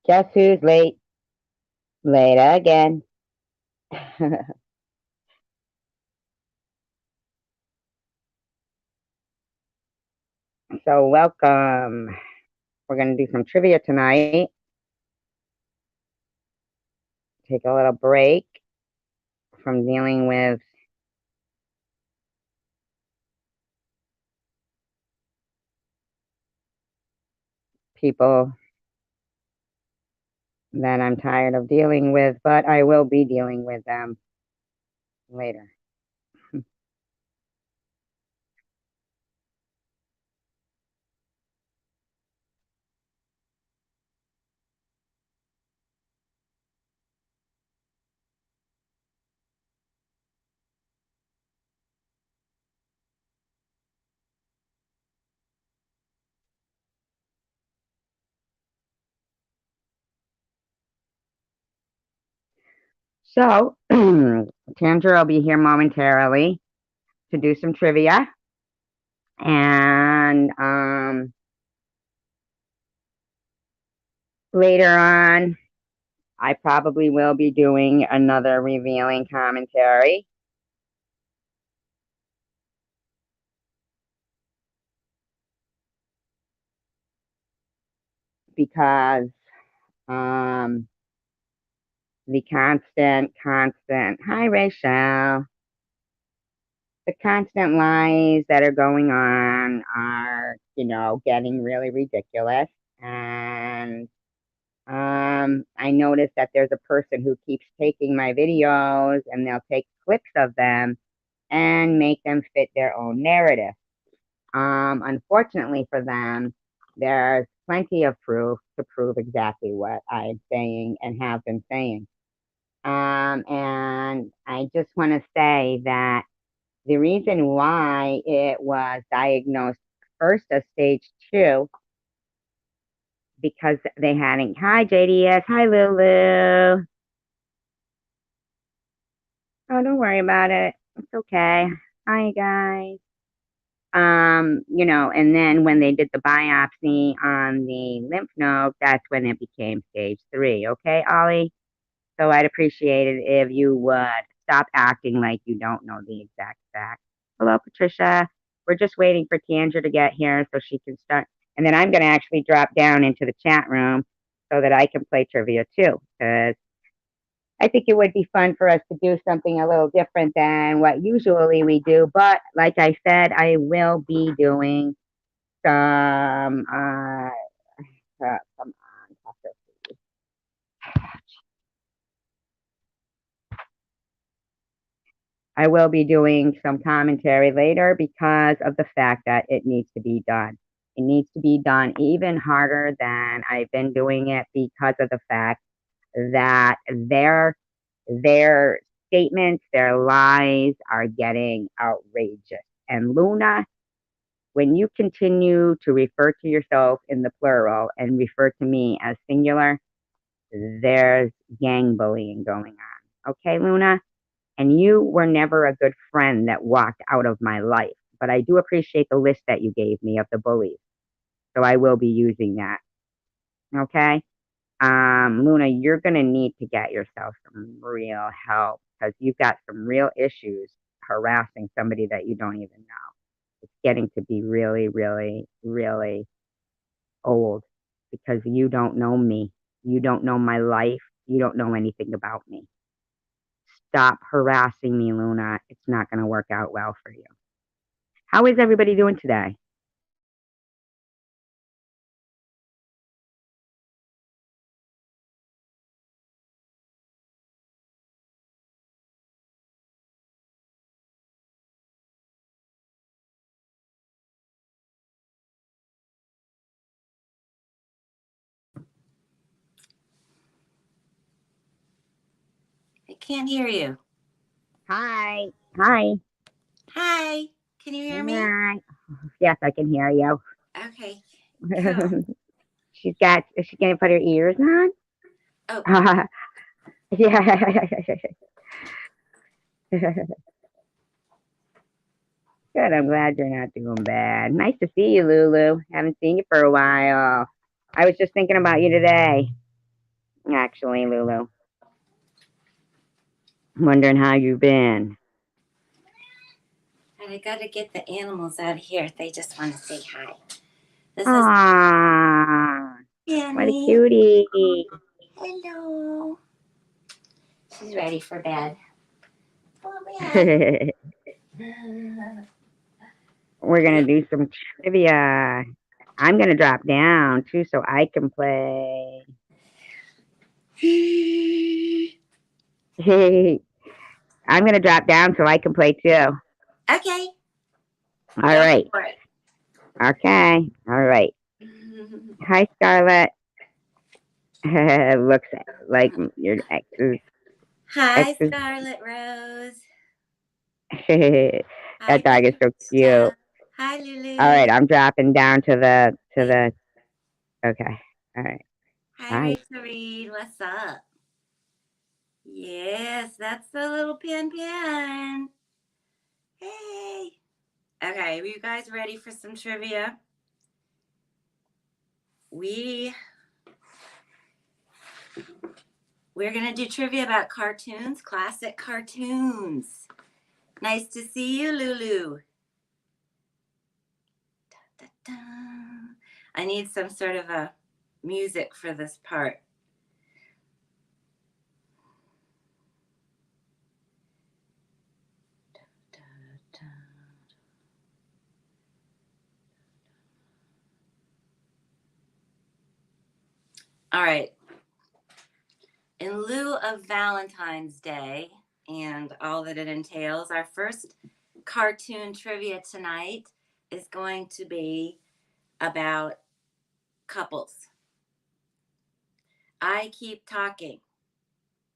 Guess who's late? Late again. So, welcome. We're going to do some trivia tonight. Take a little break from dealing with people that I'm tired of dealing with, but I will be dealing with them later. So, Tanger will be here momentarily to do some trivia. And later on, I probably will be doing another revealing commentary because um, the hi, Rachel. The constant lies that are going on are, getting really ridiculous. And I noticed that there's a person who keeps taking my videos and they'll take clips of them and make them fit their own narrative. Unfortunately for them, there's plenty of proof to prove exactly what I'm saying and have been saying. And I just want to say that the reason why it was diagnosed first as stage 2 because they hadn't. Hi, JDS. Hi, Lulu. Oh, don't worry about it. It's okay. Hi, guys. And then when they did the biopsy on the lymph node, that's when it became stage 3. Okay, Ollie? So I'd appreciate it if you would stop acting like you don't know the exact facts. Hello, Patricia. We're just waiting for Tanger to get here so she can start. And then I'm going to actually drop down into the chat room so that I can play trivia too. Because I think it would be fun for us to do something a little different than what usually we do. But like I said, I will be doing some, come on, Tucker. I will be doing some commentary later because of the fact that it needs to be done. It needs to be done even harder than I've been doing it because of the fact that their statements, their lies are getting outrageous. And Luna, when you continue to refer to yourself in the plural and refer to me as singular, there's gang bullying going on. Okay, Luna? And you were never a good friend that walked out of my life. But I do appreciate the list that you gave me of the bullies. So I will be using that. Okay? Luna, you're going to need to get yourself some real help because you've got some real issues harassing somebody that you don't even know. It's getting to be really, really, really old because you don't know me. You don't know my life. You don't know anything about me. Stop harassing me, Luna. It's not going to work out well for you. How is everybody doing today? I can't hear you. Hi. Hi. Hi. Can you hear me? Hi. Yes, I can hear you. Okay. Cool. Is she going to put her ears on? Oh. Yeah. Good. I'm glad you're not doing bad. Nice to see you, Lulu. Haven't seen you for a while. I was just thinking about you today. actually, Lulu. Wondering how you've been. And I gotta get the animals out of here. They just want to say hi. This is Ah, what a Annie. cutie. Hello. She's ready for bed. Come on, We're gonna do some trivia. I'm gonna drop down too so I can play. I'm gonna drop down so I can play too. Okay, All go right. for it. Okay. All right. Hi, Scarlett. Looks like your ex's Hi, ex's. Scarlet Rose. Hi, That dog is so cute. Patricia. Hi, All Lulu. right, I'm dropping down to the. Okay. All right. Hi, Hi. Rachel Reed. What's up? Yes, that's the little Pan. Hey. Okay, are you guys ready for some trivia? We're gonna do trivia about cartoons, classic cartoons. Nice to see you, Lulu. Da, da, da. I need some sort of a music for this part. Da, da. All right. In lieu of Valentine's Day and all that it entails, our first cartoon trivia tonight is going to be about couples. I keep talking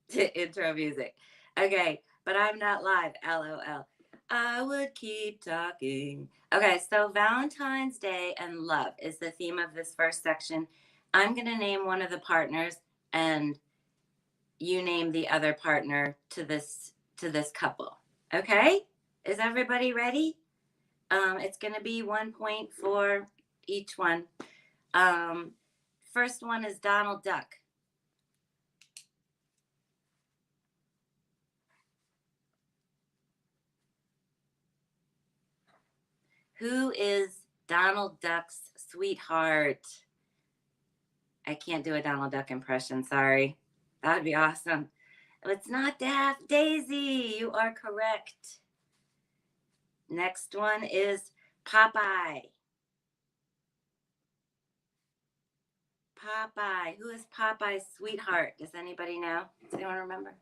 to intro music. Okay, but I'm not live. LOL. I would keep talking. Okay, so Valentine's Day and love is the theme of this first section. I'm going to name one of the partners and you name the other partner to this couple. Okay? Is everybody ready? It's going to be 1 point for each one. First one is Donald Duck. Who is Donald Duck's sweetheart? I can't do a Donald Duck impression, sorry. That would be awesome. It's not Daisy. You are correct. Next one is Popeye. Popeye. Who is Popeye's sweetheart? Does anybody know? Does anyone remember?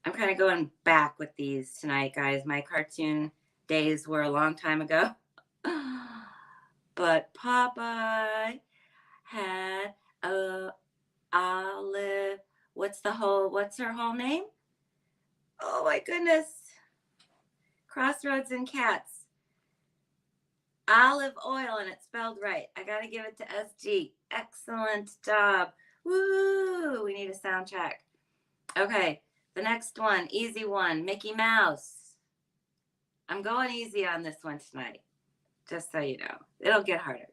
I'm kind of going back with these tonight, guys. My cartoon days were a long time ago. But Popeye had a olive. What's her whole name? Oh my goodness. Crossroads and Cats. Olive oil, and it's spelled right. I gotta give it to SG. Excellent job. Woo! We need a soundtrack. Okay, the next one, easy one, Mickey Mouse. I'm going easy on this one tonight, just so you know. It'll get harder.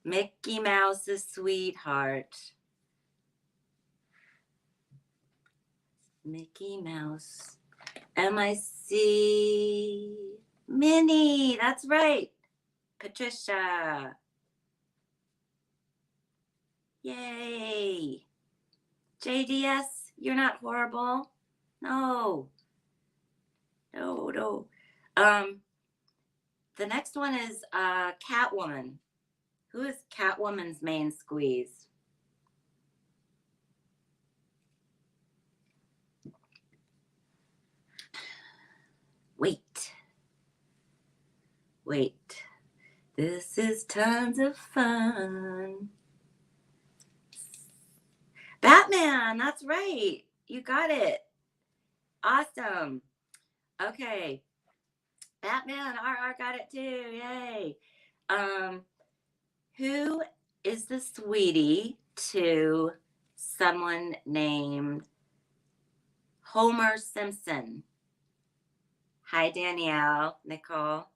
Mickey Mouse's sweetheart. Mickey Mouse. MIC. Minnie, that's right. Patricia. Yay. JDS, you're not horrible. No. No. The next one is Catwoman. Who is Catwoman's main squeeze? Wait. This is tons of fun. Batman, that's right. You got it. Awesome. Okay. Batman, RR got it too. Yay. Who is the sweetie to someone named Homer Simpson? Hi, Danielle, Nicole.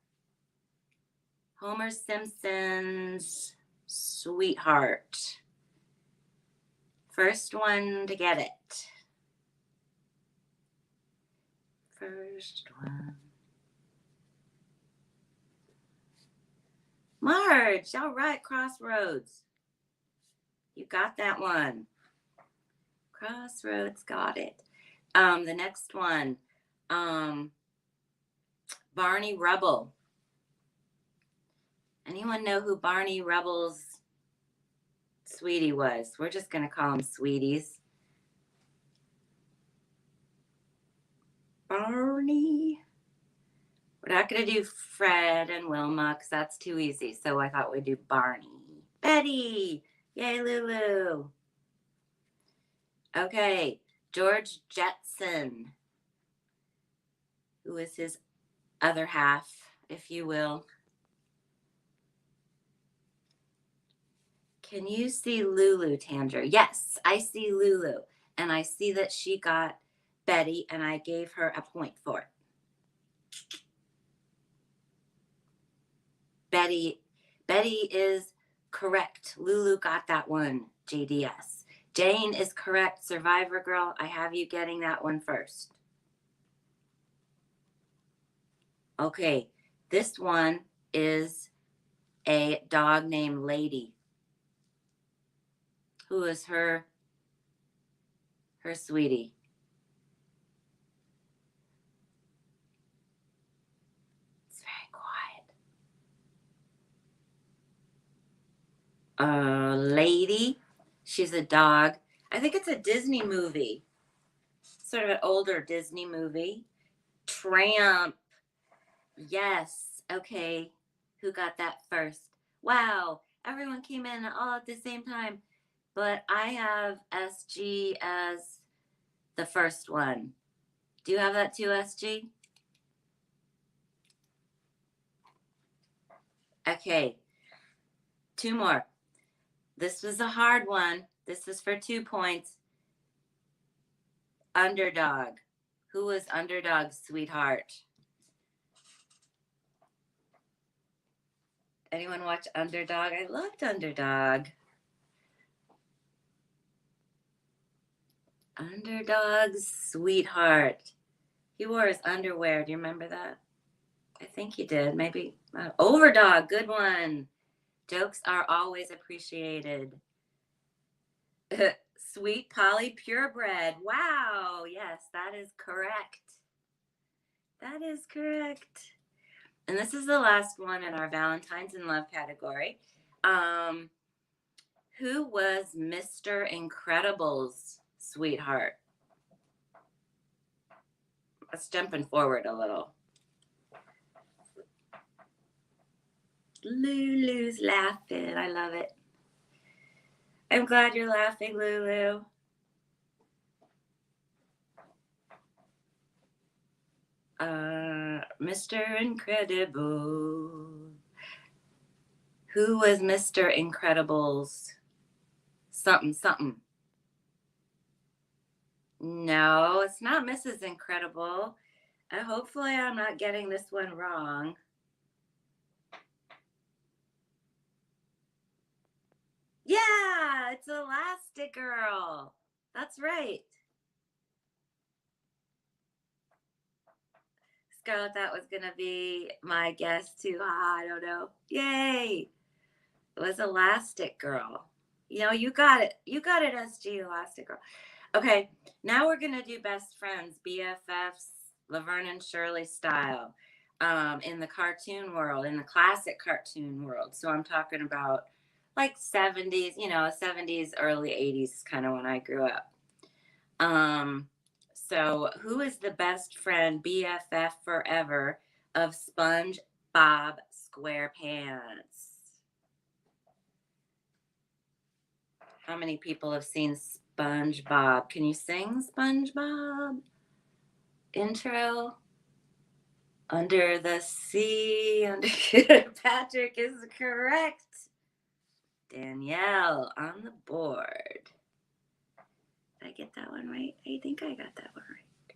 Homer Simpson's sweetheart. First one to get it. First one. Marge, all right, Crossroads. You got that one. Crossroads, got it. The next one, Barney Rubble. Anyone know who Barney Rubble's sweetie was? We're just going to call them sweeties. Barney. We're not going to do Fred and Wilma because that's too easy. So I thought we'd do Barney. Betty. Yay, Lulu. Okay. George Jetson, who is his other half, if you will. Can you see Lulu, Tanger? Yes, I see Lulu. And I see that she got Betty, and I gave her a point for it. Betty is correct. Lulu got that one, JDS. Jane is correct. Survivor Girl, I have you getting that one first. Okay, this one is a dog named Lady. Who is her sweetie? It's very quiet. Lady. She's a dog. I think it's a Disney movie. Sort of an older Disney movie. Tramp. Yes. Okay. Who got that first? Wow. Everyone came in all at the same time. But I have SG as the first one. Do you have that too, SG? Okay. Two more. This was a hard one. This is for 2 points. Underdog. Who was Underdog's sweetheart? Anyone watch Underdog? I loved Underdog. Underdog's sweetheart. He wore his underwear. Do you remember that? I think he did. Maybe. Overdog. Good one. Jokes are always appreciated. Sweet Polly Purebred. Wow. Yes, that is correct. That is correct. And this is the last one in our Valentine's and Love category. Who was Mr. Incredible's sweetheart? Let's jumping forward a little. Lulu's laughing. I love it. I'm glad you're laughing, Lulu. Mr. Incredible. Who was Mr. Incredible's something? No, it's not Mrs. Incredible. Hopefully I'm not getting this one wrong. Yeah, it's Elastigirl. That's right. Scarlett, that was going to be my guess too. I don't know. Yay. It was Elastigirl. You know, you got it. You got it, SG, Elastigirl. Okay, now we're going to do best friends, BFFs, Laverne and Shirley style, in the cartoon world, in the classic cartoon world. So I'm talking about like 70s, 70s, early 80s is kind of when I grew up. So who is the best friend, BFF forever, of SpongeBob SquarePants? How many people have seen SpongeBob? Can you sing SpongeBob? Intro? Under the sea. Patrick is correct. Danielle on the board. Did I get that one right? I think I got that one right.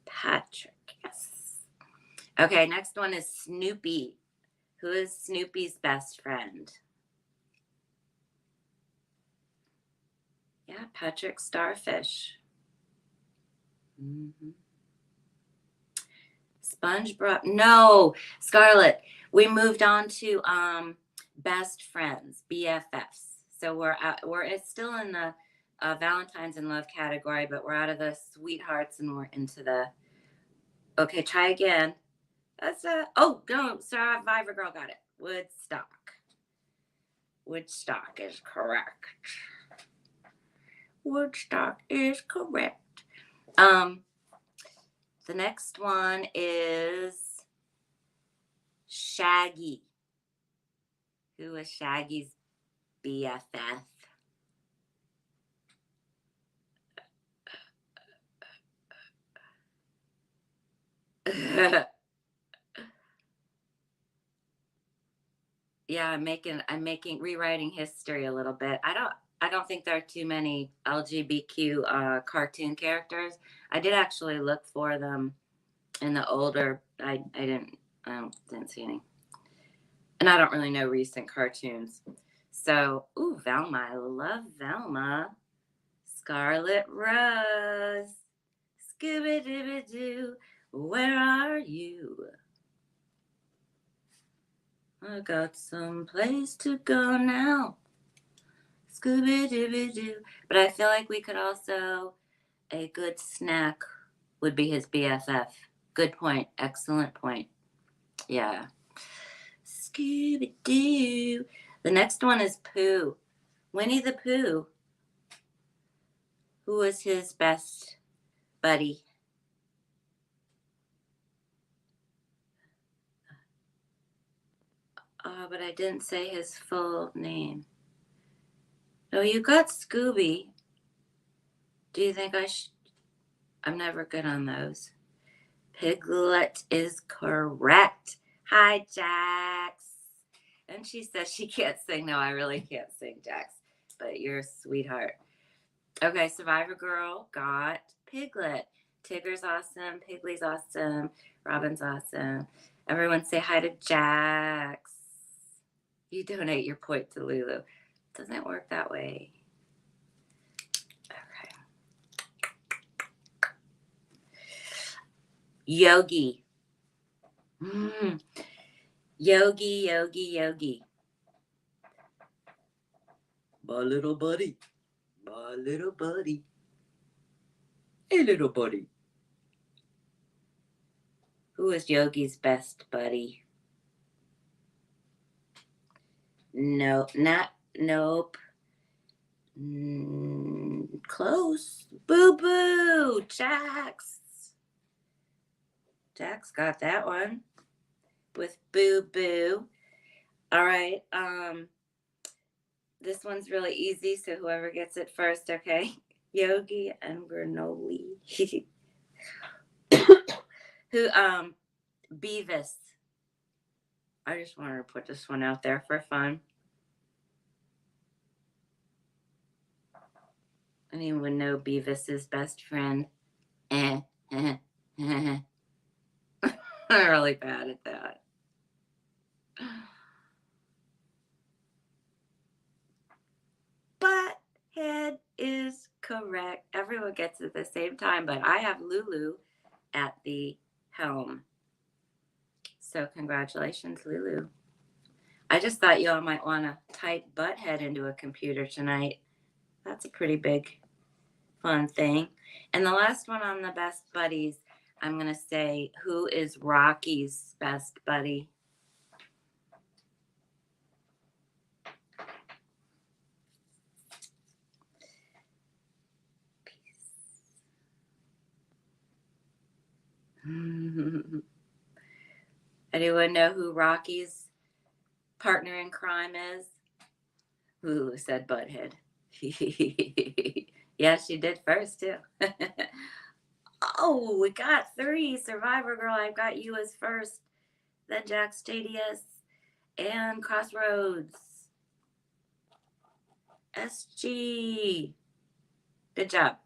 Patrick, yes. Okay, next one is Snoopy. Who is Snoopy's best friend? Yeah, Patrick Starfish. Mm-hmm. No, Scarlett. We moved on to best friends, BFFs. So it's still in the Valentine's and love category, but we're out of the sweethearts and we're into the. Okay, try again. That's oh no, Survivor Girl got it. Woodstock. Woodstock is correct. Woodstock is correct. The next one is Shaggy. Who is Shaggy's BFF? Yeah, I'm making rewriting history a little bit. I don't think there are too many LGBTQ cartoon characters. I did actually look for them in the older. I didn't see any, and I don't really know recent cartoons. So, ooh, Velma, I love Velma. Scarlet Rose, Scooby Dooby Doo, where are you? I got some place to go now. Scooby Dooby Doo. But I feel like we could also, a good snack would be his BFF. Good point. Excellent point. Yeah. Scooby Doo. The next one is Pooh. Winnie the Pooh. Who was his best buddy? But I didn't say his full name. No, you got Scooby. Do you think I'm never good on those. Piglet is correct. Hi, Jax. And she says she can't sing. No, I really can't sing, Jax. But you're a sweetheart. Okay, Survivor Girl got Piglet. Tigger's awesome. Piglet's awesome. Robin's awesome. Everyone say hi to Jax. You donate your point to Lulu. Doesn't work that way. Okay. Yogi. Yogi, Yogi, Yogi. My little buddy. My little buddy. Hey, little buddy. Who is Yogi's best buddy? No, nope. Close. Boo Boo. Jax. Jax got that one with Boo Boo. All right. This one's really easy, so whoever gets it first, okay? Yogi and Granola. Who Beavis. I just wanted to put this one out there for fun. Anyone know Beavis's best friend? I'm really bad at that. Butthead is correct. Everyone gets it at the same time, but I have Lulu at the helm. So congratulations, Lulu. I just thought y'all might want to type butthead into a computer tonight. That's a pretty big, fun thing. And the last one on the best buddies, I'm going to say, who is Rocky's best buddy? Anyone know who Rocky's partner in crime is? Ooh, said Butthead. Yeah, she did first, too. Oh, we got 3. Survivor Girl, I've got you as first. Then Jax JDS and Crossroads. SG. Good job.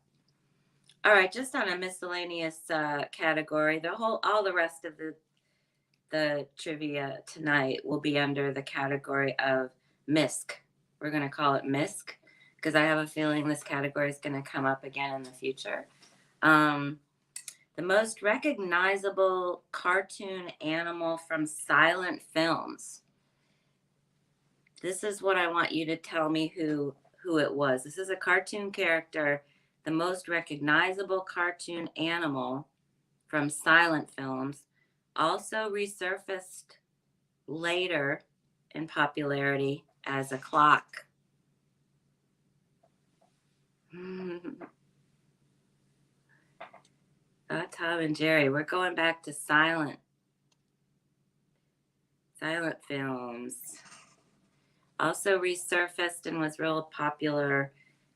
All right, just on a miscellaneous category, all the rest of the trivia tonight will be under the category of MISC. We're going to call it MISC because I have a feeling this category is going to come up again in the future. The most recognizable cartoon animal from silent films. This is what I want you to tell me who it was. This is a cartoon character, the most recognizable cartoon animal from silent films, also resurfaced later in popularity as a clock. Tom and Jerry, we're going back to silent films. Also resurfaced and was real popular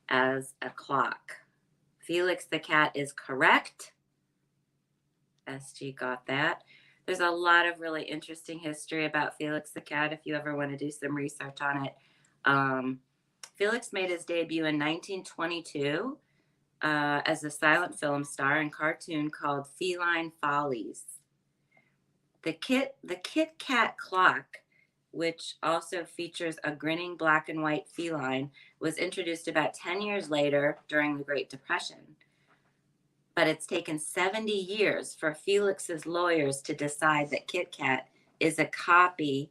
as a clock. Felix the cat is correct. SG got that. There's a lot of really interesting history about Felix the cat if you ever want to do some research on it. Felix made his debut in 1922 as a silent film star in a cartoon called Feline Follies. The Kit Kat clock, which also features a grinning black and white feline, was introduced about 10 years later during the Great Depression. But it's taken 70 years for Felix's lawyers to decide that Kit Kat is a copy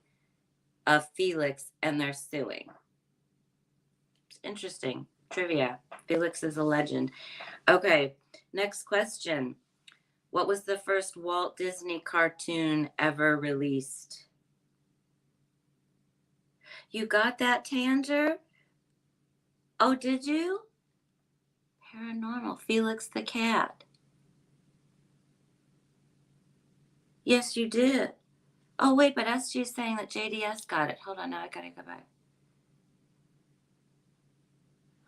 of Felix, and they're suing. It's interesting. Trivia. Felix is a legend. Okay, next question. What was the first Walt Disney cartoon ever released? You got that, Tanger? Oh, did you? Paranormal. Felix the cat. Yes, you did. Oh, wait, but SG's saying that JDS got it. Hold on, now I gotta go back.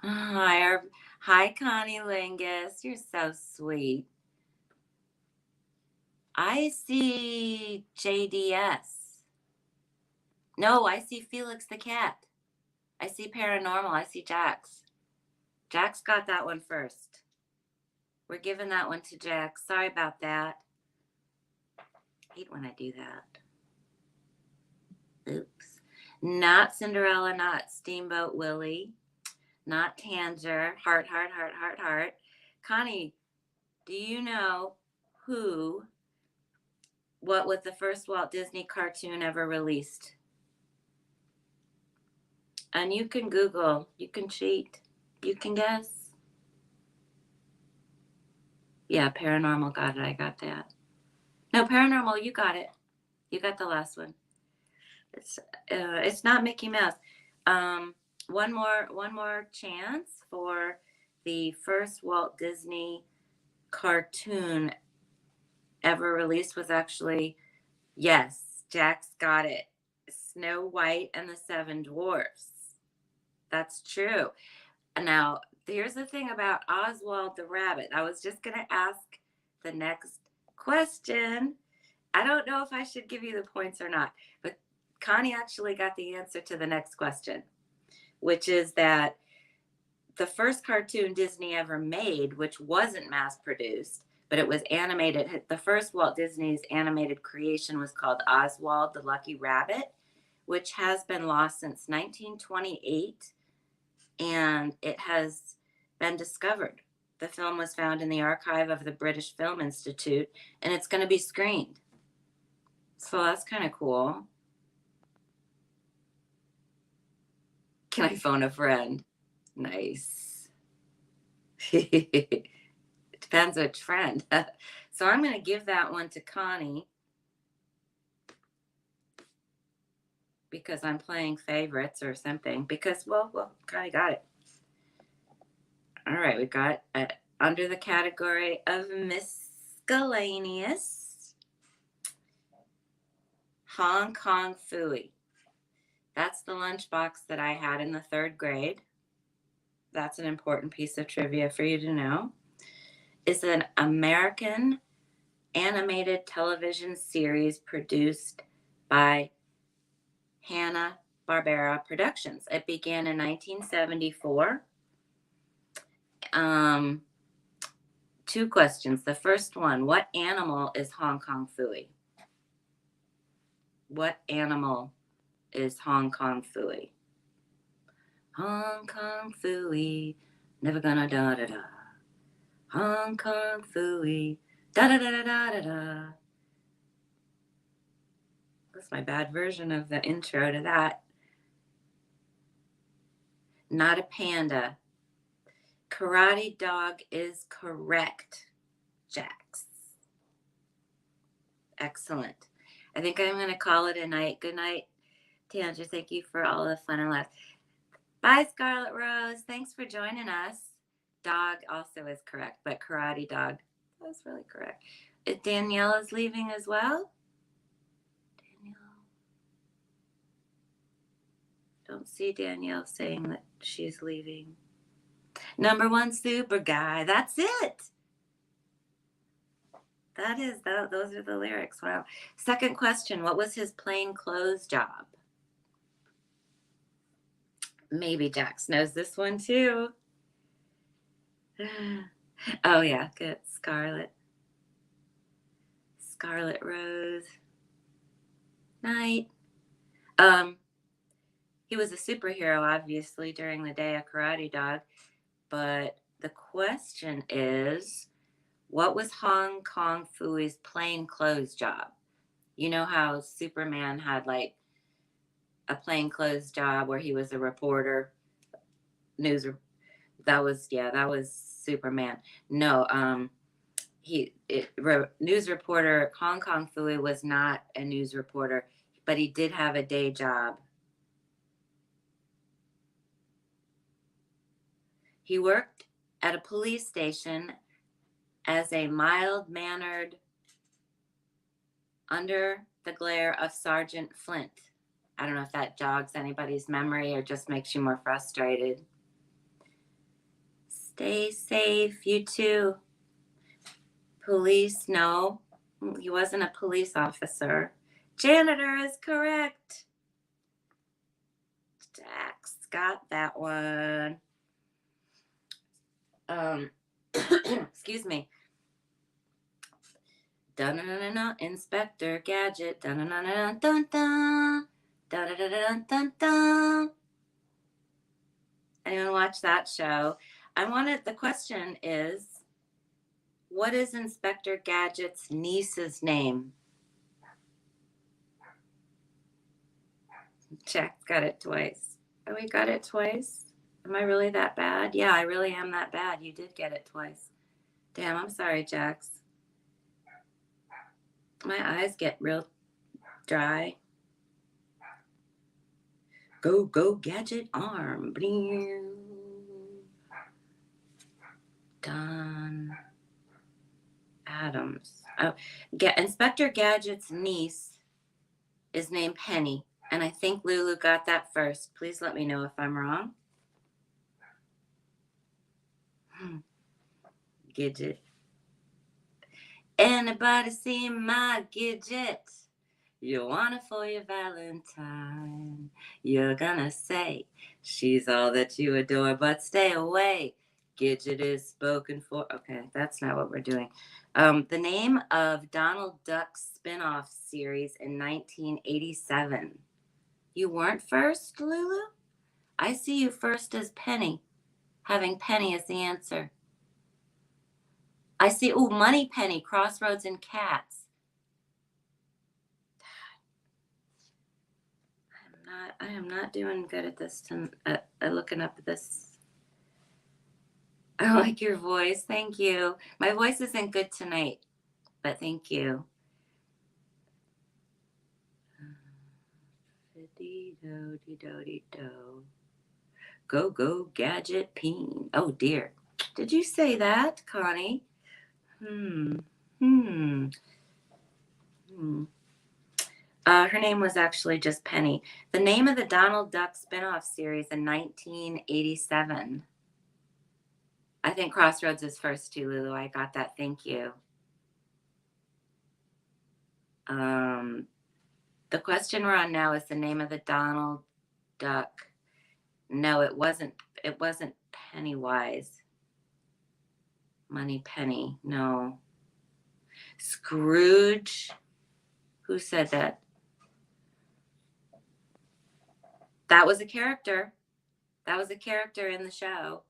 Hi, Connie Lingus. You're so sweet. I see JDS. No, I see Felix the cat. I see paranormal. I see Jax. Jax got that one first. We're giving that one to Jax. Sorry about that. I hate when I do that. Oops. Not Cinderella, not Steamboat Willie, not Tanger. Heart. Connie, do you know what was the first Walt Disney cartoon ever released? And you can Google, you can cheat, you can guess. Yeah, paranormal got it. I got that. No, paranormal, you got it. You got the last one. It's not Mickey Mouse. One more chance for the first Walt Disney cartoon ever released was actually, yes, Jax got it. Snow White and the Seven Dwarfs. That's true. Now, here's the thing about Oswald the Rabbit. I was just going to ask the next question. I don't know if I should give you the points or not, but Connie actually got the answer to the next question, which is that the first cartoon Disney ever made, which wasn't mass produced, but it was animated. The first Walt Disney's animated creation was called Oswald the Lucky Rabbit, which has been lost since 1928, and it has been discovered. The film was found in the archive of the British Film Institute, and it's going to be screened. So that's kind of cool. Can I phone a friend? Nice. It depends which friend. So I'm going to give that one to Connie because I'm playing favorites or something. Because, well, Connie got it. All right, we got under the category of miscellaneous, Hong Kong Phooey. That's the lunchbox that I had in the 3rd grade. That's an important piece of trivia for you to know. It's an American animated television series produced by Hanna-Barbera Productions. It began in 1974. 2 questions. The first one, what animal is Hong Kong Phooey? What animal is Hong Kong Phooey? Hong Kong Phooey, never gonna da da da. Hong Kong Phooey, da da da da da da da. That's my bad version of the intro to that. Not a panda. Karate dog is correct, Jax. Excellent. I think I'm going to call it a night. Good night, Tanger. Thank you for all the fun and laughs. Bye, Scarlet Rose. Thanks for joining us. Dog also is correct, but karate dog, that's really correct. Danielle is leaving as well. Danielle. Don't see Danielle saying that she's leaving. Number one super guy. That's it. Those are the lyrics. Wow. Second question. What was his plain clothes job? Maybe Jax knows this one too. Oh yeah, good. Scarlet Rose. Night. He was a superhero, obviously, during the day, a karate dog. But the question is, what was Hong Kong Phooey's plain clothes job? You know how Superman had like a plain clothes job where he was a reporter, news. That was Superman. No, news reporter. Hong Kong Phooey was not a news reporter, but he did have a day job. He worked at a police station as a mild-mannered under the glare of Sergeant Flint. I don't know if that jogs anybody's memory or just makes you more frustrated. Stay safe, you too. Police, no. He wasn't a police officer. Janitor is correct. Jax got that one. Excuse me. Dun-dun-dun-dun, Inspector Gadget. Dun-dun-dun-dun-dun-dun. Dun-dun-dun-dun-dun. Anyone watch that show? The question is, what is Inspector Gadget's niece's name? Jack got it twice. Oh, we got it twice? Am I really that bad? Yeah, I really am that bad. You did get it twice. Damn, I'm sorry, Jax. My eyes get real dry. Go, go, gadget arm. Don Adams. Oh, Inspector Gadget's niece is named Penny, and I think Lulu got that first. Please let me know if I'm wrong. Gidget. Anybody see my Gidget? You want it for your Valentine. You're gonna say she's all that you adore, but stay away. Gidget is spoken for. Okay, that's not what we're doing. The name of Donald Duck's spinoff series in 1987. You weren't first, Lulu? I see you first as Penny, having Penny as the answer. I see, Money Penny, Crossroads, and Cats. I am not doing good at this, looking up this. I like your voice. Thank you. My voice isn't good tonight, but thank you. Go, go, gadget peen. Oh, dear. Did you say that, Connie? Her name was actually just Penny. The name of the Donald Duck spinoff series in 1987. I think Crossroads is first too, Lulu. I got that. Thank you. The question we're on now is the name of the Donald Duck. No, it wasn't. It wasn't Pennywise. Money Penny. No. Scrooge. Who said that? That was a character. That was a character in the show.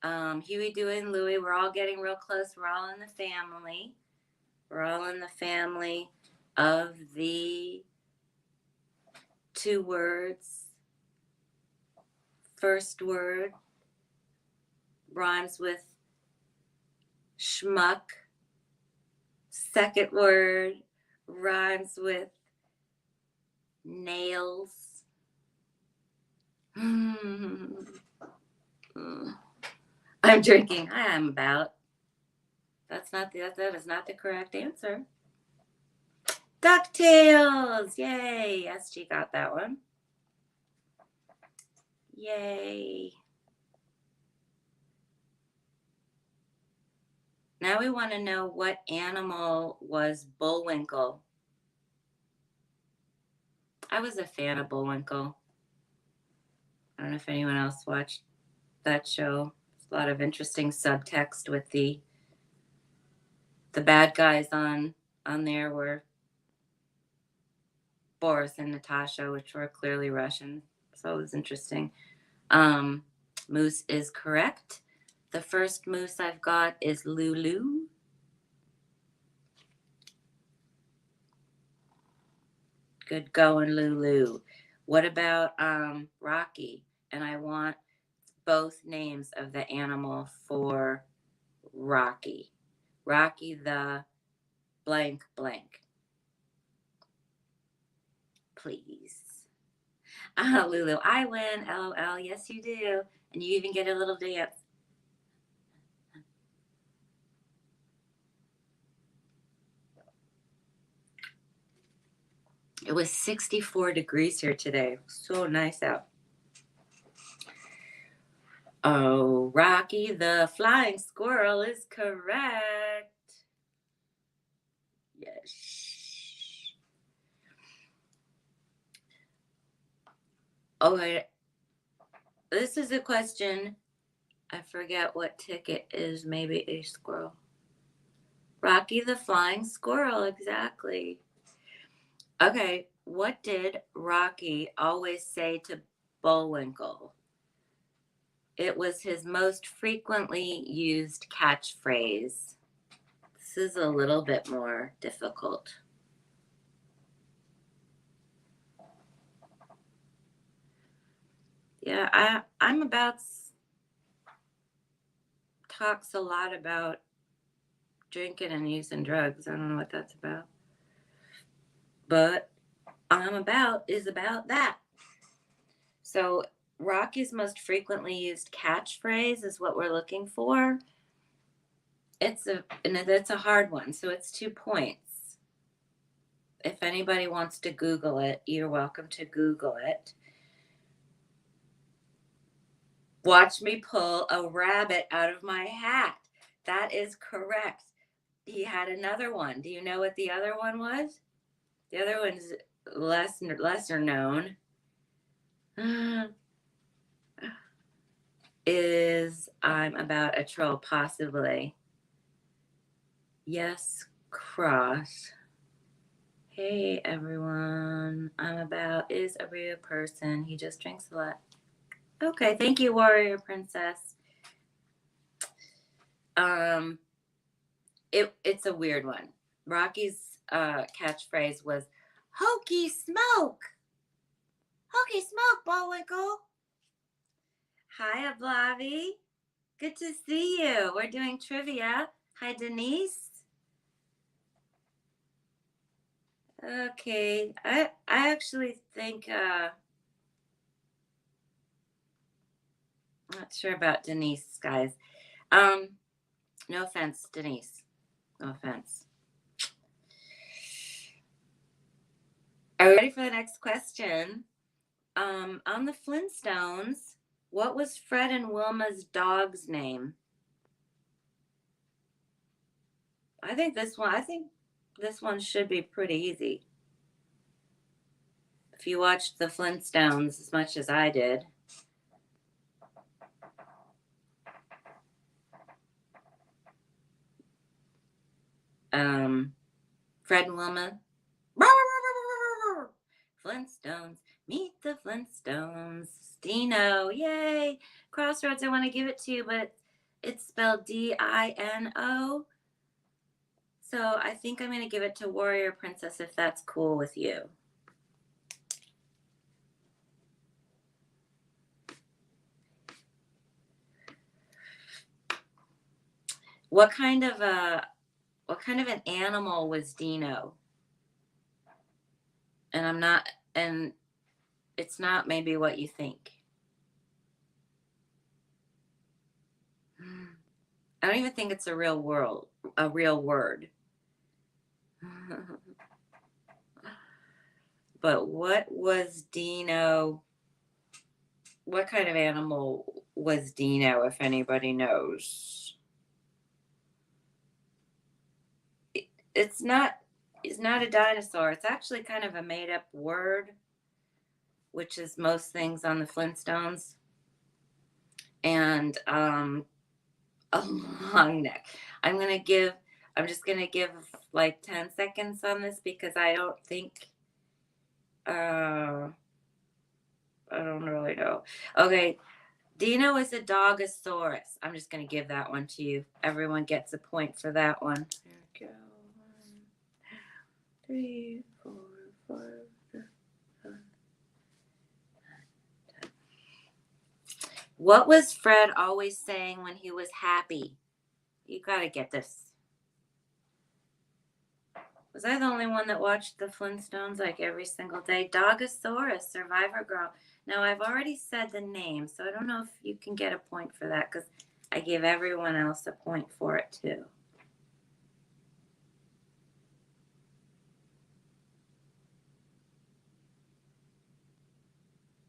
Huey, Dewey, and Louie, we're all getting real close. We're all in the family. We're all in the family of the two words. First word rhymes with schmuck. Second word rhymes with nails. I'm drinking. I am about. That is not the correct answer. DuckTales! Yay! SG got that one. Yay. Now we want to know what animal was Bullwinkle. I was a fan of Bullwinkle. I don't know if anyone else watched that show. There's a lot of interesting subtext with the bad guys on there were Boris and Natasha, which were clearly Russian. So it was interesting. Moose is correct. The first moose I've got is Lulu. Good going, Lulu. What about Rocky? And I want both names of the animal for Rocky. Rocky the blank blank. Please. Lulu, I win. LOL. Yes, you do. And you even get a little dance. It was 64 degrees here today. So nice out. Oh, Rocky the flying squirrel is correct. Yes. Okay. This is a question. I forget what ticket is. Maybe a squirrel. Rocky the flying squirrel. Exactly. Okay. What did Rocky always say to Bullwinkle? It was his most frequently used catchphrase. This is a little bit more difficult. Yeah, I'm about talks a lot about drinking and using drugs. I don't know what that's about. But is about that. So Rocky's most frequently used catchphrase is what we're looking for. It's a hard one, so it's 2 points. If anybody wants to Google it, you're welcome to Google it. Watch me pull a rabbit out of my hat. That is correct. He had another one. Do you know what the other one was? The other one's lesser known. Is I'm about a troll, possibly. Yes, cross. Hey everyone, I'm about is a real person. He just drinks a lot. Okay, thank you, warrior princess. It's a weird one. Rocky's catchphrase was "Hokey smoke, hokey smoke, Bullwinkle." Hi, Ablavi. Good to see you. We're doing trivia. Hi, Denise. Okay, I actually think I'm not sure about Denise, guys. No offense, Denise. No offense. Are we ready for the next question? On the Flintstones, what was Fred and Wilma's dog's name? I think this one should be pretty easy. If you watched the Flintstones as much as I did. Fred and Wilma. Flintstones, meet the Flintstones. Dino, yay! Crossroads, I want to give it to you, but it's spelled Dino. So I think I'm going to give it to Warrior Princess if that's cool with you. What kind of an animal was Dino? And it's not maybe what you think. I don't even think it's a real word. But what was Dino? What kind of animal was Dino, if anybody knows? It's not a dinosaur. It's actually kind of a made up word, which is most things on the Flintstones. And a long neck. I'm just gonna give like 10 seconds on this because I don't think I don't really know. Okay, Dino is a dogosaurus. I'm just gonna give that one to you. Everyone gets a point for that one. There we go. 1, 2, 3, 4, 5, 6, 7, 8, 9, 10. What was Fred always saying when he was happy? You gotta get this. Was I the only one that watched the Flintstones like every single day? Dogosaurus, Survivor Girl. Now, I've already said the name, so I don't know if you can get a point for that because I gave everyone else a point for it too.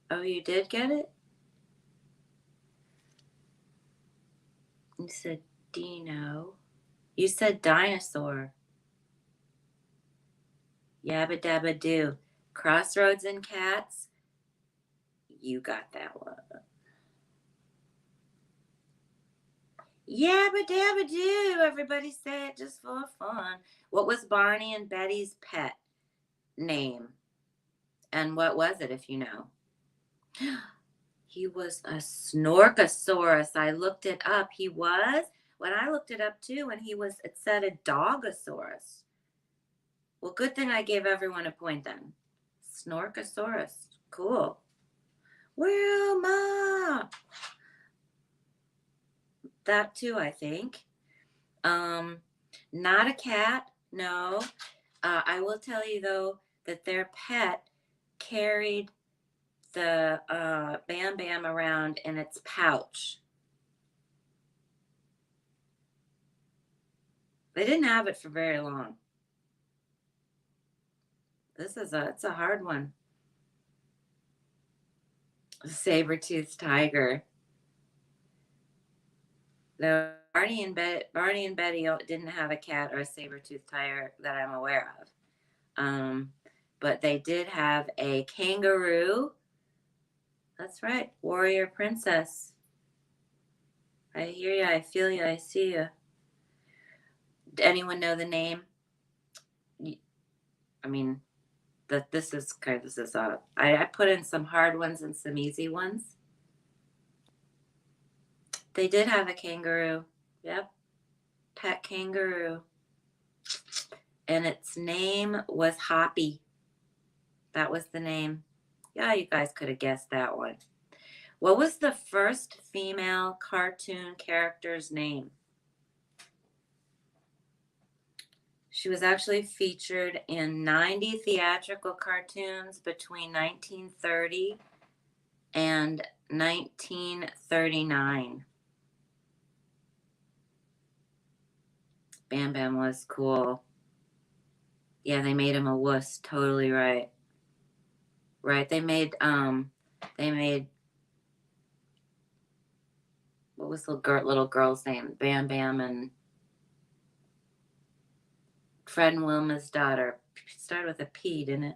Oh, you did get it? You said Dino. You said dinosaur. Yabba dabba doo. Crossroads and cats. You got that one. Yabba dabba doo. Everybody say it just for fun. What was Barney and Betty's pet name? And what was it, if you know? He was a snorkosaurus. I looked it up. He was? When I looked it up too, when it said a dogosaurus. Well, good thing I gave everyone a point then. Snorkosaurus. Cool. Wilma! That too, I think. Not a cat, no. I will tell you, though, that their pet carried the Bam Bam around in its pouch. They didn't have it for very long. It's a hard one. Saber-toothed tiger. No, Barney and Betty didn't have a cat or a saber-toothed tiger that I'm aware of. But they did have a kangaroo. That's right, warrior princess. I hear you, I feel you, I see you. Anyone know the name? I mean, I put in some hard ones and some easy ones. They did have a kangaroo. Yep. Pet kangaroo. And its name was Hoppy. That was the name. Yeah, you guys could have guessed that one. What was the first female cartoon character's name? She was actually featured in 90 theatrical cartoons between 1930 and 1939. Bam Bam was cool. Yeah, they made him a wuss. Totally right. Right. They made what was the little girl's name? Bam Bam and Fred and Wilma's daughter. It started with a P, didn't it?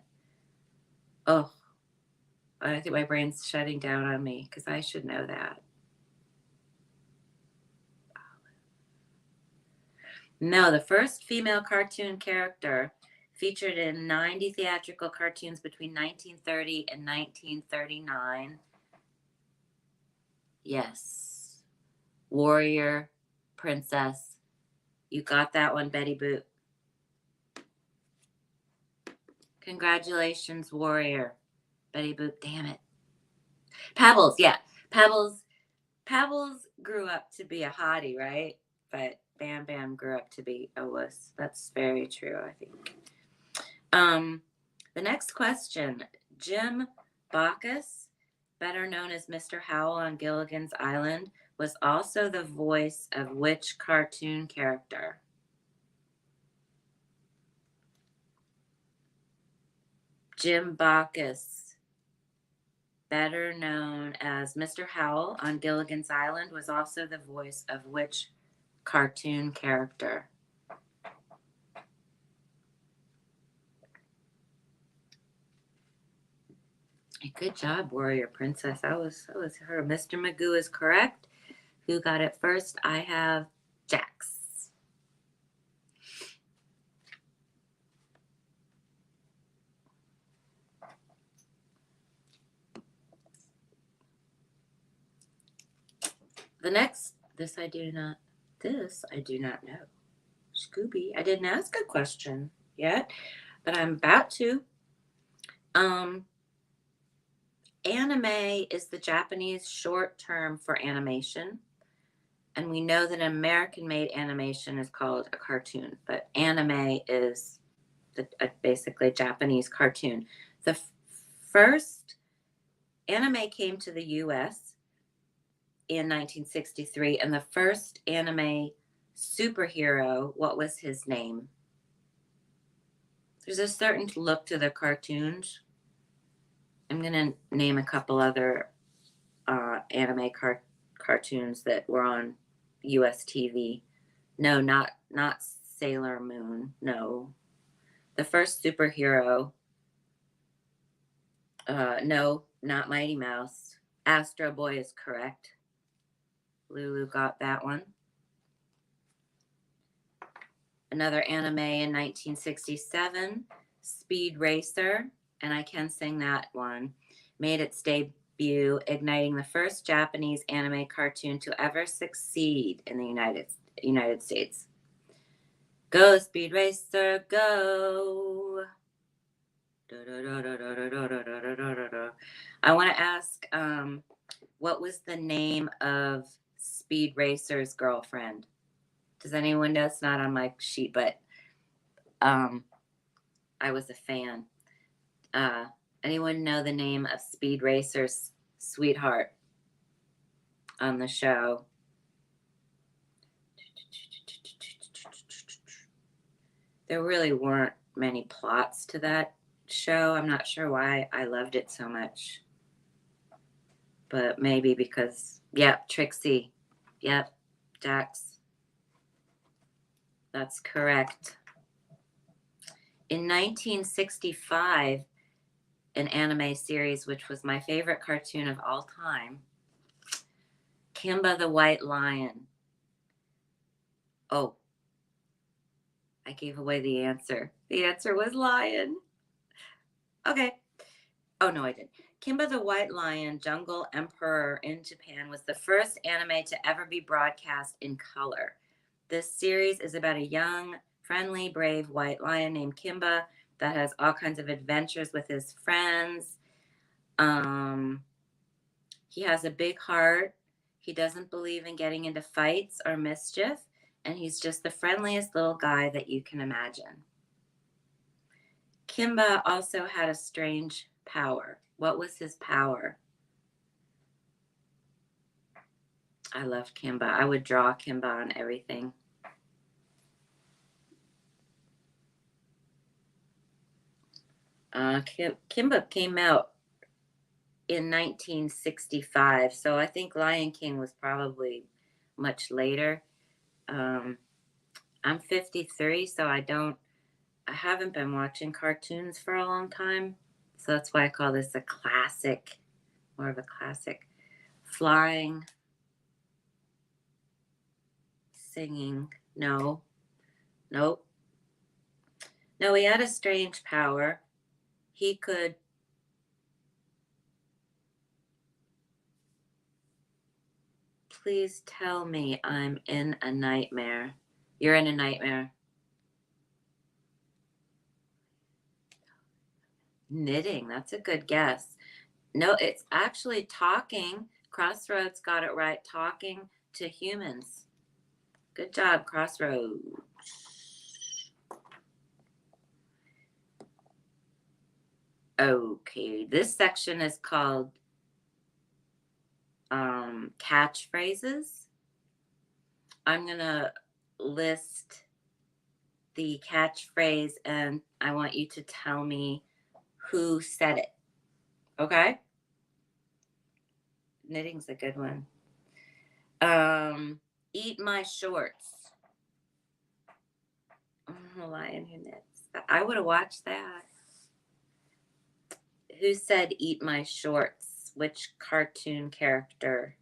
Oh, I think my brain's shutting down on me because I should know that. No, the first female cartoon character featured in 90 theatrical cartoons between 1930 and 1939 Yes. Warrior, princess. You got that one, Betty Boot. Congratulations, warrior. Betty Boop, damn it. Pebbles, yeah. Pebbles grew up to be a hottie, right? But Bam Bam grew up to be a wuss. That's very true, I think. The next question. Jim Bacchus, better known as Mr. Howell on Gilligan's Island, was also the voice of which cartoon character? Jim Bacchus, better known as Mr. Howell on Gilligan's Island, was also the voice of which cartoon character? Good job, Warrior Princess. I was her. Mr. Magoo is correct. Who got it first? I have Jax. The next, this I do not know. Scooby, I didn't ask a question yet, but I'm about to. Anime is the Japanese short term for animation. And we know that American made animation is called a cartoon, but anime is basically Japanese cartoon. The first anime came to the US in 1963, and the first anime superhero, what was his name? There's a certain look to the cartoons. I'm going to name a couple other anime cartoons that were on US TV. No, not Sailor Moon. No. The first superhero. No, not Mighty Mouse. Astro Boy is correct. Lulu got that one. Another anime in 1967, Speed Racer, and I can sing that one, made its debut, igniting the first Japanese anime cartoon to ever succeed in the United States. Go, Speed Racer, go. I want to ask, what was the name of Speed Racer's girlfriend? Does anyone know? It's not on my sheet, but I was a fan. Anyone know the name of Speed Racer's sweetheart on the show? There really weren't many plots to that show. I'm not sure why I loved it so much. But maybe because, yep, Trixie. Yep, Jax. That's correct. In 1965, an anime series, which was my favorite cartoon of all time, Kimba the White Lion. Oh, I gave away the answer. The answer was lion. Okay. Oh, no, I didn't. Kimba the White Lion, Jungle Emperor in Japan, was the first anime to ever be broadcast in color. This series is about a young, friendly, brave white lion named Kimba that has all kinds of adventures with his friends. He has a big heart. He doesn't believe in getting into fights or mischief, and he's just the friendliest little guy that you can imagine. Kimba also had a strange power. What was his power? I loved Kimba. I would draw Kimba on everything. Kimba came out in 1965, so I think Lion King was probably much later. I'm 53, so I haven't been watching cartoons for a long time, so that's why I call this a classic, more of a classic. Flying, singing, no, nope. No, he had a strange power. He could Please tell me I'm in a nightmare. You're in a nightmare. Knitting, that's a good guess. No, it's actually talking. Crossroads got it right. Talking to humans. Good job, Crossroads. Okay, this section is called catchphrases. I'm going to list the catchphrase and I want you to tell me who said it. Okay? Knitting's a good one. Eat my shorts. Lion who knits. I would have watched that. Who said eat my shorts? Which cartoon character?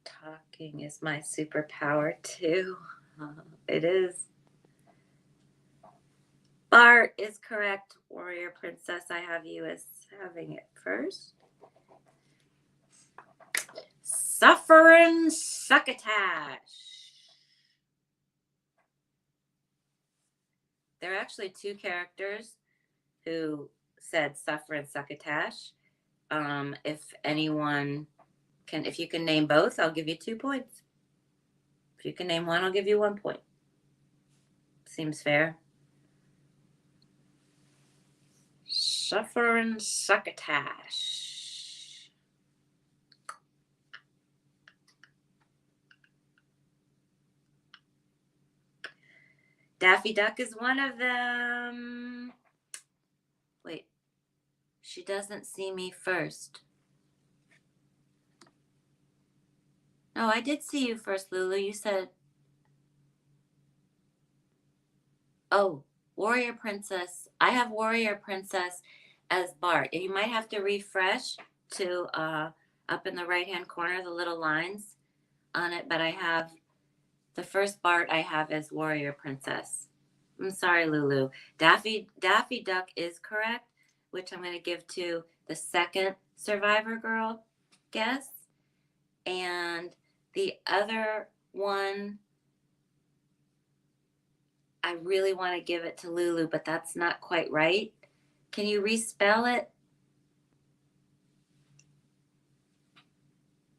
Talking is my superpower too. It is. Bart is correct. Warrior Princess, I have you as having it first. Suffering Succotash. There are actually two characters who said suffer and succotash. If anyone can, if you can name both, I'll give you 2 points. If you can name one, I'll give you 1 point. Seems fair. Suffer and succotash. Daffy Duck is one of them. Wait, she doesn't see me first. No, I did see you first, Lulu. You said, oh, Warrior Princess. I have Warrior Princess as Bart. You might have to refresh to up in the right-hand corner, the little lines on it, but I have the first Bart I have as Warrior Princess. I'm sorry, Lulu. Daffy Duck is correct, which I'm going to give to the second Survivor Girl guess. And the other one, I really want to give it to Lulu, but that's not quite right. Can you respell it?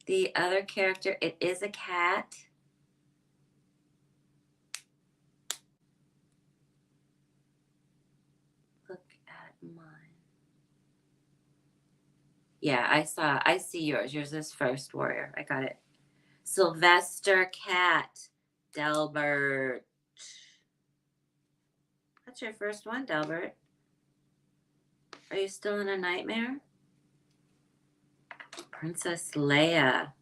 The other character, it is a cat. Look at mine. Yeah, I see yours. Yours is first, Warrior. I got it. Sylvester Cat. Delbert. That's your first one, Delbert. Are you still in a nightmare? Princess Leia.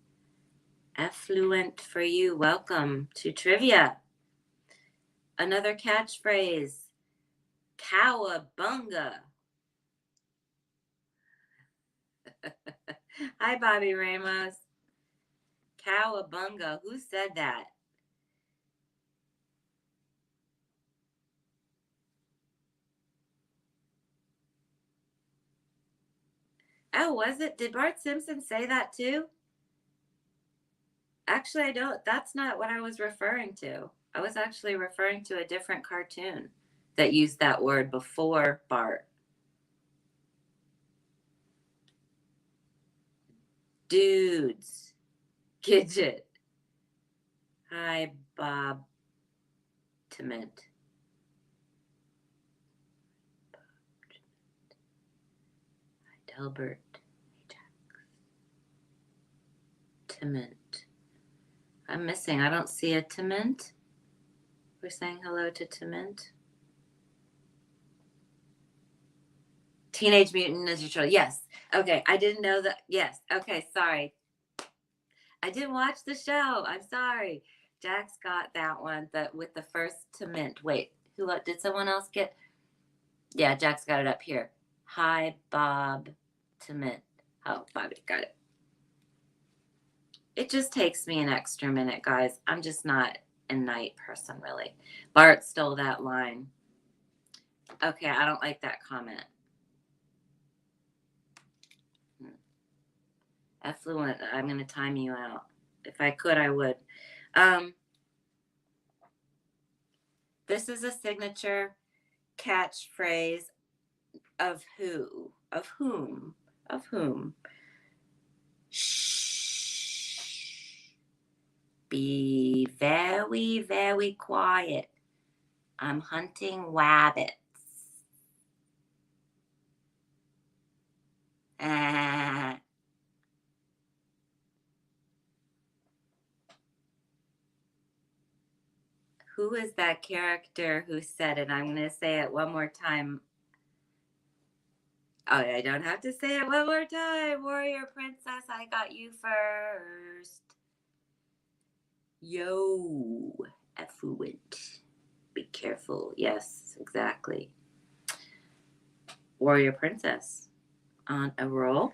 Affluent for you. Welcome to trivia. Another catchphrase. Cowabunga. Hi, Bobby Ramos. Cowabunga. Who said that? Oh, was it? Did Bart Simpson say that too? Actually, I don't. That's not what I was referring to. I was actually referring to a different cartoon that used that word before Bart. Dudes. Gidget. Hi, Bob Timent. Hi, Delbert. Timent. I'm missing. I don't see a Timent. We're saying hello to Timent. Teenage Mutant Ninja Turtle. Yes. Okay. I didn't know that. Yes. Okay. Sorry. I didn't watch the show. I'm sorry. Jax got that one with the first Timent. Wait, who did someone else get? Yeah, Jax got it up here. Hi, Bob Timent. Oh, Bobby got it. It just takes me an extra minute, guys. I'm just not a night person, really. Bart stole that line. Okay, I don't like that comment. Effluent. I'm going to time you out. If I could, I would. Um, this is a signature catchphrase of who? Of whom? Of whom? Shh. Be very, very quiet. I'm hunting rabbits. Ah. Who is that character who said it? I'm going to say it one more time. Oh, I don't have to say it one more time. Warrior Princess, I got you first. Yo, effluent. Be careful. Yes, exactly. Warrior Princess on a roll.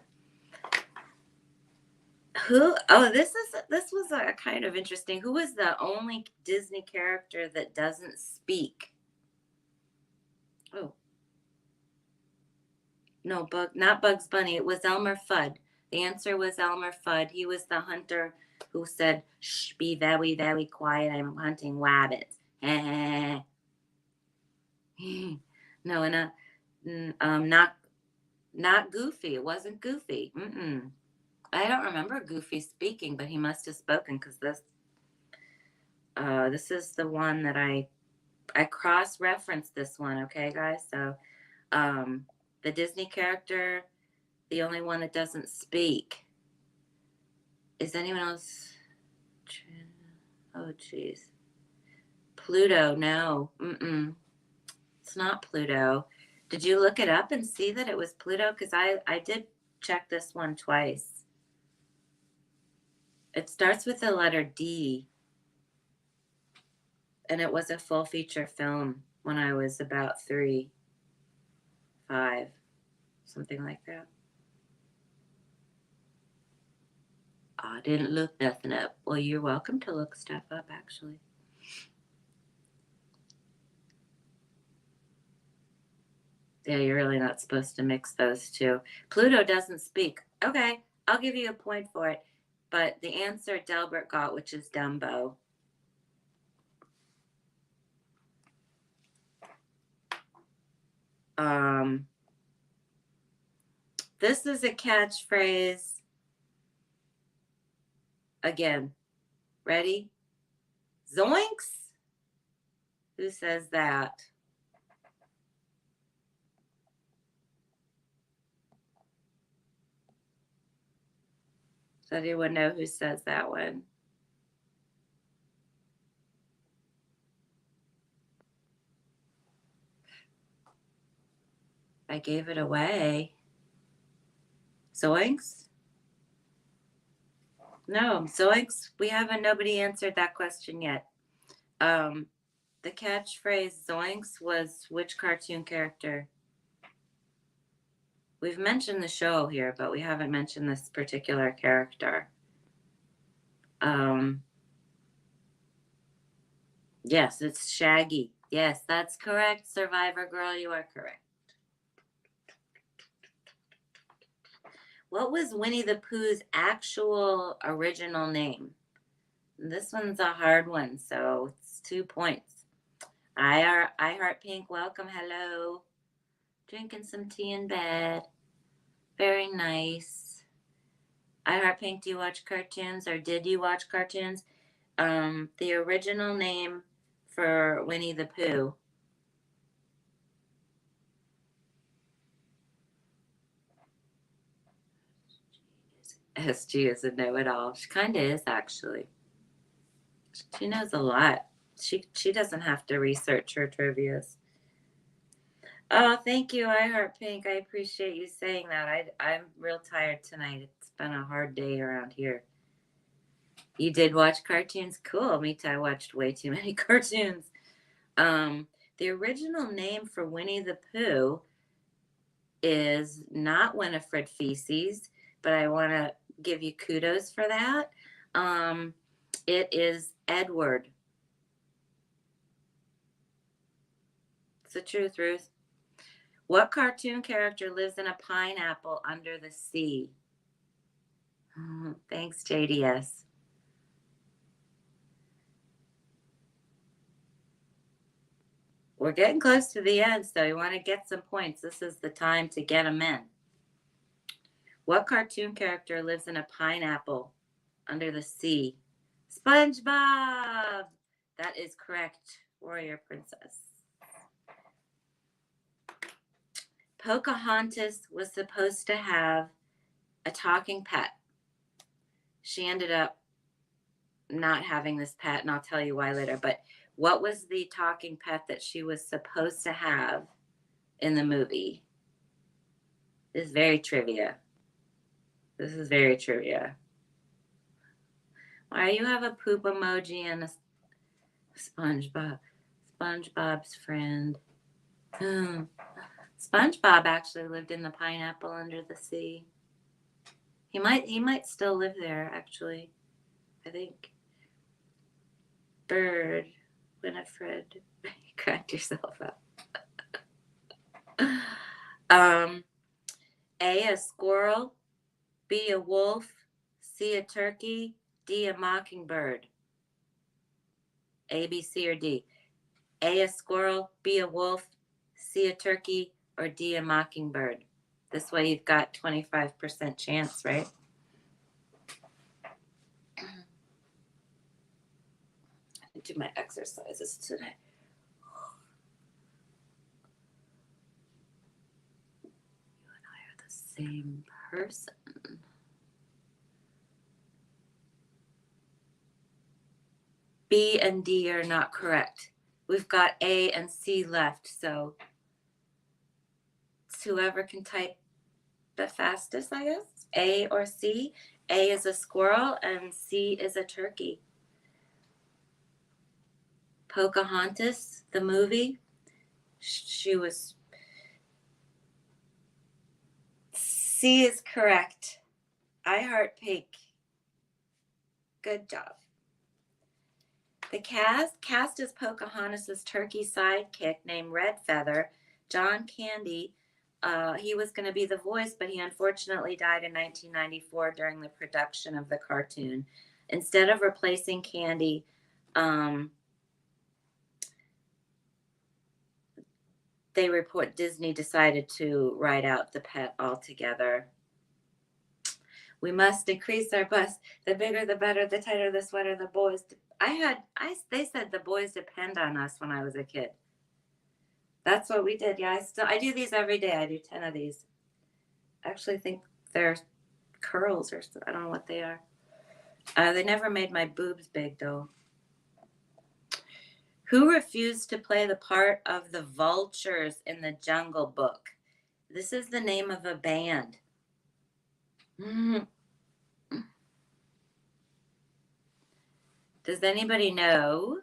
Who? Oh, this was a kind of interesting. Who is the only Disney character that doesn't speak? Oh, no, not Bugs Bunny. It was Elmer Fudd. The answer was Elmer Fudd. He was the hunter who said, "Shh, be very, very quiet. I'm hunting rabbits." no, and not Goofy. It wasn't Goofy. Mm-mm. I don't remember Goofy speaking, but he must have spoken because this is the one that I cross-referenced this one. Okay, guys. So, the Disney character, the only one that doesn't speak. Is anyone else? Oh, jeez. Pluto. No. Mm-mm. It's not Pluto. Did you look it up and see that it was Pluto? Because I did check this one twice. It starts with the letter D. And it was a full feature film when I was about 3, 5, something like that. I didn't look nothing up. Well, you're welcome to look stuff up, actually. Yeah, you're really not supposed to mix those two. Pluto doesn't speak. Okay, I'll give you a point for it. But the answer Delbert got, which is Dumbo. This is a catchphrase. Again, ready? Zoinks? Who says that? Does anyone know who says that one? I gave it away. Zoinks? No, Zoinks. Nobody answered that question yet. The catchphrase Zoinks was which cartoon character? We've mentioned the show here, but we haven't mentioned this particular character. Yes, it's Shaggy. Yes, that's correct. Survivor Girl, you are correct. What was Winnie the Pooh's actual original name? This one's a hard one, so it's 2 points. I Heart Pink, welcome, hello. Drinking some tea in bed. Very nice. I Heart Pink, do you watch cartoons or did you watch cartoons? The original name for Winnie the Pooh. SG is a know-it-all. She kind of is, actually. She knows a lot. She doesn't have to research her trivias. Oh, thank you, I Heart Pink. I appreciate you saying that. I'm real tired tonight. It's been a hard day around here. You did watch cartoons? Cool. Me too. I watched way too many cartoons. The original name for Winnie the Pooh is not Winifred Feces, but I want to give you kudos for that. It is Edward. It's the truth, Ruth. What cartoon character lives in a pineapple under the sea? Thanks, JDS. We're getting close to the end, so you want to get some points. This is the time to get them in. What cartoon character lives in a pineapple under the sea? SpongeBob! That is correct, Warrior Princess. Pocahontas was supposed to have a talking pet. She ended up not having this pet, and I'll tell you why later. But what was the talking pet that she was supposed to have in the movie? This is very trivia. This is very trivia. Why you have a poop emoji and a SpongeBob? SpongeBob's friend. SpongeBob actually lived in the pineapple under the sea. He might still live there, actually. I think. Bird, Winifred. You cracked yourself up. A squirrel, B a wolf, C a turkey, D a mockingbird. A, B, C, or D. A squirrel, B a wolf, C a turkey, or D a mockingbird. This way you've got 25% chance, right? I do my exercises today. You and I are the same person. B and D are not correct. We've got A and C left, so it's whoever can type the fastest, I guess. A or C. A is a squirrel and C is a turkey. Pocahontas, the movie, she was... C is correct. I heart pink. Good job. The cast as Pocahontas' turkey sidekick named Red Feather, John Candy. He was going to be the voice, but he unfortunately died in 1994 during the production of the cartoon. Instead of replacing Candy, they report Disney decided to write out the pet altogether. We must increase our bus. The bigger, the better. The tighter, the sweater. The boys. They said the boys depend on us when I was a kid. That's what we did. Yeah, I do these every day. I do 10 of these. I actually think they're curls or I don't know what they are. They never made my boobs big though. Who refused to play the part of the vultures in the Jungle Book? This is the name of a band. Does anybody know?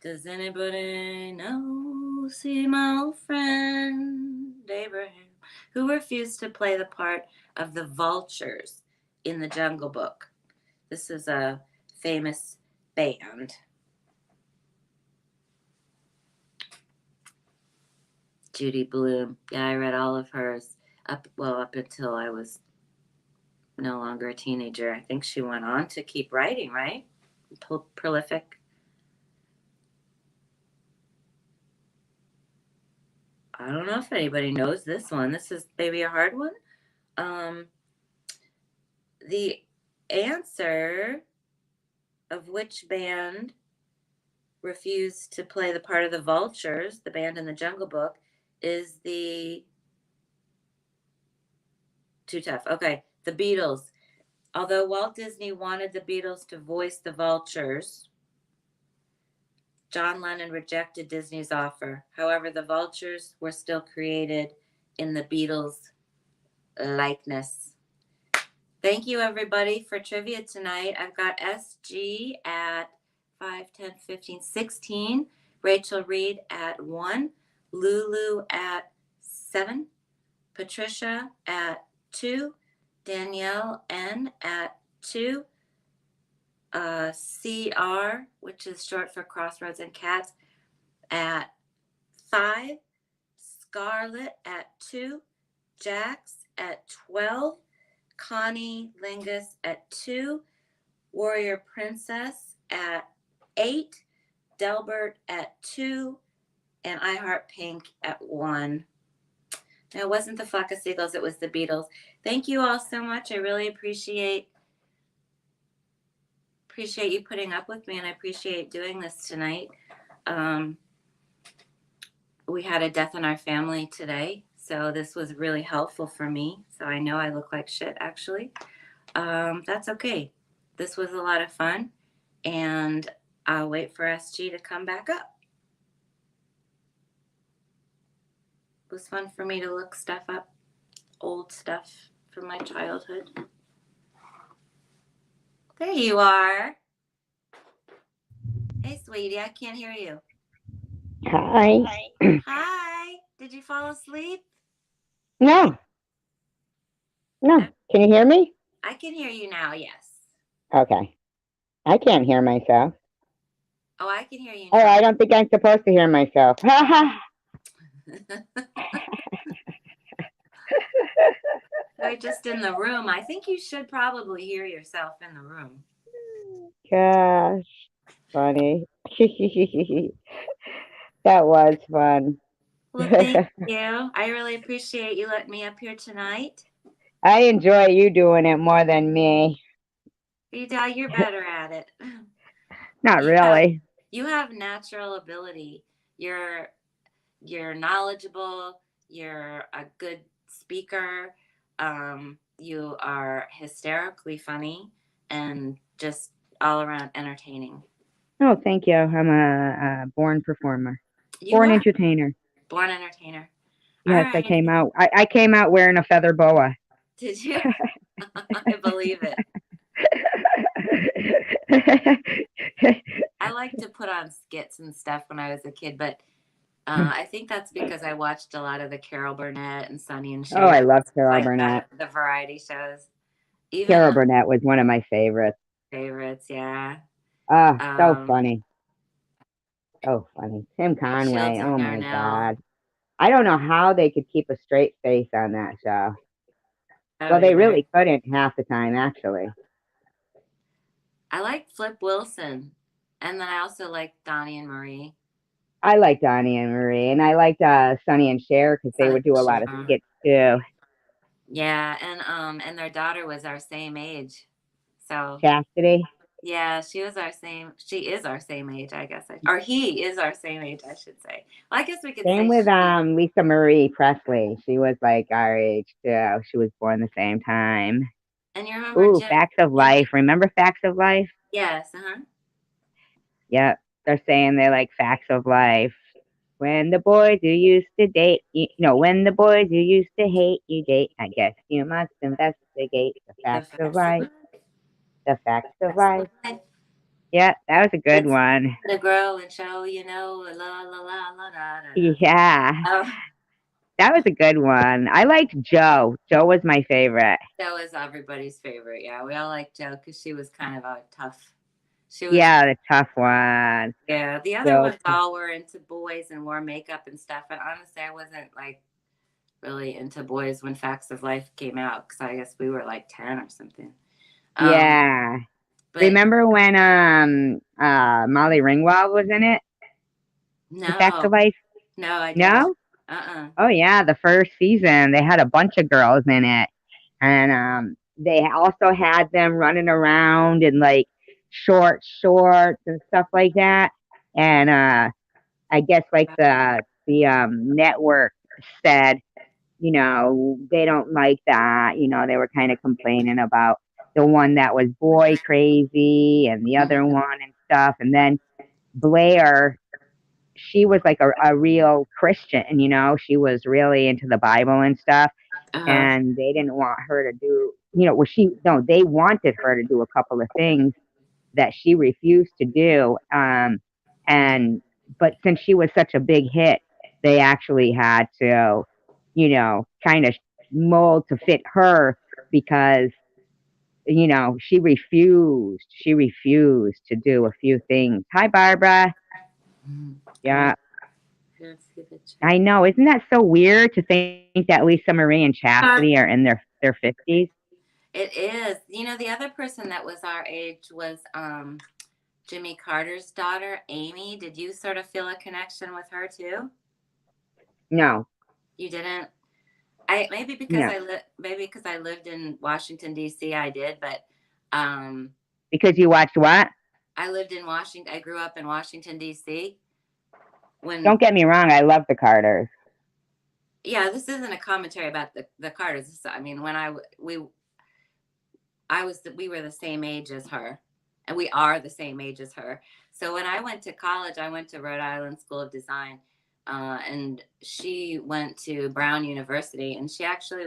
Does anybody know? See my old friend Abraham, who refused to play the part of the vultures in the Jungle Book. This is a famous band. Judy Blume. Yeah, I read all of hers up until I was no longer a teenager. I think she went on to keep writing, right? Prolific. I don't know if anybody knows this one. This is maybe a hard one. The answer of which band refused to play the part of the vultures, the band in the Jungle Book, is the... Too tough. Okay, the Beatles. Although Walt Disney wanted the Beatles to voice the vultures, John Lennon rejected Disney's offer. However, the vultures were still created in the Beatles' likeness. Thank you, everybody, for trivia tonight. I've got SG at 5, 10, 15, 16. Rachel Reed at 1. Lulu at 7. Patricia at 2. Danielle N at 2. CR, which is short for Crossroads and Cats, at 5. Scarlett at 2. Jax at 12. Connie Lingus at 2, Warrior Princess at 8, Delbert at 2, and I Heart Pink at 1. No, it wasn't the Flock of Seagulls, it was the Beatles. Thank you all so much. I really appreciate you putting up with me, and I appreciate doing this tonight. Um, we had a death in our family today, so this was really helpful for me. So I know I look like shit, actually. That's okay. This was a lot of fun, and I'll wait for SG to come back up. It was fun for me to look stuff up, old stuff from my childhood. There you are. Hey, sweetie, I can't hear you. Hi. Hi. Did you fall asleep? No, no. Can you hear me? I can hear you now, yes. Okay. I can't hear myself. Oh, I can hear you Oh, now. I don't think I'm supposed to hear myself. Ha ha. You're just in the room. I think you should probably hear yourself in the room. Gosh, funny. That was fun. Well, thank you. I really appreciate you letting me up here tonight. I enjoy you doing it more than me. You're better at it. Not You have really. you have natural ability. You're you're knowledgeable. You're a good speaker. You are hysterically funny and just all around entertaining. Oh, thank you. I'm a born performer, You born are entertainer. born entertainer. All Yes, I right. came out. I came out wearing a feather boa. Did you? I believe it. I like to put on skits and stuff when I was a kid, but I think that's because I watched a lot of the Carol Burnett and Sonny and Oh, Cher I love Carol like Burnett. that, the variety shows. Even Carol Burnett was one of my favorites. favorites, yeah. Ah, so Um, funny. So funny. Tim Shields Conway. and Oh my Yarnell. God. I don't know how they could keep a straight face on that show. I Well, don't they either. really couldn't half the time, actually. I like Flip Wilson, and then I also like Donnie and Marie. I like Donnie and Marie, and I liked Sonny and Cher because they Sonny would do and a lot of Cher. skits too. Yeah, and their daughter was our same age. So Chastity. yeah, she is our same age, I guess. Or he is our same age, I should say. Well, I guess we could Same say with she. Lisa Marie Presley. She was like our age too. She was born the same time. And you remember Ooh, Facts of Jimmy? Life. Remember Facts of Life? Yes, uh-huh. Yep. They're saying they like Facts of Life. When the boys you used to date, when the boys you used to hate you date, I guess you must investigate the The facts of facts of life. life. The facts of Facts of life. life. Yeah, that was a good It's one. to grow and show, la la la la da da da. Yeah, Oh, that was a good one. I liked Joe. Joe was my favorite. that was everybody's favorite. Yeah, we all liked Jo because she was kind of a tough. She was, Yeah, the tough one. yeah. The other Joe. ones all were into boys and wore makeup and stuff. And honestly, I wasn't like really into boys when Facts of Life came out because I guess we were like 10 or something. Um, Yeah. but Remember when Molly Ringwald was in it? In Facts no, of Life? no, I don't. No? Uh-uh. Oh yeah, the first season they had a bunch of girls in it, and they also had them running around in like short shorts and stuff like that. And I guess like the network said, they don't like that. They were kind of complaining about the one that was boy crazy and the other Mhm. one and stuff. And then Blair, she was like a real Christian, she was really into the Bible and stuff. Uh-huh. And they didn't want her to do, well, no, they wanted her to do a couple of things that she refused to do. And, but since she was such a big hit, they actually had to, kind of mold to fit her because, she refused to do a few things. Hi, Barbara. Mhm. Yeah. I don't see the chat. I know. Isn't that so weird to think that Lisa Marie and Chastity are in their 50s? It is. You know, the other person that was our age was Jimmy Carter's daughter, Amy. Did you sort of feel a connection with her too? No, You didn't? I maybe because no, maybe because I lived in Washington D.C. I did, but um, because you watched what? I lived in Washington. I grew up in Washington D.C. When Don't get me wrong, I love the Carters. yeah, this isn't a commentary about the Carters. I mean, when we were the same age as her, and we are the same age as her. So when I went to college, I went to Rhode Island School of Design, and she went to Brown University, and she actually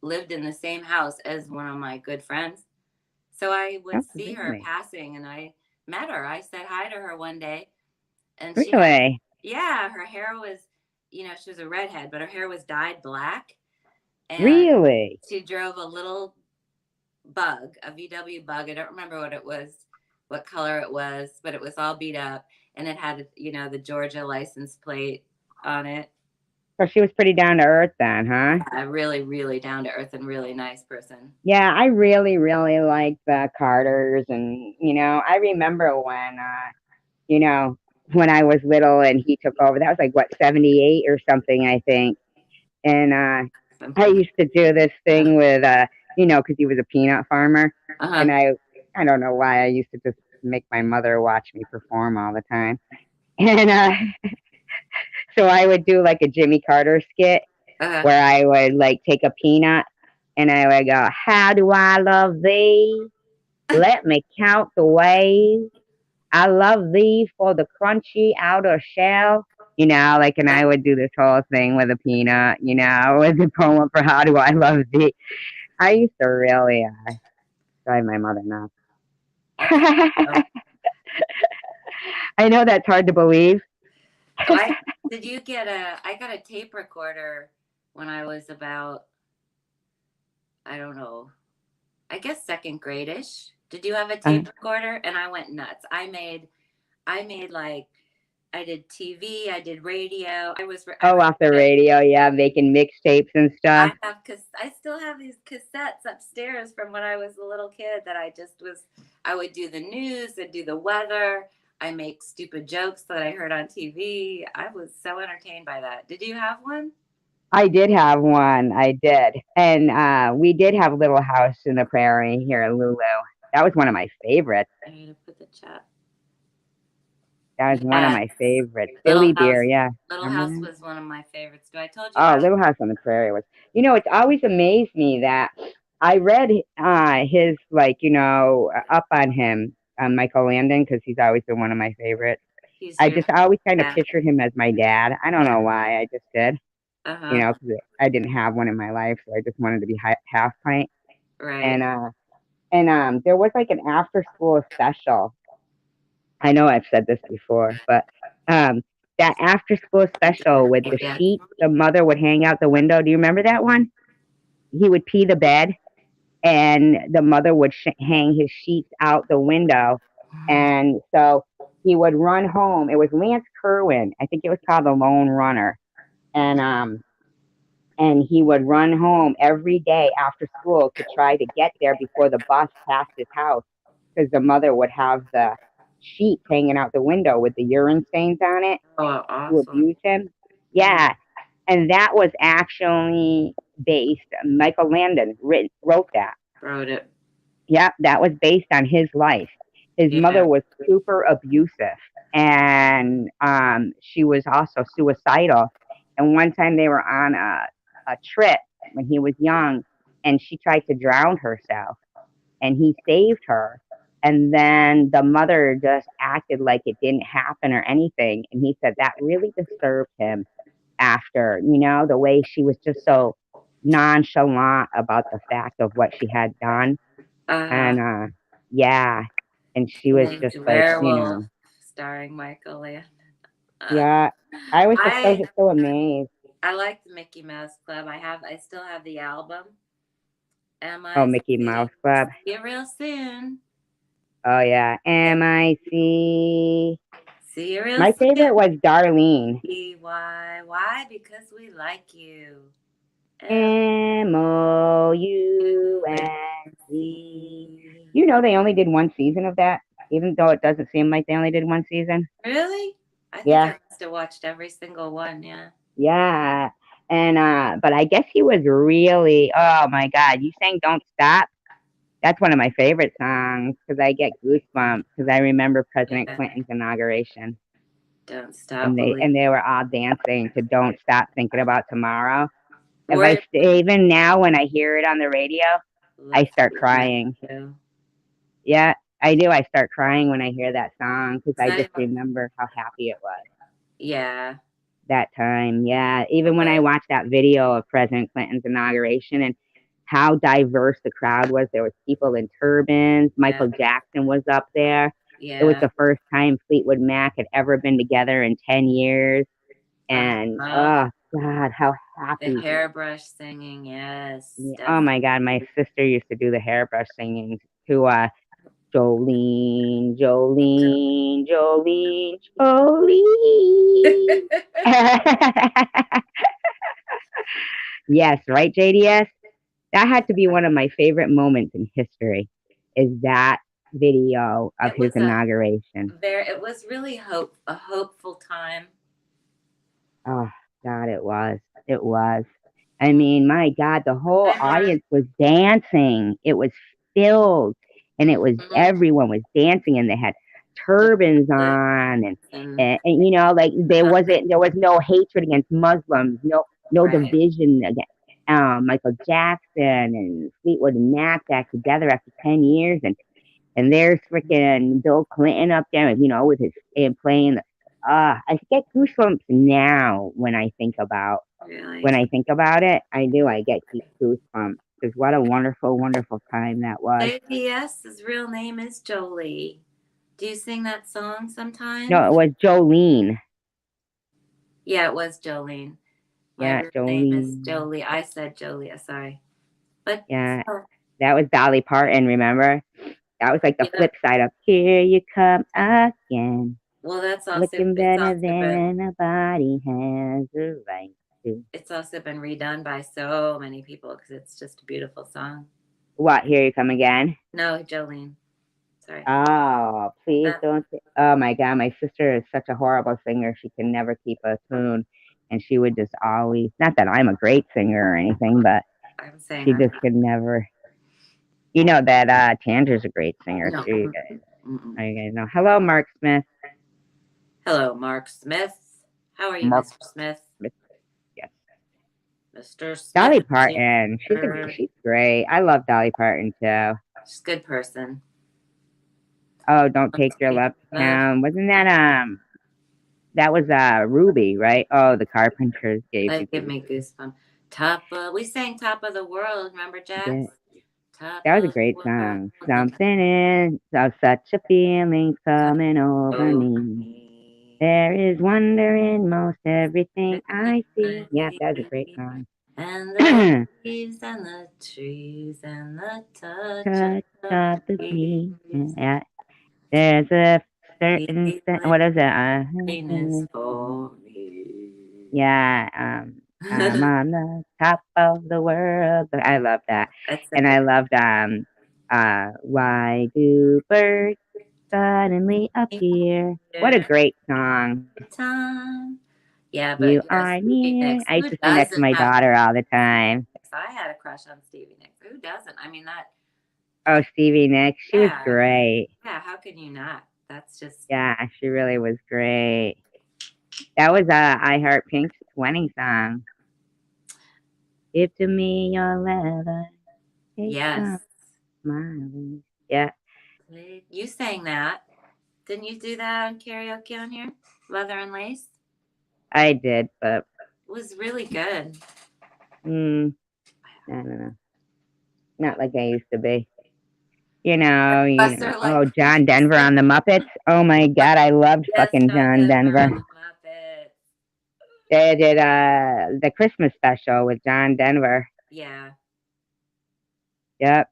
lived in the same house as one of my good friends. So I would Oh, see her really? passing, and I met her. I said hi to her one day, and she had, Really? yeah, her hair was, she was a redhead, but her hair was dyed black, and Really? she drove a little bug, a VW bug. I don't remember what it was, what color it was, but it was all beat up, and it had, the Georgia license plate on it. So she was pretty down to earth then, huh? Yeah, really, really down to earth and really nice person. Yeah, I really, really like the Carters, and I remember you know, when I was little and he took over. That was like what, 78 or something, I think. And I Something. used to do this thing with because he was a peanut farmer, Uh and huh. I don't know why I used to just make my mother watch me perform all the time. And so I would do like a Jimmy Carter skit Uh huh. where I would like take a peanut and I would go, "How do I love thee? Let me count the ways. I love thee for the crunchy outer shell." Like, and I would do this whole thing with a peanut, with the poem for "How do I love thee." I used to really drive my mother nuts. That's awesome. I know that's hard to believe. So I did you get a I got a tape recorder when I was about, I don't know, I guess second grade-ish. Did you have a tape recorder? And I went nuts. I made like I did TV, I did radio. I Oh, off the recorded. radio, yeah, making mixtapes and stuff. I still have these cassettes upstairs from when I was a little kid that I would do the news, I'd do the weather, I make stupid jokes that I heard on TV. I was so entertained by that. Did you have one? I did have one. I did. And we did have Little House in the Prairie here in Lulu. That was one of my favorites. I need to put the chat. That was one of Yes. my favorites. Little Billy Beer, House. yeah. Little Remember House that? was one of my favorites. Do I told you Oh, about Little House on the Prairie was. It's always amazed me that I read his, like, up on him, Michael Landon, because he's always been one of my favorites. he's I your just always kind of dad? pictured him as my dad. I don't know why. I just did, Uh-huh. 'cause I didn't have one in my life, so I just wanted to be half pint. Right. And there was like an after school special. I know I've said this before, but um, that after school special with the Yeah. sheets the mother would hang out the window. Do you remember that one? He would pee the bed, and the mother would hang his sheets out the window, and so he would run home. It was Lance Kerwin. I think it was called The Lone Runner, and he would run home every day after school to try to get there before the bus passed his house because the mother would have the sheets hanging out the window with the urine stains on it Oh, to awesome. abuse him. Mm, Yeah, and that was actually based. Michael Landon wrote that. wrote it. Yeah, that was based on his life. His mother Yeah. was super abusive, and she was also suicidal. And one time they were on a trip when he was young, and she tried to drown herself, and he saved her. And then the mother just acted like it didn't happen or anything. And he said that really disturbed him after, the way she was just so nonchalant about the fact of what she had done. Uh, And yeah, and she was named just like, Werewolf, starring Michael Landon. Uh, yeah, I was just I so amazed. I like the Mickey Mouse Club. I still have the album. Oh, Mickey MIC. Mouse Club. See you real soon. Oh yeah, MIC. See you real My soon. favorite was Darlene. Why? Why? Because we like you. M MOUN. you know they only did one season of that, even though it doesn't seem like they only did one season? Really? I think Yeah, I must have watched every single one. Yeah. yeah. And but I guess he was really, oh my God, you sang "Don't Stop." That's one of my favorite songs because I get goosebumps because I remember President Yeah. Clinton's inauguration, Don't stop and they believing. and they were all dancing to "Don't Stop Thinking About Tomorrow." If Were even now when I hear it on the radio, I left start feet in crying. Mexico. Yeah, I do. I start crying when I hear that song because It's I not just even. remember how happy it was Yeah. that time. Yeah, even when I But watched that video of President Clinton's inauguration and how diverse the crowd was, there was people in turbans. yeah. Michael Jackson was up there. It was Yeah. the first time Fleetwood Mac had ever been together in 10 years, and Uh-huh. oh God, how The happy! hairbrush singing. Yes, Yeah, oh definitely. my God, my sister used to do the hairbrush singing to Jolene, Jolene, Jolene, Jolene. Yes, right, JDS? That had to be one of my favorite moments in history, is that video of It his was inauguration. it was really a hopeful time. Oh, God, it was. It was. I Mm, mean, my God, the whole Hi, Mark. audience was dancing. It was filled, and it was Mm-hmm. everyone was dancing, and they had The turbans flips on, and and like hugging. there was no hatred against Muslims, no Right. division against Michael Jackson and Fleetwood Mac back together after 10 years, and there's freaking Bill Clinton up there, with his and playing. I get goosebumps now when Really. I think about it. I do. I get goosebumps because what a wonderful, wonderful time that was. JPS, his real name is Jolie. Do you sing that song No, sometimes? it was Jolene. Yeah, it was Jolene. My Yeah, real name is Jolene. Jolie. I said Jolie. Sorry. But Yeah, still, that was Dolly Parton. Remember? That was like the yeah. flip side of "Here You Come Again," Well, looking better than a body has a right to. it's also been redone by so many people because it's just a beautiful song. What? Here you come again? No, Jolene. Sorry. Oh, please That don't. Oh my God, my sister is such a horrible singer. She can never keep a tune. And she would just always, not that I'm a great singer or anything, but I'm saying she I'm just not. could never. You know that Tanger's a great singer No. too, you guys. Mm-mm. You guys know. Hello, Mark Smith. Hello, Mark Smith. How are you, Mark Mr. Smith? Smith, yes. Mr. Smith Dolly Parton. Jr. She's great. I love Dolly Parton too. She's a good person. Oh, don't Don't take your take love to love. town. Wasn't that was Ruby, right? Oh, the Carpenters gave you That give goose. me goosebumps. We sang Top of the World. Remember, Yeah, Jax? Top that was a of great the song. world. Something is of such a feeling's Come coming over over me. me. There is wonder in most everything Everything I see. I Yeah, that was a great see. song. And the leaves and the trees and the touch of Touch the of the breeze. breeze. Yeah, there's a certain Feeling what is it? happiness for me. Yeah, I'm on the top of the world. I love that, That's a and good I loved why do birds suddenly appear? What a year, great song! time. Yeah, You but are Stevie near. Nicks. I used Who to sing that to doesn't my have a daughter crush all the on Stevie time. Nicks? I had a crush on Stevie Nicks. Who doesn't? I mean, that. Oh, Stevie Nicks, she was Yeah, great. yeah. How can you not? That's just Yeah, she really was great. That was I Heart Pink's wedding song. Give to me your leather, take yes. some smiling. Yeah, You sang that. Didn't you do that on karaoke on here? Leather and lace. I did, but It was really good. mm, I don't know, not like I used to be. Buster like Oh, John Denver on the Muppets. Oh my God, I loved yes, fucking John John Denver Denver. on the Muppets. They did the Christmas special with John Denver. Yeah. Yep.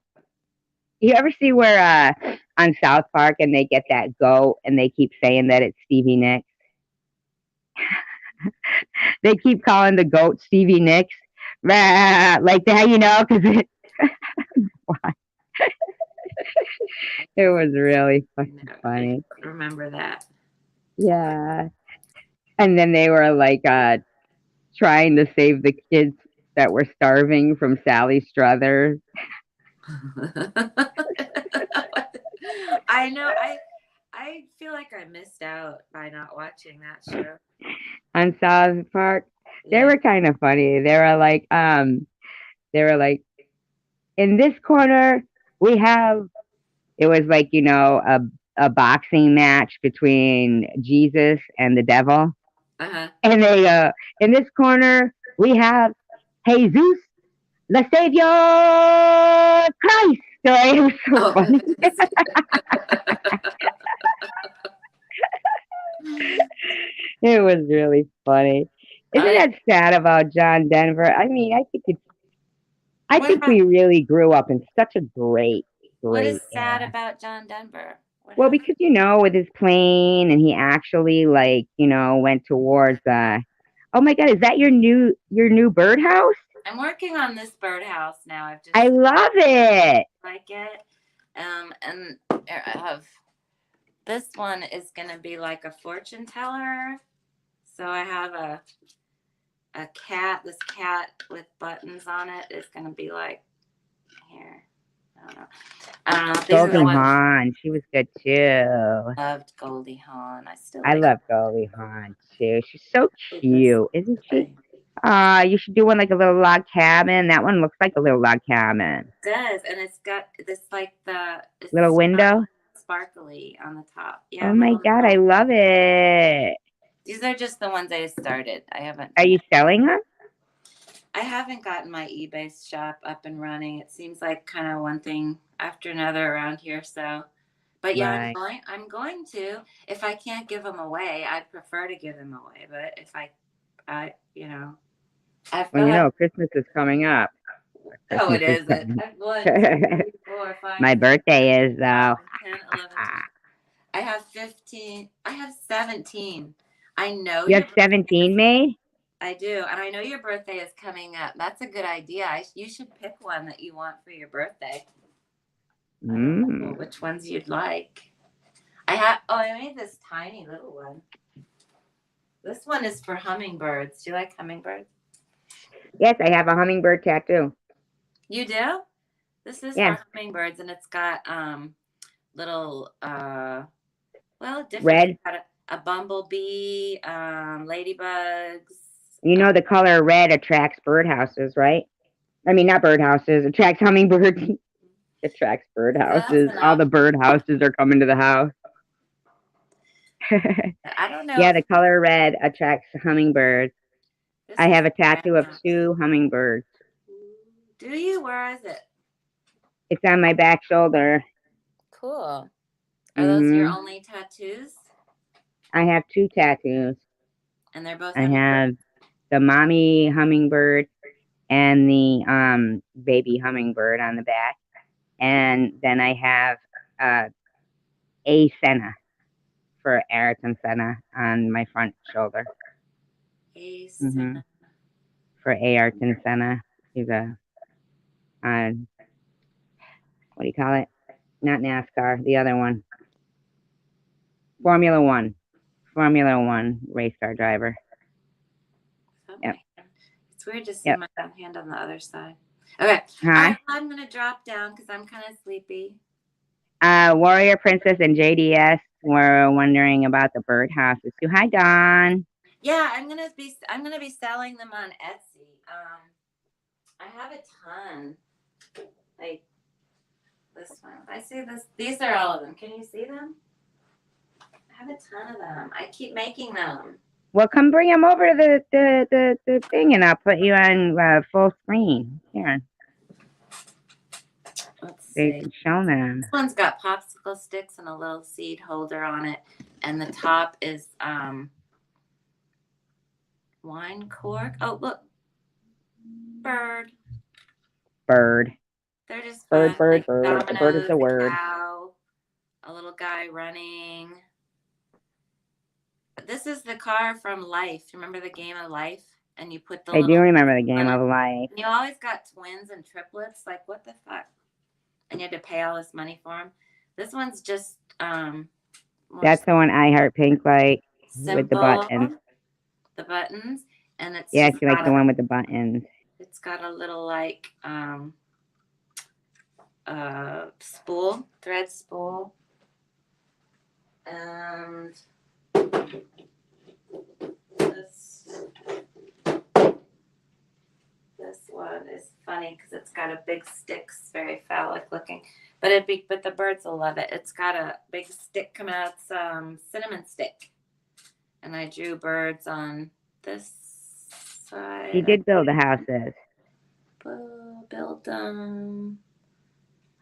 You ever see where on South Park and they get that goat and they keep saying that it's Stevie Nicks? They keep calling the goat Stevie Nicks, rah, like that, because It was really No, fucking I funny. remember that. Yeah. And then they were like trying to save the kids that were starving from Sally Struthers I know. I feel like I missed out by not watching that show. on South Park. They Yeah. were kind of funny. They were like, in this corner we have, it was like, a boxing match between Jesus and the devil. Uh-huh. And they in this corner we have Jesus, the Savior Christ. So it was so Oh. funny. It was really funny. Isn't I that sad about John Denver? I mean, I what think hap- we really grew up in such a what is great sad era. about John Denver? What Well, happened? because with his plane, and he actually, like, went towards oh my God, is that your new birdhouse? I'm working on this birdhouse now. I've I just love it. like it. And I have this one is gonna be like a fortune teller. So I have a cat. This cat with buttons on it is gonna be like here. I don't know. I don't know. These are the Goldie ones Hawn, she was good too. I loved. Goldie Hawn. I still I like love Goldie Hawn too. She's so this cute, isn't she? thing. You should do one like a little log cabin. That one looks like a little log cabin. It does, and it's got this like the Little it's window. sparkly on the top. Oh Yeah, my little God, I little. love it. These are just the ones I started. I haven't Are you finished. selling them? I haven't gotten my eBay shop up and running. It seems like kind of one thing after another around here. So, but yeah, I'm Right. going. I'm going to. If I can't give them away, I'd prefer to give them away. But if I've Well, got. Christmas is coming up. Oh, it Christmas is isn't. coming. I've 1, 2, 3, 4, 5, My 6, birthday is though. 7, 10, 11, 12. I have 15. I have 17. I know You your have birthday is. 17 made? I do, and I know your birthday is coming up. That's a good idea. You should pick one that you want for your birthday. I don't know Mm. which ones you'd like. I have. Oh, I made this tiny little one. This one is for hummingbirds. Do you like hummingbirds? Yes, I have a hummingbird tattoo. You do. This is Yeah, for hummingbirds, and it's got little well different. red. It's got a bumblebee, ladybugs. The color red attracts birdhouses, right? I mean, not birdhouses, attracts hummingbirds. Attracts That's birdhouses. All enough. the birdhouses are coming to the house. I don't know Yeah, if the color red attracts hummingbirds. this I is have a brand tattoo of new. two hummingbirds. Do you? Where is it? It's on my back shoulder. Cool. Are those your Hmm. only tattoos? I have two tattoos. And they're both I hummingbirds? have the mommy hummingbird and the baby hummingbird on the back, and then I have uh, a Senna for Ayrton Senna on my front shoulder. Ace. Hmm. For Ayrton Senna, he's uh, what do you call it? Not NASCAR, the other one, Formula One, Formula One race car driver. Oh, Yep, my hand. It's weird to see yep. my hand on the other side. Okay. All Huh? right. Well, I'm going to drop down because I'm kind of sleepy. Warrior Princess and JDS were wondering about the birdhouses too. Hi, Don. Yeah, I'm gonna be selling them on Etsy. I have a ton. Like this one. If I see this, these are all of them. Can you see them? I have a ton of them. I keep making them. Well, come bring them over to the thing, and I'll put you on full screen. Here, Let's so you see. can show This them. one's got popsicle sticks and a little seed holder on it, and the top is wine cork. Oh, look, bird. Bird, They're just bird, fun. bird, Like bird. The bird is dominoes, the a word. cow, a little guy running. This is the car from Life. Remember the game of Life? And you put the I do little remember the game on it. of life. And you always got twins and triplets. Like, what the fuck? And you had to pay all this money for them. This one's just more That's the one I Heart Pink like with the simple, buttons. the buttons, and it's Yeah, just she likes the one with the buttons. it's got a little like spool, thread spool, and this one is funny because it's got a big stick. It's very phallic looking, but the birds will love it. It's got a big stick coming out. It's cinnamon stick, and I drew birds on this side. She did build the houses. Build them.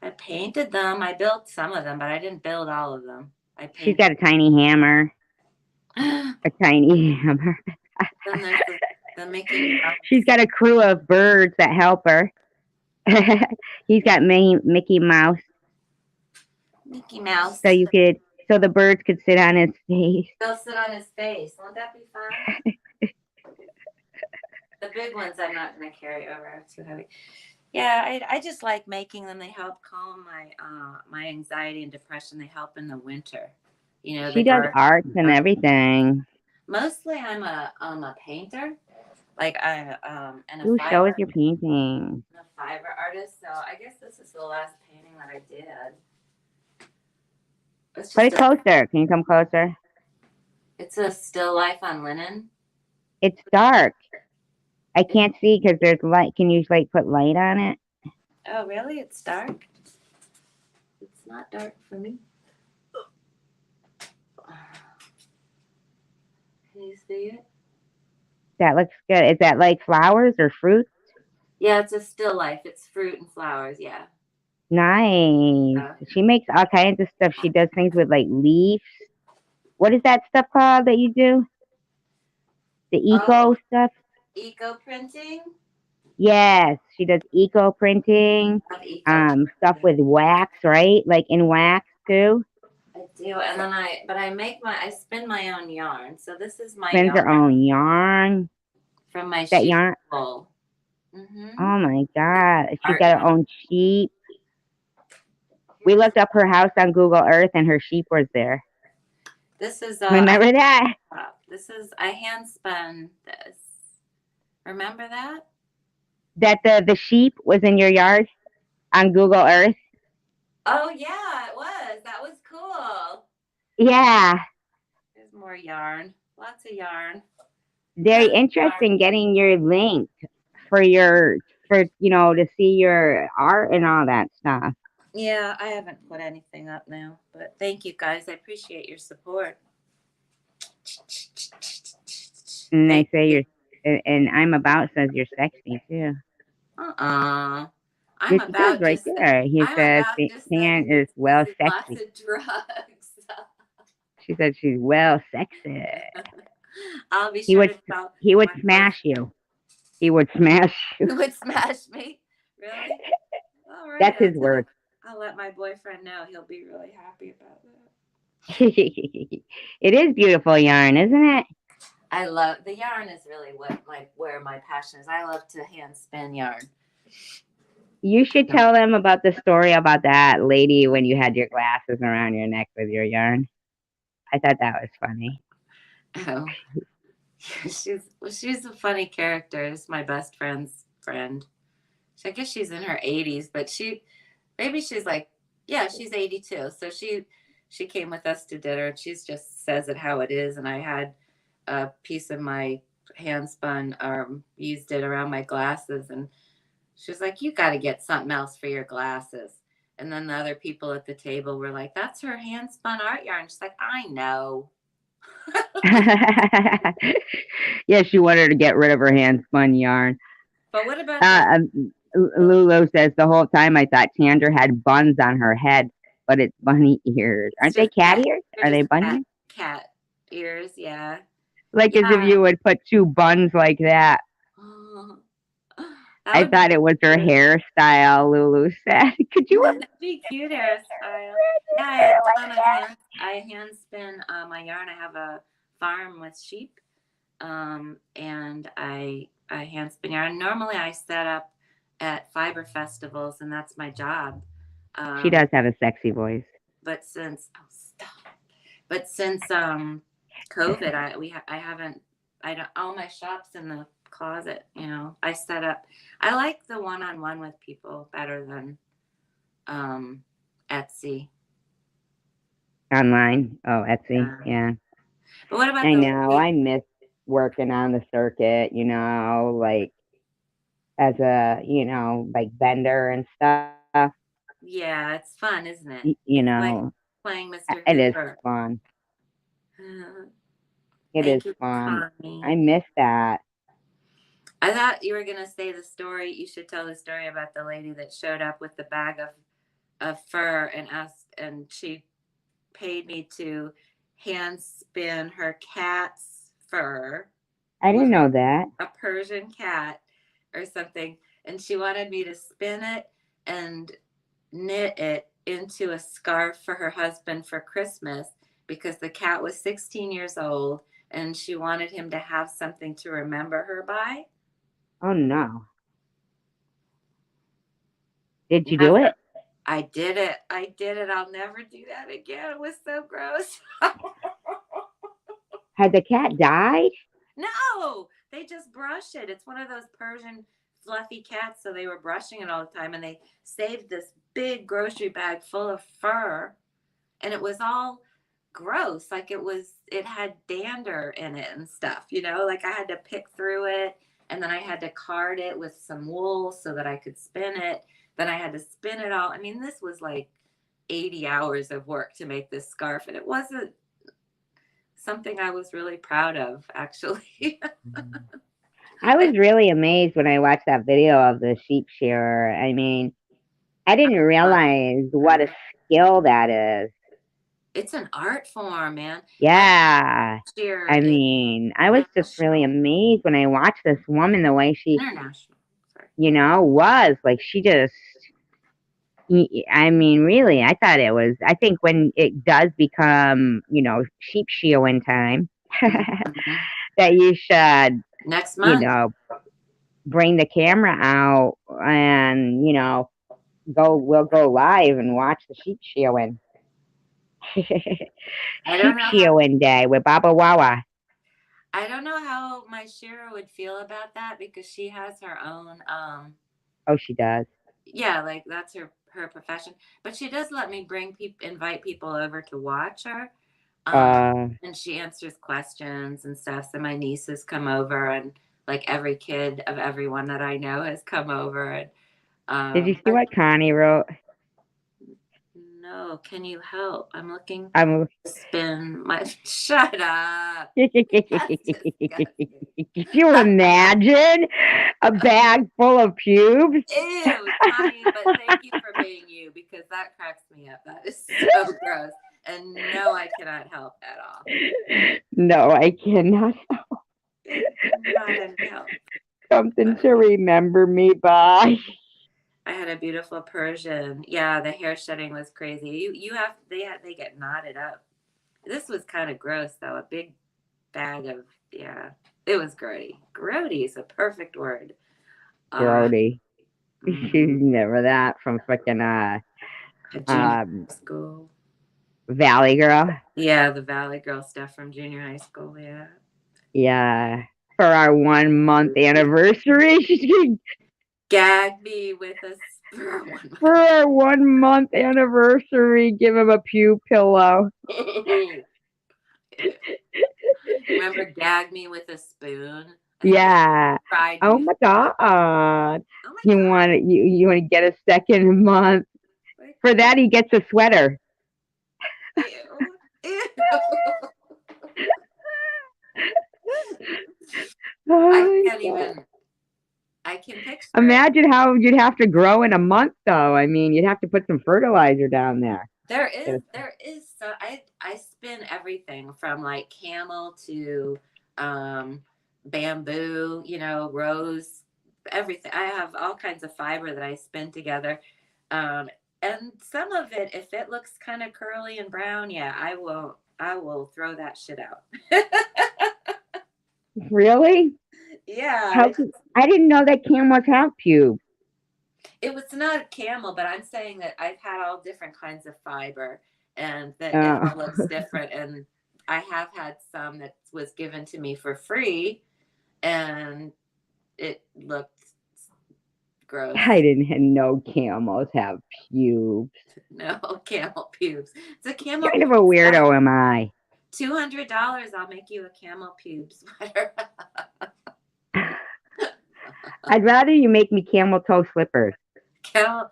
I painted them. I built some of them, but I didn't build all of them. She's got a tiny hammer. Then A tiny hammer. there's the Mickey Mouse. She's got a crew of birds that help her. He's got Mickey Mouse. Mickey Mouse. So the birds could sit on his face. They'll sit on his face. Won't that be fun? The big ones I'm not going to carry over. It's too heavy. Yeah, I just like making them. They help calm my anxiety and depression. They help in the winter. You know, she does arts and everything. Mostly, I'm a painter. Like and a Ooh, fiber. show us your painting. I'm a fiber artist, so I guess this is the last painting that I did. Put it closer. Can you come closer? It's a still life on linen. It's dark. I can't see because there's light. Can you like put light on it? Oh, really? It's dark? It's not dark for me. Can you see it? That looks good. Is that like flowers or fruit? Yeah, it's a still life. It's fruit and flowers, yeah. Nice. She makes all kinds of stuff. She does things with like leaves. What is that stuff called that you do? The eco stuff? Eco printing? Yes, she does eco printing. Stuff with wax, right? Like in wax too. I do, and then I spin my own yarn. So this is my Spins yarn. her own yarn. From my that sheep yarn. wool. Mm-hmm. Oh my god, she's got her own sheep. We looked up her house on Google Earth, and her sheep was there. This is remember that? I hand spun this. Remember that? That the sheep was in your yard on Google Earth. Oh yeah, it was. That was cool. Yeah. There's more yarn. Lots of yarn. Very interesting getting your link for to see your art and all that stuff. Yeah, I haven't put anything up now, but thank you guys. I appreciate your support. And they say and I'm about says you're sexy too. I'm it says right there. He says Tan is well sexy. Lots of drugs. She said she's well sexy. I'll be sure to tell. He would smash you. He would smash you. He would smash me? Really? All right. That's his word. I'll let my boyfriend know. He'll be really happy about that. It is beautiful yarn, isn't it? I love the yarn. Is really where my passion is. I love to hand spin yarn. You should tell them about the story about that lady when you had your glasses around your neck with your yarn. I thought that was funny. Oh, she's a funny character. It's my best friend's friend. I guess she's in her 80s, but maybe she's like, yeah, she's 82. So she came with us to dinner, and she just says it how it is. And I had a piece of my hand spun, used it around my glasses, and she was like, you got to get something else for your glasses. And then the other people at the table were like, that's her hand spun art yarn. She's like, I know. Yeah, she wanted to get rid of her hand spun yarn. But what about Lulu says the whole time I thought Tanger had buns on her head, but it's bunny ears. Aren't they cat ears? Are they bunny ears? Cat ears, yeah. Like as if you would put two buns like that. I thought it was her hairstyle, Lulu said. Could you? That'd be cute hairstyle. Yeah, I hand spin my yarn. I have a farm with sheep, and I hand spin yarn. Normally, I set up at fiber festivals, and that's my job. She Um, does have a sexy voice. but since oh stop. But since COVID, I haven't I don't all my shops in the closet. You know, I set up. I like the one on one with people better than um, Etsy. Online. Oh, Etsy. Yeah. Yeah. But what about I the know. lady? I miss working on the circuit, like as a, like vendor and stuff. Yeah, it's fun, isn't it? You It's like know, playing Mr. it is Hooper. fun. It is Thank you, fun. Connie. I miss that. I thought you were gonna say the story. You should tell the story about the lady that showed up with the bag of fur and asked, and she paid me to hand spin her cat's fur. I It was didn't know that. a Persian cat or something, and she wanted me to spin it and knit it into a scarf for her husband for Christmas because the cat was 16 years old and she wanted him to have something to remember her by. Oh no. Did you do Never. it? I did it. I did it. I'll never do that again. It was so gross. Had the cat died? No, they just brush it. It's one of those Persian fluffy cats, so they were brushing it all the time, and they saved this big grocery bag full of fur, and it was all gross. Like it had dander in it and stuff. Like I had to pick through it, and then I had to card it with some wool so that I could spin it. Then I had to spin it all. I mean, this was like 80 hours of work to make this scarf, and it wasn't something I was really proud of, actually. I was really amazed when I watched that video of the sheep shearer. I mean, I didn't realize what a skill that is. It's an art form, man. I Yeah. shear I is mean, I was just really national, amazed when I watched this woman, the way she, international. Sorry. was like, she just, I mean, really, I thought it was, I think when it does become, sheep shearing time, Mhm. that you should, Next you month. know, bring the camera out and, we'll go live and watch the sheep shearing. I don't Sheep know how shearing day with Baba Wawa. I don't know how my shearer would feel about that because she has her own Oh, she does. yeah, like that's her profession. But she does let me invite people over to watch her. Uh, And she answers questions and stuff. So my nieces come over and like every kid of everyone that I know has come over and did you see like what Connie wrote? no, can you help? I'm looking I'm to spin my shut up. Could That's disgusting. you imagine a bag full of pubes? Ew, Connie, but thank you for being you because that cracks me up. That is so gross. And no, I cannot help at all. No, I cannot. It's not any help. Something But to remember me by. I had a beautiful Persian. Yeah, the hair shedding was crazy. You have they get knotted up. This was kind of gross though. A big bag of yeah. It was grody. Grody is a perfect word. Uh, Grody. mm, Remember that from freaking a junior um high school. Valley Girl? Yeah, the Valley Girl stuff from junior high school. Yeah. Yeah. For our 1 month anniversary. Gag me with a for For our 1 month anniversary, give him a pew pillow. 1 Remember gag me with a spoon? I think we Yeah. tried Oh you. my God. Oh my You want to get a second month. god. For that he gets a sweater. Ew. Ew. I Oh can't my God. even. I can picture it. Imagine how you'd have to grow in a month though. I mean, you'd have to put some fertilizer down there. There Get is a- there is so I spin everything from like camel to um bamboo, rose, everything. I have all kinds of fiber that I spin together. Um and some of it, if it looks kind of curly and brown, yeah, I will throw that shit out. Really? Yeah, How could, I didn't know that camels have pubes. It was not a camel, but I'm saying that I've had all different kinds of fiber and that it Uh, all looks different. And I have had some that was given to me for free and it looked gross. I didn't know camels have pubes. No, camel pubes. It's a camel What kind of pube a sweater. weirdo am I? $200. I'll make you a camel pube sweater. I'd rather you make me camel toe slippers. Camel.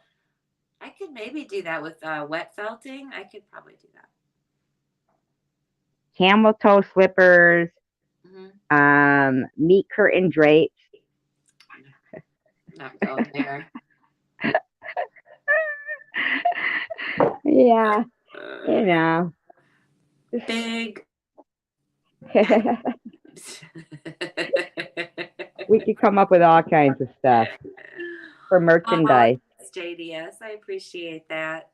I could maybe do that with wet felting. I could probably do that. Camel toe slippers, Hmm. meat curtain drapes. Not going there. Yeah, you Uh, know. big. We could come up with all kinds of stuff for Oh, merchandise. JDS. I appreciate that.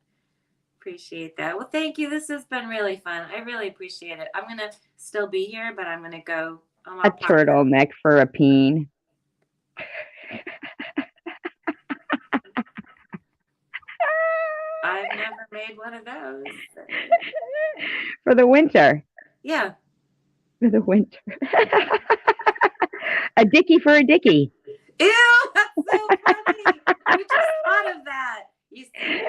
Appreciate that. Well, thank you. This has been really fun. I really appreciate it. I'm gonna still be here, but I'm gonna go. A I'll pop out. turtleneck for a peen. I've never made one of those. For the winter. Yeah. For the winter. A dickie for a dickie. Ew, that's so funny. Who just thought of that? You see,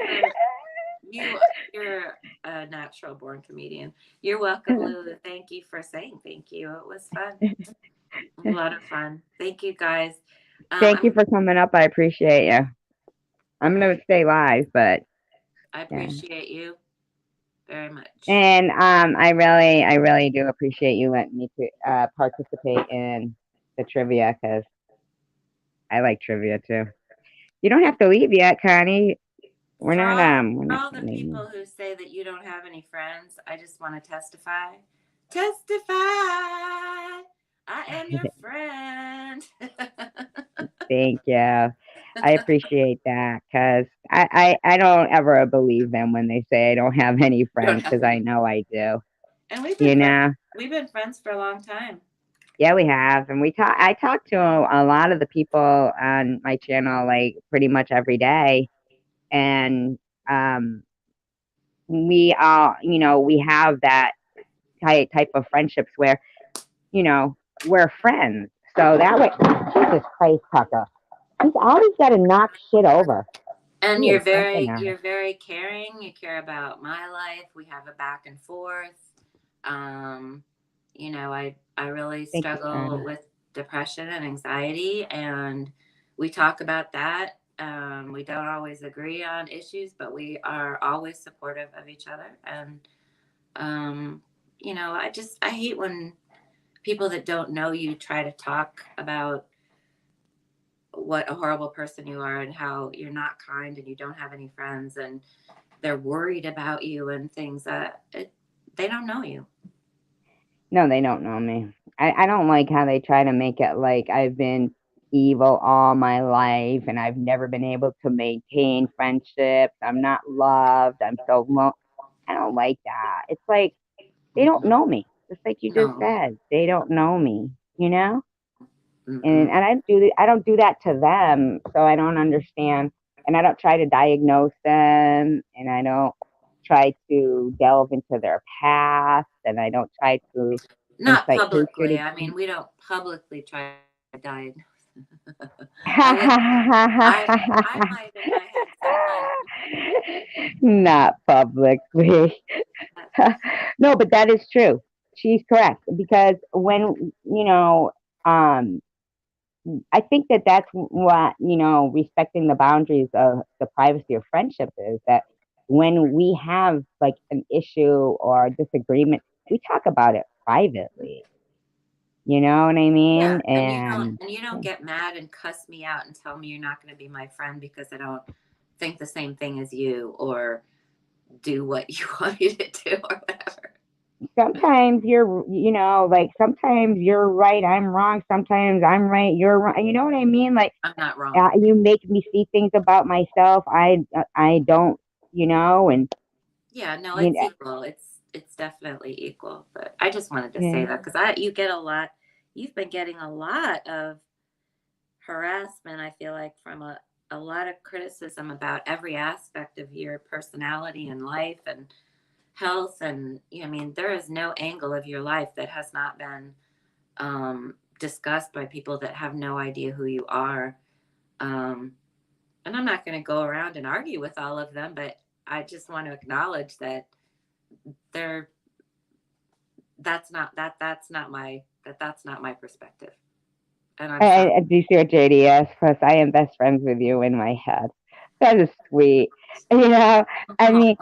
you're a natural born comedian. You're welcome, Lulu. Thank you for saying thank you. It was fun. A lot of fun. Thank you guys. Thank you for coming up. I appreciate you. I'm I gonna stay live, but I yeah. appreciate you very much. And I really do appreciate you letting me participate in the trivia because I like trivia too. You don't have to leave yet, Connie. For We're not all the leaving. people who say that you don't have any friends, I just want to testify. Testify. I am your friend. Thank you. I appreciate that because I don't ever believe them when they say I don't have any You don't friends have because I any. know I do. And You know? we've been friends for a long time. Yeah, we have, and we talk. I talk to a lot of the people on my channel like pretty much every day, and um, we all, we have that type of friendships where we're friends. So that way, Jesus Christ, Tucker, he's always got to knock shit over. He And is something else. you're very caring. You care about my life. We have a back and forth. Um, I really Thank you, struggle Connie. with depression and anxiety, and we talk about that. We don't always agree on issues, but we are always supportive of each other. And um, I hate when people that don't know you try to talk about what a horrible person you are and how you're not kind and you don't have any friends and they're worried about you and things that they don't know you. No, they don't know me. I don't like how they try to make it like I've been evil all my life and I've never been able to maintain friendships. I'm not loved. I'm so alone. I don't like that. It's like they don't Mm-mm. know me. Just like you just No. said, they don't know me. You know, Mm-mm. and I don't do that to them, so I don't understand. And I don't try to diagnose them, and I don't try to delve into their past, and I don't try to Not incite hatred publicly. I mean, against. we don't publicly try to diagnose. I would. I might if I had some money. Not publicly. No, but that is true. She's correct because when um, I think that that's what respecting the boundaries of the privacy of friendship is that when we have like an issue or disagreement, we talk about it privately. You know what I mean? Yeah, And and you don't get mad and cuss me out and tell me you're not going to be my friend because I don't think the same thing as you or do what you want me to do or whatever. sometimes like sometimes you're right, I'm wrong. Sometimes I'm right, you're wrong. You know what I mean? Like I'm not wrong. you make me see things about myself I don't, and Yeah, no, you it's know, equal. It's definitely equal. But I just wanted to say yeah. that because I you get a lot. You've been getting a lot of harassment. I feel like from a lot of criticism about every aspect of your personality and life and health. And I mean, there is no angle of your life that has not been discussed by people that have no idea who you are. Um, and I'm not going to go around and argue with all of them, but I just want to acknowledge that they're that's not my perspective, and I'm sorry. I do see what JDS, plus I am best friends with you in my head. That is sweet. You know, I mean,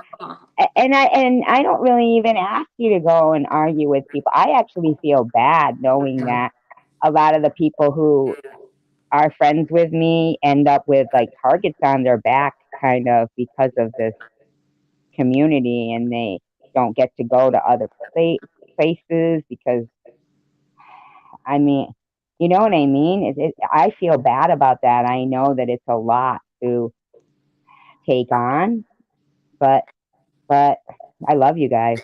and I don't really even ask you to go and argue with people. I actually feel bad knowing that a lot of the people who are friends with me end up with like targets on their back kind of because of this community, and they don't get to go to other places because I mean, you know what I mean? I feel bad about that. I know that it's a lot to take on, but but I love you guys.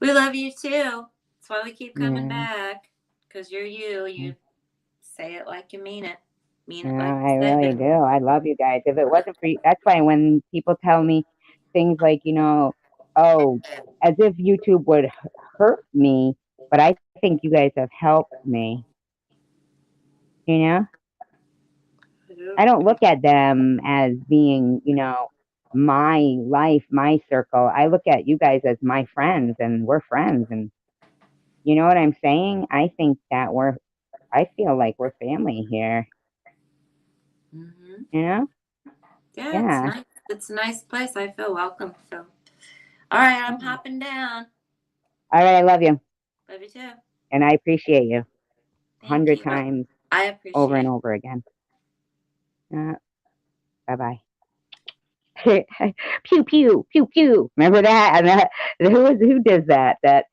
We love you too. That's why we keep coming Yeah, back. Because you're you. You say it like you mean it. Mean it like yeah, you I said really it. do. I love you guys. If it wasn't for you, that's why when people tell me things like, oh, as if YouTube would hurt me, but I think you guys have helped me. You know, I don't look at them as being, my life, my circle. I look at you guys as my friends, and we're friends. And you know what I'm saying? I think that I feel like we're family here. Mm-hmm. You know? Yeah, it's Yeah. nice. It's a nice place. I feel welcome. So, all right, I'm hopping down. All right. I love you. Love you too. And I appreciate you Thank 100 you. times I over and appreciate. over again. Bye bye. Pew pew pew pew. Remember that? And who does that? That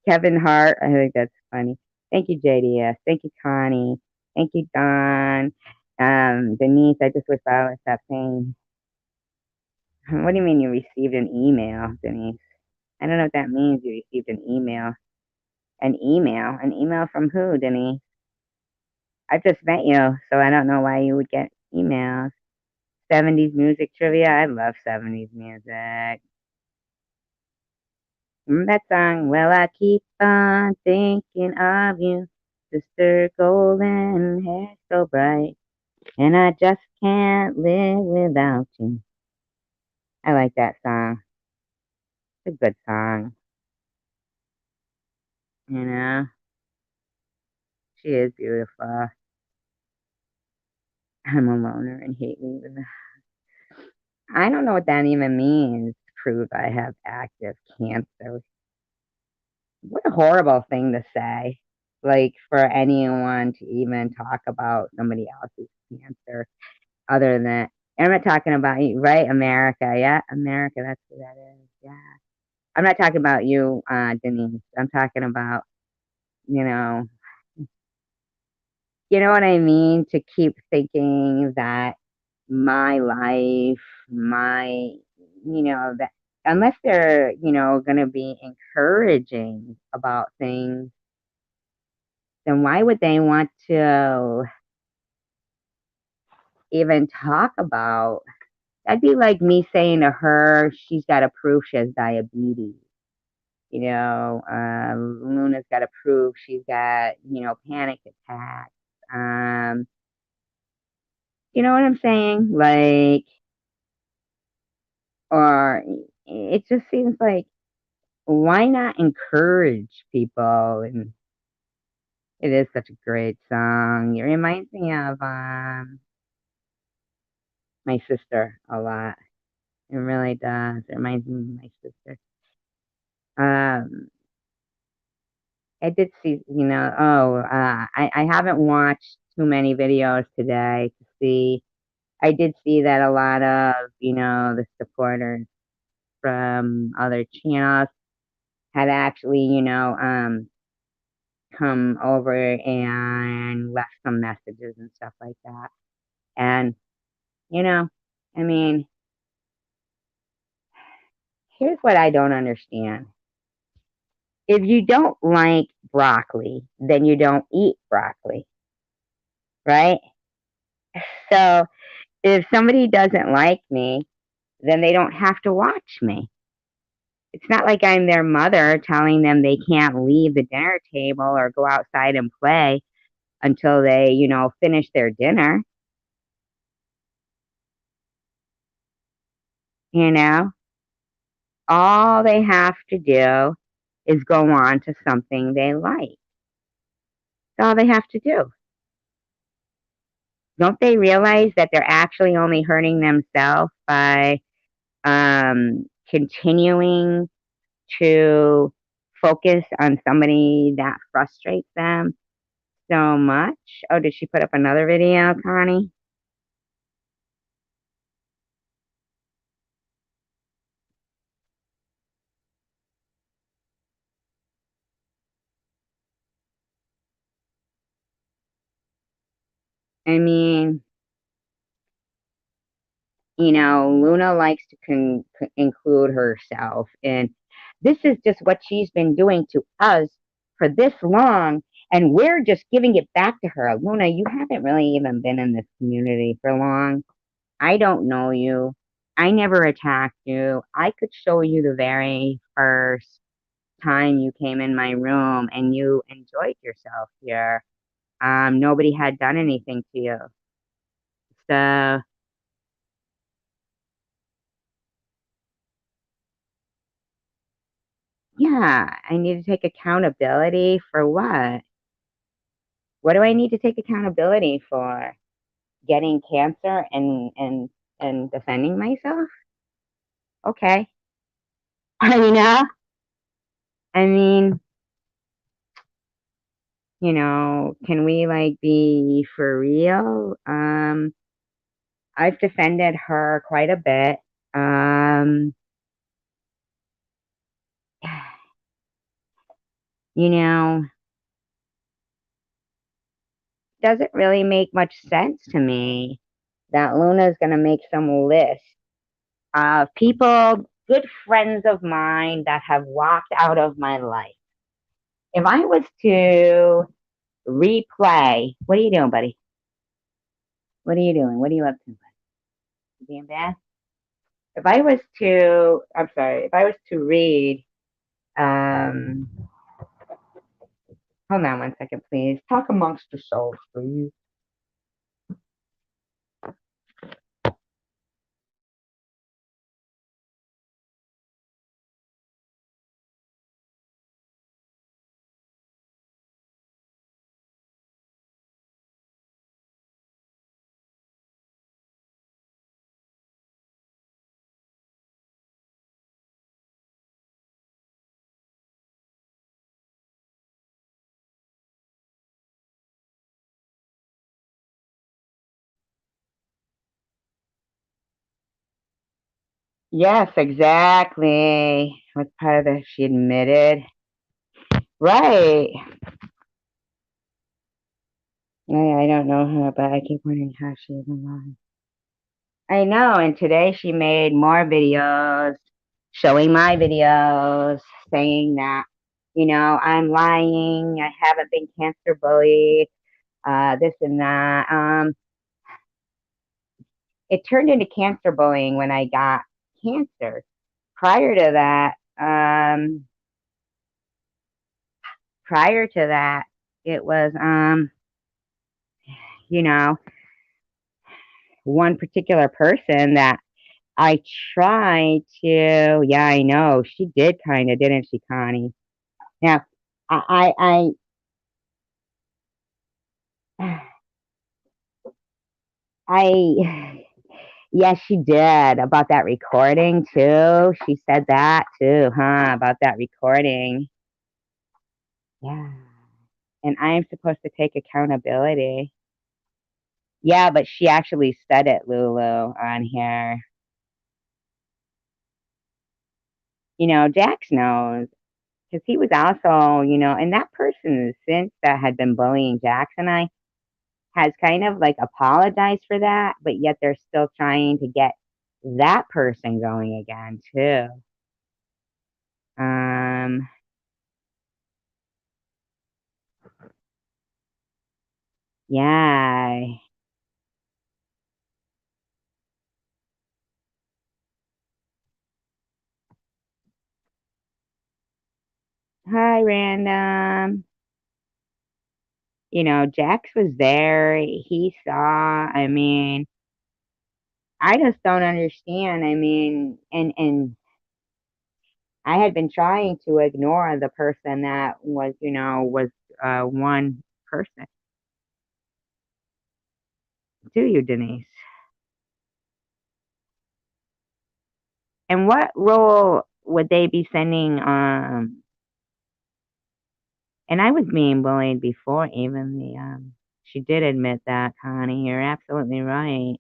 Kevin Hart. I think that's funny. Thank you, JDS. Thank you, Connie. Thank you, Don. Denise. I just wish I would stop saying. What do you mean you received an email, Denise? I don't know what that means. You received an email. An email. An email from who, Denise? I just met you, so I don't know why you would get emails. 70s music trivia. I love 70s music. That song, well, I keep on thinking of you, sister golden hair so bright, and I just can't live without you. I like that song. It's a good song, you know. She is beautiful. I'm a loner and hate leaving. I don't know what that even means. Prove I have active cancer. What a horrible thing to say. Like for anyone to even talk about somebody else's cancer. Other than, I'm not talking about you, right? America, yeah, America, that's who that is, yeah. I'm not talking about you, Denise. I'm talking about, you know, you know what I mean? To keep thinking that my life, that unless they're, going to be encouraging about things, then why would they want to even talk about? That'd be like me saying to her, she's got to prove she has diabetes. Luna's got to prove she's got, panic attacks. You know what I'm saying? Like, or it just seems like, why not encourage people? And it is such a great song. It reminds me of my sister a lot. It really does. It reminds me of my sister. Um, I did see, I haven't watched too many videos today to see. I did see that a lot of, the supporters from other channels had actually, come over and left some messages and stuff like that. And, you know, I mean, here's what I don't understand. If you don't like broccoli, then you don't eat broccoli, right? So If somebody doesn't like me, then they don't have to watch me. It's not like I'm their mother telling them they can't leave the dinner table or go outside and play until they, finish their dinner. You know, all they have to do is go on to something they like. That's all they have to do. Don't they realize that they're actually only hurting themselves by continuing to focus on somebody that frustrates them so much? Oh, did she put up another video, Connie? I mean, Luna likes to include herself, and this is just what she's been doing to us for this long, and we're just giving it back to her. Luna, you haven't really even been in this community for long. I don't know you. I never attacked you. I could show you the very first time you came in my room and you enjoyed yourself here. Nobody had done anything to you. So, yeah, I need to take accountability for what? What do I need to take accountability for? Getting cancer and defending myself? Okay. You know, I mean, can we like be for real? I've defended her quite a bit. Um, you know, doesn't really make much sense to me that Luna's going to make some list of people, good friends of mine that have walked out of my life. If I was to replay, what are you doing, buddy? What are you doing? What are you up to? You being bad? I'm sorry, if I was to read, um, hold on one second, please. Talk amongst yourselves, please. Yes, exactly. What's part of the she admitted? Right. I don't know her, but I keep wondering how she is alive. I know, and today she made more videos showing my videos, saying that, I'm lying, I haven't been cancer bullied, this and that. It turned into cancer bullying when I got cancer. Prior to that, prior to that, it was, you know, one particular person that I tried to. Yeah, I know she did kind of, didn't she, Connie? Now, I, I, yes, she did about that recording too. She said that too, huh? About that recording. Yeah, and I'm supposed to take accountability. Yeah, but she actually said it, Lulu, on here. Jax knows because he was also, and that person since that had been bullying Jax and I has kind of like apologized for that, but yet they're still trying to get that person going again too. Um, yeah, Hi, random. Jax was there. He saw. I mean, I just don't understand. I mean, and I had been trying to ignore the person that was one person. Do you, Denise? And what role would they be sending? And I was being bullied before even the. She did admit that, Connie. You're absolutely right.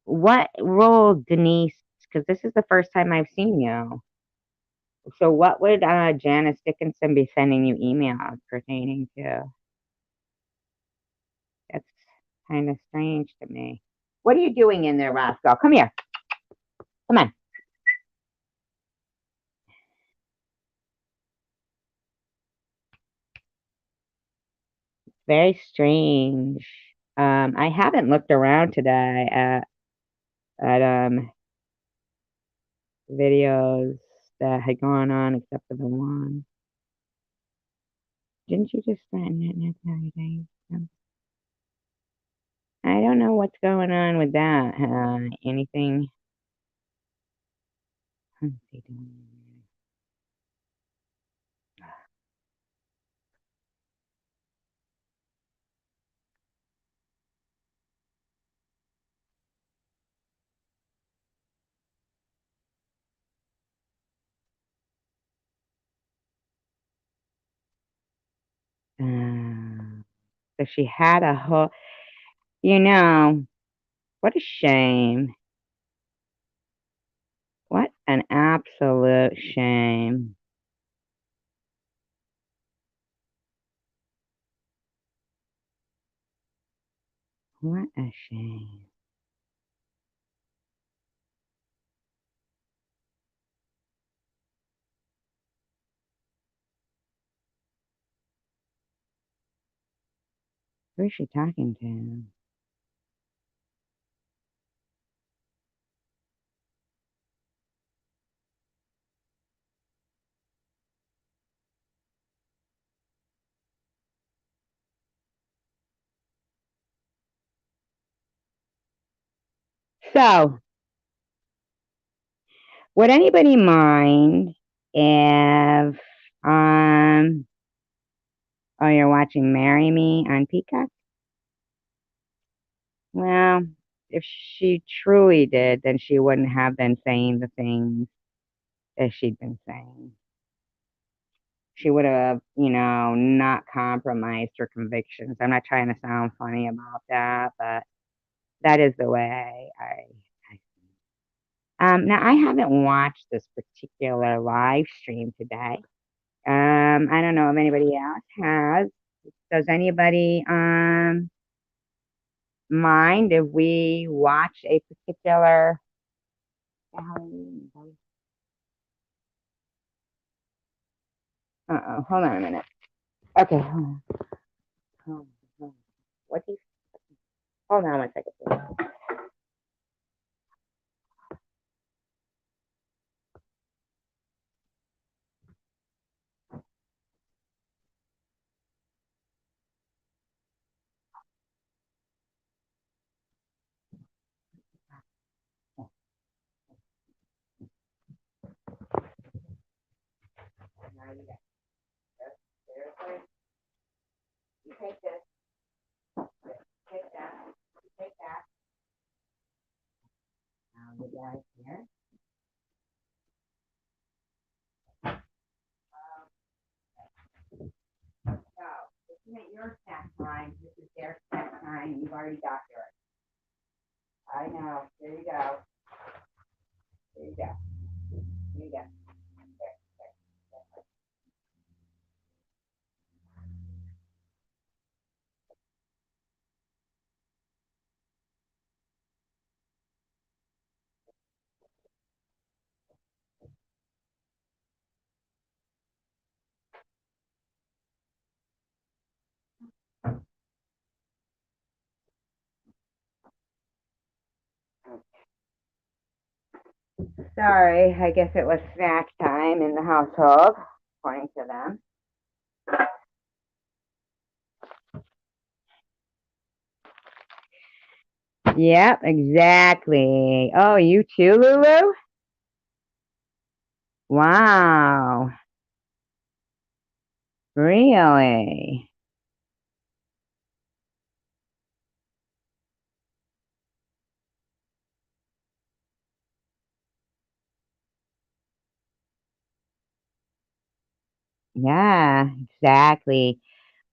What role, Denise? Because this is the first time I've seen you. So, what would Janice Dickinson be sending you emails pertaining to? That's kind of strange to me. What are you doing in there, Roscoe? Come here. Come on. Very strange. I haven't looked around today at videos that had gone on except for the one. Didn't you just threaten it next Saturday? I don't know what's going on with that. Anything? Let's see. So she had a whole, you know, what a shame. What an absolute shame. What a shame. Who is she talking to? So, would anybody mind if oh, you're watching Marry Me on Peacock? Well, if she truly did, then she wouldn't have been saying the things that she'd been saying. She would have, not compromised her convictions. I'm not trying to sound funny about that, but that is the way now I haven't watched this particular live stream today. I don't know if anybody else has. Does anybody mind if we watch a particular? Uh-oh, hold on a minute. Okay, hold on. Hold on. What do you? Hold on one second, please. Now you got this. Seriously? You take this. Take that. Take that. Now you guys here. So this isn't your snack time. This is their snack time. You've already got yours. I know. There you go. There you go. There you go. There, there, there. Sorry, I guess it was snack time in the household, according to them. Yep, exactly. Oh, you too, Lulu? Wow, really? Yeah, exactly.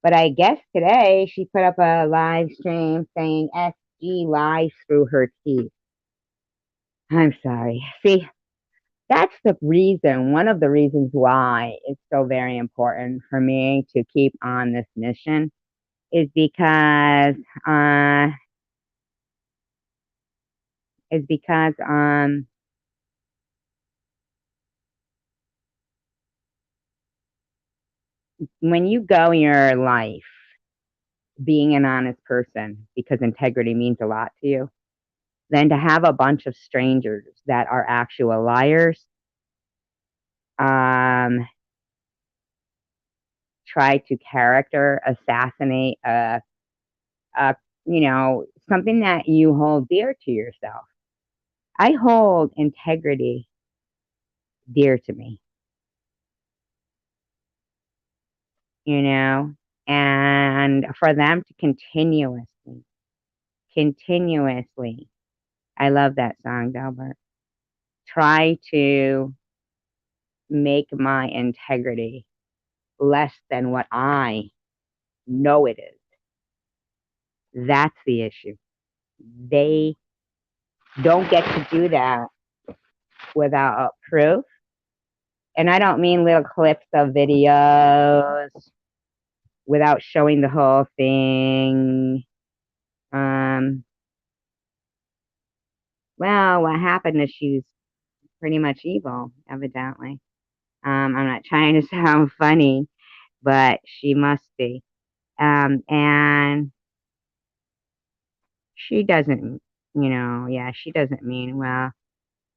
But I guess today she put up a live stream saying SG lies through her teeth. I'm sorry. See, that's the reason, one of the reasons why it's so very important for me to keep on this mission is because uh is because when you go your life being an honest person because integrity means a lot to you, then to have a bunch of strangers that are actual liars, um try to character assassinate a something that you hold dear to yourself. I hold integrity dear to me, you know, and for them to continuously, I love that song, Delbert, try to make my integrity less than what I know it is. That's the issue. They don't get to do that without proof. And I don't mean little clips of videos without showing the whole thing. Um, well, what happened is she's pretty much evil, evidently. I'm not trying to sound funny, but she must be. And she doesn't, yeah, she doesn't mean well.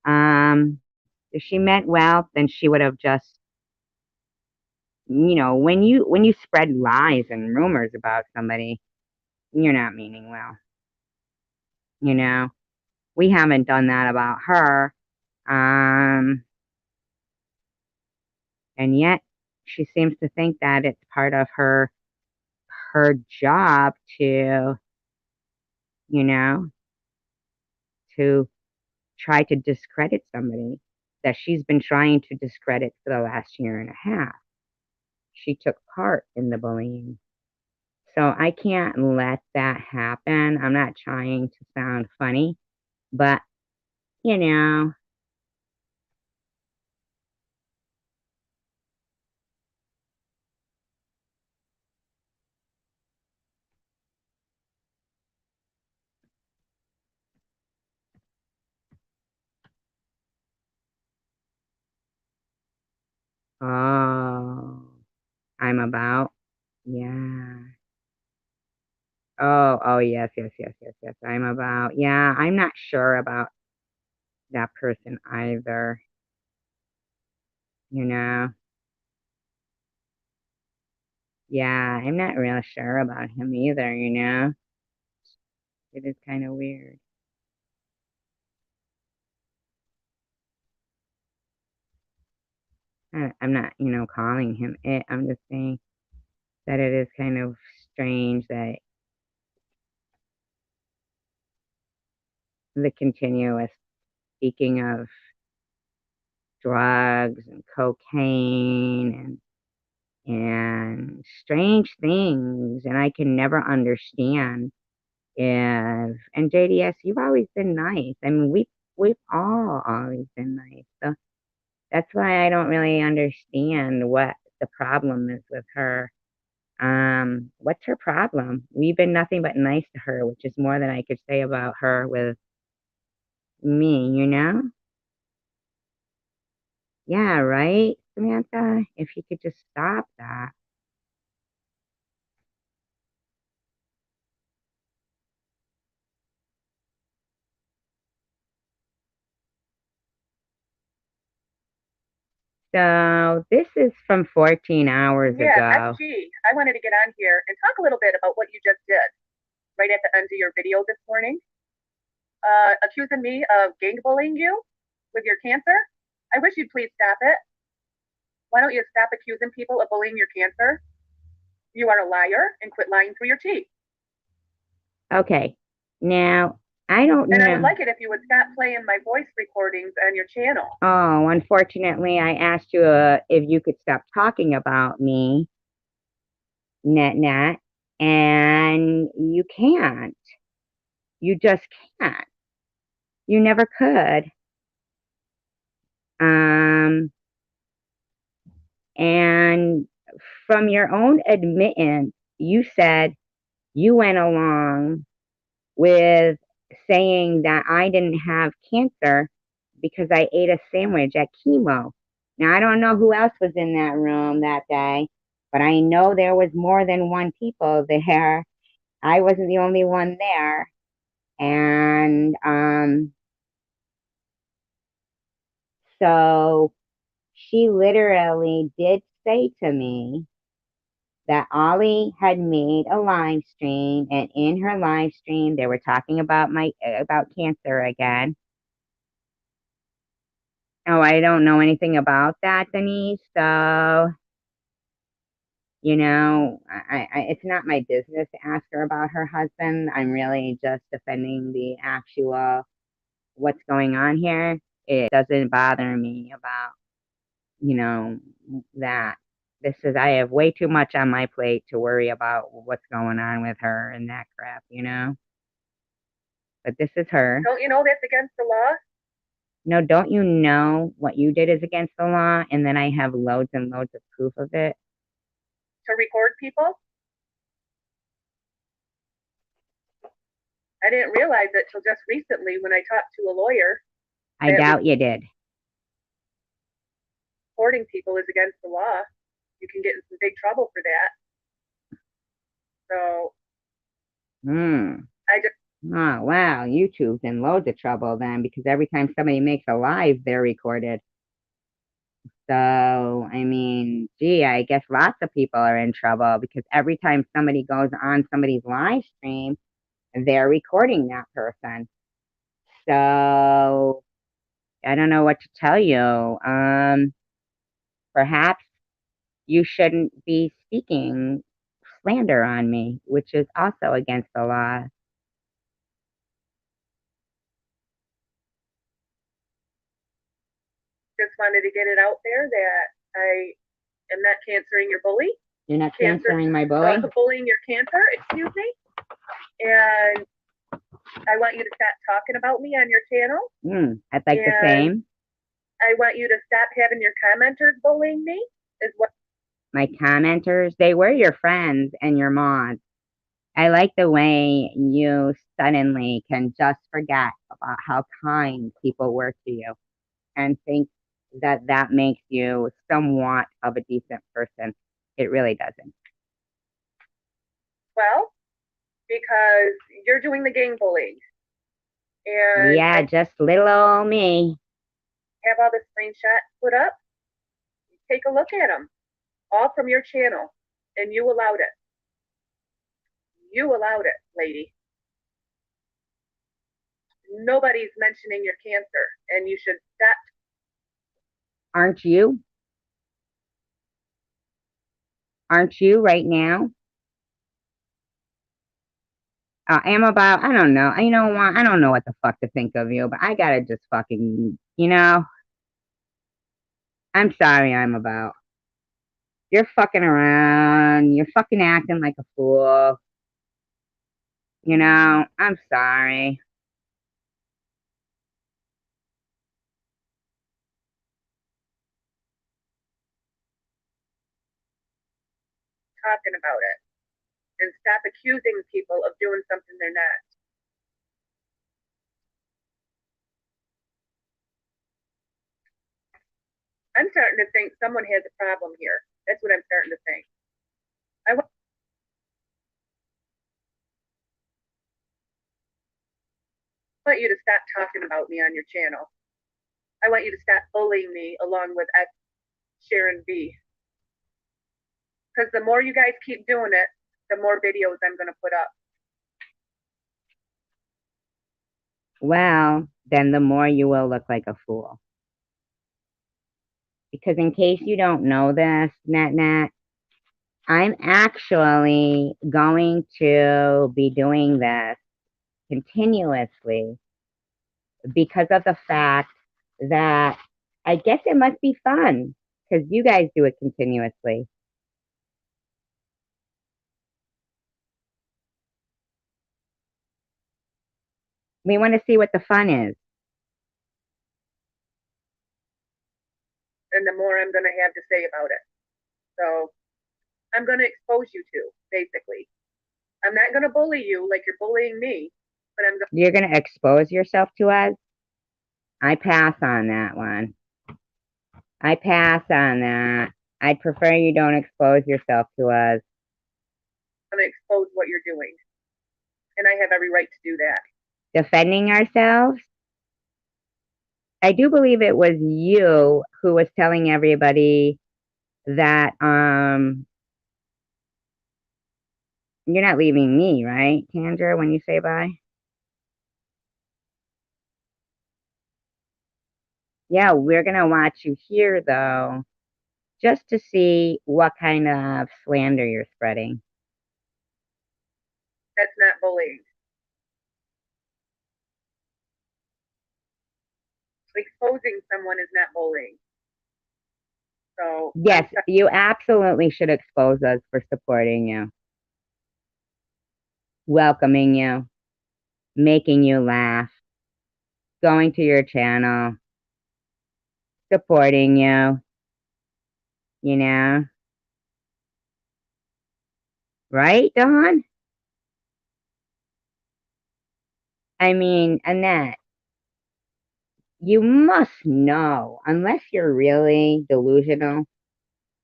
Um, if she meant well, then she would have just, when you spread lies and rumors about somebody, you're not meaning well. You know, we haven't done that about her. Um, and yet she seems to think that it's part of her job to, you know, to try to discredit somebody that she's been trying to discredit for the last year and a half. She took part in the bullying. So I can't let that happen. I'm not trying to sound funny, but you know, oh, I'm about, yeah. Oh, yes, yes, yes, yes, yes. I'm about, yeah, I'm not sure about that person either, you know. Yeah, I'm not real sure about him either, you know. It is kind of weird. I'm not, calling him it. I'm just saying that it is kind of strange that the continuous speaking of drugs and cocaine and strange things, and I can never understand if and JDS, you've always been nice. I mean, we've all always been nice. So that's why I don't really understand what the problem is with her. What's her problem? We've been nothing but nice to her, which is more than I could say about her with me, you know? Yeah, right, Samantha? If you could just stop that. So this is from 14 hours Yeah, ago. SG, I wanted to get on here and talk a little bit about what you just did right at the end of your video this morning, accusing me of gang bullying you with your cancer. I wish you'd please stop it. Why don't you stop accusing people of bullying your cancer? You are a liar and quit lying through your teeth. Okay. Now, I don't And I would know. like it if you would stop playing my voice recordings on your channel. Oh, unfortunately, I asked you if you could stop talking about me, net, and you can't. You just can't. You never could. Um, and from your own admittance, you said you went along with saying that I didn't have cancer because I ate a sandwich at chemo. Now, I don't know who else was in that room that day, but I know there was more than one people there. I wasn't the only one there. And so she literally did say to me that Ollie had made a live stream, and in her live stream, they were talking about about cancer again. Oh, I don't know anything about that, Denise. So, it's not my business to ask her about her husband. I'm really just defending the actual what's going on here. It doesn't bother me about, you know, that. I have way too much on my plate to worry about what's going on with her and that crap. But this is her. Don't you know that's against the law No, don't you know what you did is against the law? And then I have loads and loads of proof of it. to record people? I didn't realize it till just recently when I talked to a lawyer I that doubt you did. recording people is against the law. You can get in some big trouble for that. So Hmm. I just Oh, wow. YouTube's in loads of trouble then because every time somebody makes a live, they're recorded. So, I mean, gee, I guess lots of people are in trouble because every time somebody goes on somebody's live stream, they're recording that person. So, I don't know what to tell you. Perhaps you shouldn't be speaking slander on me, which is also against the law. just wanted to get it out there that I am not cancering your bully. You're not Cancer, canceling my bully? bullying your cancer, excuse me. And I want you to stop talking about me on your channel. I'd like the And same. I want you to stop having your commenters bullying me. Is what My commenters, they were your friends and your mods. I like the way you suddenly can just forget about how kind people were to you and think that that makes you somewhat of a decent person. It really doesn't. well because you're doing the gang bullying, and Yeah, I just little old me. have all the screenshots put up. Take a look at them, all from your channel, and you allowed it. You allowed it, lady. Nobody's mentioning your cancer, and you should stop. Aren't you? Aren't you right now? I am about, I don't know. You know what? I don't know what the fuck to think of you, but I gotta just fucking, I'm sorry, I'm about. You're fucking around. You're fucking acting like a fool. I'm sorry. Talking about it and stop accusing people of doing something they're not. I'm starting to think someone has a problem here. That's what I'm starting to think. I want you to stop talking about me on your channel. I want you to stop bullying me along with X. Sharon B. Because the more you guys keep doing it, the more videos I'm going to put up. Well, then the more you will look like a fool. Because in case you don't know this, Net, I'm actually going to be doing this continuously because of the fact that I guess it must be fun because you guys do it continuously. We want to see what the fun is. And the more I'm going to have to say about it. So I'm going to expose you two, basically. I'm not going to bully you like you're bullying me, but You're going to expose yourself to us? I pass on that one. I pass on that. I'd prefer you don't expose yourself to us. I'm going to expose what you're doing. And I have every right to do that. Defending ourselves? I do believe it was you who was telling everybody that you're not leaving me, right, Tanger, when you say bye? Yeah, we're gonna watch you here though, just to see what kind of slander you're spreading. That's not bullying. Exposing someone is not bullying. So yes, you absolutely should expose us for supporting you, welcoming you, making you laugh, going to your channel, supporting you, you know? Right, Dawn? I mean, Annette, you must know, unless you're really delusional,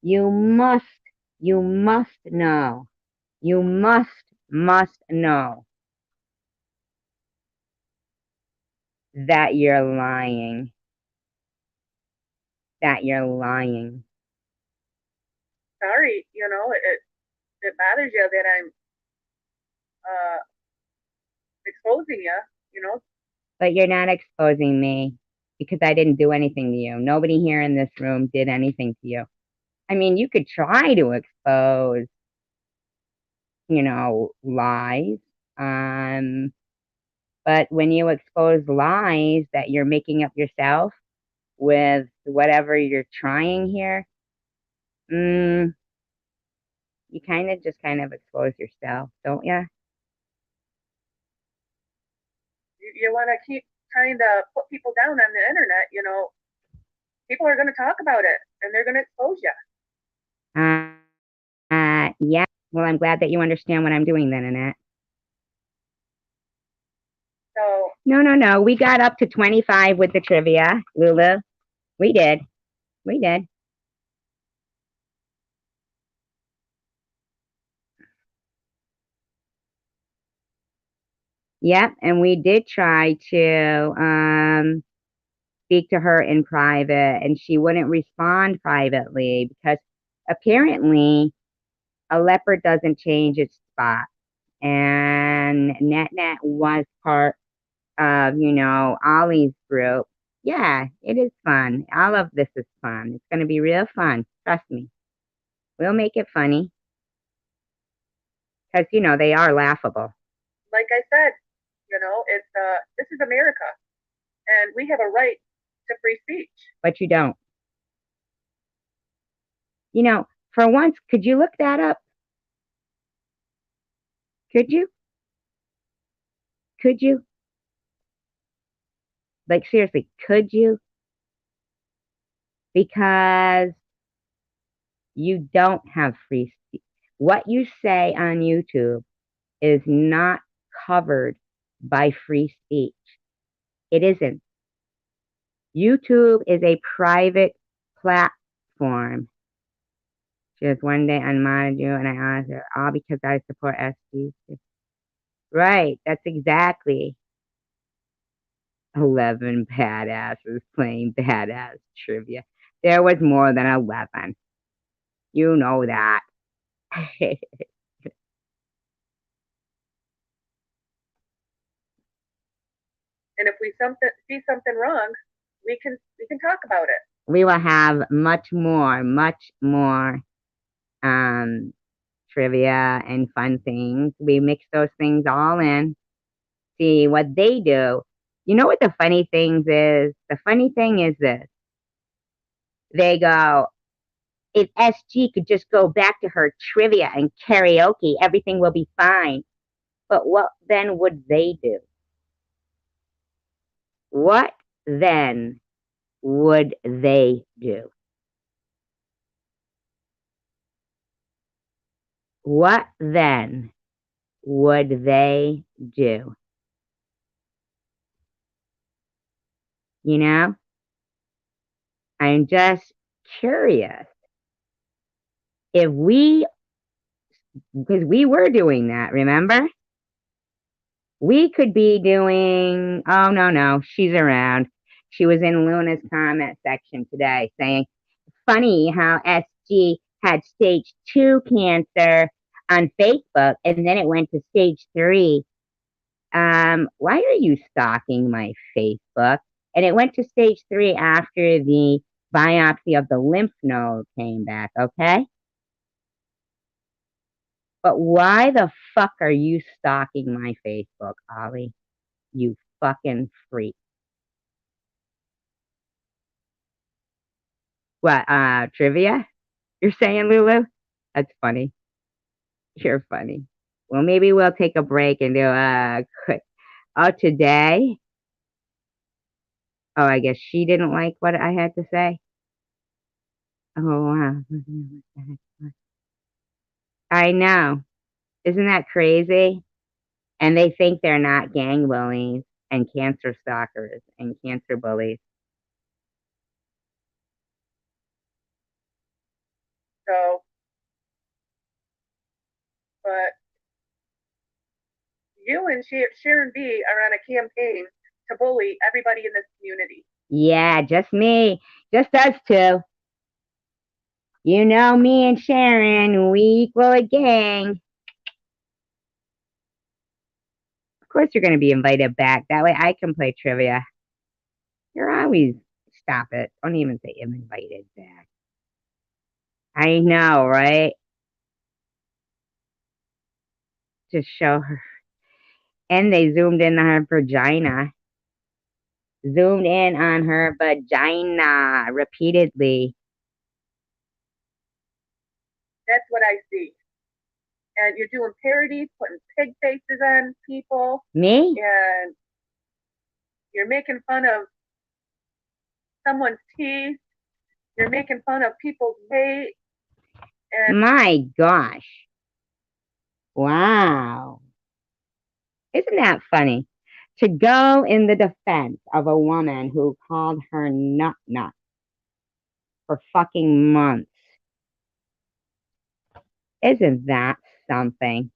you must know, you must know that you're lying. That you're lying. Sorry, it bothers you that I'm exposing you. But you're not exposing me because I didn't do anything to you. Nobody here in this room did anything to you. I mean, you could try to expose, lies. But when you expose lies that you're making up yourself with whatever you're trying here, you kind of expose yourself, don't you? You want to keep trying to put people down on the internet, people are going to talk about it and they're going to expose you. Yeah. Well, I'm glad that you understand what I'm doing then, Annette. So No. We got up to 25 with the trivia, Lulu. We did. Yep, and we did try to speak to her in private, and she wouldn't respond privately because apparently a leopard doesn't change its spot. And Net was part of, Ollie's group. Yeah, it is fun. All of this is fun. It's going to be real fun. Trust me. We'll make it funny because, they are laughable. like I said, it's this is America, and we have a right to free speech. But you don't. For once, could you look that up? Could you? Could you? Like, seriously, could you? Because you don't have free speech. What you say on YouTube is not covered by free speech. It isn't. YouTube is a private platform. Just one day unmodded you and I asked her, all because I support SDs. Right, that's exactly 11 badasses playing badass trivia. There was more than 11. You know that. And if we see something wrong, we can talk about it. We will have much more trivia and fun things. We mix those things all in. See what they do. You know what the funny things is? The funny thing is this. They go, if SG could just go back to her trivia and karaoke, everything will be fine. But what then would they do? What then would they do? What then would they do? You know? I'm just curious. If we, because we were doing that, remember? We could be doing, oh, no, she's around. She was in Luna's comment section today saying, funny how SG had stage 2 cancer on Facebook and then it went to stage 3. Why are you stalking my Facebook? And it went to stage 3 after the biopsy of the lymph node came back, okay? But why the fuck are you stalking my Facebook, Ollie? You fucking freak. What, trivia? You're saying, Lulu? That's funny. You're funny. Well, maybe we'll take a break and do quick. Oh, today? Oh, I guess she didn't like what I had to say. Oh, wow. I know. Isn't that crazy? And they think they're not gang bullies and cancer stalkers and cancer bullies. So, but you and Sharon B are on a campaign to bully everybody in this community. Yeah, just me. Just us two. You know me and Sharon, we equal a gang. Of course you're going to be invited back. That way I can play trivia. You're always... Stop it. Don't even say I'm invited back. I know, right? Just show her. And they zoomed in on her vagina. Zoomed in on her vagina repeatedly. That's what I see. And you're doing parodies, putting pig faces on people. Me? And you're making fun of someone's teeth. You're making fun of people's weight. And my gosh. Wow. Isn't that funny? To go in the defense of a woman who called her nut for fucking months. Isn't that something?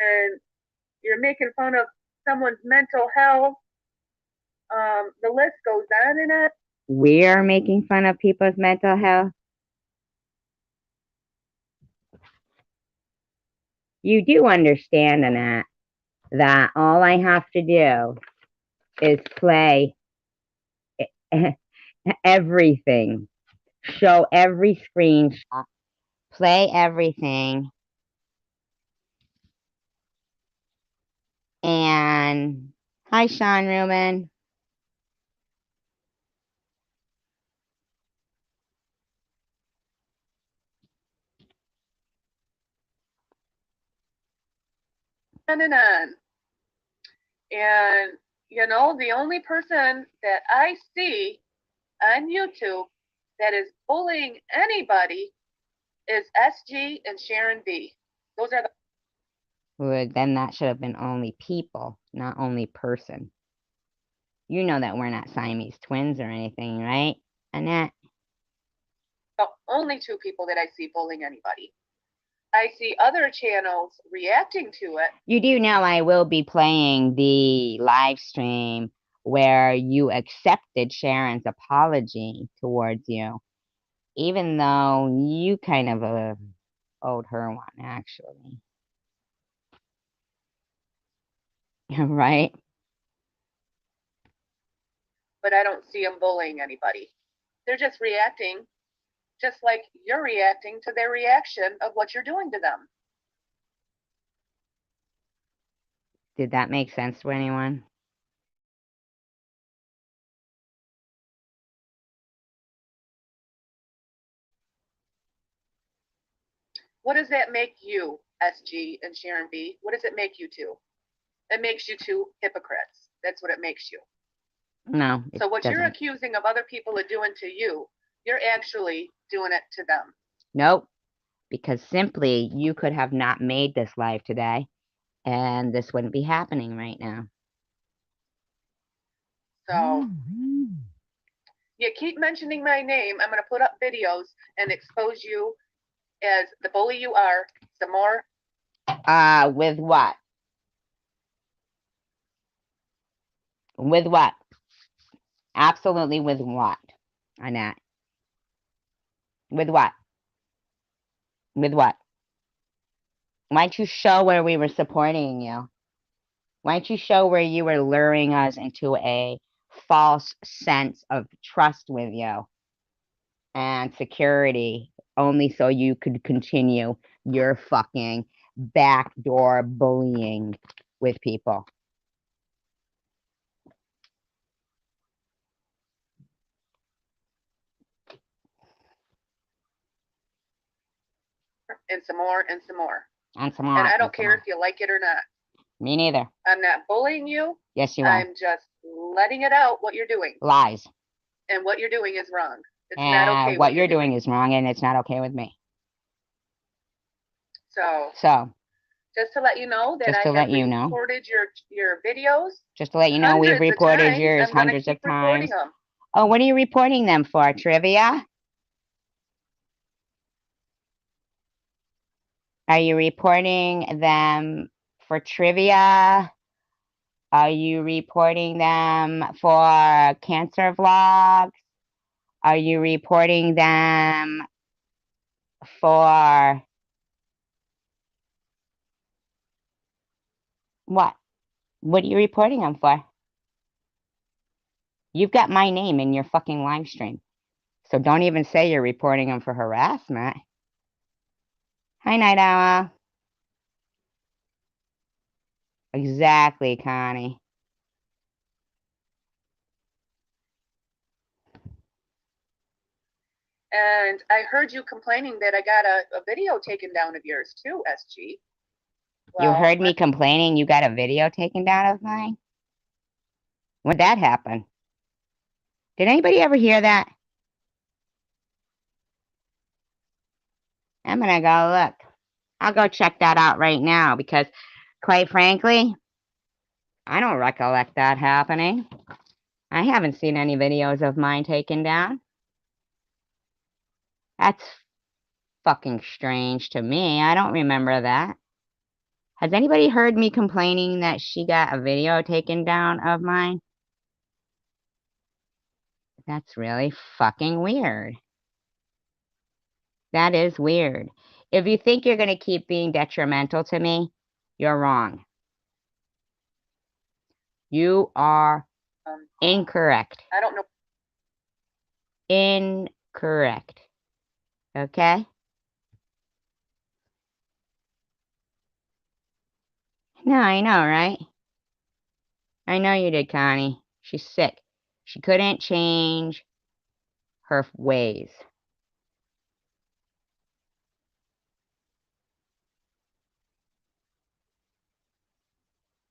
And you're making fun of someone's mental health. The list goes on and on. We're making fun of people's mental health. You do understand, Annette, that all I have to do is play everything, show every screenshot, play everything, and hi, Sean Ruben. On and on. And, you know, the only person that I see on YouTube that is bullying anybody is SG and Sharon B. Those are the... Well, then that should have been only people, not only person. You know that we're not Siamese twins or anything, right, Annette? the only two people that I see bullying anybody. I see other channels reacting to it. You do know I will be playing the live stream where you accepted Sharon's apology towards you, even though you kind of owed her one, actually. Right? But I don't see them bullying anybody. They're just reacting, just like you're reacting to their reaction of what you're doing to them. Did that make sense to anyone? What does that make you, SG and Sharon B? What does it make you two? It makes you two hypocrites. That's what it makes you. No. So what doesn't. You're accusing of other people of doing to you, you're actually doing it to them. Nope. Because simply you could have not made this live today, and this wouldn't be happening right now. So you keep mentioning my name. I'm going to put up videos and expose you as the bully you are some more. With what? With what? Absolutely with what, Annette? With what? With what? Why don't you show where we were supporting you? Why don't you show where you were luring us into a false sense of trust with you and security, only so you could continue your fucking backdoor bullying with people? And some more and some more. And some more. And I don't care if you like it or not. Me neither. I'm not bullying you. Yes, you are. I'm just letting it out what you're doing. Lies. And what you're doing is wrong. It's not okay. What you're doing is wrong, and it's not okay with me. So just to let you know that I have reported your videos. Just to let you know, we've reported yours hundreds of times. Oh, what are you reporting them for? Trivia? Are you reporting them for trivia? Are you reporting them for cancer vlogs? Are you reporting them for what? What are you reporting them for? You've got my name in your fucking live stream. So don't even say you're reporting them for harassment. Hi, Night Owl. Exactly, Connie. And I heard you complaining that I got a video taken down of yours too, SG. Well, you heard me complaining you got a video taken down of mine? When did that happen? Did anybody ever hear that? I'm gonna go look. I'll go check that out right now because, quite frankly, I don't recollect that happening. I haven't seen any videos of mine taken down. That's fucking strange to me. I don't remember that. Has anybody heard me complaining that she got a video taken down of mine? That's really fucking weird. That is weird. If you think you're going to keep being detrimental to me, you're wrong. You are incorrect. I don't know. Incorrect. Okay? No, I know, right? I know you did, Connie. She's sick. She couldn't change her ways.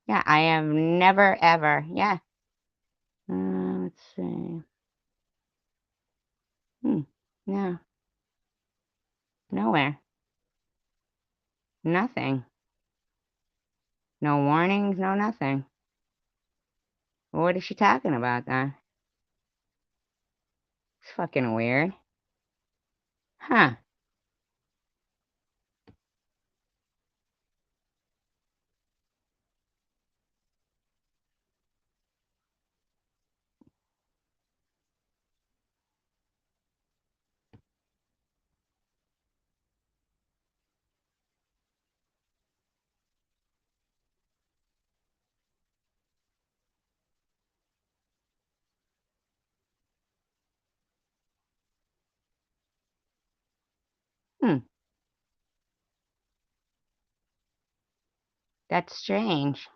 Yeah, I have never, ever. Yeah. Let's see. No. Nowhere. Nothing. No warnings, no nothing. What is she talking about then? It's fucking weird. Huh. That's strange.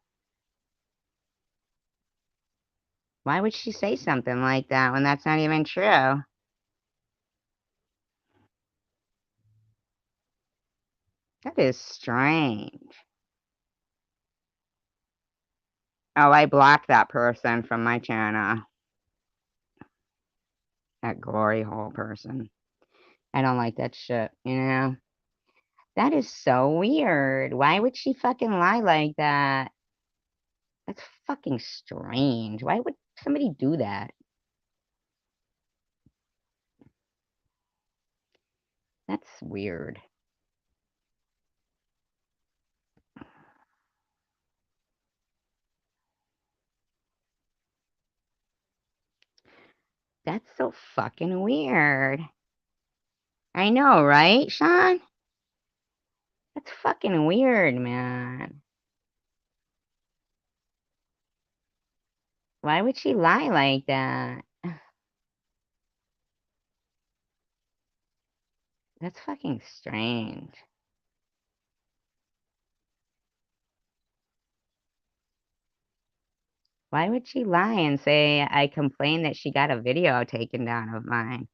Why would she say something like that when that's not even true? That is strange. Oh, I blocked that person from my channel. That glory hole person. I don't like that shit, you know? That is so weird. Why would she fucking lie like that? That's fucking strange. Why would somebody do that? That's weird. That's so fucking weird. I know, right, Sean? That's fucking weird, man. Why would she lie like that? That's fucking strange. Why would she lie and say, I complained that she got a video taken down of mine?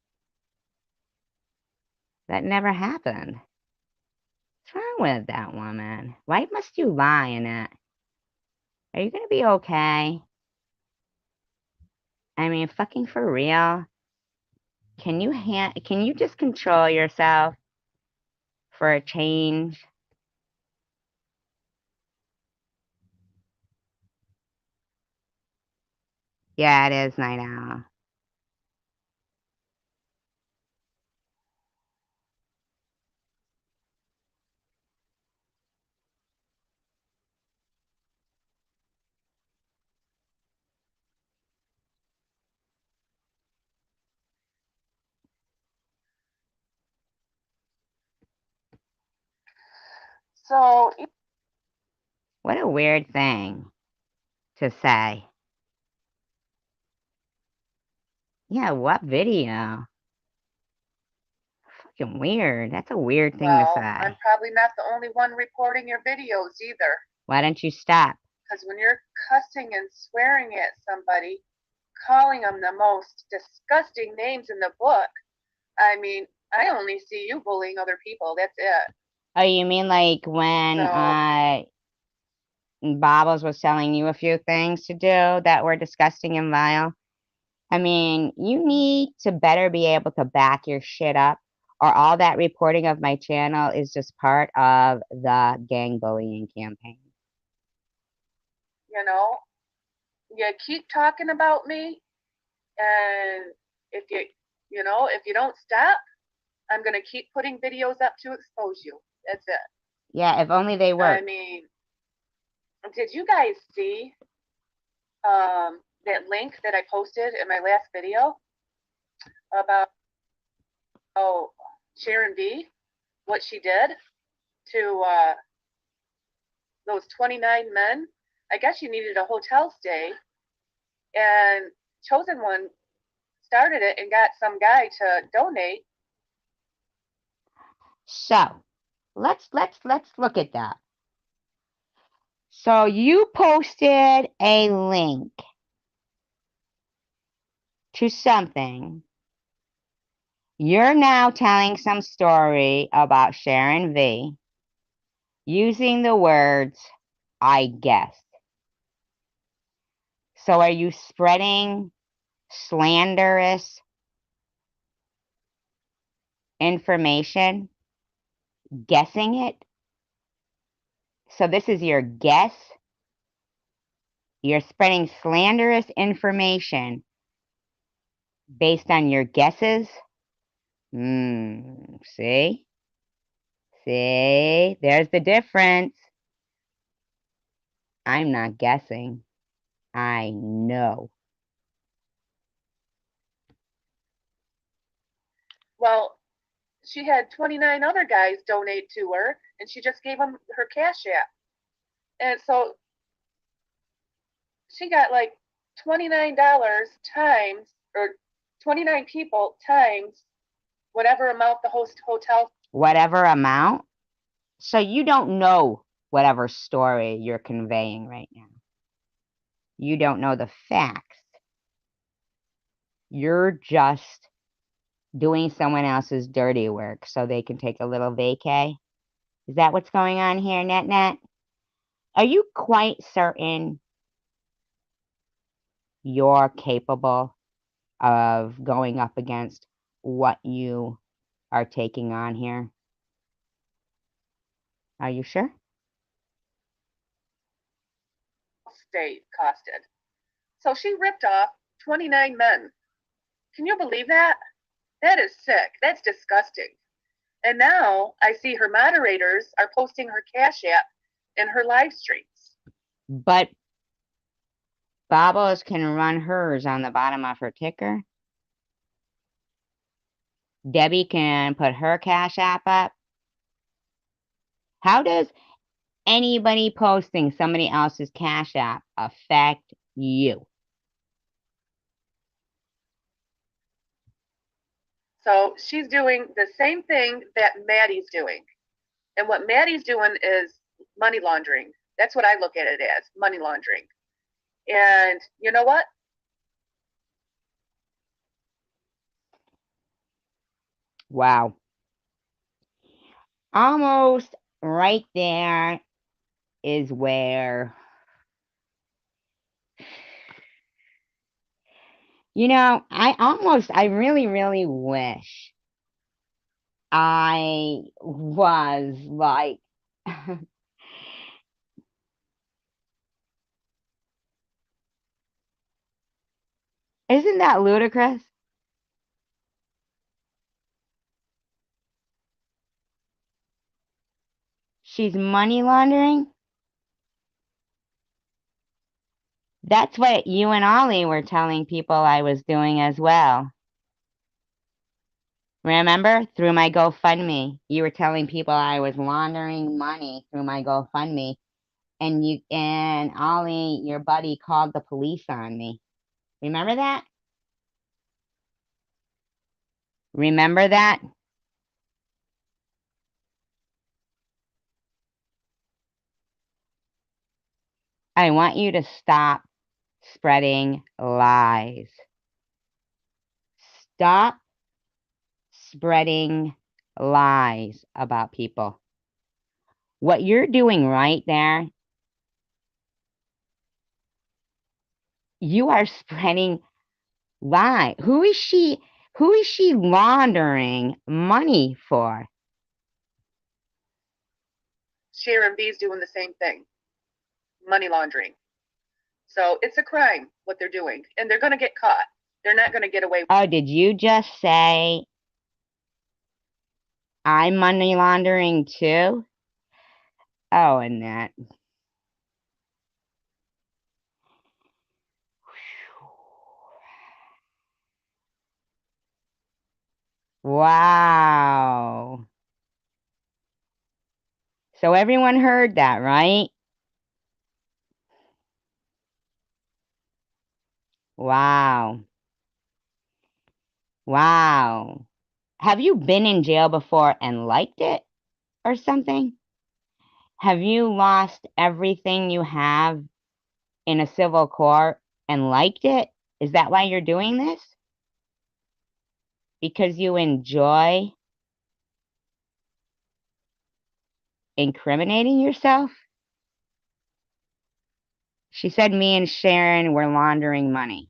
That never happened. What's wrong with that woman? Why must you lie in it? Are you gonna be okay? I mean, fucking for real. Can you just control yourself for a change? Yeah, it is night owl. So, What a weird thing to say. Yeah, what video? Fucking weird. That's a weird thing to well, I'm say. probably not the only one reporting your videos either. Why don't you stop? Because when you're cussing and swearing at somebody, calling them the most disgusting names in the book, I mean, I only see you bullying other people. That's it. Oh, you mean like when So, Bobbles was telling you a few things to do that were disgusting and vile? I mean, you need to better be able to back your shit up, or all that reporting of my channel is just part of the gang bullying campaign. you know, you keep talking about me, and if you don't stop, I'm going to keep putting videos up to expose you. That's it. Yeah, if only they I work. mean, did you guys see that link that I posted in my last video about Sharon B, what she did to those 29 men? I guess she needed a hotel stay, and Chosen One started it and got some guy to donate. So let's look at that. So you posted a link to something. You're now telling some story about Sharon V using the words, I guess. So are you spreading slanderous information? Guessing it? So this is your guess? You're spreading slanderous information based on your guesses? See? See? There's the difference. I'm not guessing. I know. Well, she had 29 other guys donate to her, and she just gave them her cash app. And so she got like $29 times, or 29 people times whatever amount the hotel. whatever amount. So you don't know whatever story you're conveying right now. You don't know the facts. You're just doing someone else's dirty work so they can take a little vacay. Is that what's going on here, Net? Are you quite certain you're capable of going up against what you are taking on here? Are you sure? State costed. So she ripped off 29 men. Can you believe that? That is sick. That's disgusting. And now I see her moderators are posting her Cash App in her live streams. But Bobbles can run hers on the bottom of her ticker. Debbie can put her Cash App up. How does anybody posting somebody else's Cash App affect you? So she's doing the same thing that Maddie's doing. And what Maddie's doing is money laundering. That's what I look at it as, money laundering. And you know what? Wow. Almost right there is where, I really, really wish I was like, isn't that ludicrous? She's money laundering? That's what you and Ollie were telling people I was doing as well. Remember? Through my GoFundMe. You were telling people I was laundering money through my GoFundMe. And Ollie, your buddy, called the police on me. Remember that? Remember that? I want you to stop spreading lies. Stop spreading lies about people. What you're doing right there, you are spreading lies. Who is she laundering money for? Sharon B's doing the same thing, money laundering. So it's a crime what they're doing, and they're going to get caught. They're not going to get away with it. Oh, did you just say I'm money laundering too? Oh, Annette. Wow. So everyone heard that, right? Wow. Wow. Have you been in jail before and liked it or something? Have you lost everything you have in a civil court and liked it? Is that why you're doing this? Because you enjoy incriminating yourself? She said me and Sharon were laundering money.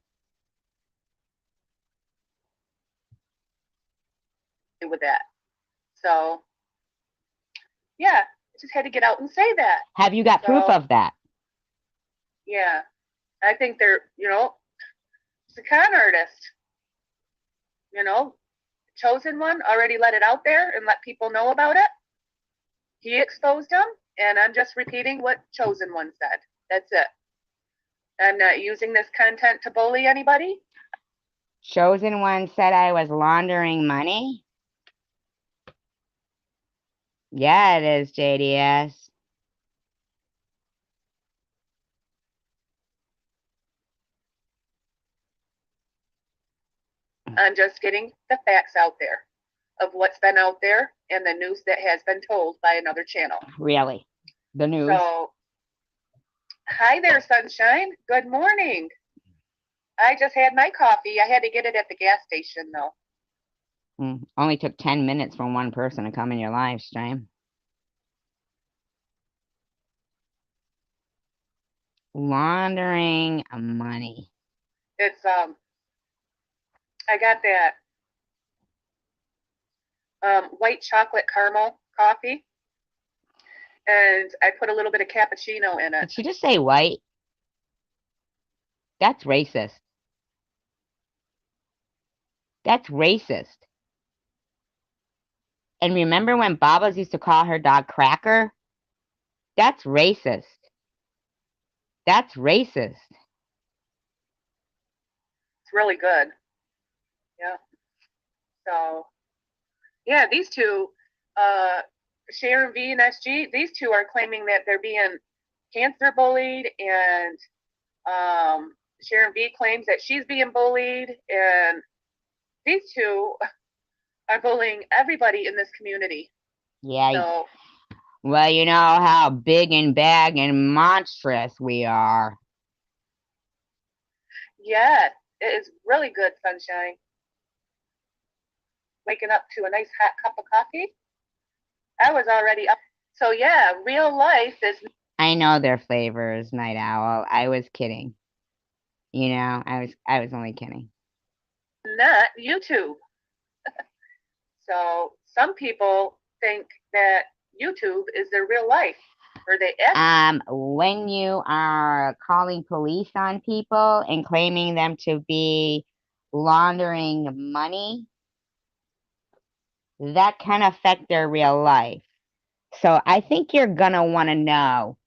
With that. So, yeah, just had to get out and say that. Have you got proof of that? Yeah, I think they're, it's a con artist. Chosen One already let it out there and let people know about it. He exposed them, and I'm just repeating what Chosen One said. That's it. I'm not using this content to bully anybody. Chosen One said I was laundering money? Yeah, it is, JDS. I'm just getting the facts out there. of what's been out there and the news that has been told by another channel. Really? The news? So, hi there, sunshine. Good morning. I just had my coffee. I had to get it at the gas station, though. Only took 10 minutes for one person to come in your live stream. Laundering money. It's I got that white chocolate caramel coffee, and I put a little bit of cappuccino in it. Did she just say white? That's racist. That's racist. And remember when Baba's used to call her dog Cracker? That's racist. That's racist. It's really good. Yeah. So, yeah, these two, Sharon V and SG, these two are claiming that they're being cancer bullied, and Sharon V claims that she's being bullied, and these two are bullying everybody in this community. Yeah. So, well, you know how big and bad and monstrous we are. yeah, it is really good, sunshine. Waking up to a nice hot cup of coffee. I was already up. So yeah, real life is. I know their flavors, Night Owl. I was kidding. You know, I was only kidding. Not YouTube. So some people think that YouTube is their real life, or they when you are calling police on people and claiming them to be laundering money, that can affect their real life. So I think you're gonna want to know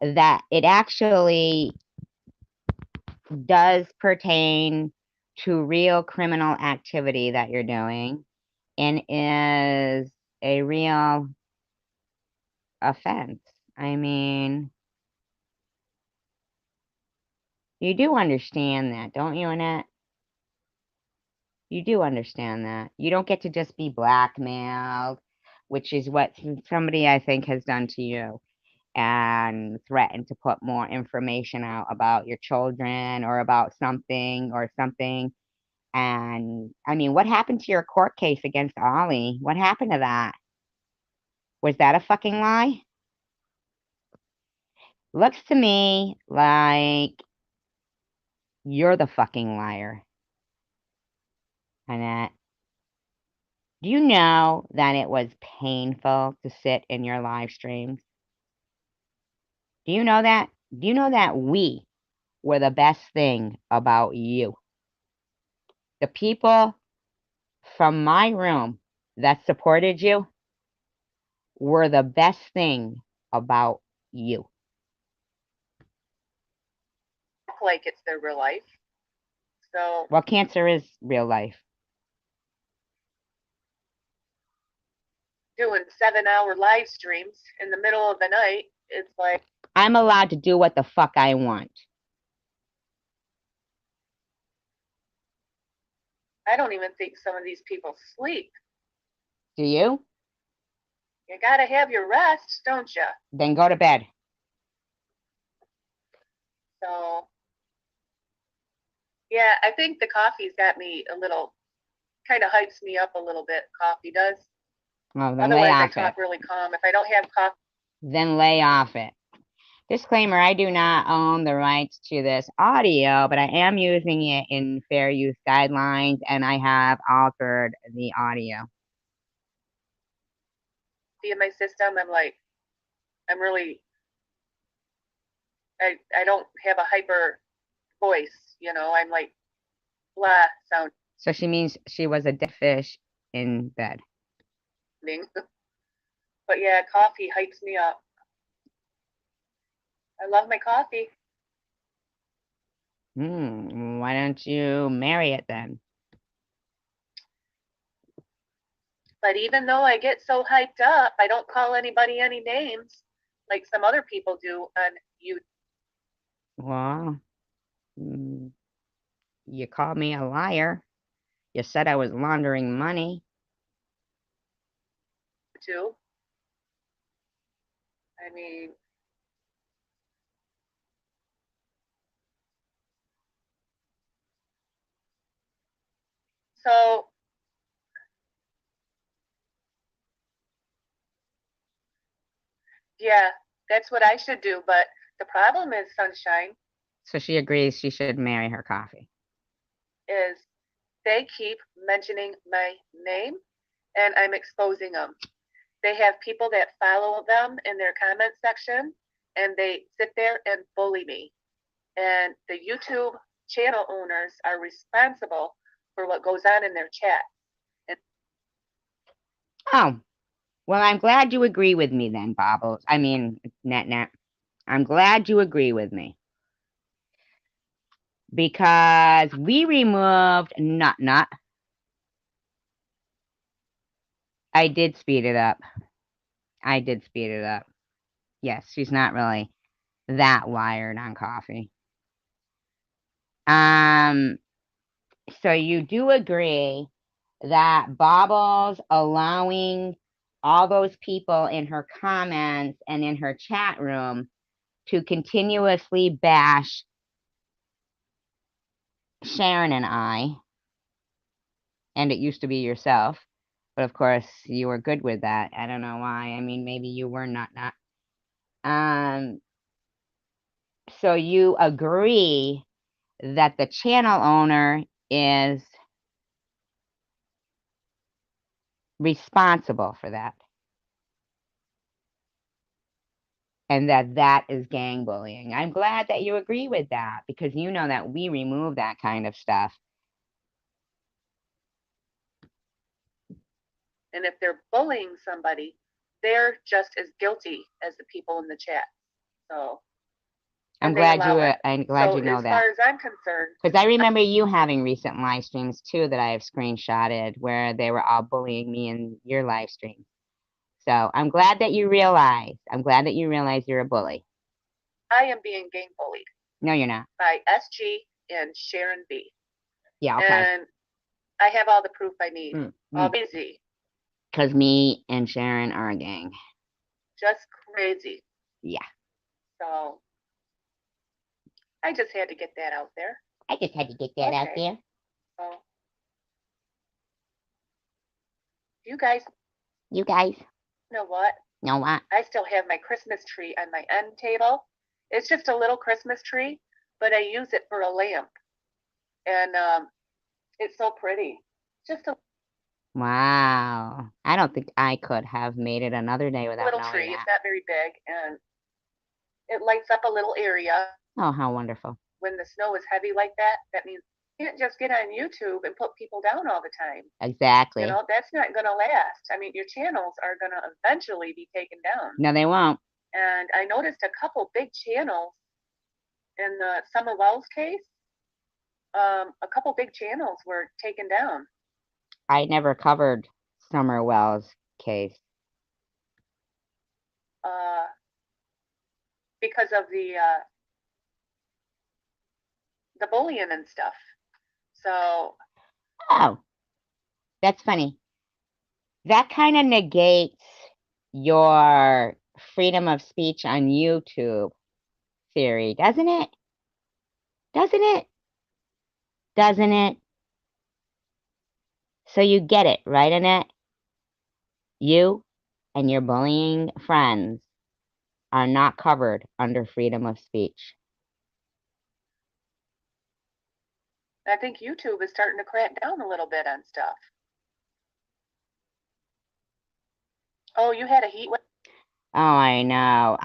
that it actually does pertain to real criminal activity that you're doing and is a real offense. I mean, you do understand that, don't you, Annette? You do understand that. You don't get to just be blackmailed, which is what somebody I think has done to you, and threatened to put more information out about your children or about something or something. And I mean, what happened to your court case against Ollie? What happened to that? Was that a fucking lie? Looks to me like you're the fucking liar, Annette. Do you know that it was painful to sit in your live streams? Do you know that? Do you know that we were the best thing about you? The people from my room that supported you were the best thing about you. like it's their real life. So Well, cancer is real life. doing 7-hour live streams in the middle of the night, it's like I'm allowed to do what the fuck I want. I don't even think some of these people sleep. Do you? You gotta have your rest, don't you? Then go to bed. So yeah, I think the coffee's got me a little, kind of hypes me up a little bit. Coffee does. Well, then lay Otherwise, I off it. talk really calm. If I don't have coffee, Then lay off it. Disclaimer, I do not own the rights to this audio, but I am using it in fair use guidelines, and I have altered the audio. in my system, I'm really, I don't have a hyper voice, you know. I'm like blah sounding. So she means she was a dead fish in bed. But yeah, coffee hypes me up. I love my coffee. Why don't you marry it then? But even though I get so hyped up, I don't call anybody any names like some other people do on YouTube. Well, you called me a liar. You said I was laundering money. too. I mean, so yeah, that's what I should do. But the problem is, Sunshine, So she agrees she should marry her coffee. is they keep mentioning my name and I'm exposing them. They have people that follow them in their comment section and they sit there and bully me. And the YouTube channel owners are responsible for what goes on in their chat. Oh, well, I'm glad you agree with me then, Bobbles. I mean, Net. I'm glad you agree with me. Because we removed Nut. I did speed it up. Yes, she's not really that wired on coffee. So you do agree that Bobbles allowing all those people in her comments and in her chat room to continuously bash Sharon and I, and it used to be yourself, but of course you were good with that. I don't know why. I mean, maybe you were not. So you agree that the channel owner is responsible for that, and that is gang bullying. I'm glad that you agree with that, because you know that we remove that kind of stuff. And if they're bullying somebody, they're just as guilty as the people in the chat. So I'm and they glad allow it. you know as that. far as I'm concerned, Because I remember you having recent live streams too that I have screenshotted where they were all bullying me in your live stream. So I'm glad that you realize you're a bully. I am being gang bullied No, you're not. by SG and Sharon B. Yeah, okay. And I have all the proof I need. All busy. Because me and Sharon are a gang. Just crazy. Yeah. So I just had to get that out there. I just had to get that out there. So you guys know what? Know what? I still have my Christmas tree on my end table. It's just a little Christmas tree, but I use it for a lamp. And it's so pretty. Just a Wow. I don't think I could have made it another day without little knowing tree. that. It's not very big, and it lights up a little area. Oh, how wonderful. When the snow is heavy like that, that means you can't just get on YouTube and put people down all the time. Exactly. You know, that's not going to last. I mean, your channels are going to eventually be taken down. No, they won't. And I noticed a couple big channels in the Summer Wells case. A couple big channels were taken down. I never covered Summer Wells' case. Because of the bullying and stuff. So. Oh, that's funny. That kind of negates your freedom of speech on YouTube theory, doesn't it? Doesn't it? Doesn't it? So you get it, right, Annette? You and your bullying friends are not covered under freedom of speech. I think YouTube is starting to crack down a little bit on stuff. Oh, you had a heat wave? Oh, I know.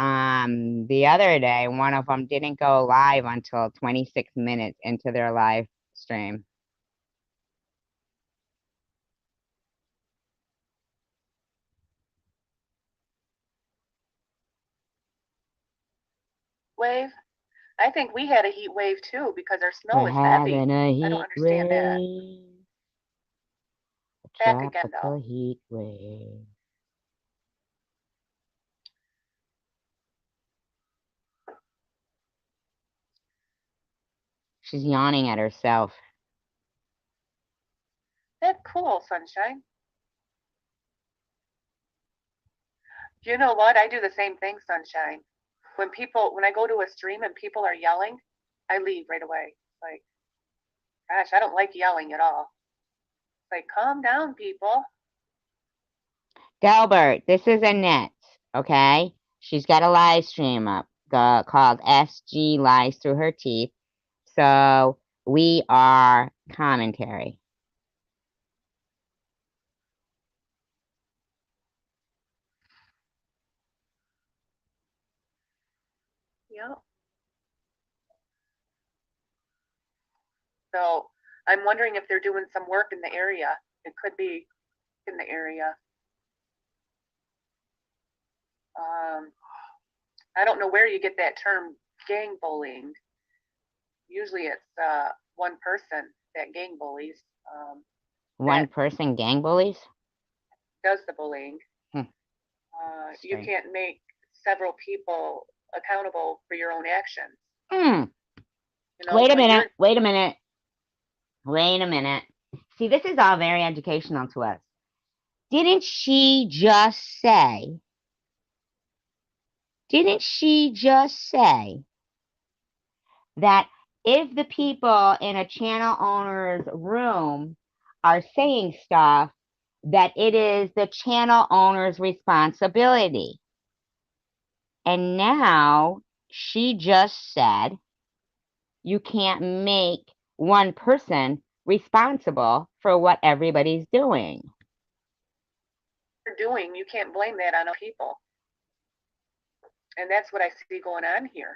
The other day, one of them didn't go live until 26 minutes into their live stream. Wave? I think we had a heat wave too because our snow We're is heavy. having a heat I don't understand that. wave. A Back again, tropical though. heat wave. She's yawning at herself. That's cool, Sunshine. You know what? I do the same thing, Sunshine. When I go to a stream and people are yelling, I leave right away. Like, gosh, I don't like yelling at all. Like, calm down, people. Delbert, this is Annette, okay? She's got a live stream up called SG Lies Through Her Teeth. So we are commentary. Yep. So I'm wondering if they're doing some work in the area. It could be in the area. I don't know where you get that term gang bullying. Usually it's one person that gang bullies. One person gang bullies? Does the bullying. You Strange. can't make several people accountable for your own actions. You know, Wait a when minute. Wait a minute. Wait a minute. See, this is all very educational to us. Didn't she just say that if the people in a channel owner's room are saying stuff, that it is the channel owner's responsibility? And now she just said you can't make one person responsible for what everybody's doing. You can't blame that on other people. And that's what I see going on here.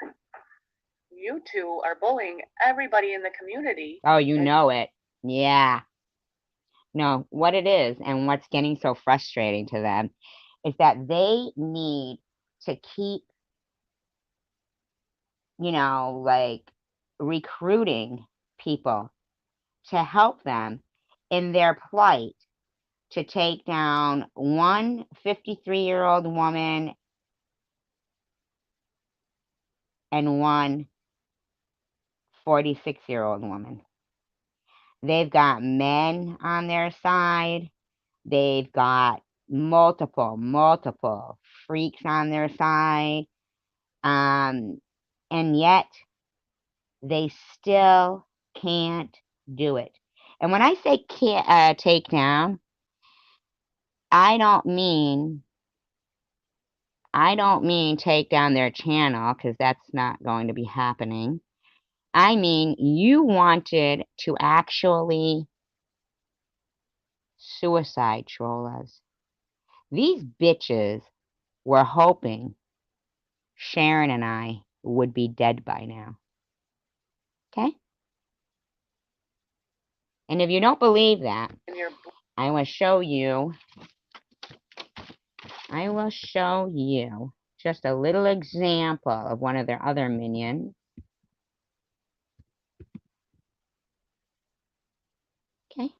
You two are bullying everybody in the community. Oh, you know it. Yeah. No, what it is and what's getting so frustrating to them is that they need to keep, like recruiting people to help them in their plight to take down one 53-year-old woman and one 46-year-old woman. They've got men on their side. They've got multiple freaks on their side. And yet they still can't do it. And when I say can't take down, I don't mean take down their channel, because that's not going to be happening. I mean, you wanted to actually suicide troll us. These bitches were hoping Sharon and I would be dead by now. Okay? And if you don't believe that, I will show you just a little example of one of their other minions. Okay?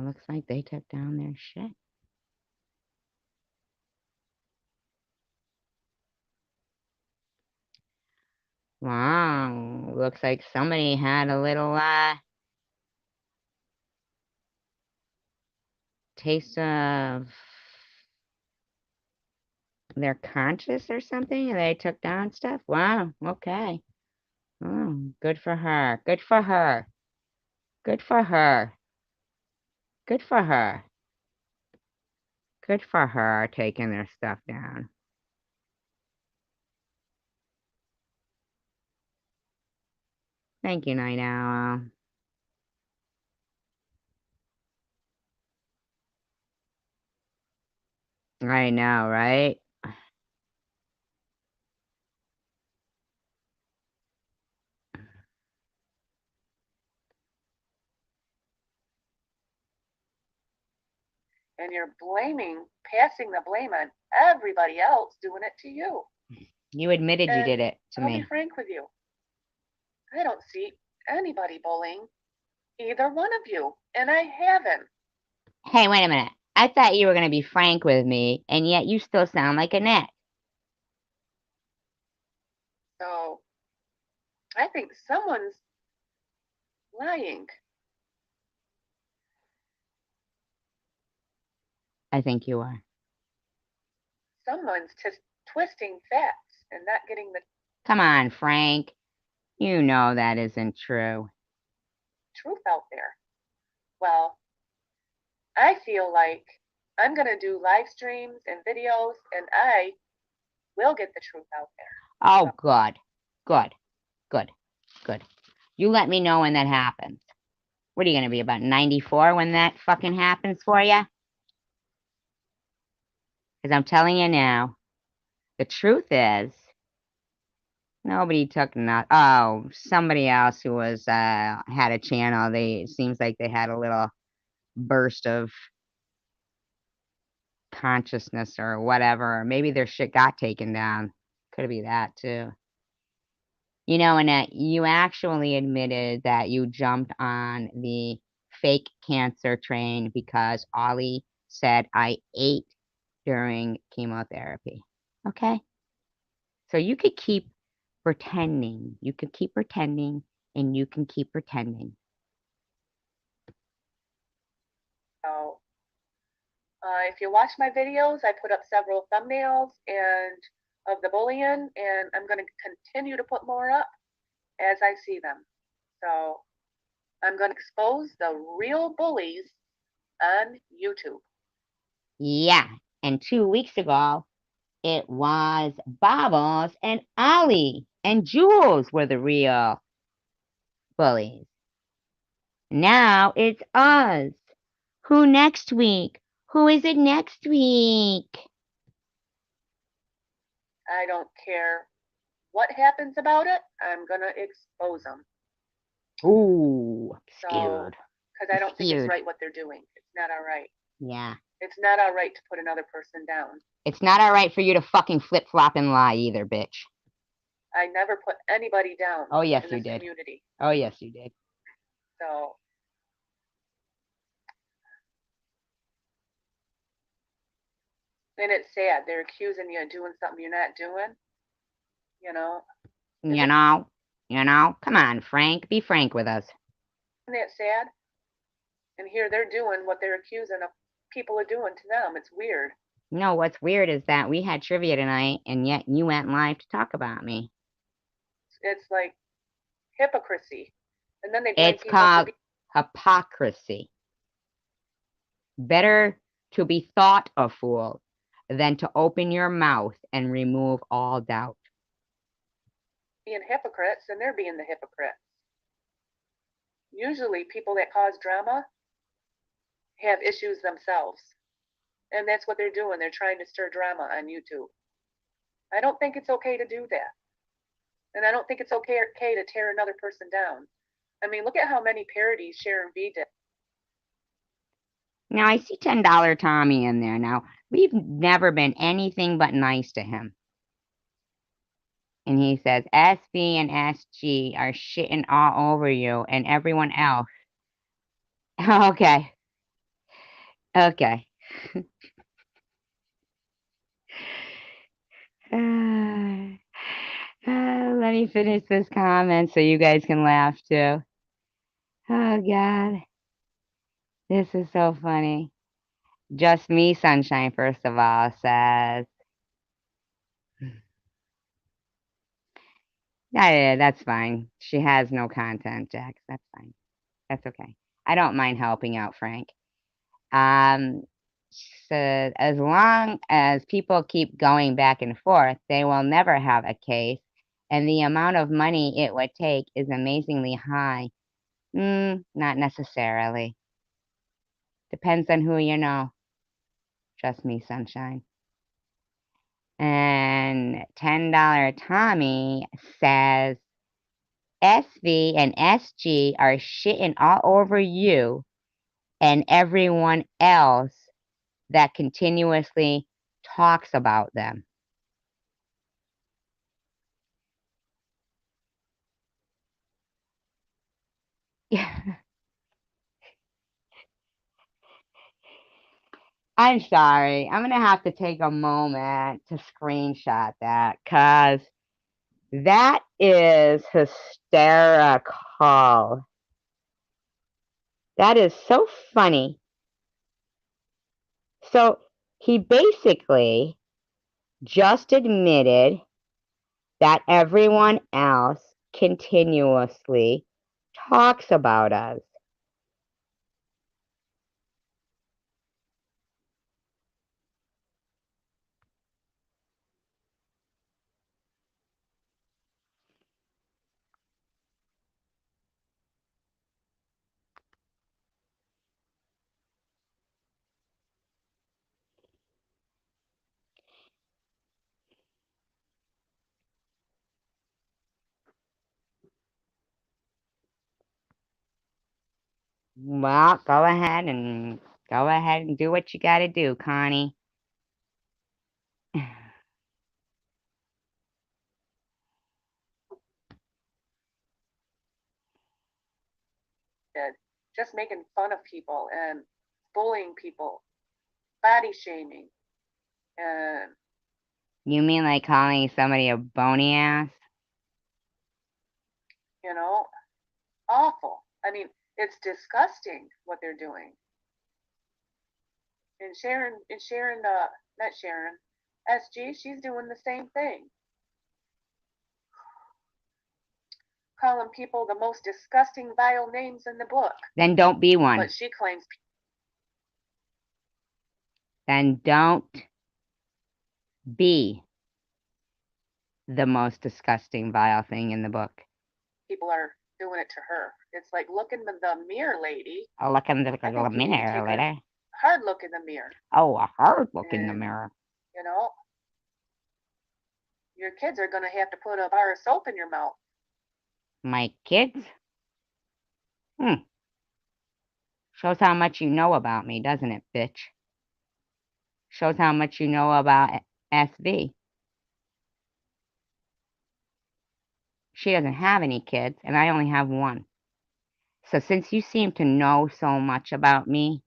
Looks like they took down their shit. Wow, looks like somebody had a little taste of their conscience or something, and they took down stuff. Wow, okay. Oh, good for her. Good for her. Good for her. Good for her. Good for her taking their stuff down. Thank you, Night Owl. I know, right? And you're passing the blame on everybody else doing it to you. You admitted you did it to me. I'll be frank with you. I don't see anybody bullying either one of you, and I haven't. Hey, wait a minute. I thought you were going to be frank with me, and yet you still sound like Annette. So I think someone's lying. I think you are. Someone's just twisting facts and not getting the Come on, Frank. You know that isn't true. truth out there. Well, I feel like I'm going to do live streams and videos and I will get the truth out there. Oh, good. Good. Good. Good. You let me know when that happens. What are you going to be, about 94 when that fucking happens for you? Because I'm telling you now, the truth is, nobody took not. Oh, somebody else who was had a channel. It seems like they had a little burst of consciousness or whatever. Or maybe their shit got taken down. Could be that too. You know, and you actually admitted that you jumped on the fake cancer train because Ollie said I ate during chemotherapy. Okay? So you could keep pretending. You could keep pretending and you can keep pretending. So if you watch my videos, I put up several thumbnails and of the bullying, and I'm going to continue to put more up as I see them. So I'm going to expose the real bullies on YouTube. Yeah. And 2 weeks ago, it was Bubbles and Ollie and Jules were the real bullies. Now it's us. Who next week? Who is it next week? I don't care what happens about it. I'm going to expose them. Ooh, I'm So, scared. because I don't think it's Scared. right what they're doing. It's not all right. Yeah. It's not all right to put another person down. It's not all right for you to fucking flip flop and lie either, bitch. I never put anybody down Oh, yes, in you this did. community. Oh, yes, you did. So, and it's sad. They're accusing you of doing something you're not doing. You know, You know, come on, Frank. Be frank with us. isn't that sad? And here they're doing what they're accusing of people are doing to them. It's weird. You know, what's weird is that we had trivia tonight, and yet you went live to talk about me. It's like hypocrisy. And then they blame It's people for called hypocrisy. Better to be thought a fool than to open your mouth and remove all doubt. being hypocrites, and they're being the hypocrites. Usually, people that cause drama have issues themselves. And that's what they're doing. They're trying to stir drama on YouTube. I don't think it's okay to do that. And I don't think it's okay to tear another person down. I mean, look at how many parodies Sharon B did. Now, I see $10 Tommy in there. Now, we've never been anything but nice to him. And he says, SB and SG are shitting all over you and everyone else. Okay. Okay. Let me finish this comment so you guys can laugh too. Oh, God. This is so funny. Just me, Sunshine, first of all, says. Yeah, that's fine. She has no content, Jax. That's fine. That's okay. I don't mind helping out, Frank. So as long as people keep going back and forth, they will never have a case, and the amount of money it would take is amazingly high. Not necessarily. Depends on who you know. Trust me, Sunshine. And $10 Tommy says, SV and SG are shitting all over you and everyone else that continuously talks about them. I'm sorry. I'm going to have to take a moment to screenshot that because That is hysterical. That is so funny. So he basically just admitted that everyone else continuously talks about us. Well, go ahead and do what you got to do, Connie. Just making fun of people and bullying people, body shaming, and You mean like calling somebody a bony ass? you know, awful. I mean, it's disgusting what they're doing. And not Sharon, SG, she's doing the same thing. Calling people the most disgusting, vile names in the book. Then don't be one. But she claims. Then don't be the most disgusting, vile thing in the book. People are doing it to her. It's like, look in the mirror, lady. Oh, look in the mirror, lady. Hard look in the mirror. Oh, a hard look in the mirror. You know, your kids are going to have to put a bar of soap in your mouth. My kids? Shows how much you know about me, doesn't it, bitch? Shows how much you know about SV. She doesn't have any kids, and I only have one. So since you seem to know so much about me,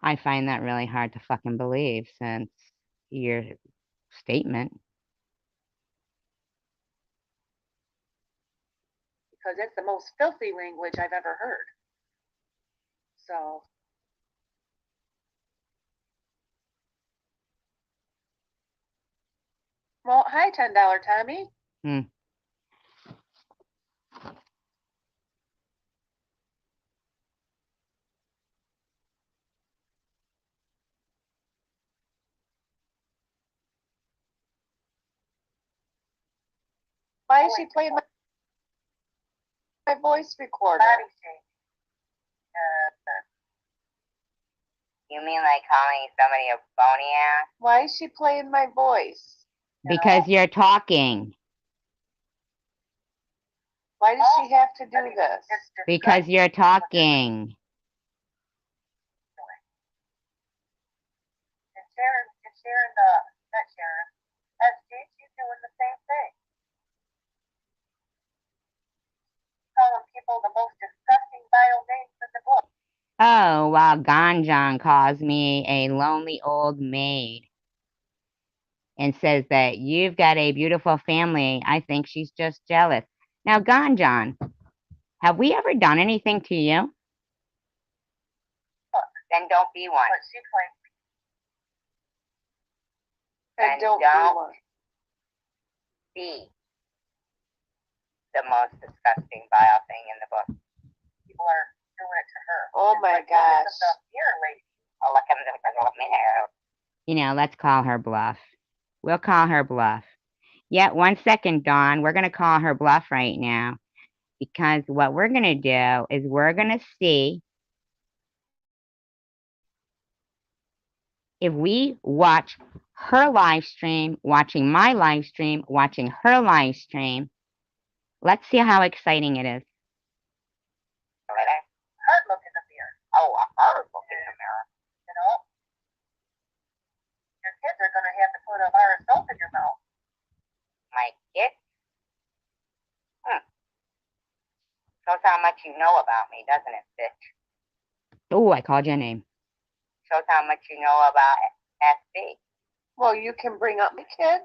I find that really hard to fucking believe since your statement. Because it's the most filthy language I've ever heard. So. Well, hi, $10 Tommy. Why is she playing my voice recorder? You mean like calling somebody a bony ass? Why is she playing my voice? Because you're talking. Why does she have to do this? Because you're talking. Not Sharon, SG, she's doing the same thing. Calling people the most disgusting, vile names in the book. Oh, while Ganjan calls me a lonely old maid and says that you've got a beautiful family, I think she's just jealous. Now, Ganjan, have we ever done anything to you? Then don't be one. But she claims. Then don't be the most disgusting, vile thing in the book. People are doing it to her. Oh my gosh. Oh, look at the mirror. You know, let's call her bluff. We'll call her bluff. Yeah, 1 second, Dawn. We're going to call her bluff right now. Because what we're going to do is we're going to see if we watch her live stream, watching my live stream, watching her live stream. Let's see how exciting it is. Hard look in the mirror. Oh, a hard look in the mirror. You know? Your kids are going to have to put a bar of soap in your mouth. My kids? Shows how much you know about me, doesn't it, bitch? Oh, I called your name. Shows how much you know about SB. Well, you can bring up my kids.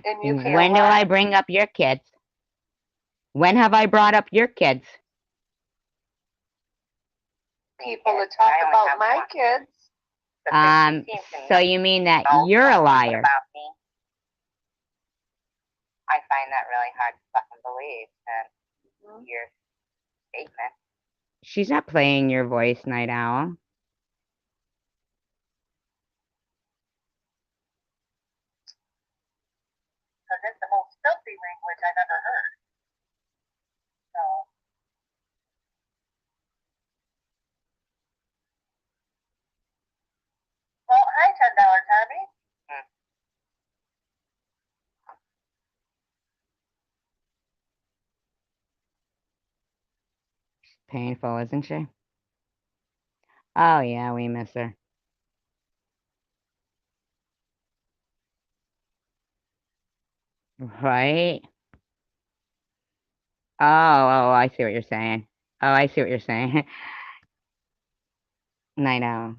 And you can't When do lie. I bring up your kids? When have I brought up your kids? People to talk about my kids. So you mean that you're a liar? I find that really hard to fucking believe, and your statement. She's not playing your voice, Night Owl. Because it's the most filthy language I've ever heard. So. Well, hi, $10 Tommy. Painful, isn't she? Oh, yeah, we miss her. Right? Oh, I see what you're saying. Oh, I see what you're saying. Night Owl.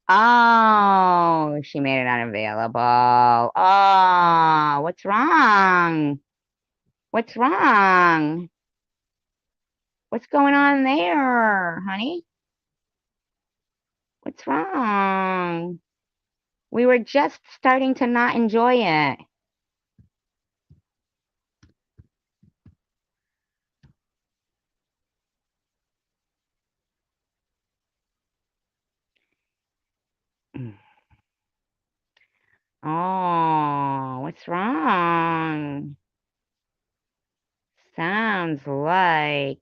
Oh, she made it unavailable. Oh, what's wrong? What's wrong? What's going on there, honey? What's wrong? We were just starting to not enjoy it. Oh, what's wrong? Sounds like...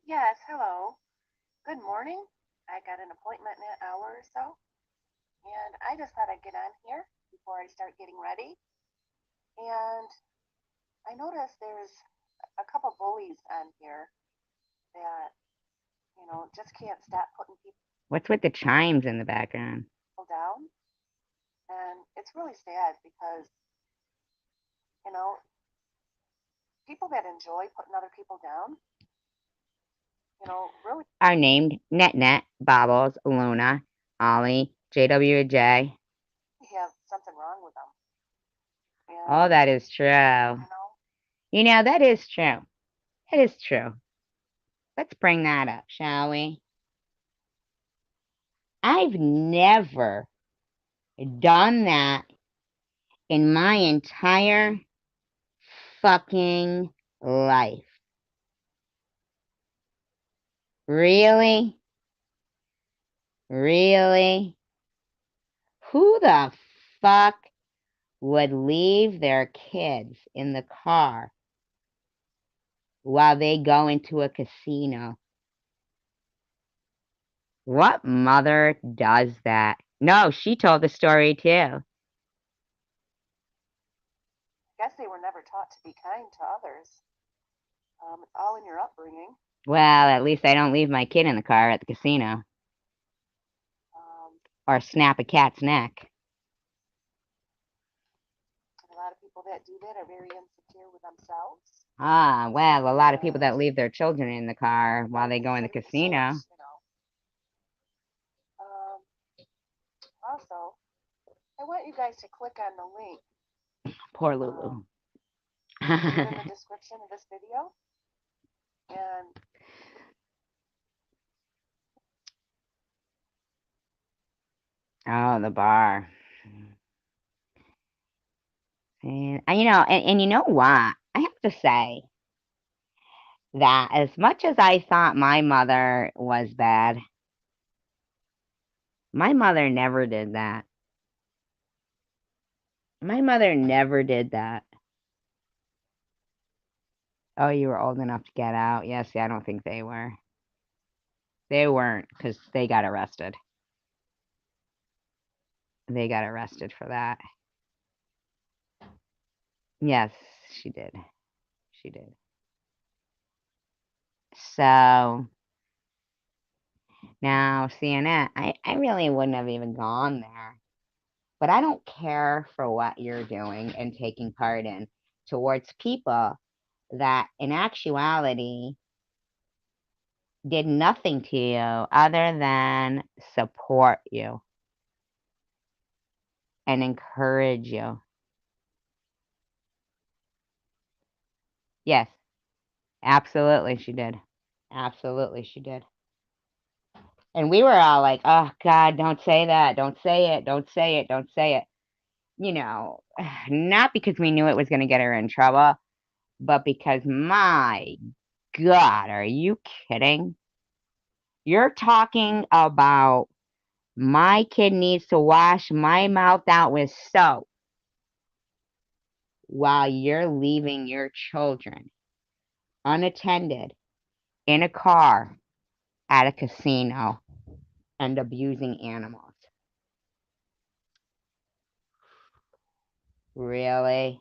Yes, hello. Good morning. I got an appointment in an hour or so. And I just thought I'd get on here before I start getting ready. And I noticed there's a couple bullies on here that, just can't stop putting people What's with the chimes in the background? down. And it's really sad because, people that enjoy putting other people down, really Are named Net, Bobbles, Luna, Ollie, JWJ. have something wrong with them. And, Oh, that is true. That is true. That is true. Let's bring that up, shall we? I've never done that in my entire fucking life. Really? Really? Who the fuck would leave their kids in the car while they go into a casino? What mother does that? No, she told the story too. I guess they were never taught to be kind to others. It's all in your upbringing. Well, at least I don't leave my kid in the car at the casino. Or snap a cat's neck. A lot of people that do that are very insecure with themselves. Ah, well, a lot of people that leave their children in the car while they go in the casino. Also, I want you guys to click on the link. Poor Lulu. In the description of this video. And oh, the bar. And you know what? I have to say that as much as I thought my mother was bad, my mother never did that. My mother never did that. Oh, you were old enough to get out? Yes, I don't think they were. They weren't, because they got arrested. They got arrested for that. Yes, she did. She did. So, now, CNN, I really wouldn't have even gone there. But I don't care for what you're doing and taking part in towards people that, in actuality, did nothing to you other than support you and encourage you. Yes, absolutely she did. Absolutely she did. And we were all like, oh God, don't say that. Don't say it. Don't say it. Don't say it. You know, not because we knew it was going to get her in trouble, but because my God, are you kidding? You're talking about my kid needs to wash my mouth out with soap while you're leaving your children unattended in a car at a casino and abusing animals. Really?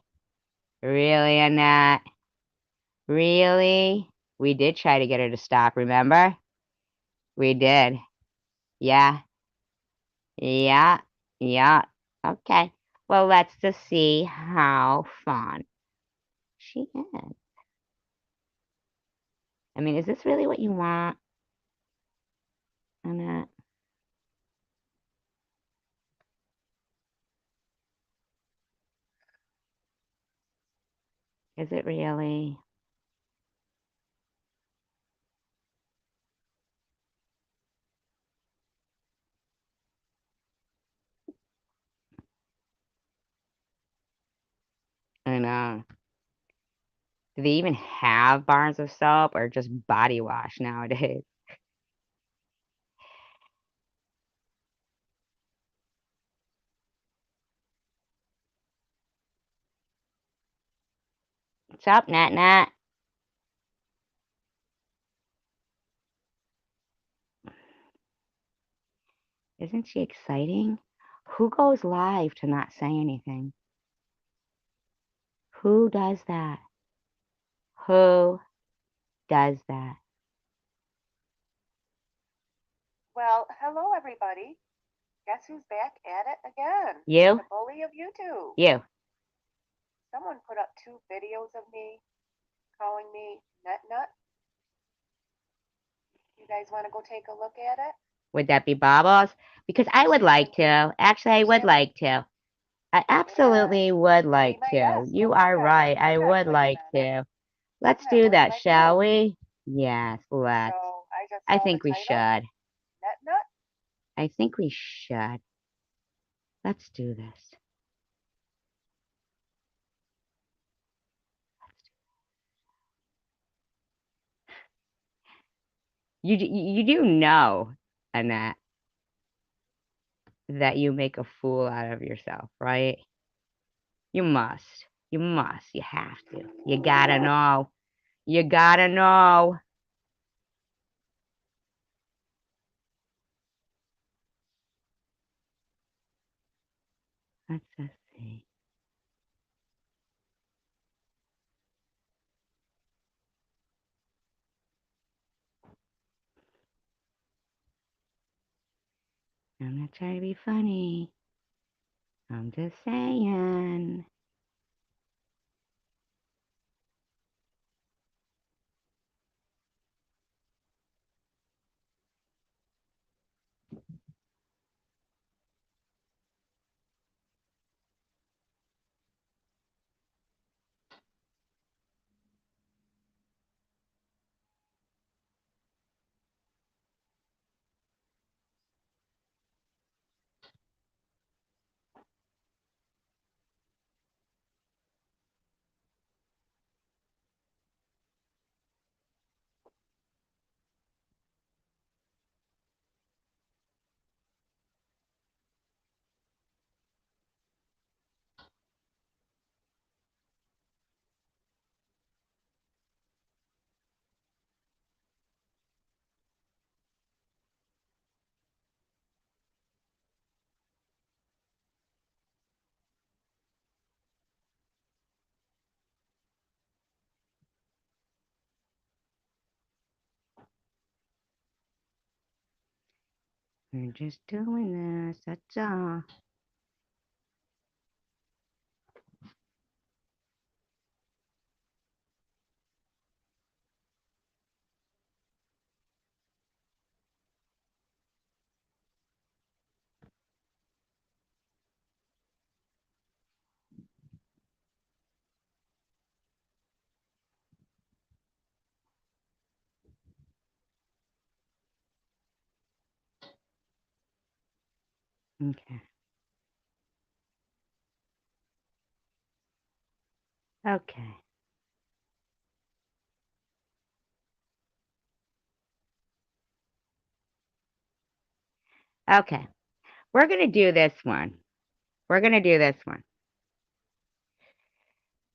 Really, Annette? Really? We did try to get her to stop, remember? We did. Yeah. Yeah. Yeah. Okay. Well, let's just see how fun she is. I mean, is this really what you want, Annette? Is it really? I know. Do they even have bars of soap or just body wash nowadays? What's up, Nat Nat? Isn't she exciting? Who goes live to not say anything? Who does that? Who does that? Well, hello everybody. Guess who's back at it again? You? The bully of YouTube. You. Someone put up 2 videos of me calling me Nut Nut. You guys want to go take a look at it? Would that be Bobbles? Because I would like to. Actually, I would like to. I absolutely would like my to. yes. You Go are ahead. right. I I'm not would clicking like on it. to. Let's ahead, do what that, should I shall do? we? Yes, let's. So I just I saw think the we title, should. Nut Nut. I think we should. Let's do this. You do know, Annette, that you make a fool out of yourself, right? You must. You must. You have to. You gotta know. You gotta know. Let's just see. I'm not trying to be funny. I'm just saying. We're just doing this. That's all. Okay. Okay. Okay. We're going to do this one. We're going to do this one.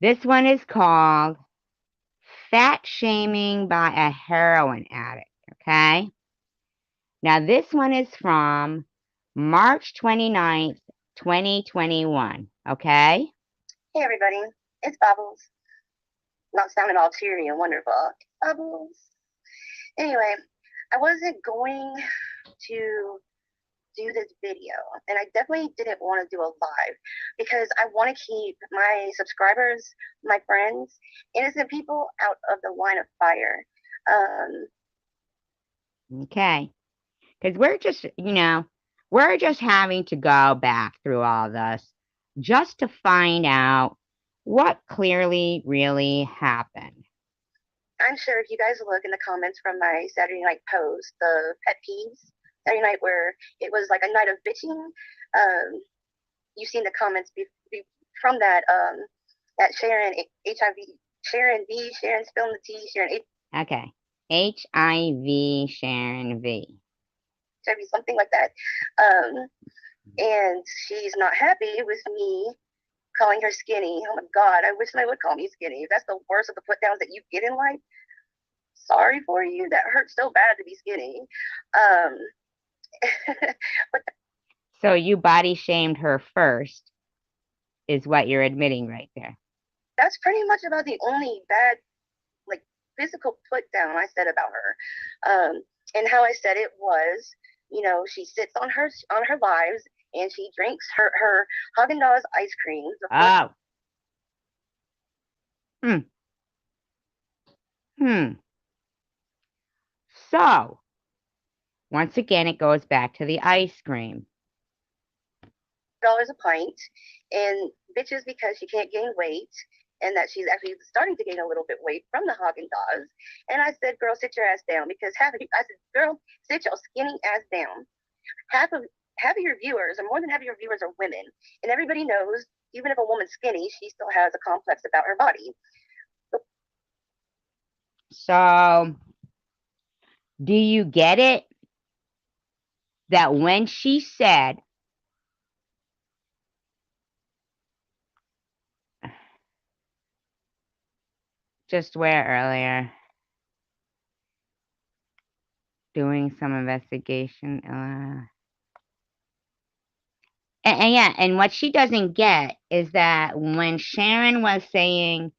This one is called Fat Shaming by a Heroin Addict. Okay. Now, this one is from March 29th, 2021. Okay. Hey everybody, it's Bubbles. Not sounding all cheery and wonderful. Bubbles. Anyway, I wasn't going to do this video, and I definitely didn't want to do a live because I want to keep my subscribers, my friends, innocent people out of the line of fire. Okay. Because we're just, we're just having to go back through all this just to find out what clearly really happened. I'm sure if you guys look in the comments from my Saturday night post, the pet peeves Saturday night where it was like a night of bitching, you've seen the comments from that that Sharon HIV, Sharon V, Sharon spilling the tea, Sharon H. Okay. HIV Sharon V. HIV, something like that. And she's not happy with me calling her skinny. Oh my God, I wish somebody would call me skinny. If that's the worst of the put downs that you get in life, sorry for you. That hurts so bad to be skinny. But So you body shamed her first, is what you're admitting right there. that's pretty much about the only bad, like, physical put down I said about her. And how I said it was, she sits on her lives and she drinks her Haagen-Dazs ice cream. Oh. So, once again, it goes back to the ice cream. $1 a pint, and bitches because she can't gain weight, and that she's actually starting to gain a little bit weight from the Haagen-Dazs. And I said, girl, sit your ass down, because I said, girl, sit your skinny ass down. Half of your viewers, or more than half of your viewers, are women, and everybody knows even if a woman's skinny, she still has a complex about her body. So, do you get it? That when she said, just where earlier, doing some investigation, and what she doesn't get is that when Sharon was saying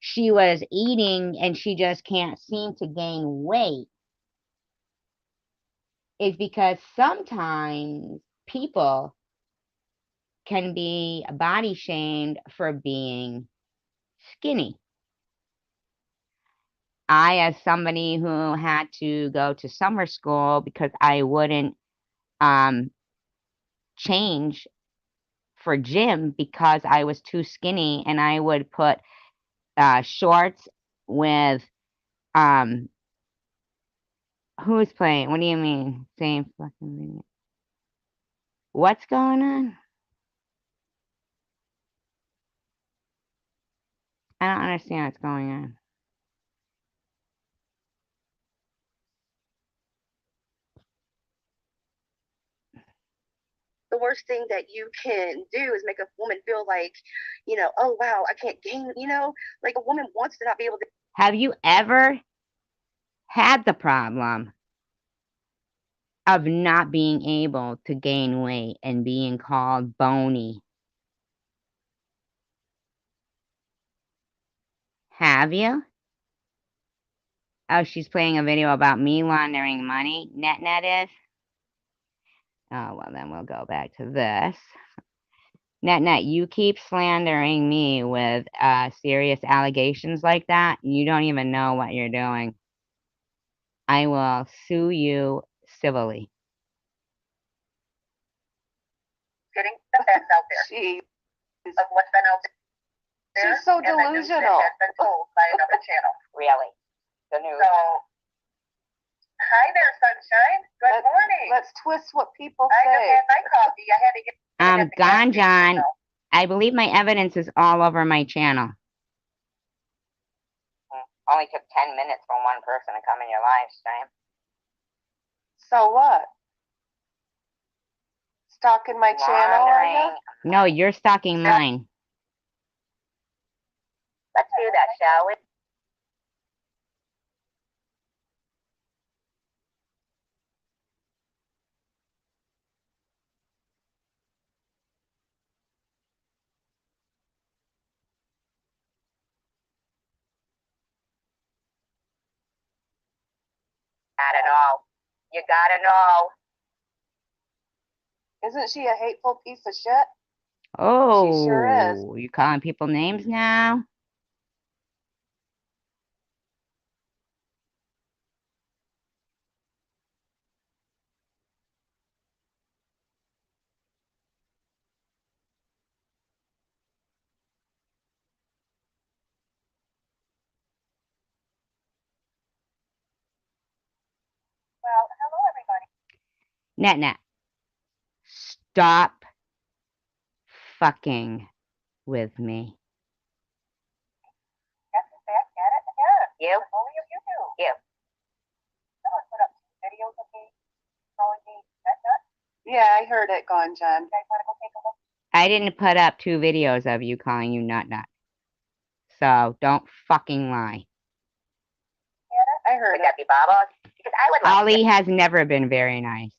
she was eating and she just can't seem to gain weight, is because sometimes people can be body shamed for being skinny. I, as somebody who had to go to summer school because I wouldn't change for gym because I was too skinny, and I would put shorts with who's playing? What do you mean? Same fucking thing. What's going on? I don't understand what's going on. The worst thing that you can do is make a woman feel like, oh wow, I can't gain, like a woman wants to not be able to. Have you ever had the problem of not being able to gain weight and being called bony? Have you? Oh, she's playing a video about me laundering money. Net is? Oh, well, then we'll go back to this. Net, you keep slandering me with serious allegations like that. You don't even know what you're doing. I will sue you civilly. Getting the facts out there She of what's been out there. She's so and the news that delusional. has been told by another channel. Really? The news. So Hi there, sunshine. Good morning. Let's twist what people I say. just had my coffee. I had to get it at the gas Gone, station, John. so. I believe my evidence is all over my channel. Only took 10 minutes for one person to come in your live stream. So what? Stalking my channel, are you? No, you're stalking mine. Let's do that, shall we? Gotta know. You gotta know. Isn't she a hateful piece of shit? Oh, She sure is. you calling people names now? Well, hello, everybody. Net. Stop fucking with me. Guess who's back at it again? You? Only of you two. You. Someone put up videos of me calling me nut. Yeah, I heard it, Gone John. You guys want to go take a look? I didn't put up 2 videos of you calling you nut. So don't fucking lie. I heard Would it. that be Baba? Because I would like Ollie has never been very nice.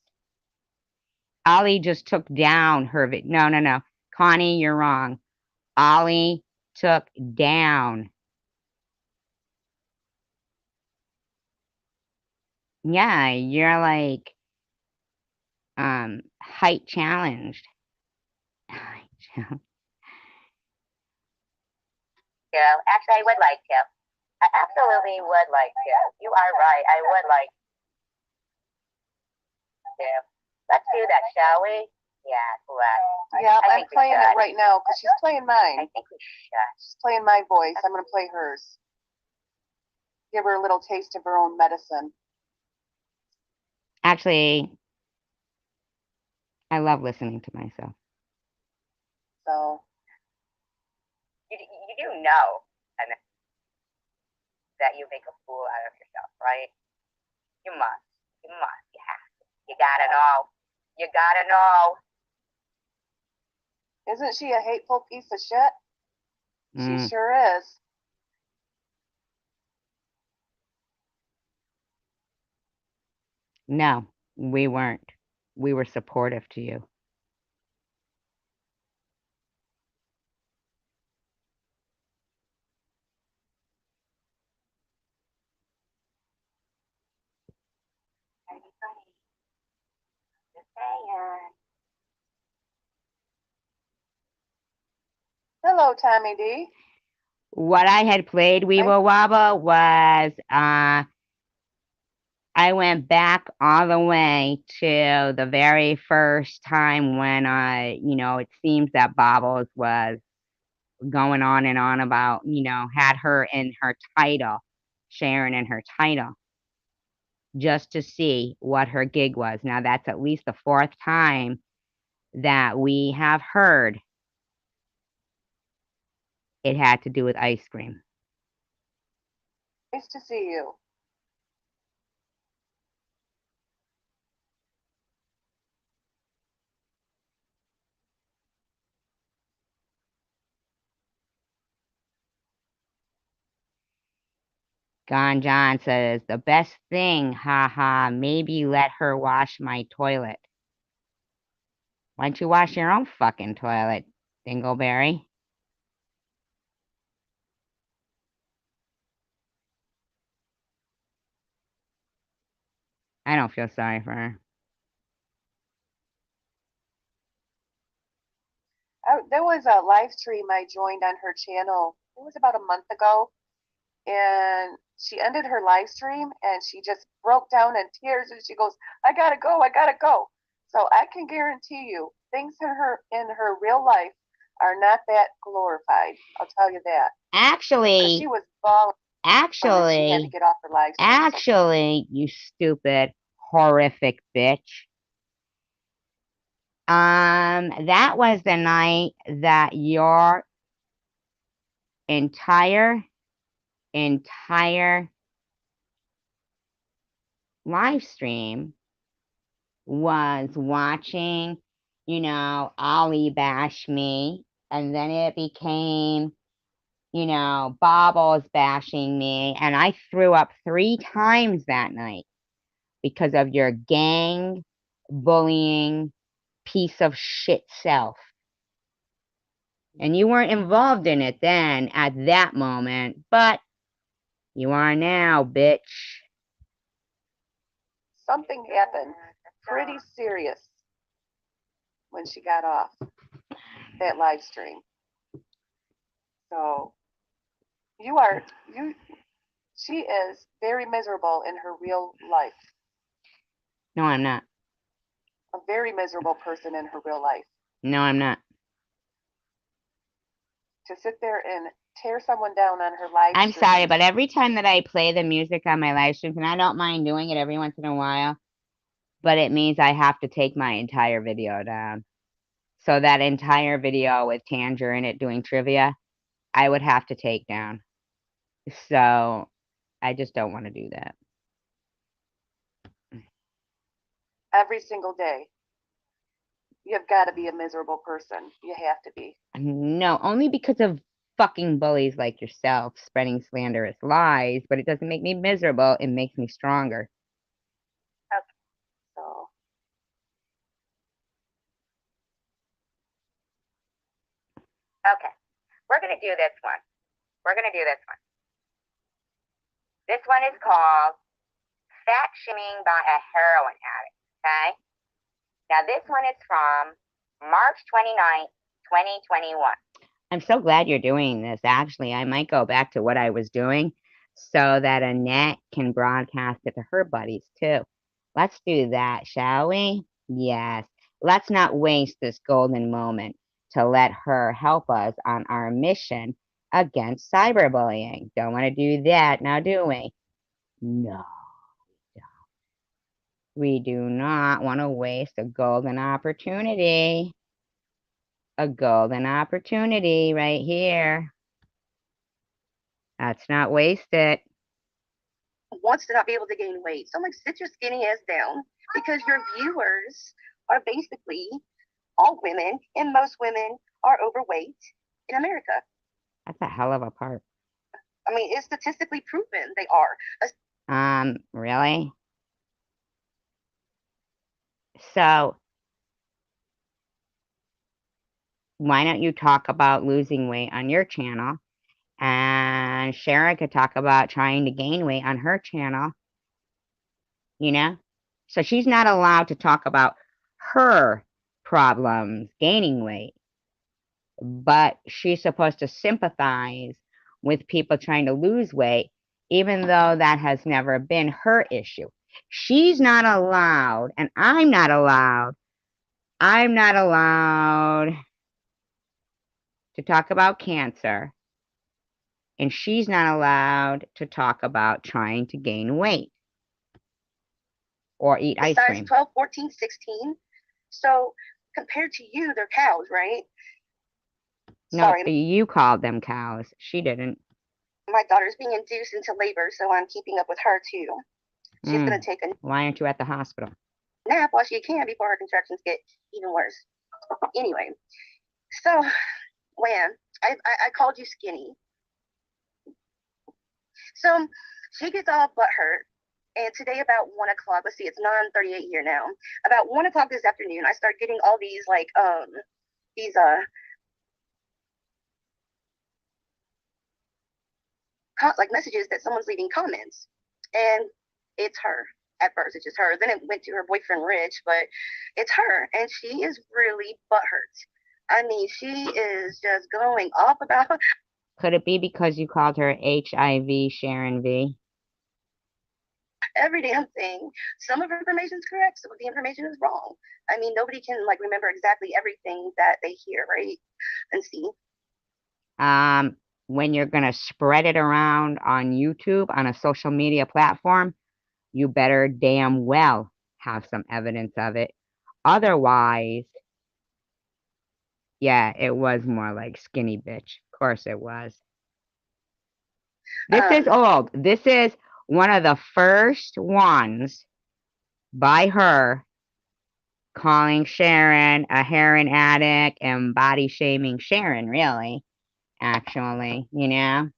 Ollie just took down her No. Connie, you're wrong. Ollie took down. Yeah, you're like height challenged. to. Actually, I would like to. I absolutely would like to. You are right. I would like to. Let's do that, shall we? Yeah, let's. Yeah, I I'm think we playing it should. right now because she's playing mine. I think we should. She's playing my voice. I'm going to play hers. Give her a little taste of her own medicine. Actually, I love listening to myself. So, You do know that you make a fool out of yourself, right? You must. You must. You have to. You gotta know. You gotta know. isn't she a hateful piece of shit? She sure is. No, we weren't. We were supportive to you. Just saying. Hello, Tommy D. What I had played Weeble Wobble was I went back all the way to the very first time when it seems that Bobbles was going on and on about, had her in her title, Sharon in her title, just to see what her gig was. Now that's at least the 4th time that we have heard it had to do with ice cream. Nice to see you. Gone John says, the best thing, haha, maybe let her wash my toilet. Why don't you wash your own fucking toilet, Dingleberry? I don't feel sorry for her. There was a live stream I joined on her channel. It was about a month ago. And she ended her live stream and she just broke down in tears and she goes, I gotta go. So I can guarantee you things in her real life are not that glorified. I'll tell you that. Actually, she was bawling. She had to Actually, get off her live stream. you stupid, horrific bitch. That was the night that your entire live stream was watching, Ollie bash me, and then it became, Bobbles bashing me, and I threw up 3 times that night because of your gang bullying piece of shit self. And you weren't involved in it then at that moment, but you are now, bitch. Something happened pretty serious when she got off that live stream. So she is very miserable in her real life. No, I'm not. A very miserable person in her real life. No, I'm not. To sit there and tear someone down on her live I'm stream. sorry, but every time that I play the music on my live streams, and I don't mind doing it every once in a while, but it means I have to take my entire video down. So that entire video with Tanger in it doing trivia, I would have to take down. So I just don't want to do that. Every single day. You've got to be a miserable person. You have to be. No, only because of fucking bullies like yourself spreading slanderous lies, but it doesn't make me miserable. It makes me stronger. Okay. So. Okay. We're going to do this one. This one is called Fat Shaming by a Heroin Addict. Okay? Now, this one is from March 29th, 2021. I'm so glad you're doing this. Actually, I might go back to what I was doing so that Annette can broadcast it to her buddies too. Let's do that, shall we? Yes. Let's not waste this golden moment to let her help us on our mission against cyberbullying. Don't want to do that now, do we? No. We do not want to waste a golden opportunity. A golden opportunity right here. Let's not waste it. Wants to not be able to gain weight. So I'm like, sit your skinny ass down because your viewers are basically all women, and most women are overweight in America. That's a hell of a part. I mean, it's statistically proven they are. Really? So, why don't you talk about losing weight on your channel? And Sharon could talk about trying to gain weight on her channel. So she's not allowed to talk about her problems gaining weight, but she's supposed to sympathize with people trying to lose weight, even though that has never been her issue. She's not allowed, and I'm not allowed to talk about cancer, and she's not allowed to talk about trying to gain weight or eat ice cream. Size 12, 14, 16. So compared to you, they're cows, right? No, Sorry. You called them cows. She didn't. My daughter's being induced into labor, so I'm keeping up with her too. She's going to take a Why aren't you at the hospital? nap while she can before her contractions get even worse. Anyway, so when I called you skinny. So she gets all butthurt. And today about 1 o'clock, let's see, it's 9:38 here now. About 1 o'clock this afternoon, I start getting all these like messages that someone's leaving comments. And it's her. At first, it's just her. Then it went to her boyfriend, Rich, but it's her. And she is really butthurt. I mean, she is just going off about. Could it be because you called her HIV Sharon V? Every damn thing. Some of her information is correct, some of the information is wrong. I mean, nobody can like remember exactly everything that they hear, right? And see. when you're going to spread it around on YouTube, on a social media platform, you better damn well have some evidence of it. Otherwise, yeah, it was more like skinny bitch. Of course it was. This is old. This is one of the first ones by her calling Sharon a heroin addict and body shaming Sharon, really, actually, you know.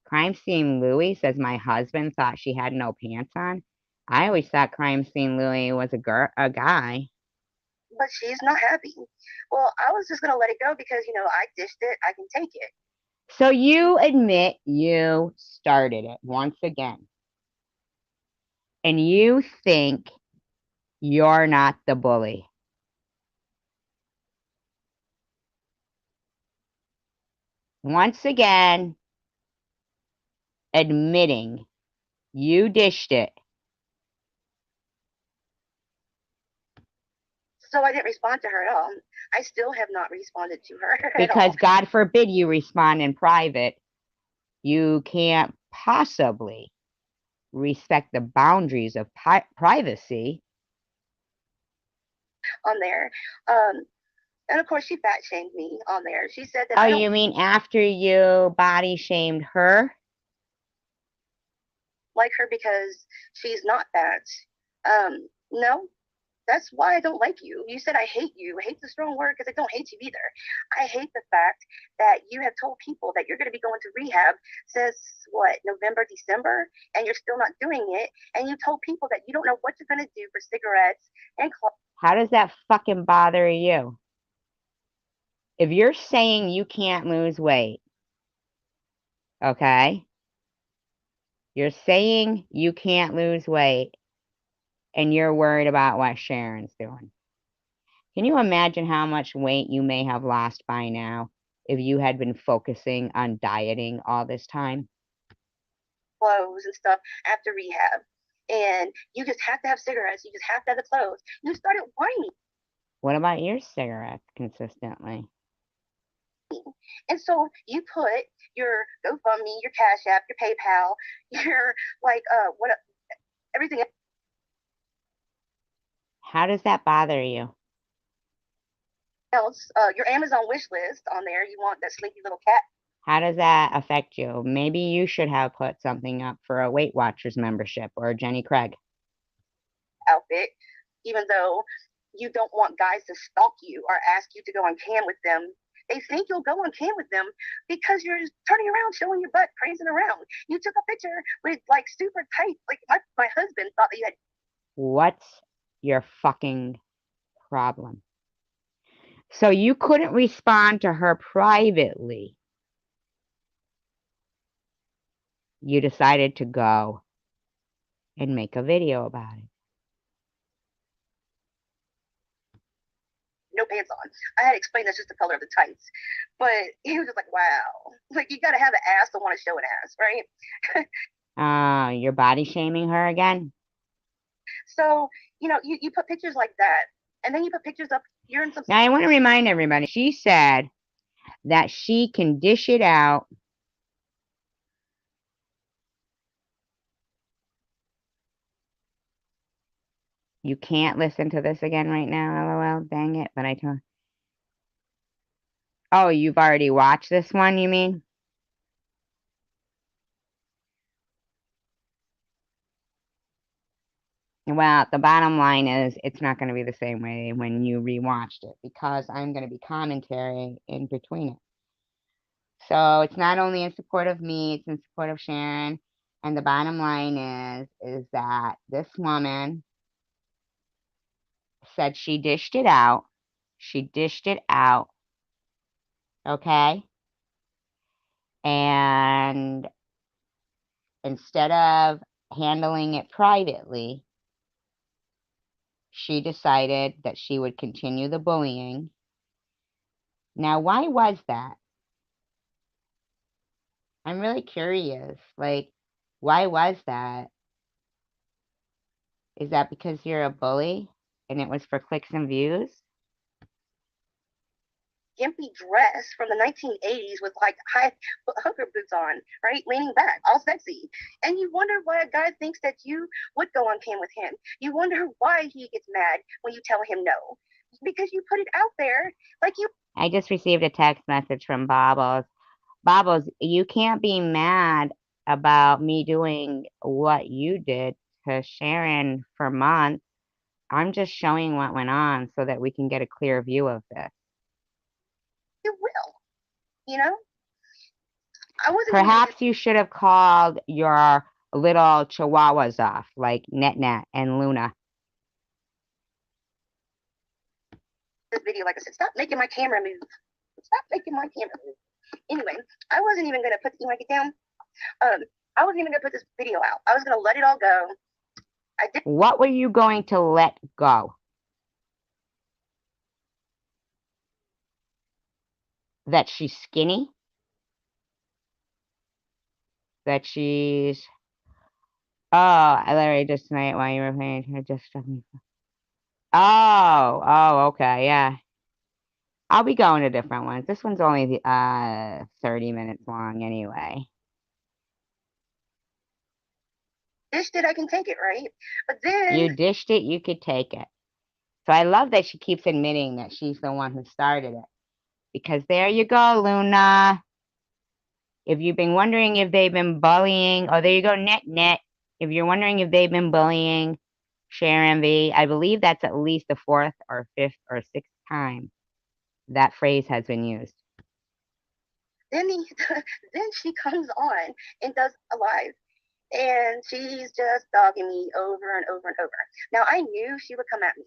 Crime Scene Louie says my husband thought she had no pants on. I always thought Crime Scene Louie was a guy. But she's not happy. Well, I was just going to let it go because, I dished it. I can take it. So you admit you started it once again. And you think you're not the bully. Once again, admitting you dished it. So I didn't respond to her at all. I still have not responded to her Because God forbid you respond in private. You can't possibly respect the boundaries of privacy. On there. And of course, she fat shamed me on there. She said that Oh, you mean after you body shamed her? Like her because she's not fat. No, that's why I don't like you. You said I hate you. Hate's a strong word because I don't hate you either. I hate the fact that you have told people that you're going to be going to rehab since what, November, December, and you're still not doing it. And you told people that you don't know what you're going to do for cigarettes and clothes. How does that fucking bother you? If you're saying you can't lose weight, okay? You're saying you can't lose weight and you're worried about what Sharon's doing. Can you imagine how much weight you may have lost by now if you had been focusing on dieting all this time? Clothes and stuff after rehab. And you just have to have cigarettes. You just have to have the clothes. You started whining. What about your cigarettes consistently? And so you put your GoFundMe, your Cash App, your PayPal, your everything. How does that bother you? Else, your Amazon wish list on there. You want that sleepy little cat. How does that affect you? Maybe you should have put something up for a Weight Watchers membership or Jenny Craig outfit, even though you don't want guys to stalk you or ask you to go on cam with them. They think you'll go on cam with them because you're turning around, showing your butt, prancing around. You took a picture with like super tight. Like my husband thought that you had. What's your fucking problem? So you couldn't respond to her privately. You decided to go and make a video about it. No pants on. I had explained that's just the color of the tights. But he was just like, wow. Like, you got to have an ass to want to show an ass, right? You're body shaming her again? So, you put pictures like that. And then you put pictures up. You're in some. Now, I want to remind everybody, she said that she can dish it out. You can't listen to this again right now, LOL. Dang it. But I told. Oh, you've already watched this one, you mean? Well, the bottom line is it's not going to be the same way when you rewatched it because I'm going to be commentary in between it. So it's not only in support of me, it's in support of Sharon. And the bottom line is that this woman said she dished it out. She dished it out. Okay? And instead of handling it privately, she decided that she would continue the bullying. Now, why was that? I'm really curious. Like, why was that? Is that because you're a bully and it was for clicks and views? skimpy dress from the 1980s with like high hooker boots on, right? Leaning back, all sexy. And you wonder why a guy thinks that you would go on cam with him. You wonder why he gets mad when you tell him no. Because you put it out there like you. I just received a text message from Bobbles. Bobbles, you can't be mad about me doing what you did to Sharon for months. I'm just showing what went on so that we can get a clear view of this. You will, you know? I wasn't even Perhaps you should have called your little chihuahuas off, like Net Net and Luna. this video, like I said, stop making my camera move. Stop making my camera move. Anyway, I wasn't even gonna put. You want to get down? I wasn't even gonna put this video out. I was gonna let it all go. I did. What were you going to let go? That she's skinny? That she's... Oh, I literally just tonight while you were playing, it just struck me. Oh, okay, yeah. I'll be going to different ones. This one's only 30 minutes long anyway. Dished it, I can take it, right? But then You dished it, you could take it. So I love that she keeps admitting that she's the one who started it. Because there you go, Luna. If you've been wondering if they've been bullying, oh, there you go, Net Net. If you're wondering if they've been bullying Sharon V, I believe that's at least the 4th or 5th or 6th time that phrase has been used. then then she comes on and does a live, and she's just dogging me over and over and over. Now I knew she would come at me.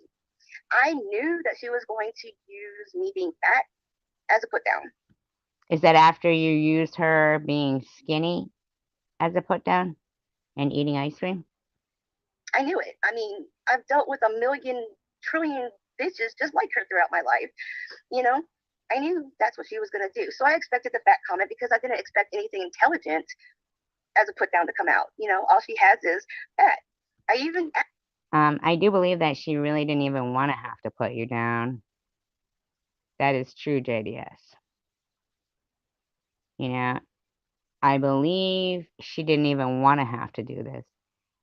I knew that she was going to use me being fat as a put down. Is that after you used her being skinny as a put down and eating ice cream? I knew it. I mean, I've dealt with a million trillion bitches just like her throughout my life. You know, I knew that's what she was going to do. So I expected the fat comment because I didn't expect anything intelligent as a put down to come out. You know, all she has is fat. I do believe that she really didn't even want to have to put you down. That is true, JDS. You know, I believe she didn't even want to have to do this.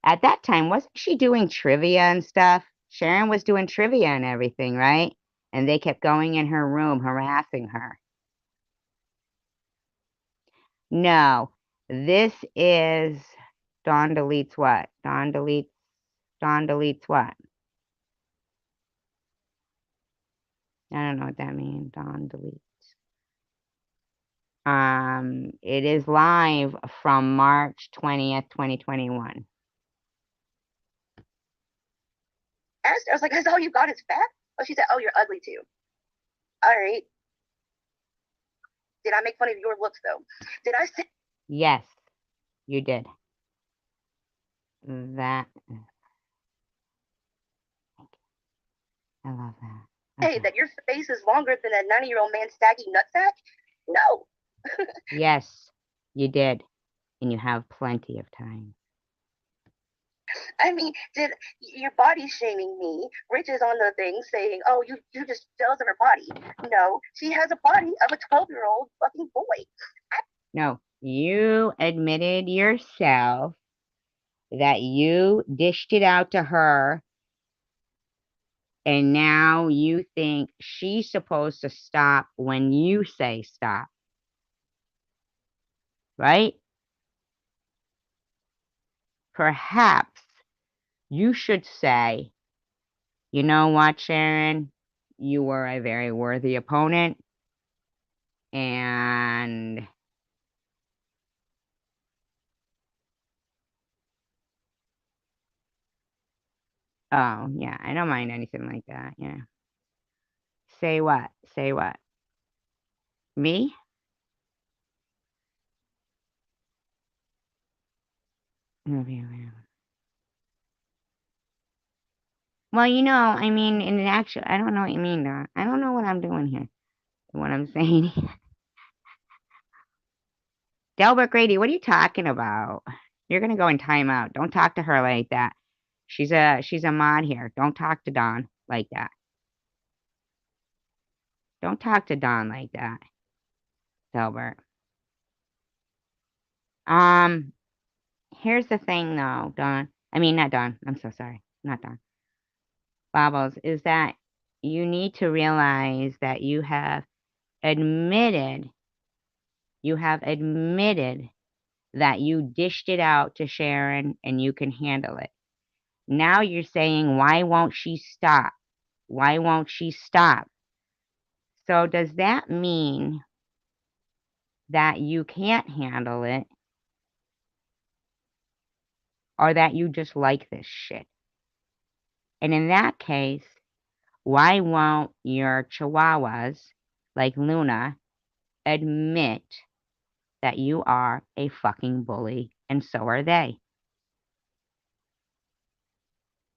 At that time, wasn't she doing trivia and stuff? Sharon was doing trivia and everything, right? And they kept going in her room, harassing her. No, this is Dawn deletes what? Dawn deletes what? I don't know what that means. Dawn deletes. It is live from March 20th, 2021. Asked her, I was like, "That's all you got is fat?" Oh, she said, "Oh, you're ugly too." All right. Did I make fun of your looks though? Did I say? Yes, you did. That. I love that. Hey, that your face is longer than a 90-year-old man's saggy nutsack? No. Yes, you did. And you have plenty of time. I mean, did your body shaming me? Rich is on the thing saying, "Oh, you just jealous of her body." No, she has a body of a 12-year-old fucking boy. No, you admitted yourself that you dished it out to her, and now you think she's supposed to stop when you say stop. Right? Perhaps you should say, "You know what, Sharon? You were a very worthy opponent, and oh, yeah, I don't mind anything like that, yeah." Say what? Say what? Me? Well, you know, I mean, in actual, I don't know what you mean, Don. I don't know what I'm doing here. What I'm saying. Delbert Grady, what are you talking about? You're gonna go in timeout. Don't talk to her like that. She's a mod here. Don't talk to Dawn like that. Don't talk to Don like that, Delbert. Here's the thing though, Don. I mean, not Don. I'm so sorry. Not Don. Bobbles, is that you need to realize that admitted, you have admitted that you dished it out to Sharon and you can handle it. Now you're saying, why won't she stop? Why won't she stop? So does that mean that you can't handle it or that you just like this shit? And in that case, why won't your chihuahuas, like Luna, admit that you are a fucking bully and so are they?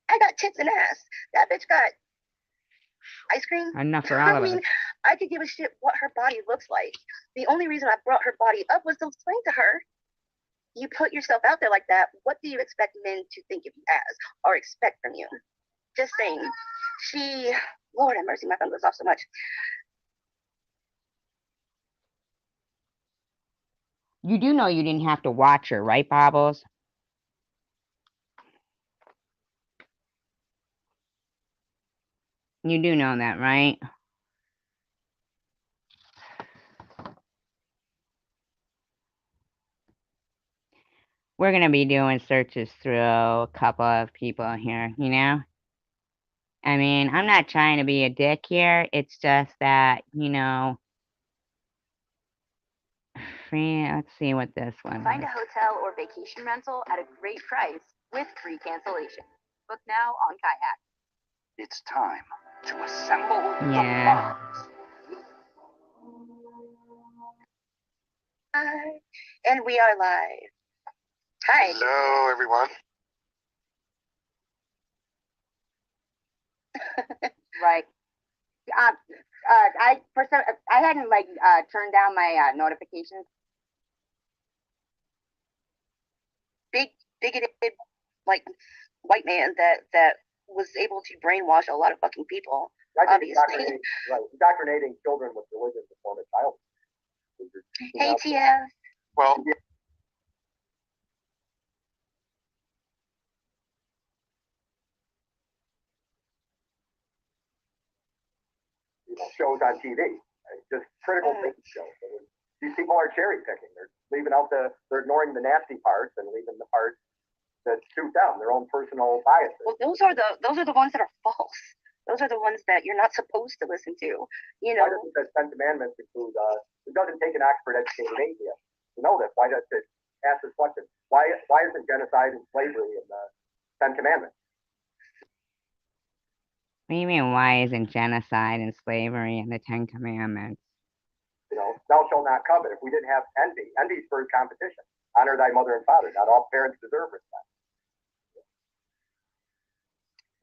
I got tits and ass. That bitch got ice cream. Enough for all of us. I could give a shit what her body looks like. The only reason I brought her body up was to explain to her, you put yourself out there like that, what do you expect men to think of you as or expect from you? Just saying. Lord have mercy, my phone goes off so much. You do know you didn't have to watch her, right, Bobbles? You do know that, right? We're going to be doing searches through a couple of people here, you know? I mean, I'm not trying to be a dick here. It's just that, you know, let's see what this one Find is. a hotel or vacation rental at a great price with free cancellation. Book now on Kayak. It's time to assemble Yeah. And we are live. Hi. Hello, everyone. Right. I hadn't turned down my notifications. Bigoted, like, white man that was able to brainwash a lot of fucking people. Obviously. Indoctrinating children with religion to form a child. Hey, TF. Well, shows on TV, just critical thinking shows. These people are cherry picking. They're they're ignoring the nasty parts and leaving the parts that suit them, their own personal biases. Well, those are the ones that are false. Those are the ones that you're not supposed to listen to. You know. Why doesn't the Ten Commandments include? It doesn't take an Oxford educated atheist to know this. Why does it ask this question? Why isn't genocide and slavery in the Ten Commandments? What do you mean, why isn't genocide and slavery in the Ten Commandments? You know, thou shalt not covet. If we didn't have envy, envy spurs competition. Honor thy mother and father. Not all parents deserve respect.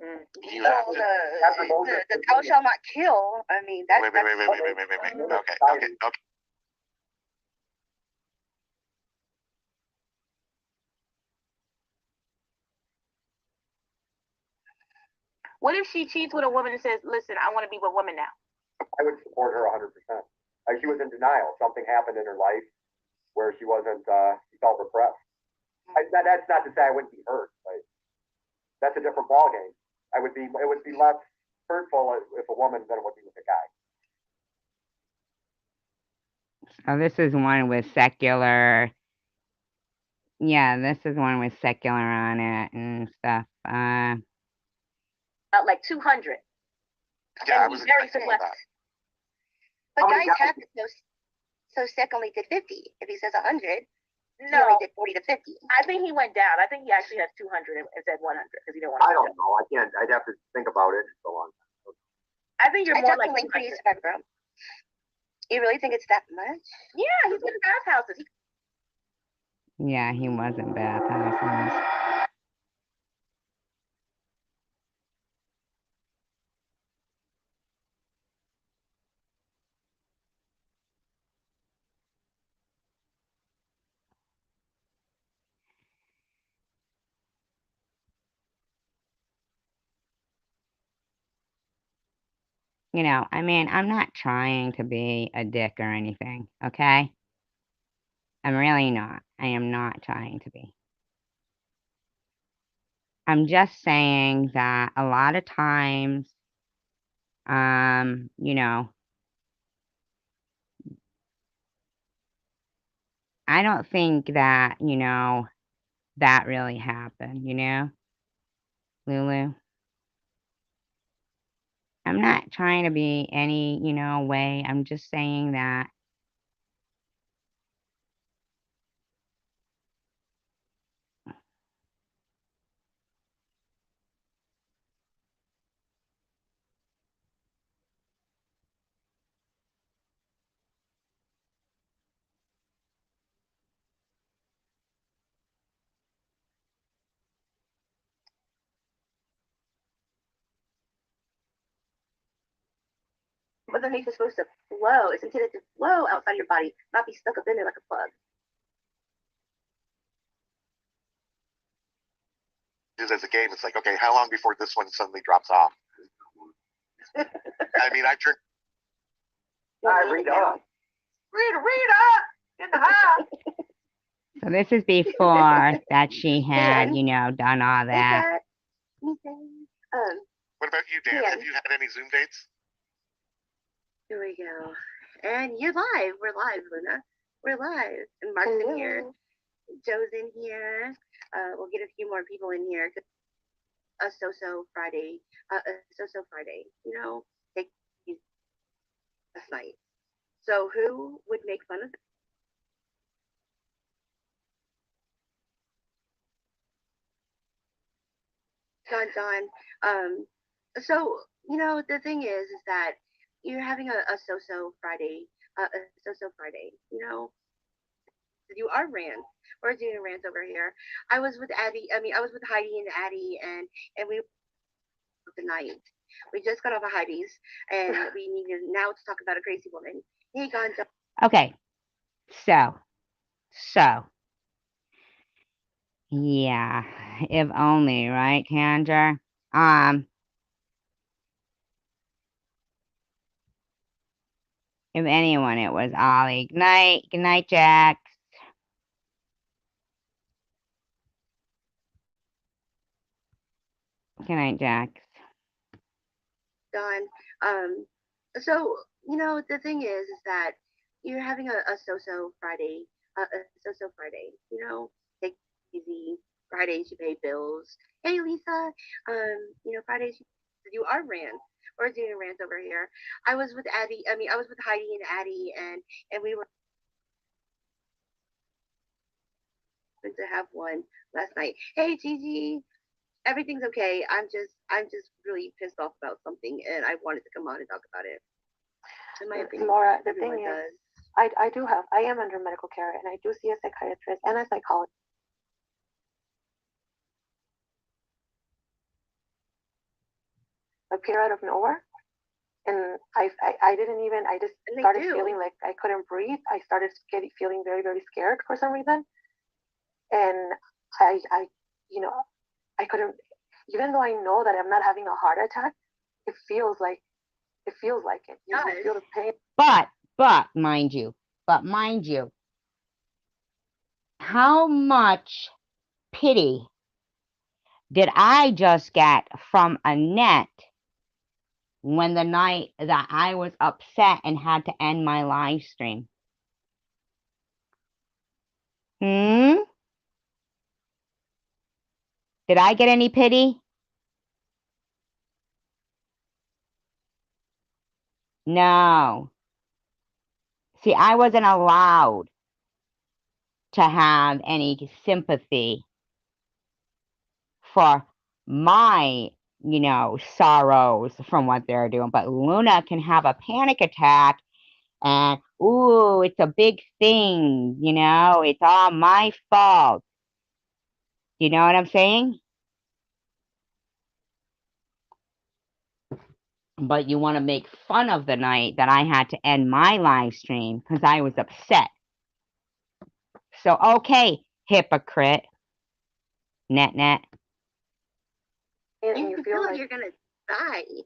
The thou shalt not kill. I mean, that's wait. Okay. What if she cheats with a woman and says, listen, I want to be with women now? I would support her 100%. She was in denial. Something happened in her life where she wasn't, she felt repressed. That's not to say I wouldn't be hurt, but that's a different ballgame. It would be less hurtful if a woman than it would be with a guy. Oh, this is one with secular. Yeah, this is one with secular on it and stuff. Like 200. Yeah, and he's very selective. But guys have to so Sec only did 50. If he says 100, he only did 40 to 50. I think he went down. I think he actually has 200 and said 100 because he didn't want to. I don't know. I can't. I'd have to think about it for a long time. I think you're more like pretty spectrum. You really think it's that much? Yeah, he's in bathhouses. Yeah, he wasn't bathhouses. You know, I mean, I'm not trying to be a dick or anything, okay? I'm really not. I am not trying to be. I'm just saying that a lot of times, you know, I don't think that, you know, that really happened, you know, Lulu? I'm not trying to be any, you know, way. I'm just saying that. Mother Nature's supposed to flow. It's intended to flow outside your body, not be stuck up in there like a plug. As a game, it's like, okay, how long before this one suddenly drops off? I mean, I drink. I read on. Rita in the house. So this is before that she had, you know, done all that. What about you, Dan? Yeah. Have you had any Zoom dates? Here we go. And you're live. We're live, Luna. We're live. And Mark's in here. Joe's in here. We'll get a few more people in here. A so-so Friday. Friday. You know, take last night. So who would make fun of Don? So, you know, the thing is that you're having a so-so Friday. You know, you are rant. We're doing a rant over here. I was with Heidi and Addie, and we the night. We just got off of Heidi's, and we need to now to talk about a crazy woman. Hey, Gonzo. Okay. So, yeah, if only, right, Tanger? If anyone, it was Ollie. Good night. Good night, Jax. Good night, Jax. Don. So, you know, the thing is that you're having a so-so Friday. You know, take it easy. Fridays you pay bills. Hey, Lisa. You know, Fridays you are rant. We're doing a rant over here. I was with Heidi and Addie, and we were to have one last night. Hey, Gigi. Everything's okay. I'm just really pissed off about something, and I wanted to come on and talk about it. In my opinion, Laura, the thing is, I am under medical care, and I do see a psychiatrist and a psychologist. Appear out of nowhere, and I didn't even, I just started feeling like I couldn't breathe. I started feeling very, very scared for some reason, and I you know, I couldn't, even though I know that I'm not having a heart attack, it feels like it. You feel the pain. But mind you, how much pity did I just get from Annette when the night that I was upset and had to end my live stream? Did I get any pity? No. See, I wasn't allowed to have any sympathy for my, you know, sorrows from what they're doing. But Luna can have a panic attack and, ooh, it's a big thing, you know, it's all my fault. You know what I'm saying? But you want to make fun of the night that I had to end my live stream because I was upset. So, okay, hypocrite. Net. And you feel like you're gonna die.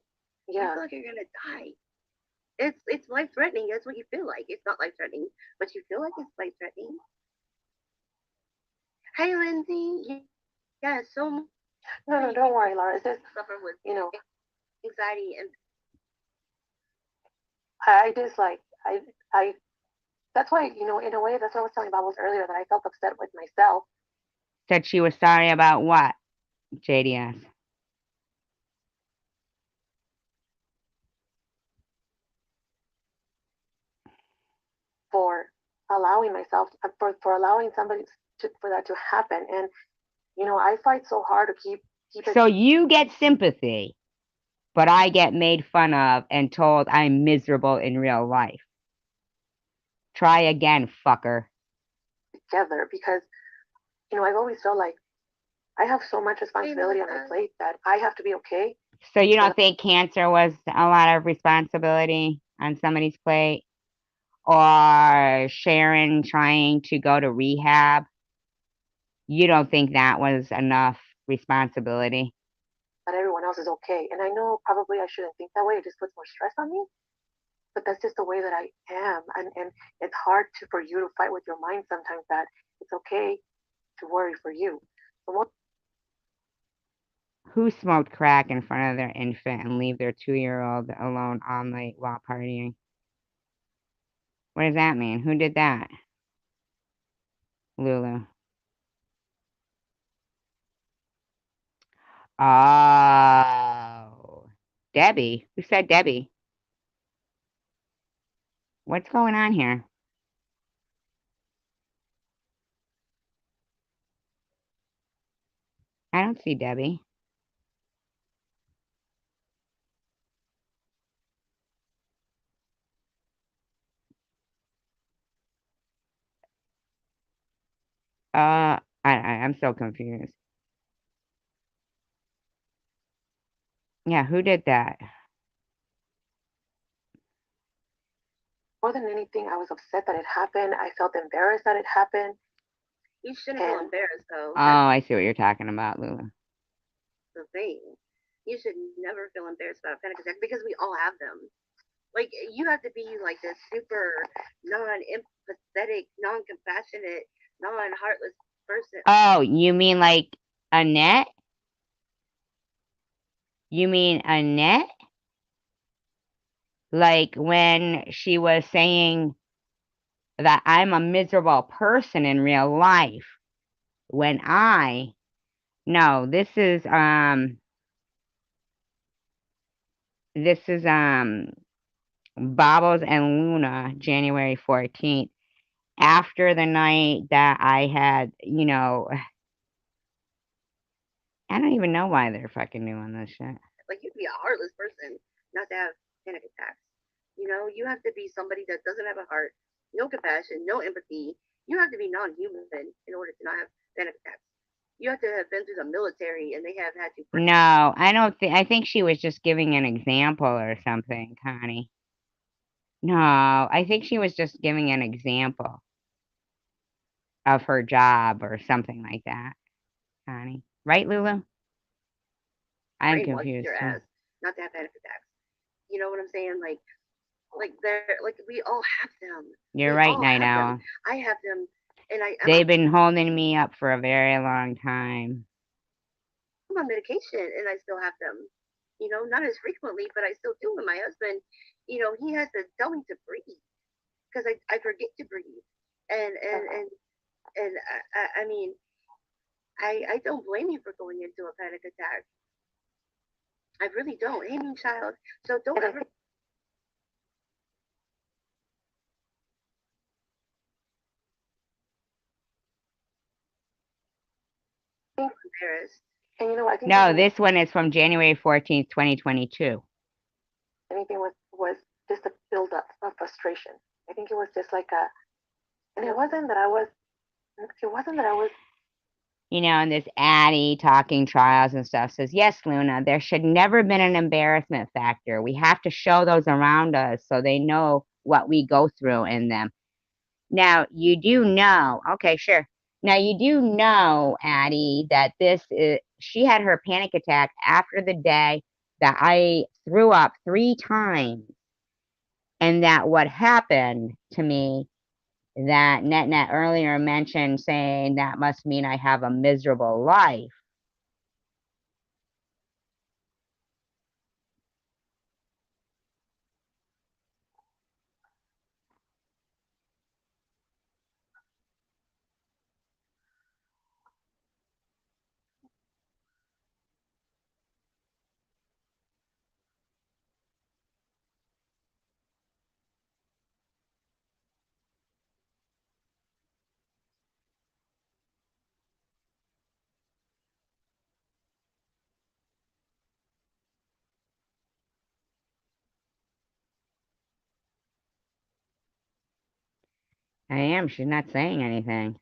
You feel like you're gonna die. It's life threatening. That's what you feel like. It's not life threatening, but you feel like it's life threatening. Hey, Lindsay. Yeah, so No, don't worry, Laura. It's just, suffer with anxiety and I just like, I, that's why, in a way, that's what I was telling Bubbles earlier, that I felt upset with myself Said she was sorry about what? JDS. for allowing myself, for allowing somebody for that to happen. And, I fight so hard to keep it. So you get sympathy, but I get made fun of and told I'm miserable in real life. Try again, fucker. Together, because, I've always felt like I have so much responsibility on my plate that I have to be okay. So you don't think cancer was a lot of responsibility on somebody's plate? Or Sharon trying to go to rehab? You don't think that was enough responsibility? That everyone else is okay. And I know probably I shouldn't think that way. It just puts more stress on me. But that's just the way that I am. And it's hard for you to fight with your mind sometimes that it's okay to worry for you. Who smoked crack in front of their infant and leave their 2-year-old alone all night while partying? What does that mean? Who did that? Lulu. Oh. Debbie. Who said Debbie? What's going on here? I don't see Debbie. I'm so confused. Yeah, who did that? More than anything, I was upset that it happened. I felt embarrassed that it happened. You shouldn't feel embarrassed, though. Oh, I see what you're talking about, Lulu. The thing. You should never feel embarrassed about a panic attack because we all have them. Like, you have to be like this super non-empathetic, non-compassionate, non-heartless person. Oh, you mean like Annette? You mean Annette? Like when she was saying that I'm a miserable person in real life. When no, this is Bobbles and Luna, January 14th. After the night that I had, I don't even know why they're fucking doing this shit. Like, you'd be a heartless person not to have panic attacks. You have to be somebody that doesn't have a heart, no compassion, no empathy. You have to be non-human in order to not have panic attacks. You have to have been through the military and they have had to. No, I don't think. I think she was just giving an example or something, Connie. No, I think she was just giving an example of her job or something like that, Connie. Right, Lulu? I'm confused. Your ass not to have panic attacks. You know what I'm saying? Like they're like we all have them. You're right, Night Owl. I have them, and They've been holding me up for a very long time. I'm on medication, and I still have them. Not as frequently, but I still do. And my husband, he has to tell me to breathe because I forget to breathe, and I mean, I don't blame you for going into a panic attack. I really don't. Hey, mean child. So don't ever. Embarrassed. And I think no, this one is from January 14th, 2022. Anything was just a buildup of frustration. I think it was just like and it wasn't that I was. And this Addie talking trials and stuff says, yes, Luna, there should never been an embarrassment factor. We have to show those around us so they know what we go through in them. Now, you do know, okay, sure. Now, you do know, Addie, that she had her panic attack after the day that I threw up 3 times, and that what happened to me, that Net earlier mentioned, saying that must mean I have a miserable life. I am. She's not saying anything.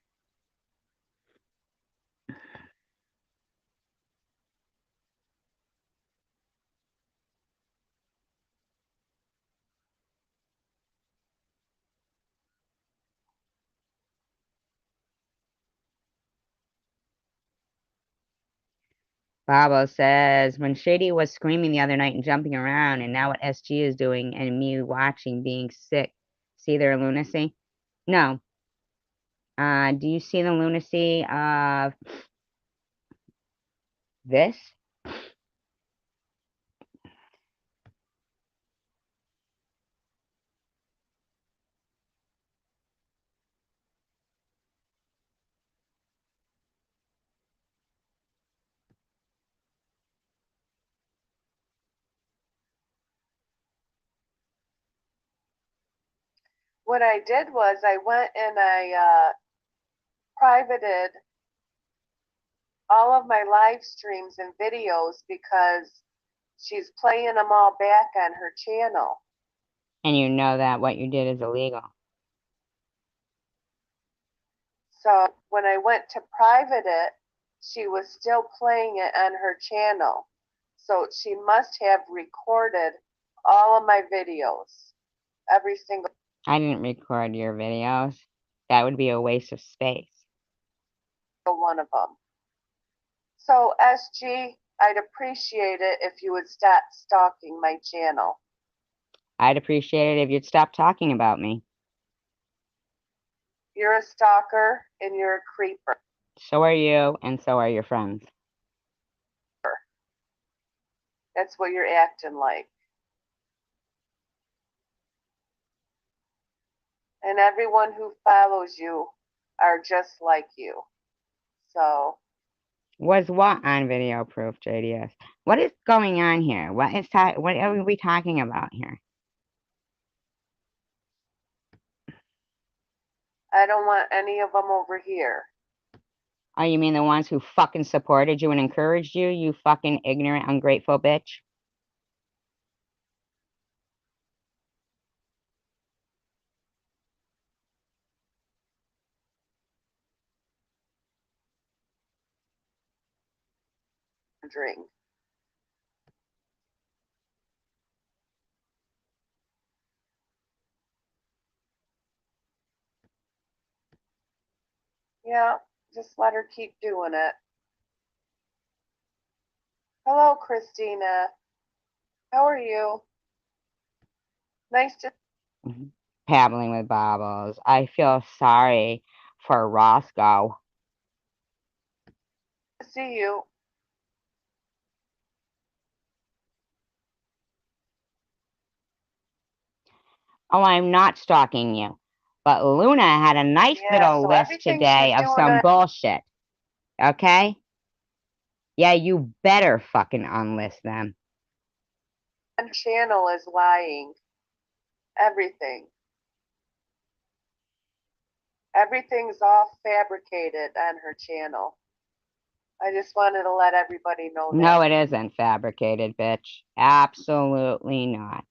Babo says, when Shady was screaming the other night and jumping around, and now what SG is doing, and me watching being sick, see their lunacy? No. Do you see the lunacy of this? What I did was I went and I privated all of my live streams and videos because she's playing them all back on her channel. And you know that what you did is illegal. So when I went to private it, she was still playing it on her channel. So she must have recorded all of my videos, every single I didn't record your videos. That would be a waste of space. one of them. So SG, I'd appreciate it if you would stop stalking my channel. I'd appreciate it if you'd stop talking about me. You're a stalker and you're a creeper. So are you, and so are your friends. That's what you're acting like. And everyone who follows you are just like you. So. Was what on video proof, JDS? What is going on here? What are we talking about here? I don't want any of them over here. Oh, you mean the ones who fucking supported you and encouraged you, you fucking ignorant, ungrateful bitch? Drink. Yeah, just let her keep doing it. Hello, Christina. How are you? Nice to Paddling with bobbles. I feel sorry for Roscoe. see you. Oh, I'm not stalking you. But Luna had a nice little list today of some bullshit. Okay? Yeah, you better fucking unlist them. And channel is lying. Everything. Everything's all fabricated on her channel. I just wanted to let everybody know that. No, it isn't fabricated, bitch. Absolutely not.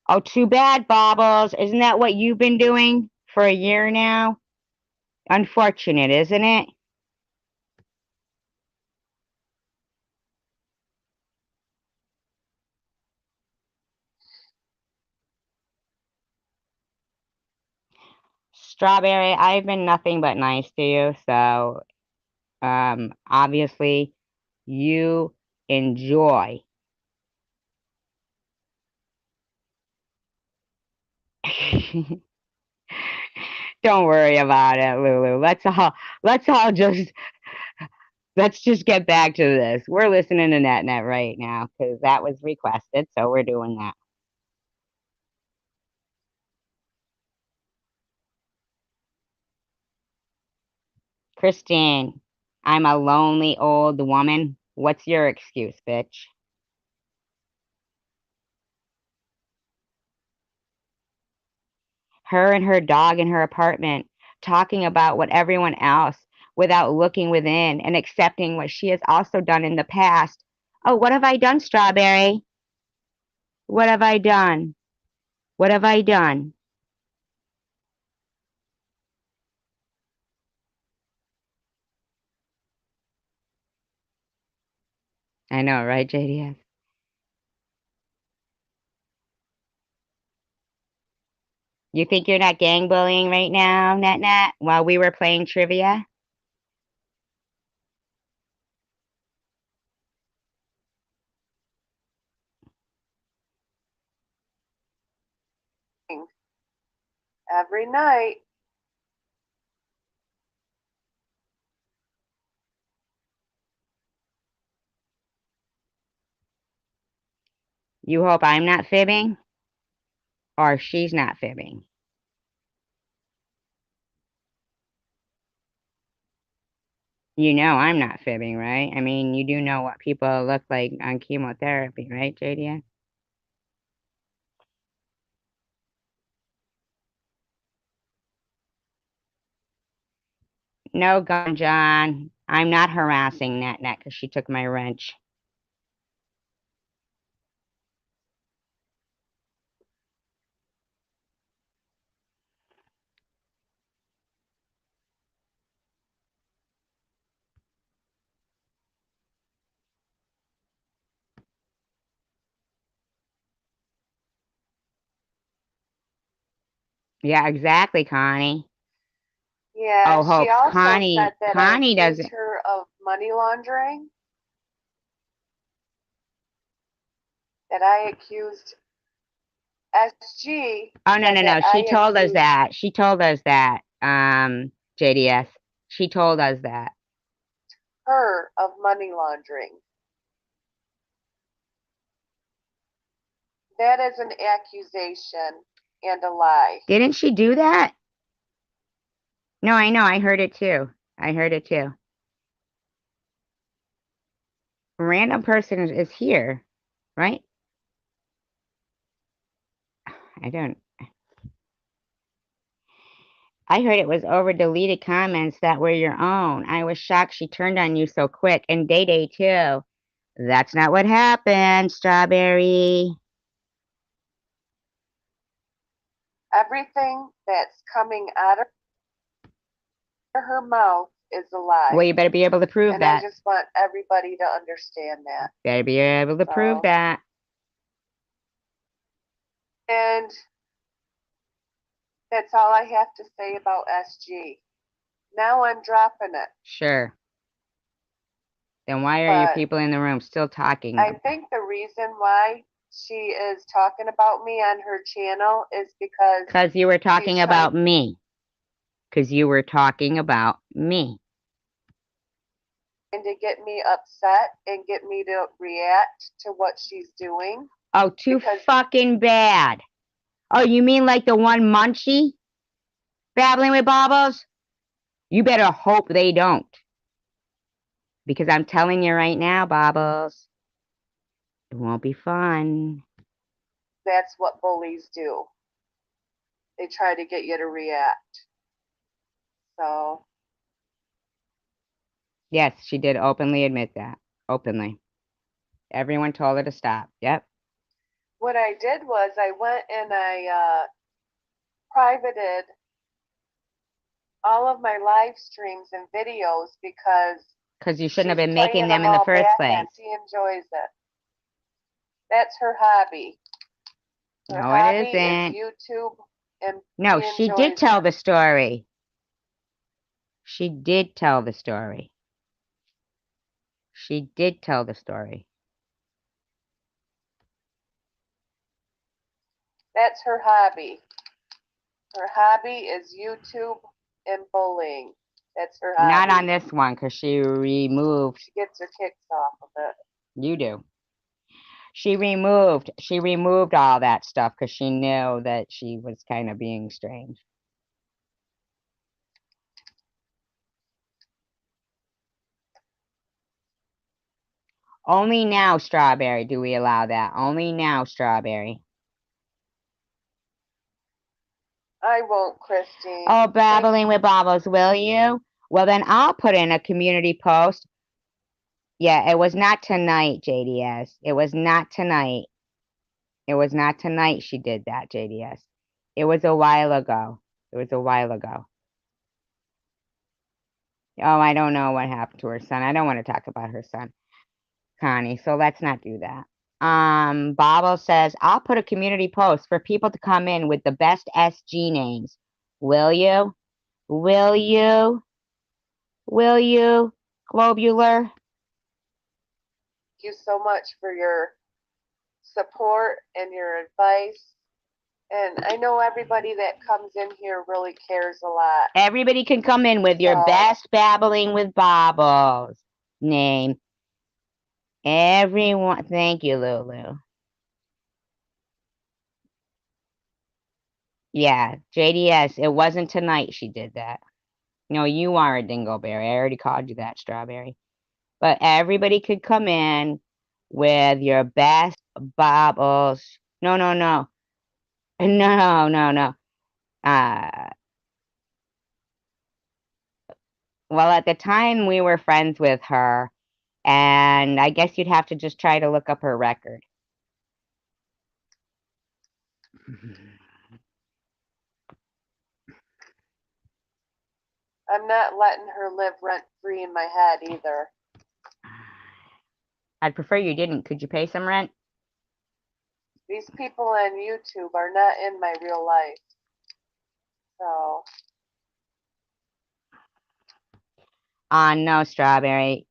Oh, too bad, Bobbles. Isn't that what you've been doing for a year now? Unfortunate, isn't it? Strawberry, I've been nothing but nice to you, so obviously you enjoy Don't worry about it, Lulu. Let's just get back to this. We're listening to NetNet right now because that was requested, so we're doing that. Christine, I'm a lonely old woman. What's your excuse, bitch? Her and her dog in her apartment, talking about what everyone else without looking within and accepting what she has also done in the past. Oh, what have I done, Strawberry? What have I done? What have I done? I know, right, JDS? You think you're not gang bullying right now, Net, while we were playing trivia? Every night. You hope I'm not fibbing? Or she's not fibbing? You know I'm not fibbing, right? I mean, you do know what people look like on chemotherapy, right, JDS? No, Gun John. I'm not harassing Net because she took my wrench. Yeah, exactly, Connie. Yeah, Oh, she Hope, also Connie, said that Connie I accused doesn't. her of money laundering. That I accused SG. Oh, no, said no, no. that She I told us accused that. She told us that, JDS. She told us that. her of money laundering. That is an accusation and a lie. Didn't she do that? No, I know. I heard it too. I heard it too. Random person is here, right? I don't. I heard it was over deleted comments that were your own. I was shocked she turned on you so quick. And Day Day, too. That's not what happened, Strawberry. Everything that's coming out of her mouth is a lie. Well, you better be able to prove and that. I just want everybody to understand that. Better be able to prove that. And that's all I have to say about SG. Now I'm dropping it. Sure. Then why are you people in the room still talking? I think the reason why she is talking about me on her channel is because you were talking about me. Because you were talking about me. And to get me upset and get me to react to what she's doing. Oh, too fucking bad. Oh, you mean like the one Munchie? Babbling with Bobbles? You better hope they don't. Because I'm telling you right now, Bobbles, it won't be fun. That's what bullies do. They try to get you to react. So. Yes, she did openly admit that. Openly. Everyone told her to stop. Yep. What I did was I went and I privated all of my live streams and videos because you shouldn't have been making them in the first place. She enjoys it. That's her hobby. Her no, hobby it isn't. is YouTube, and no, she did tell the story. She did tell the story. She did tell the story. That's her hobby. Her hobby is YouTube and bullying. That's her hobby. Not on this one, because she removed. She gets her kicks off of it. You do. She removed all that stuff because she knew that she was kind of being strange. Only now, Strawberry, do we allow that. Only now, Strawberry. I won't, Christine. Oh, babbling with bobbles, will you? Well, then I'll put in a community post. Yeah, it was not tonight, JDS. It was not tonight. It was not tonight she did that, JDS. It was a while ago. It was a while ago. Oh, I don't know what happened to her son. I don't want to talk about her son, Connie, so let's not do that. Bobble says, I'll put a community post for people to come in with the best SG names. Will you? Will you? Will you? Globular? Thank you so much for your support and your advice. And I know everybody that comes in here really cares a lot. Everybody can come in with your best babbling with bobbles name. Everyone. Thank you, Lulu. Yeah, JDS, it wasn't tonight she did that. No, you are a dingleberry. I already called you that, Strawberry. But everybody could come in with your best bobbles. No, no, no. No, no, no. Well, at the time we were friends with her, and I guess you'd have to just try to look up her record. I'm not letting her live rent-free in my head either. I'd prefer you didn't. Could you pay some rent? These people on YouTube are not in my real life. So. No, Strawberry.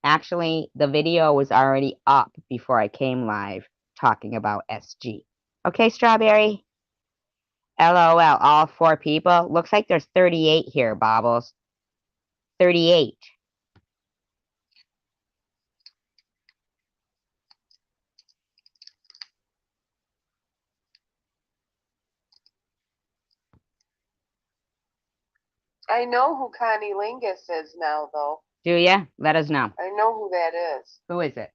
Actually, the video was already up before I came live talking about SG. Okay, Strawberry? LOL, all 4 people? Looks like there's 38 here, Bobbles. 38. I know who Connie Lingus is now, though. Do ya? Let us know. I know who that is. Who is it?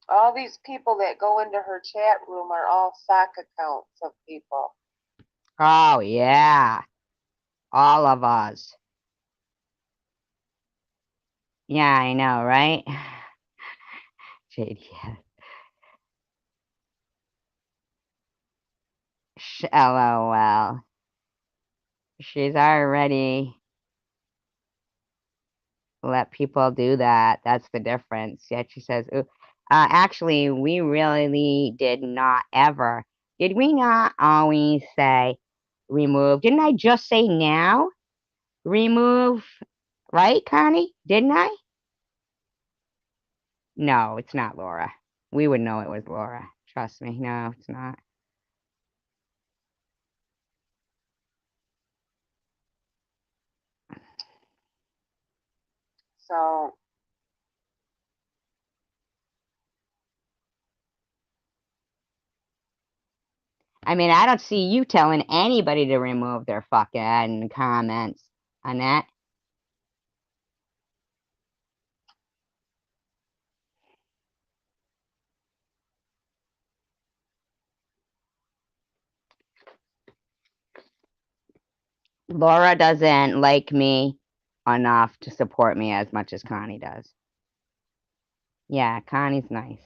All these people that go into her chat room are all sock accounts of people. Oh, yeah. All of us. Yeah, I know, right? JDS. LOL. She's already let people do that. That's the difference. Yet she says, ooh. Actually, we really did not ever. Did we not always say remove? Didn't I just say now? Remove, right, Connie? Didn't I? No, it's not Laura. We would know it was Laura. Trust me. No, it's not. So. I mean, I don't see you telling anybody to remove their fucking comments on that. Laura doesn't like me enough to support me as much as Connie does. Yeah, Connie's nice.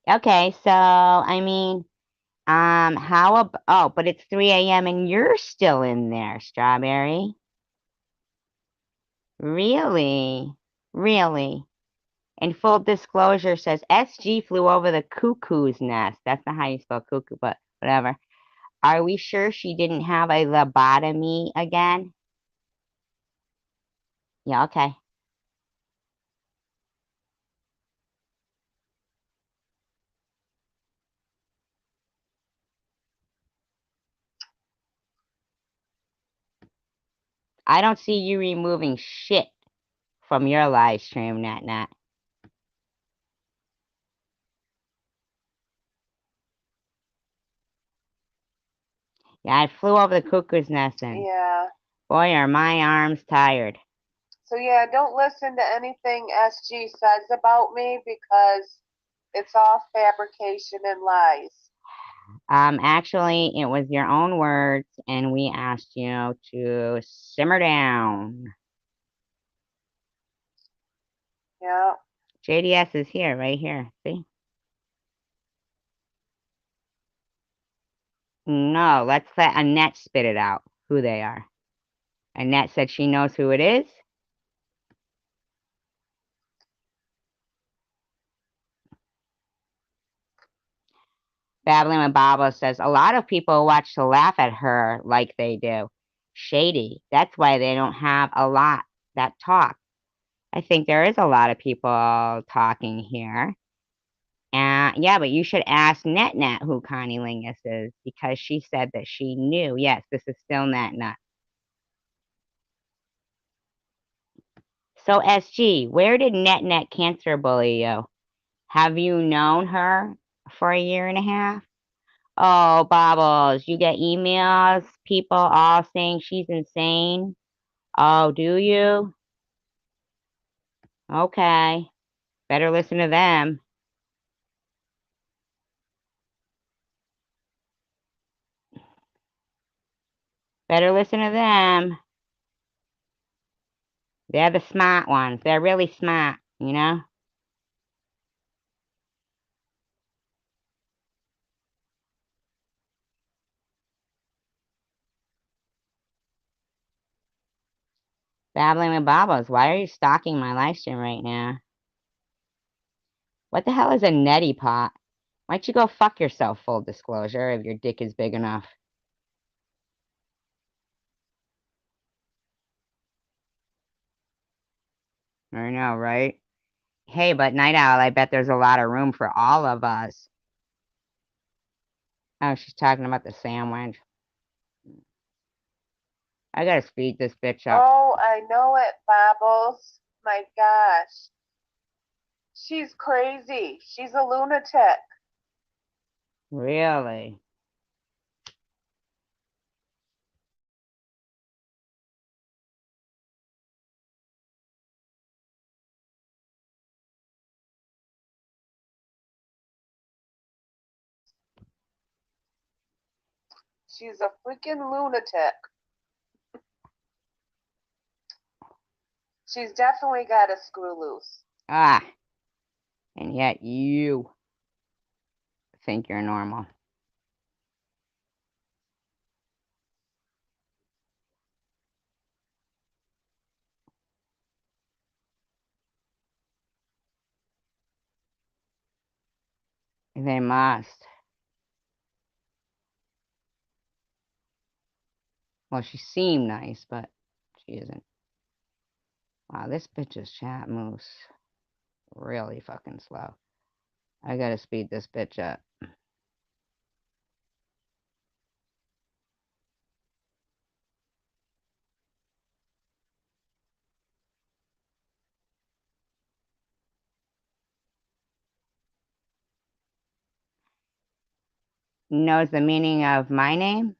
Okay, so, I mean, how about, oh, but it's 3 a.m. and you're still in there, Strawberry. Really? Really? And full disclosure says SG flew over the cuckoo's nest. That's not how you spell cuckoo, but whatever. Are we sure she didn't have a lobotomy again? Yeah, okay. I don't see you removing shit from your live stream, Nat. Yeah, I flew over the cuckoo's nest and Yeah. boy, are my arms tired. So yeah, don't listen to anything SG says about me because it's all fabrication and lies. Actually, it was your own words, and we asked you to simmer down. Yeah. JDS is here, right here. See? No, let's let Annette spit it out, who they are. Annette said she knows who it is. Babbling with Baba says, a lot of people watch to laugh at her like they do. Shady. That's why they don't have a lot that talk. I think there is a lot of people talking here. Yeah, but you should ask Net who Connie Lingus is, because she said that she knew. Yes, this is still Net. So, SG, where did Net cancer bully you? Have you known her for a year and a half? Oh, Bobbles, you get emails, people all saying she's insane. Oh, do you? Okay. Better listen to them. Better listen to them. They're the smart ones. They're really smart, you know? Babbling with Bobbles, why are you stalking my live stream right now? What the hell is a neti pot? Why don't you go fuck yourself, full disclosure, if your dick is big enough? I know, right? Hey, but Night Owl, I bet there's a lot of room for all of us. Oh, she's talking about the sandwich. I gotta speed this bitch up. Oh, I know it, Bobbles. My gosh. She's crazy. She's a lunatic. Really? She's a freaking lunatic. She's definitely got a screw loose. Ah, and yet you think you're normal. They must. Well, she seemed nice, but she isn't. Wow, this bitch's chat moves really fucking slow. I gotta speed this bitch up. Knows the meaning of my name?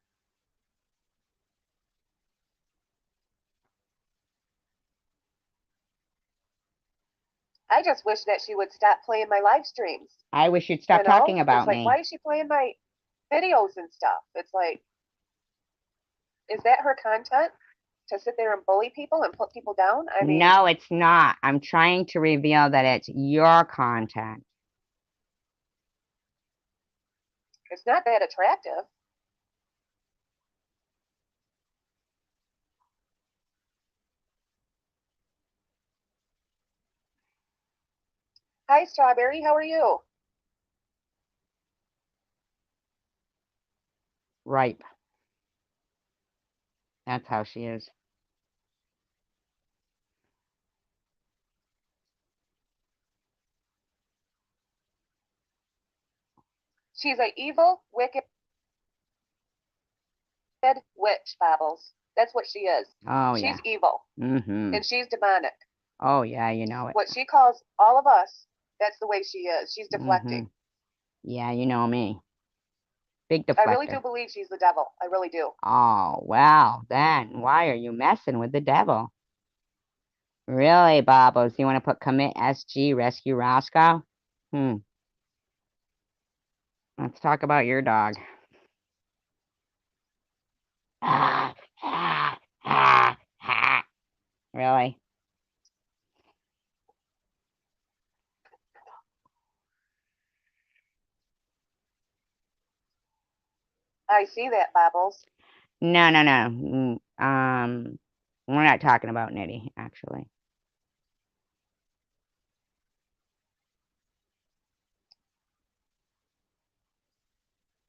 I just wish that she would stop playing my live streams. I wish you'd stop talking about it's like, me. why is she playing my videos and stuff? It's like, is that her content? To sit there and bully people and put people down? I mean, No, it's not. I'm trying to reveal that it's your content. it's not that attractive. Hi, Strawberry. How are you? Ripe. That's how she is. She's an evil, wicked witch, Bobbles. That's what she is. Oh, She's yeah. evil Mm-hmm. and she's demonic. Oh, yeah, you know it. What she calls all of us, that's the way she is. She's deflecting. Yeah, you know me. Big I really deflector. do believe she's the devil. I really do. Oh, well, then why are you messing with the devil? Really, Bobos? You want to put commit SG, rescue Roscoe? Let's talk about your dog. Really? I see that, Bobbles. No. We're not talking about Nitty, actually.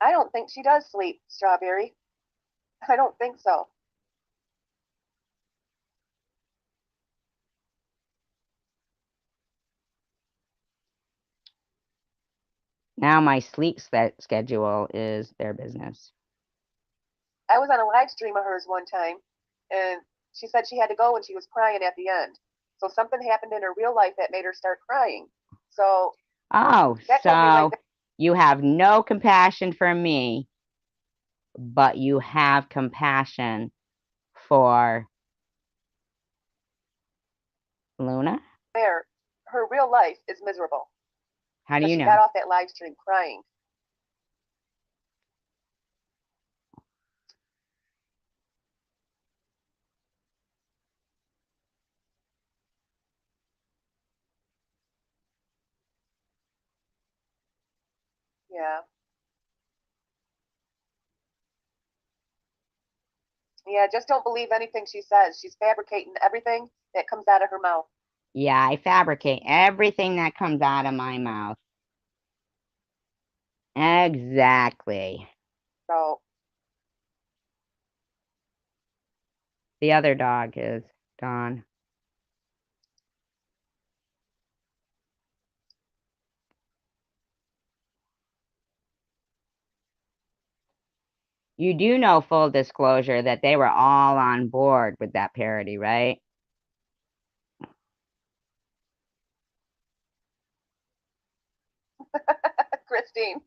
I don't think she does sleep, Strawberry. I don't think so. Now my sleep schedule is their business. I was on a live stream of hers one time, and she said she had to go and she was crying at the end. So something happened in her real life that made her start crying. So Oh, that told me right so you have no compassion for me, but you have compassion for Luna? there, her real life is miserable. How do So you she know? got off that live stream crying. Yeah. Yeah, just don't believe anything she says. She's fabricating everything that comes out of her mouth. Yeah, I fabricate everything that comes out of my mouth. Exactly. So The other dog is gone. You do know, full disclosure, that they were all on board with that parody, right? Christine.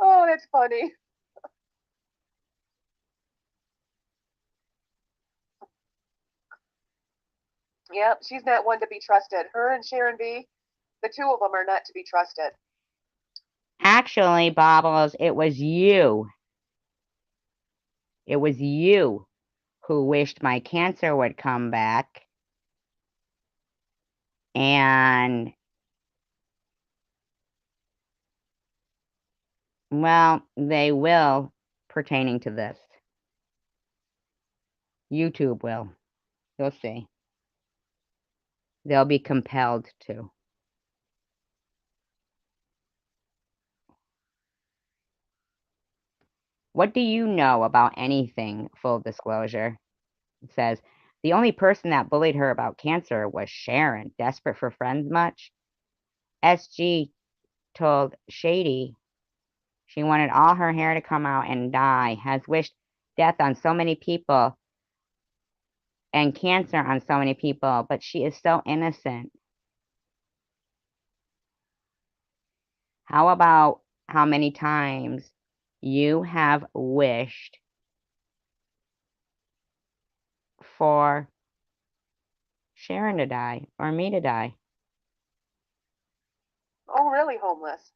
Oh, that's funny. Yep, she's not one to be trusted. Her and Sharon B, the two of them are not to be trusted. Actually, Bobbles, it was you. It was you who wished my cancer would come back. And, well, they will pertaining to this. YouTube will. You'll see. They'll be compelled to. What do you know about anything, full disclosure? It says, the only person that bullied her about cancer was Sharon. Desperate for friends much? SG told Shady she wanted all her hair to come out and die, has wished death on so many people and cancer on so many people, but she is so innocent. How about how many times you have wished for Sharon to die or me to die? Oh, really homeless.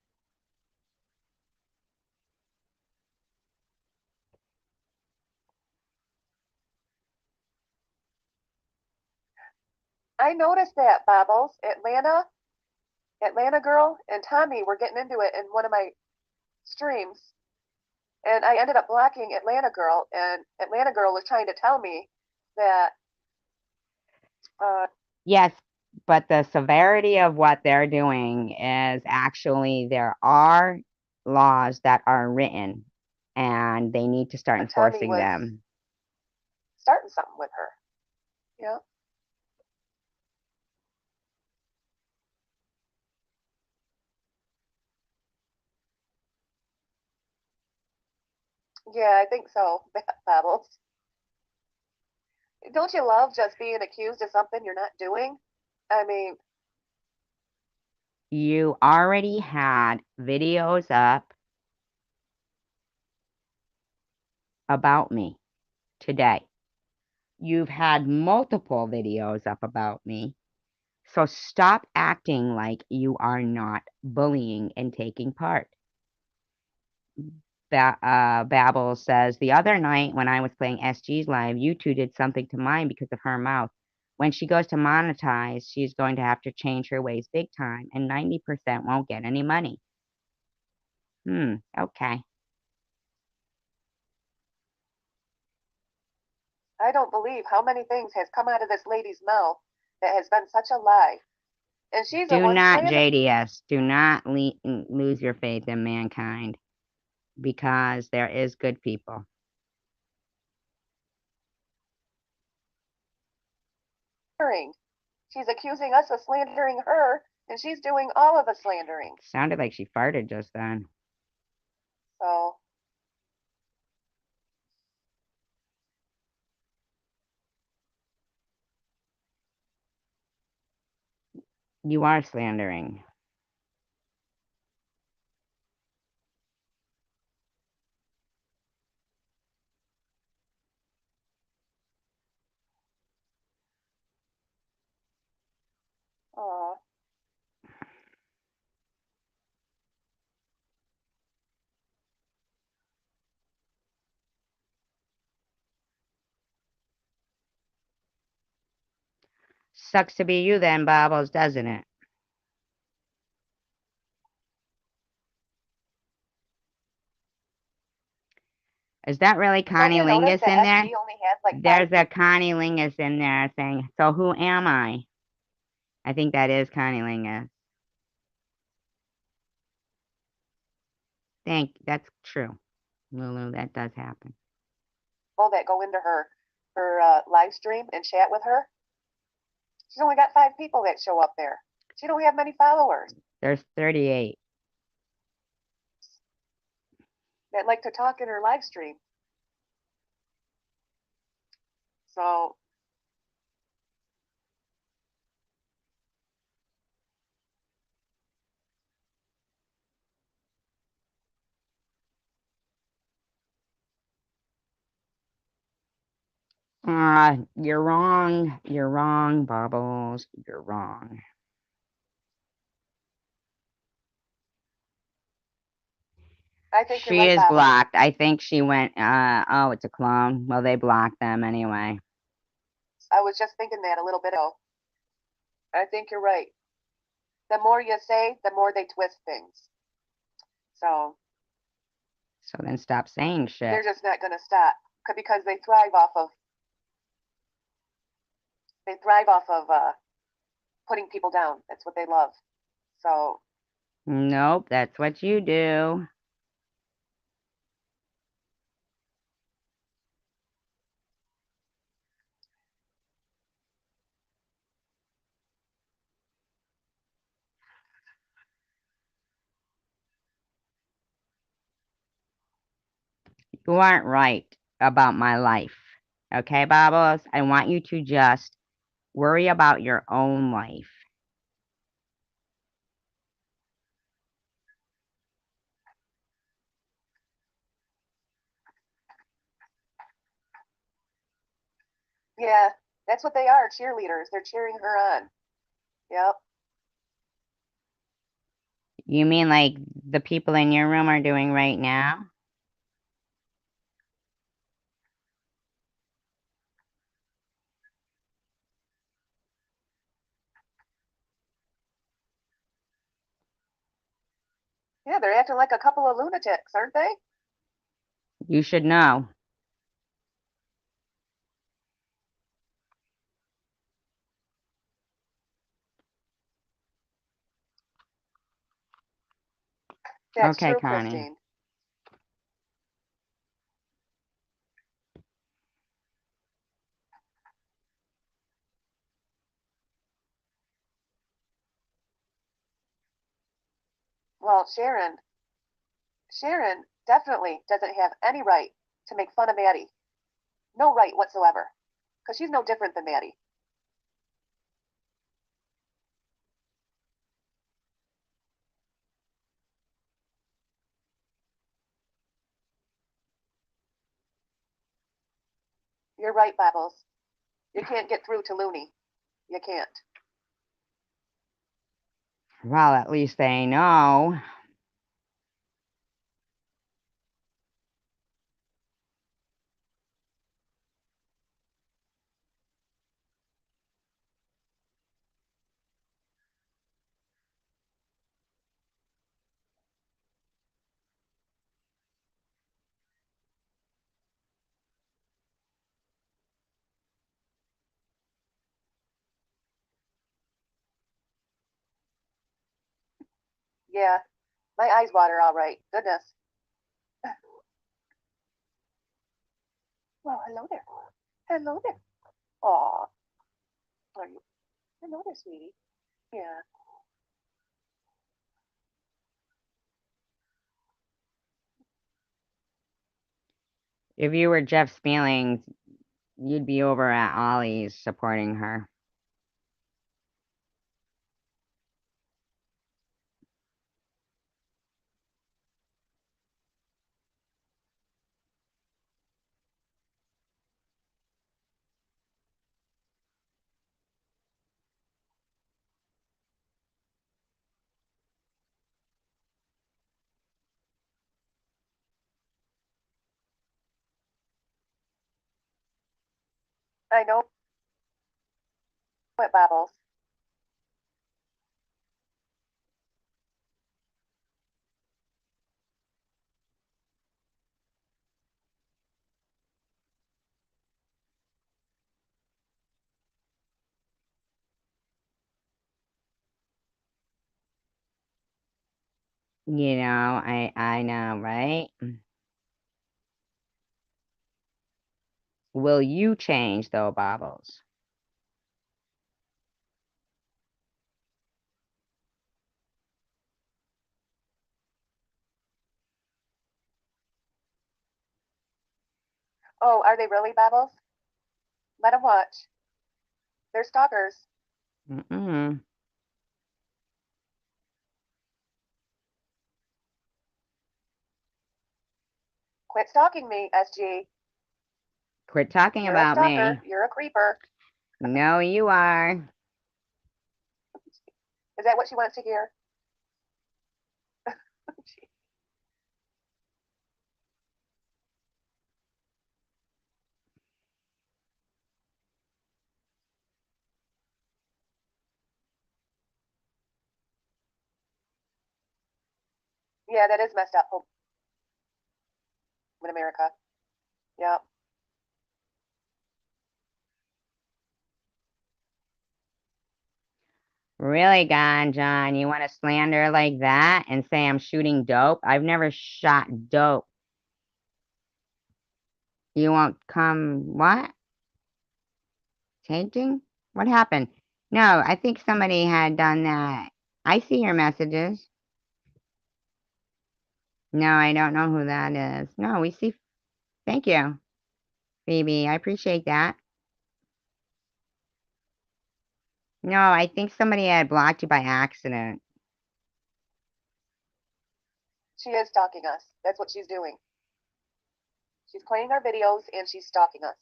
I noticed that, Bobbles. Atlanta girl, and Tommy were getting into it in one of my streams. And I ended up blocking Atlanta girl, and Atlanta girl was trying to tell me that Yes, but the severity of what they're doing is actually there are laws that are written and they need to start Tommy enforcing was them. starting something with her. Yeah. Yeah, I think so, Babbles. Don't you love just being accused of something you're not doing? I mean, You already had videos up about me today. You've had multiple videos up about me. So stop acting like you are not bullying and taking part. Babel says, the other night when I was playing SG's live, you two did something to mine because of her mouth. When she goes to monetize, she's going to have to change her ways big time, and 90% won't get any money. Okay. I don't believe how many things has come out of this lady's mouth that has been such a lie. And she's the Do one not, slandering. JDS, do not lose your faith in mankind, because there is good people. She's accusing us of slandering her, and she's doing all of the slandering. Sounded like she farted just then. So, You are slandering. aw. Sucks to be you then, Bobbles, doesn't it? Is that really Connie Don't you notice Lingus in that there? SG only has like There's five a Connie Lingus in there saying, so who am I? I think that is Connie Lingus. That's true. Lulu, that does happen. people that go into her live stream and chat with her. She's only got 5 people that show up there. She don't have many followers There's 38. that like to talk in her live stream. So, You're wrong. You're wrong, Bobbles. You're wrong. I think She you're right, is Bobbles. blocked. I think she went, oh, it's a clone. Well, they blocked them anyway. I was just thinking that a little bit ago. I think you're right. The more you say, the more they twist things. So then stop saying shit. they're just not going to stop because they thrive off of putting people down. That's what they love. So Nope, that's what you do. You aren't right about my life. Okay, Bobbles? I want you to just worry about your own life. yeah, that's what they are, cheerleaders. They're cheering her on. Yep. You mean like the people in your room are doing right now? Yeah, they're acting like a couple of lunatics, aren't they? You should know. That's Okay, true, Connie. Christine. Well, Sharon definitely doesn't have any right to make fun of Maddie. No right whatsoever. because she's no different than Maddie. You're right, Babbles. You can't get through to Looney. You can't. Well, at least they know. Yeah, my eyes water all right. Goodness. Well, hello there. Hello there. Aw. Are you? Hello there, sweetie. Yeah. If you were Jeff Smealings, you'd be over at Ollie's supporting her. I know it, Babbles. You know, I know, right? Will you change, though, Bobbles? Oh, are they really, Babbles? Let them watch. They're stalkers. Mm-mm. Quit stalking me, SG. Quit talking You're a about stalker. me. You're a creeper. No, you are. Is that what she wants to hear? Yeah, that is messed up in America. Yeah. Really, God, John, you want to slander like that and say I'm shooting dope? I've never shot dope. You won't come, what? Tainting? What happened? No, I think somebody had done that. I see your messages. No, I don't know who that is. No, we see. Thank you, Phoebe. I appreciate that. No, I think somebody had blocked you by accident. She is stalking us. That's what she's doing. She's playing our videos and she's stalking us.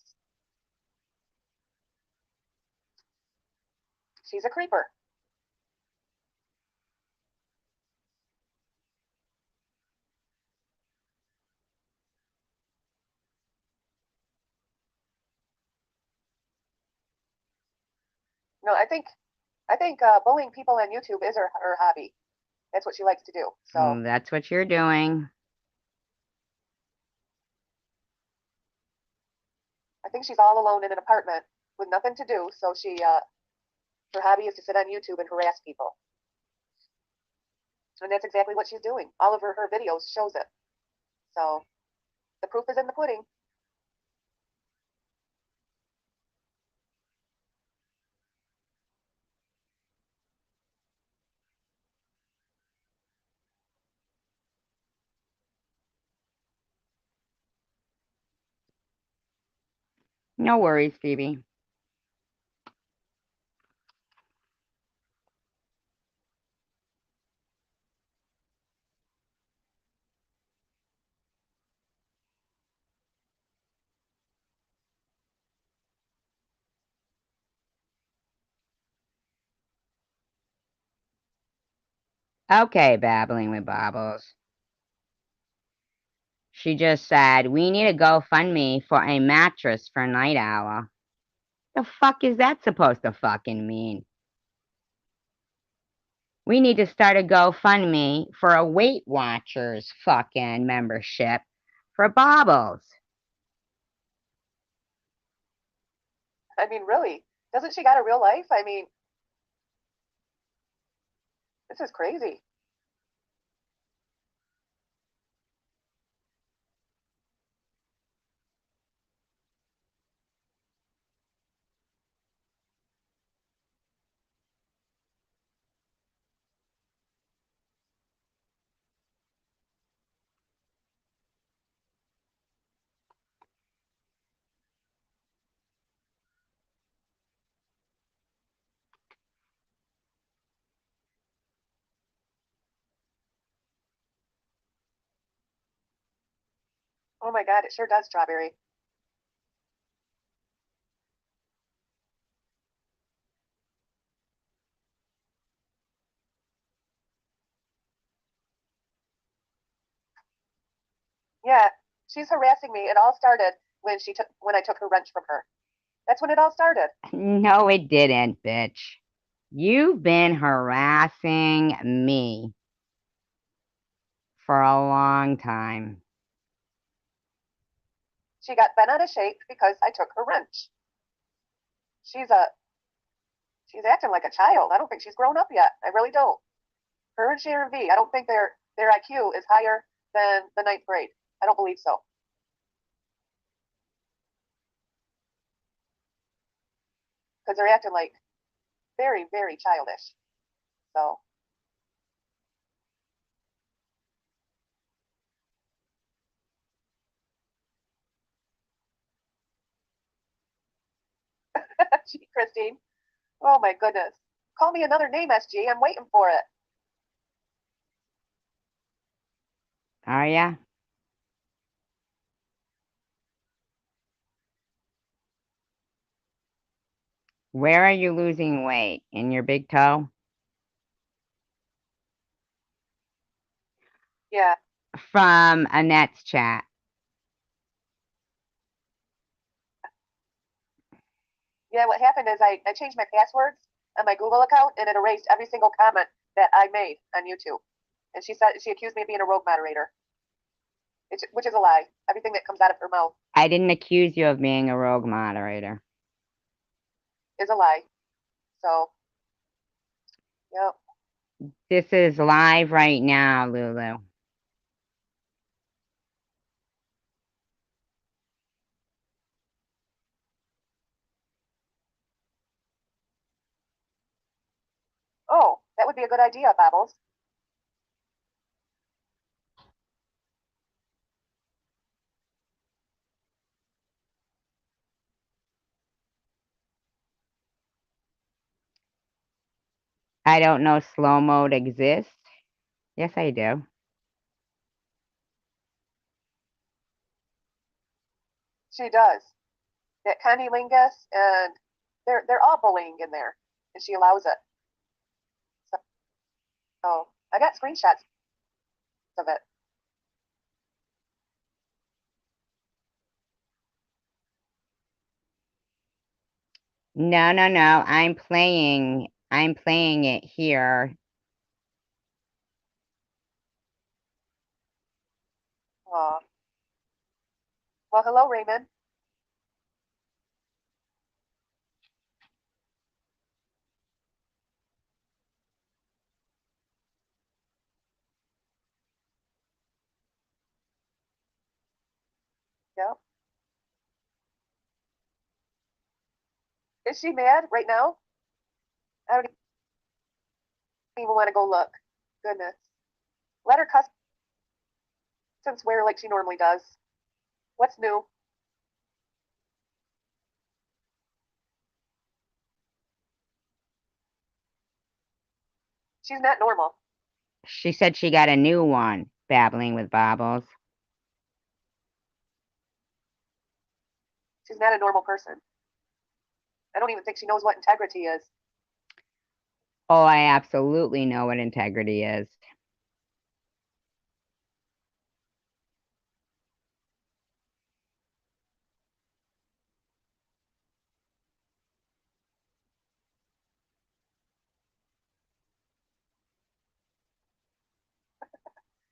She's a creeper. No, I think bullying people on YouTube is her hobby. That's what she likes to do. So That's what you're doing. I think she's all alone in an apartment with nothing to do. So her hobby is to sit on YouTube and harass people. And that's exactly what she's doing. All of her videos shows it. So the proof is in the pudding. No worries, Phoebe. Okay, babbling with Bobbles. She just said, we need a GoFundMe for a mattress for Night Owl. The fuck is that supposed to fucking mean? We need to start a GoFundMe for a Weight Watchers fucking membership for Bobbles. I mean, really? Doesn't she got a real life? I mean, this is crazy. Oh my God, it sure does, Strawberry. Yeah, she's harassing me. It all started when I took her wrench from her. That's when it all started. No, it didn't, bitch. You've been harassing me for a long time. She got bent out of shape because I took her wrench. She's acting like a child. I don't think she's grown up yet. I really don't. Her and Sharon V. I don't think their IQ is higher than the ninth grade. I don't believe so. Because they're acting like very, very childish. So gee, Christine. Oh my goodness. Call me another name, SG. I'm waiting for it. Are ya? Where are you losing weight? In your big toe? Yeah. From Annette's chat. Yeah, what happened is I changed my passwords on my Google account and it erased every single comment that I made on YouTube. And she accused me of being a rogue moderator. Which is a lie. Everything that comes out of her mouth I didn't accuse you of being a rogue moderator. is a lie. So, yep. This is live right now, Lulu. Oh, that would be a good idea, Bobbles. I don't know slow mode exists. Yes, I do. She does. That Connie Lingus and they're all bullying in there, and she allows it. So I got screenshots of it. No, no, no. I'm playing it here. Aw. Well, hello, Raymond. Yep. Is she mad right now? I don't even want to go look. Goodness. Let her cuss and swear like she normally does. What's new? She's not normal. She said she got a new one, babbling with Bobbles. She's not a normal person. I don't even think she knows what integrity is. Oh, I absolutely know what integrity is.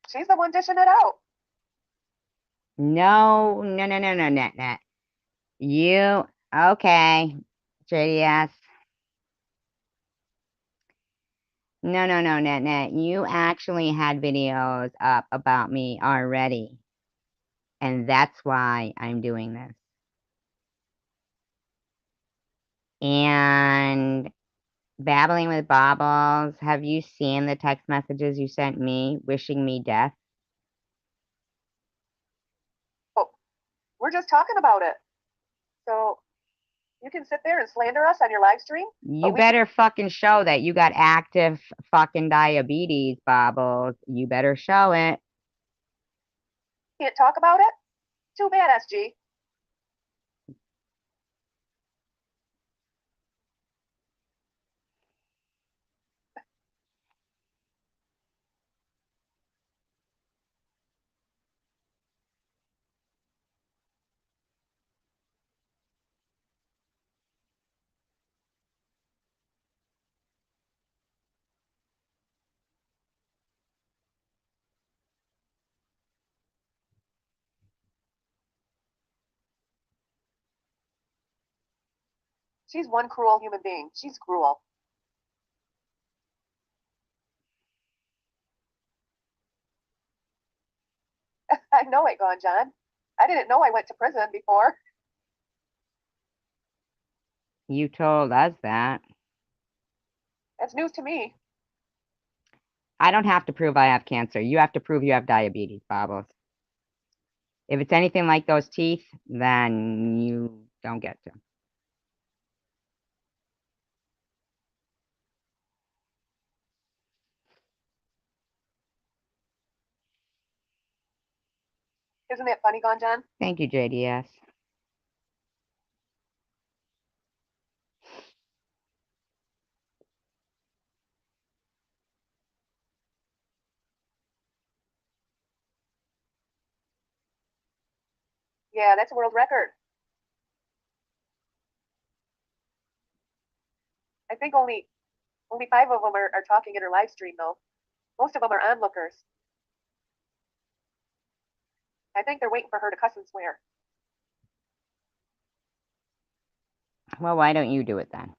She's the one dishing it out. No, net. You, okay, JDS. No, net. You actually had videos up about me already. And that's why I'm doing this. And babbling with Bobbles, have you seen the text messages you sent me wishing me death? Oh, we're just talking about it. So you can sit there and slander us on your live stream? You better fucking show that you got active fucking diabetes, Bobbles. You better show it. Can't talk about it? Too bad, SG. She's one cruel human being. She's cruel. I know it, Gone John. I didn't know I went to prison before. You told us that. That's news to me. I don't have to prove I have cancer. You have to prove you have diabetes, Bobbles. If it's anything like those teeth, then you don't get to. Isn't it funny, Gone John? Thank you, JDS. Yeah, that's a world record. I think only 5 of them are talking in her live stream, though. Most of them are onlookers. I think they're waiting for her to cuss and swear. Well, why don't you do it then?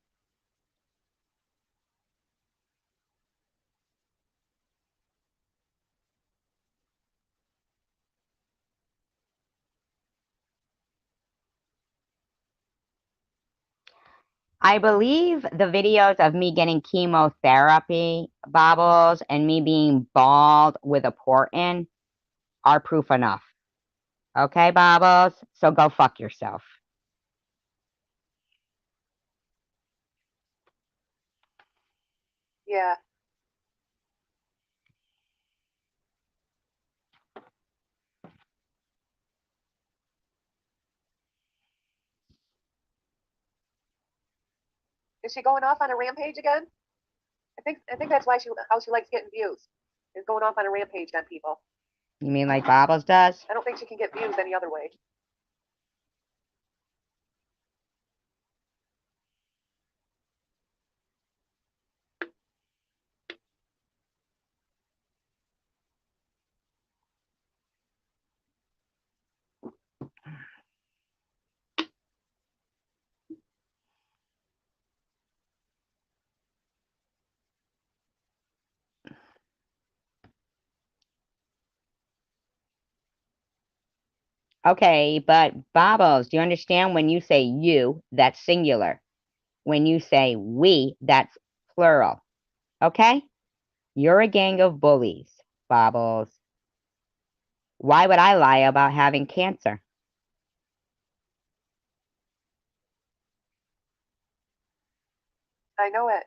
I believe the videos of me getting chemotherapy, Bobbles, and me being bald with a port in are proof enough. Okay, Bobbles? So go fuck yourself. Yeah. Is she going off on a rampage again? I think that's why how she likes getting views. Is going off on a rampage on people. You mean like Bobbles does? I don't think she can get views any other way. Okay, but Bobbles, do you understand when you say you, that's singular? When you say we, that's plural. Okay? You're a gang of bullies, Bobbles. Why would I lie about having cancer? I know it.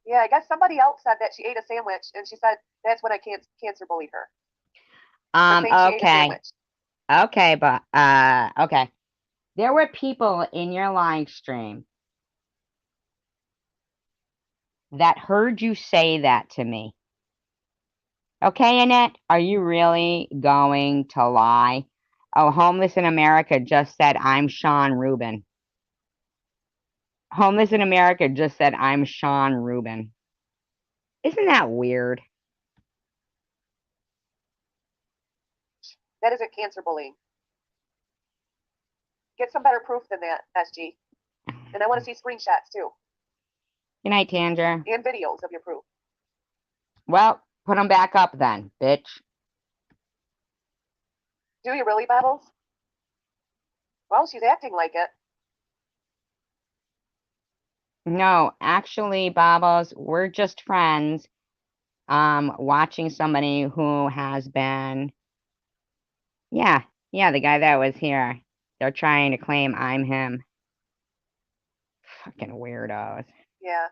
Yeah, I guess somebody else said that she ate a sandwich, and she said that's when I cancer bullied her. Okay. Okay, but okay. There were people in your live stream that heard you say that to me. Okay, Annette, are you really going to lie? Oh, Homeless in America just said, I'm Sean Rubin. Homeless in America just said, I'm Sean Rubin. Isn't that weird? That isn't cancer bullying. Get some better proof than that, SG. And I want to see screenshots too. Good night, Tanger. And videos of your proof. Well, put them back up then, bitch. Do you really, Bubbles? Well, she's acting like it. No, actually, Bobbles, we're just friends. Watching somebody who has been, yeah, the guy that was here. They're trying to claim I'm him. Fucking weirdos. Yeah.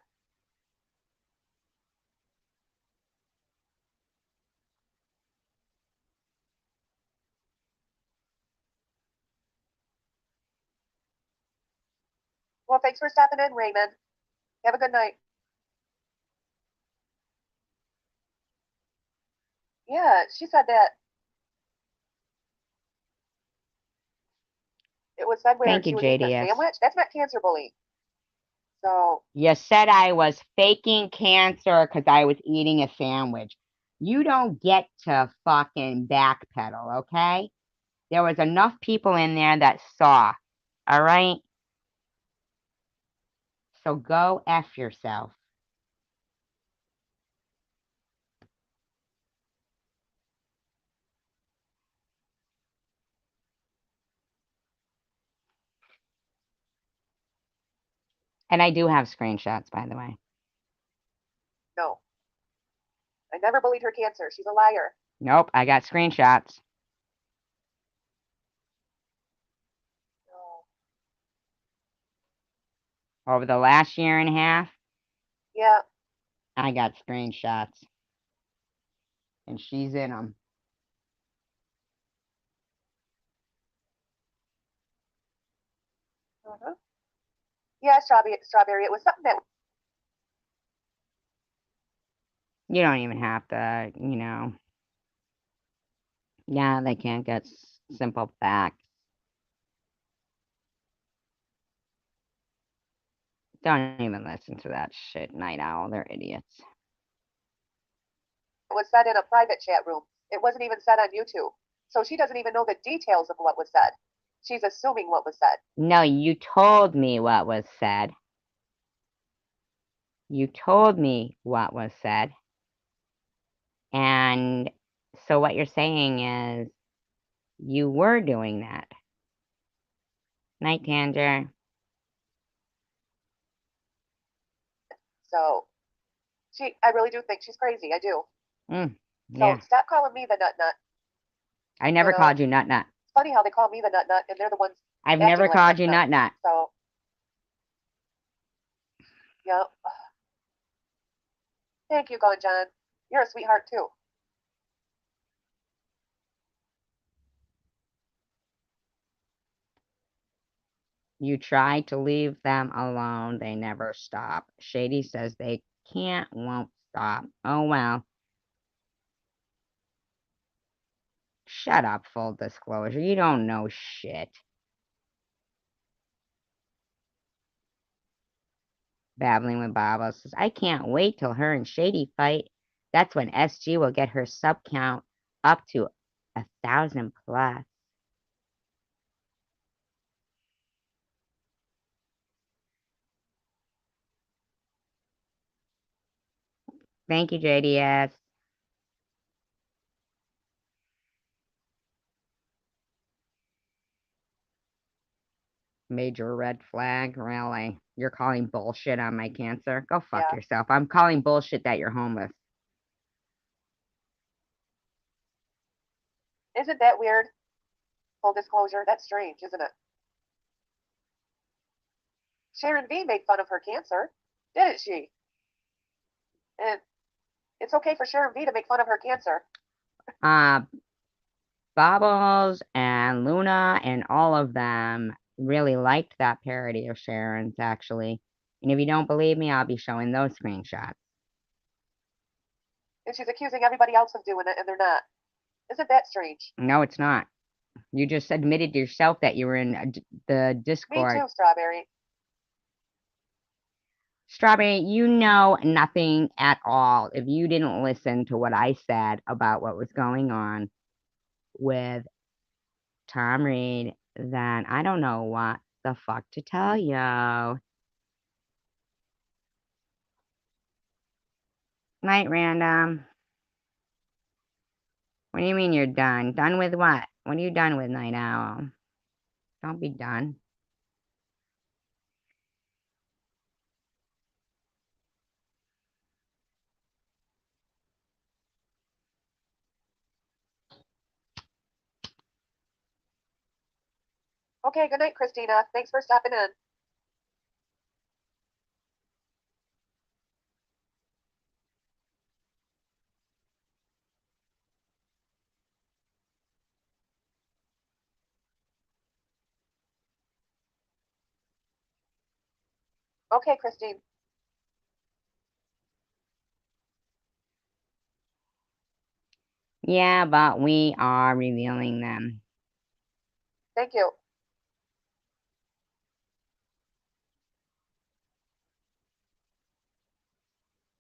Well, thanks for stopping in, Raymond. Have a good night. Yeah, she said that. It was said where Thank you, she was eating a JDS. sandwich. That's not cancer bullying. So You said I was faking cancer because I was eating a sandwich. You don't get to fucking backpedal, okay? There was enough people in there that saw, all right? So go F yourself. And I do have screenshots, by the way. no. I never bullied her cancer. She's a liar. Nope, I got screenshots. No. Over the last year and a half, Yeah. I got screenshots. And she's in them. Uh-huh. Yeah, strawberry. It was something that. You don't even have to, you know. Yeah, they can't get simple facts. Don't even listen to that shit, Night Owl. They're idiots. It was said in a private chat room. It wasn't even said on YouTube. So she doesn't even know the details of what was said. She's assuming what was said. No, you told me what was said. You told me what was said. And so what you're saying is you were doing that. Night, Tanger. So I really do think she's crazy. I do. Yeah. So stop calling me the nut nut. I never You know? called you nut nut. It's funny how they call me the nut nut and they're the ones. I've acting never like called you nut nut. So. Yep. Thank you, Gone John. You're a sweetheart too. You try to leave them alone. They never stop. Shady says they won't stop. Oh, well. Shut up, full disclosure. You don't know shit. Babbling with Baba says, I can't wait till her and Shady fight. That's when SG will get her sub count up to 1,000 plus. Thank you, JDS. Major red flag, really? You're calling bullshit on my cancer? Go fuck yourself. I'm calling bullshit that you're homeless. Isn't that weird? Full disclosure, that's strange, isn't it? Sharon V made fun of her cancer, didn't she? And it's okay for Sharon V to make fun of her cancer. Bobbles and Luna and all of them really liked that parody of Sharon's, actually. And if you don't believe me, I'll be showing those screenshots. And she's accusing everybody else of doing it, and they're not. Isn't that strange? No, it's not. You just admitted yourself that you were in the Discord. Me too, Strawberry. Strawberry, you know nothing at all. If you didn't listen to what I said about what was going on with Tom Reed, then I don't know what the fuck to tell you. Night, Random. What do you mean you're done? Done with what? What are you done with, Night Owl? Don't be done. Okay, good night, Christina. Thanks for stopping in. Okay, Christine. Yeah, but we are revealing them. Thank you.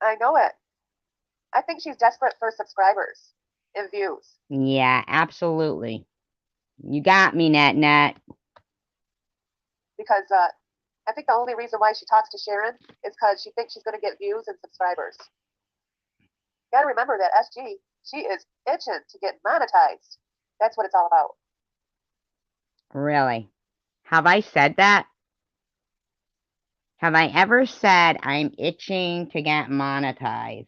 I know it. I think she's desperate for subscribers and views. Yeah, absolutely. You got me, Net. Because I think the only reason why she talks to Sharon is because she thinks she's going to get views and subscribers. You gotta remember that SG, she is itching to get monetized. That's what it's all about. Really? Have I said that? Have I ever said I'm itching to get monetized?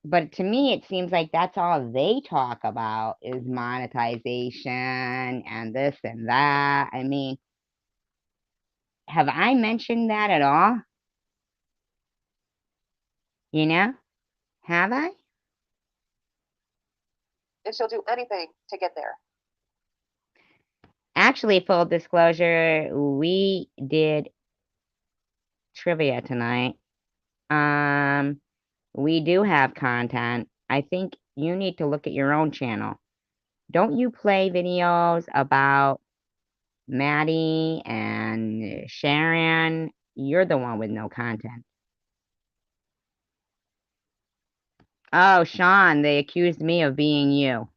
But to me, it seems like that's all they talk about is monetization and this and that. I mean, have I mentioned that at all? You know? Have I? And she'll do anything to get there. Actually, full disclosure, we did trivia tonight. We do have content. I think you need to look at your own channel. Don't you play videos about Maddie and Sharon? You're the one with no content. Oh, Sean, they accused me of being you.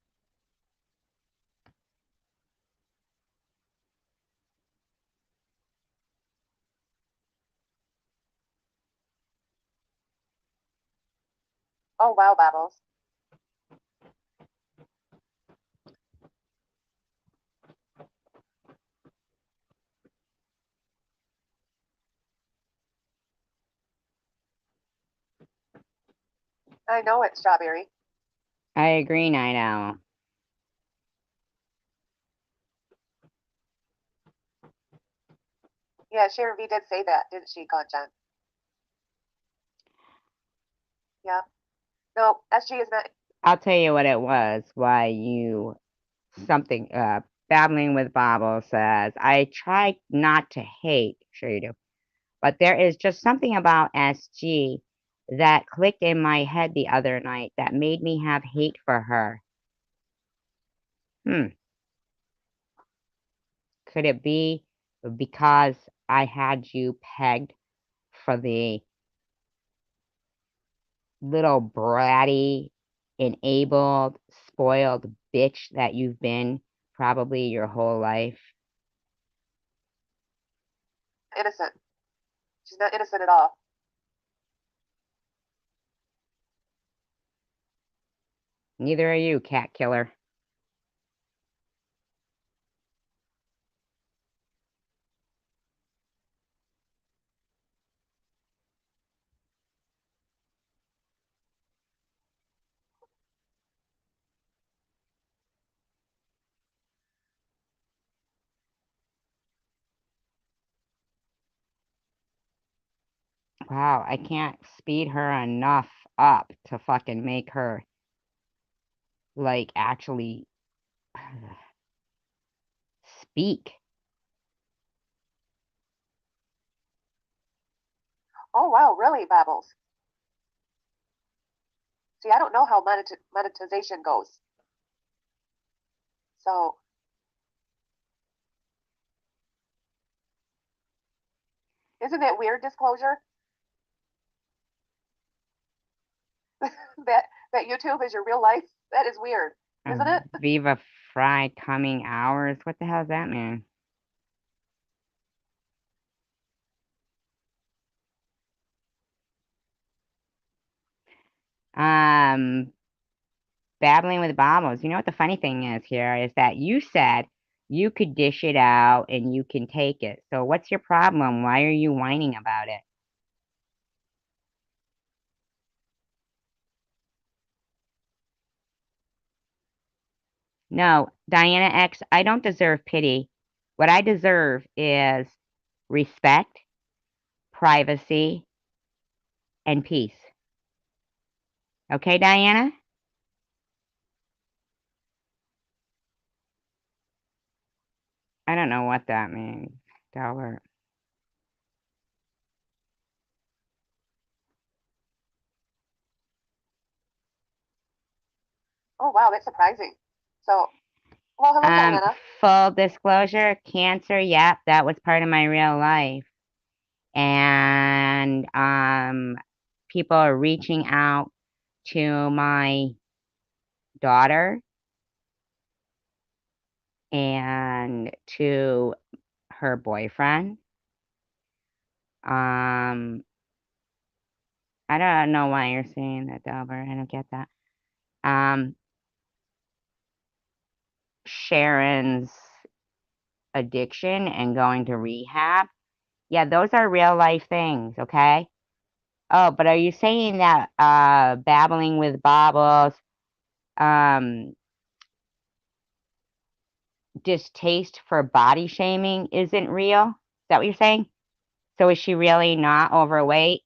Oh, wow, Bobbles. I know it, Strawberry. I agree, Night Owl. Yeah, Sharon V did say that, didn't she, Conchon? Yeah. No, SG is not. I'll tell you what it was, why you something babbling with Bobble says, I try not to hate, sure you do, but there is just something about SG that clicked in my head the other night that made me have hate for her. Could it be because I had you pegged for the little bratty, enabled, spoiled bitch that you've been probably your whole life? Innocent. She's not innocent at all. Neither are you, cat killer. Wow, I can't speed her enough up to fucking make her, like, actually speak. Oh, wow, really, Babbles? See, I don't know how monetization goes. So, isn't it weird disclosure that YouTube is your real life? That is weird, isn't it? Viva Fry coming hours. What the hell does that mean? Babbling with Bobbles. You know what the funny thing is here is that you said you could dish it out and you can take it. So what's your problem? Why are you whining about it? No, Diana X, I don't deserve pity. What I deserve is respect, privacy, and peace. Okay, Diana? I don't know what that means, Delbert. Oh, wow, that's surprising. So, well, hello, Diana. Full disclosure, cancer, yep, that was part of my real life. And people are reaching out to my daughter and to her boyfriend. I don't know why you're saying that, Delbert. I don't get that. Sharon's addiction and going to rehab. Yeah, those are real life things, okay? Oh, but are you saying that babbling with Bobbles, distaste for body shaming isn't real? Is that what you're saying? So is she really not overweight?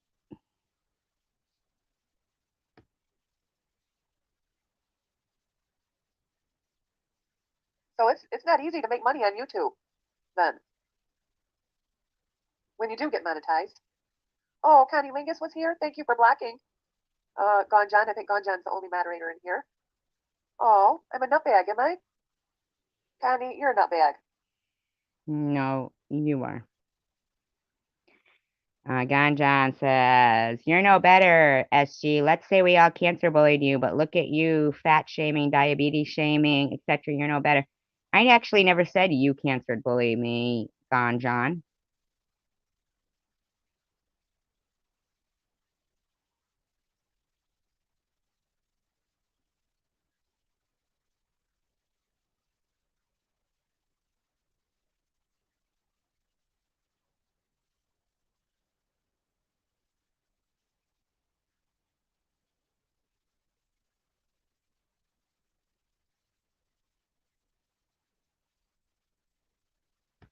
So it's not easy to make money on YouTube then when you do get monetized. Oh, Connie Lingus was here. Thank you for blocking. Gone John, I think Gone John's the only moderator in here. Oh, I'm a nutbag, am I? Connie, you're a nutbag. No, you are. Ganjan says, you're no better, SG. Let's say we all cancer bullied you, but look at you, fat shaming, diabetes shaming, etc. You're no better. I actually never said you cancer bully me, Ganjan.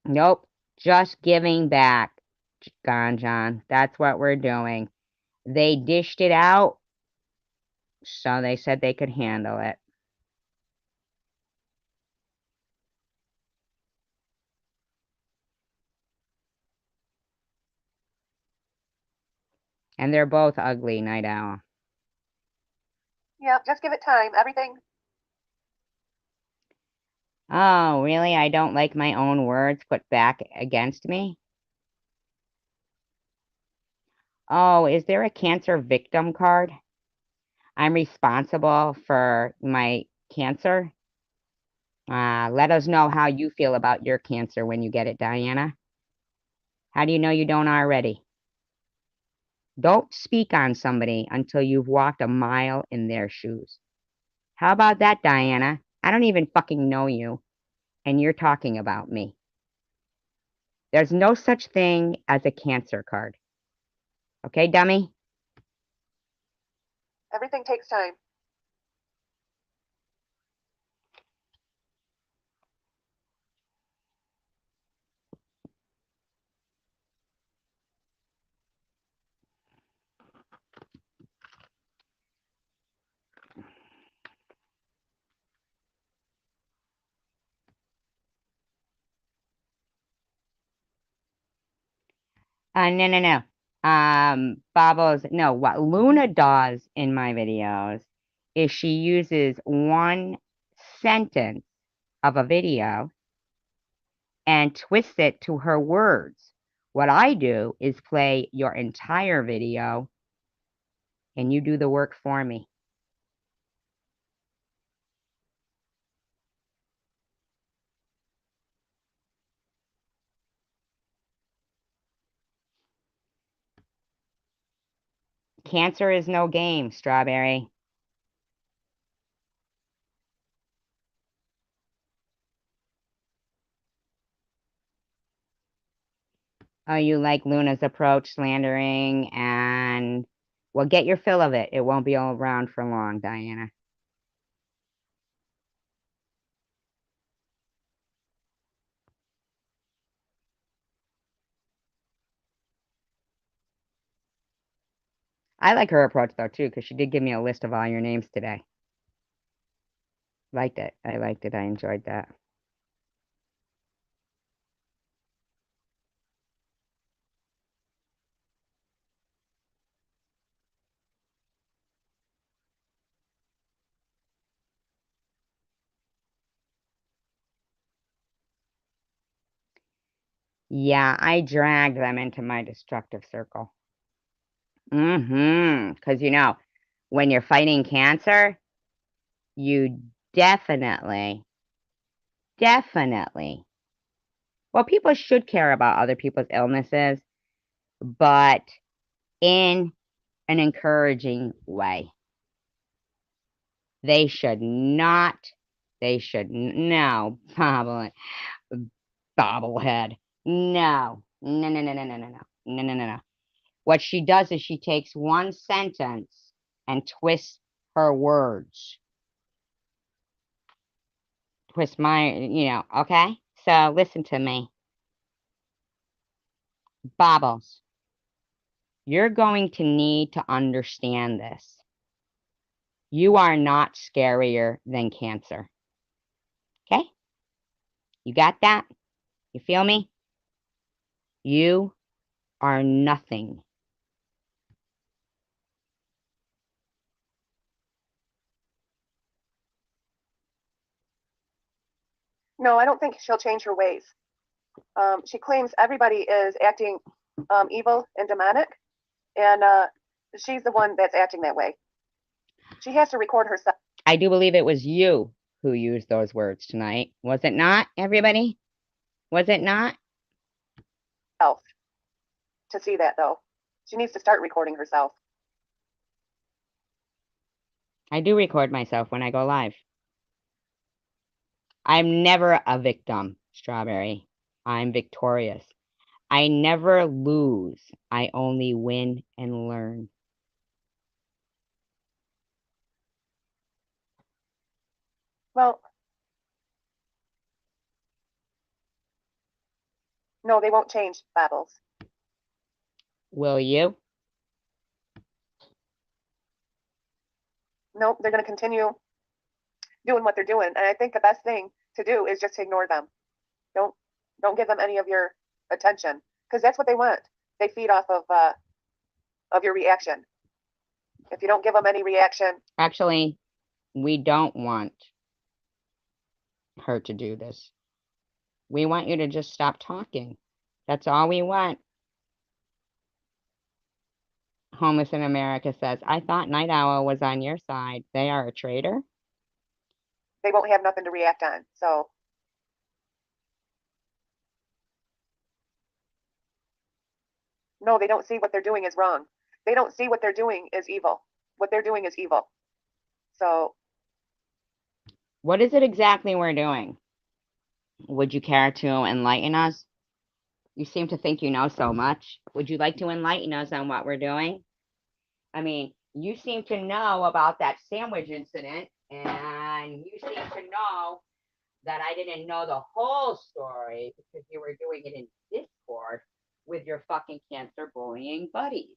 Nope, just giving back, Ganjan. That's what we're doing. They dished it out, so they said they could handle it. And they're both ugly, Night Owl. Yeah, just give it time. Everything. Oh, really? I don't like my own words put back against me? Oh, is there a cancer victim card? I'm responsible for my cancer. Let us know how you feel about your cancer when you get it, Diana. How do you know you don't already? Don't speak on somebody until you've walked a mile in their shoes. How about that, Diana? I don't even fucking know you, and you're talking about me. There's no such thing as a cancer card. Okay, dummy? Everything takes time. No. Bubbles, no, what Luna does in my videos is she uses one sentence of a video and twists it to her words. What I do is play your entire video and you do the work for me. Cancer is no game, Strawberry. Oh, you like Luna's approach, slandering, and well, get your fill of it. It won't be all around for long, Diana. I like her approach though too, because she did give me a list of all your names today. Liked it. I liked it. I enjoyed that. Yeah, I dragged them into my destructive circle. Because when you're fighting cancer, you definitely, well, people should care about other people's illnesses, but in an encouraging way. They should not, no, bobblehead. No. What she does is she takes one sentence and twists her words. Twist my, okay? So listen to me. Bobbles, you're going to need to understand this. You are not scarier than cancer. Okay? You got that? You feel me? You are nothing. No, I don't think she'll change her ways. She claims everybody is acting evil and demonic, and she's the one that's acting that way. She has to record herself. I do believe it was you who used those words tonight. Was it not, everybody? Was it not? To see that, though. She needs to start recording herself. I do record myself when I go live. I'm never a victim, Strawberry. I'm victorious. I never lose. I only win and learn. Well, no, they won't change, Babbles. Will you? Nope, they're going to continue doing what they're doing. And I think the best thing to do is just ignore them. Don't give them any of your attention, because that's what they want. They feed off of your reaction. If you don't give them any reaction, Actually, we don't want her to do this. We want you to just stop talking. That's all we want. Homeless in America says, I thought Night Owl was on your side. They are a traitor. they won't have nothing to react on. So no, they don't see what they're doing is wrong. They don't see what they're doing is evil. What they're doing is evil. So what is it exactly we're doing? Would you care to enlighten us? You seem to think you know so much. Would you like to enlighten us on what we're doing? I mean, you seem to know about that sandwich incident, and you seem to know that I didn't know the whole story because you were doing it in Discord with your fucking cancer bullying buddies.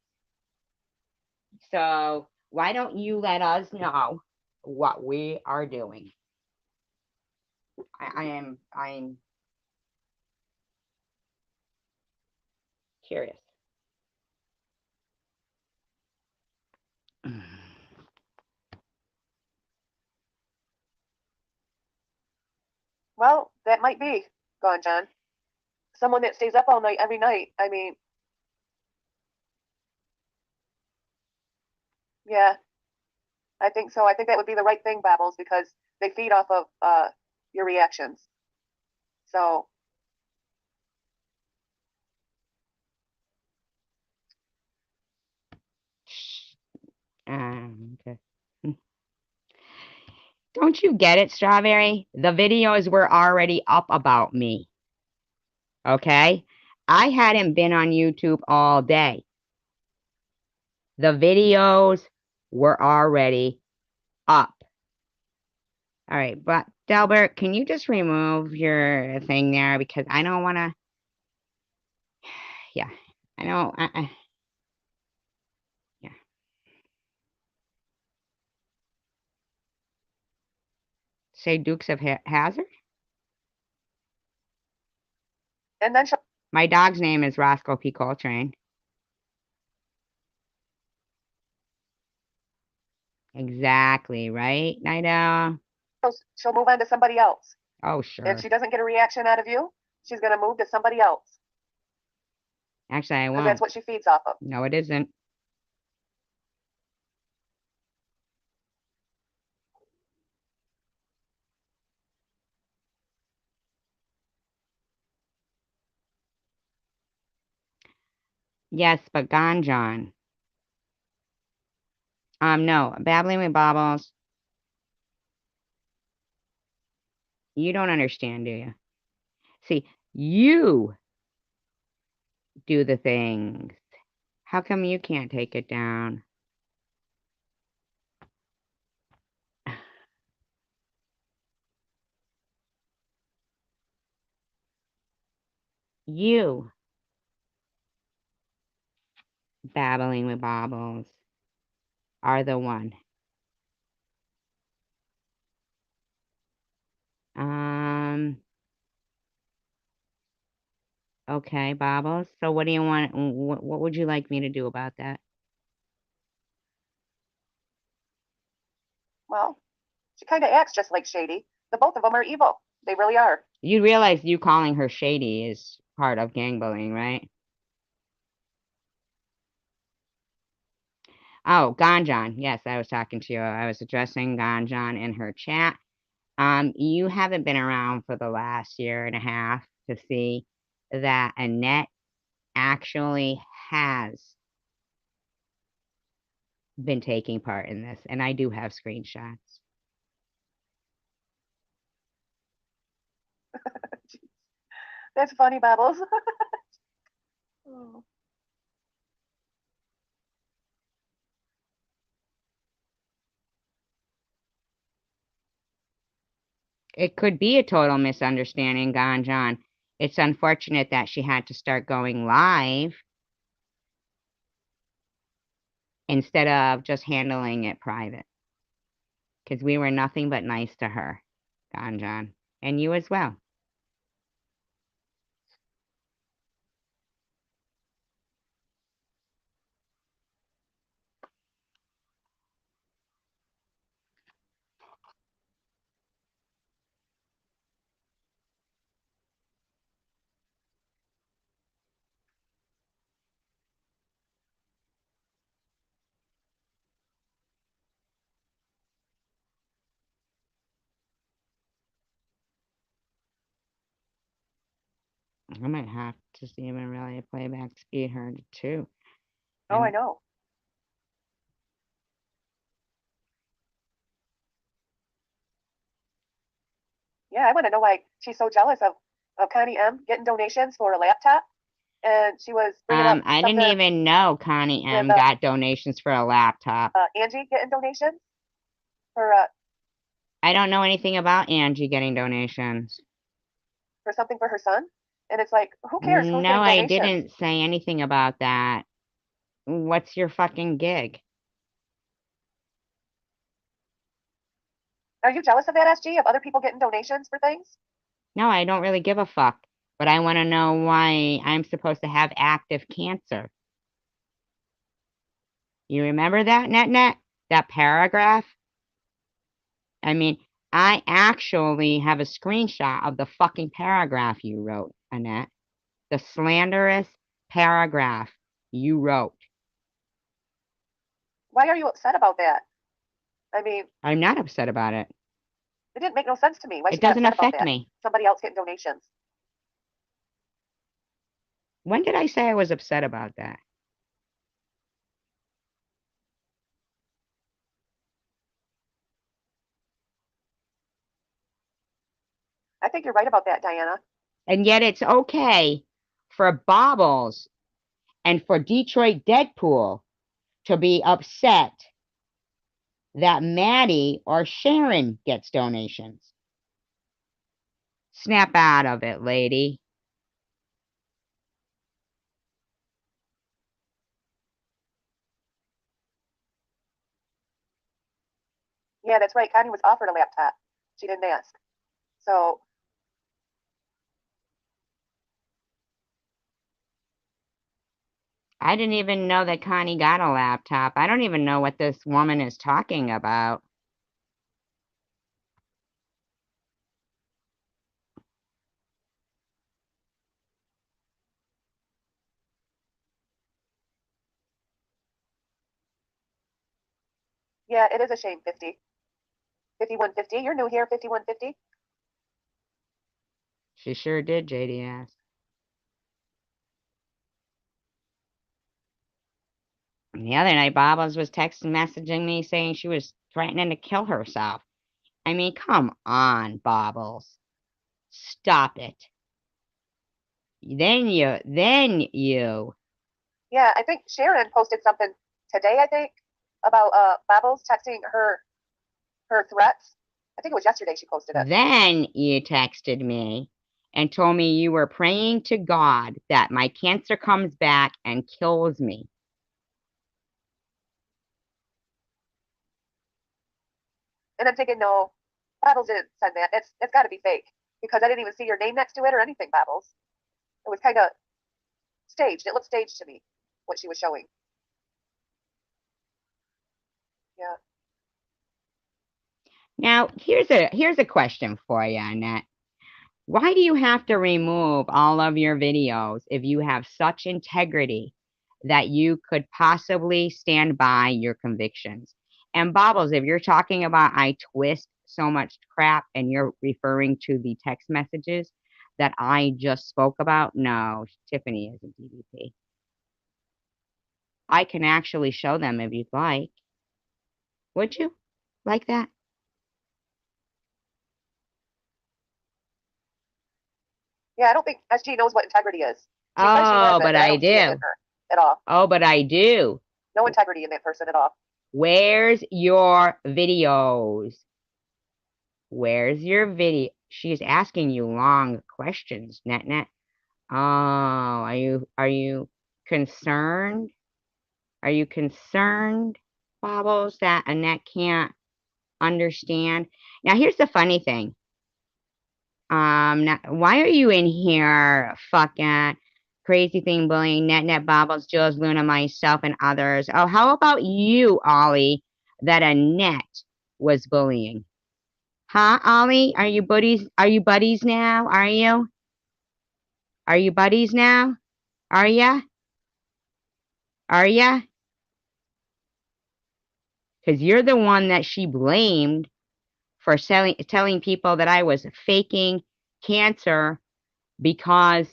So why don't you let us know what we are doing? I'm curious. Well, that might be Gone John. Someone that stays up all night every night. I mean, yeah, I think so. I think that would be the right thing, Babbles, because they feed off of your reactions. So, Okay. Don't you get it, Strawberry? The videos were already up about me. Okay? I hadn't been on YouTube all day. The videos were already up. All right, but Delbert, can you just remove your thing there because I don't want to. Yeah, I know. Yeah. Say Dukes of Hazzard. and then My dog's name is Roscoe P. Coltrane. Exactly, right, Nida? she'll move on to somebody else. Oh, sure. If she doesn't get a reaction out of you, she's going to move to somebody else. Actually, I Because won't. that's what she feeds off of. No, it isn't. Yes, but Ganjan. No, Babbling with Bobbles. You don't understand, do you? See, you do the things. How come you can't take it down? You, Babbling with Bobbles, are the one. Okay, Bobbles. So what do you want? What would you like me to do about that? Well, she kind of acts just like Shady. The both of them are evil. They really are. You realize you calling her shady is part of gang bullying, right? Oh, Ganjan. Yes, I was talking to you. I was addressing Ganjan in her chat. You haven't been around for the last year and a half to see that Annette actually has been taking part in this, and I do have screenshots. That's funny, Babbles. Oh. It could be a total misunderstanding, Ganjan. It's unfortunate that she had to start going live instead of just handling it private. Because we were nothing but nice to her, Ganjan. And you as well. I might have to see even really playback speed her too. Oh, I know. Yeah, I want to know why she's so jealous of Connie M getting donations for a laptop. And she was bringing up I didn't even know Connie M with, got donations for a laptop. Angie getting donations for I don't know anything about Angie getting donations. for something for her son. And it's like, who cares who's No, I getting donations? didn't say anything about that. What's your fucking gig? Are you jealous of that, SG, of other people getting donations for things? No, I don't really give a fuck. But I want to know why I'm supposed to have active cancer. You remember that, Net? That paragraph? I mean, I actually have a screenshot of the fucking paragraph you wrote, Annette. The slanderous paragraph you wrote. Why are you upset about that? I mean, I'm not upset about it. it didn't make no sense to me. Why It should you get doesn't upset about affect that? me. Somebody else getting donations. When did I say I was upset about that? I think you're right about that, Diana. And yet it's okay for Bobbles and for Detroit Deadpool to be upset that Maddie or Sharon gets donations. Snap out of it, lady. Yeah, that's right. Connie was offered a laptop. She didn't ask. So I didn't even know that Connie got a laptop. I don't even know what this woman is talking about. yeah, it is a shame. 5150. You're new here, 5150. She sure did, JDS. The other night, Bobbles was text messaging me saying she was threatening to kill herself. I mean, come on, Bobbles. Stop it. Then you. Yeah, I think Sharon posted something today, I think, about Babbles texting her threats. I think it was yesterday she posted it. Then you texted me and told me you were praying to God that my cancer comes back and kills me. And I'm thinking, no, Babbles didn't send that. It's got to be fake because I didn't even see your name next to it or anything, Babbles. It was kind of staged. It looked staged to me, what she was showing. Yeah. Now, here's a question for you, Annette. Why do you have to remove all of your videos if you have such integrity that you could possibly stand by your convictions? And Bobbles, if you're talking about I twist so much crap and you're referring to the text messages that I just spoke about, no, Tiffany isn't DVP. I can actually show them if you'd like. Would you like that? Yeah, I don't think SG knows what integrity is. She says she has Oh, it, but I I don't see it in do. her at all. Oh, but I do. No integrity in that person at all. Where's your videos? Where's your video? She's asking you long questions, Net. Oh, are you concerned? Are you concerned, Bobbles, that Annette can't understand? Now, here's the funny thing. Now, why are you in here fucking crazy thing bullying Net Bobbles, Jules, Luna, myself, and others? Oh, how about you, Ollie, that Annette was bullying? Huh, Ollie? Are you buddies? Are you buddies now? Are you? Are you buddies now? Are ya? Are ya? Because you're the one that she blamed for telling people that I was faking cancer because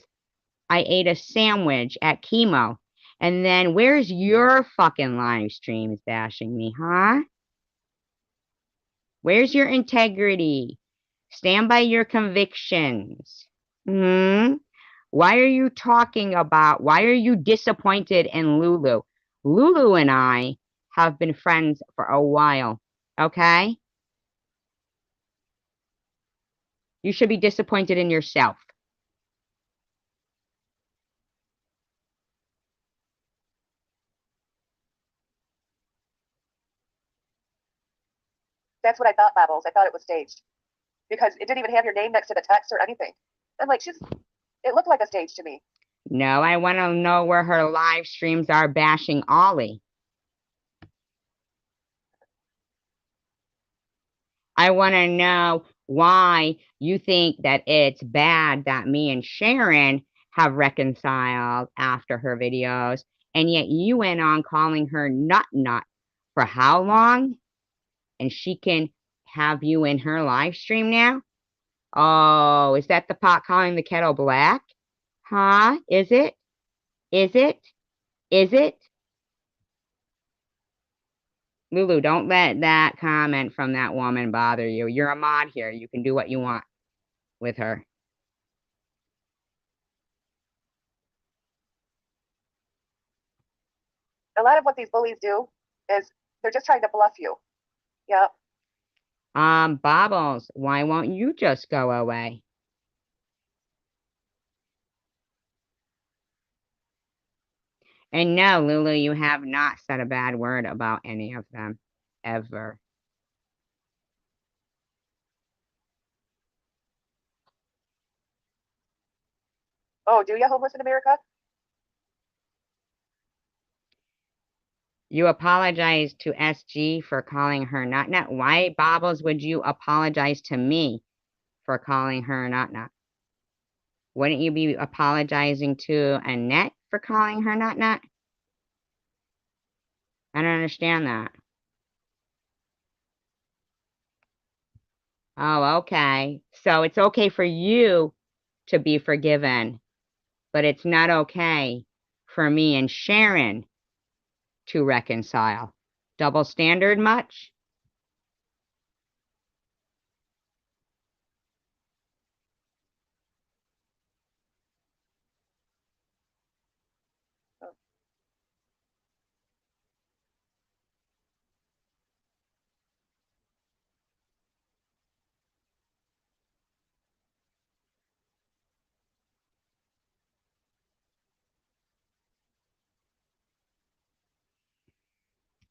I ate a sandwich at chemo. And then where's your fucking live streams bashing me, huh? Where's your integrity? Stand by your convictions. Hmm? Why are you disappointed in Lulu? Lulu and I have been friends for a while, okay? You should be disappointed in yourself. That's what I thought, Babbles. I thought it was staged because it didn't even have your name next to the text or anything. I'm like, it looked like a stage to me. No, I want to know where her live streams are bashing Ollie. I want to know why you think that it's bad that me and Sharon have reconciled after her videos, and yet you went on calling her nut nut for how long? And she can have you in her live stream now? Oh, is that the pot calling the kettle black? Huh? Is it? Is it? Is it? Lulu, don't let that comment from that woman bother you. You're a mod here. You can do what you want with her. A lot of what these bullies do is they're just trying to bluff you. Yeah. Bobbles, why won't you just go away? And no, Lulu, you have not said a bad word about any of them, ever. Oh, do you, homeless in America? You apologize to SG for calling her nut nut. Why, Bobbles, would you apologize to me for calling her nut nut? Wouldn't you be apologizing to Annette for calling her nut nut? I don't understand that. Oh, okay. So it's okay for you to be forgiven, but it's not okay for me and Sharon to reconcile. Double standard much?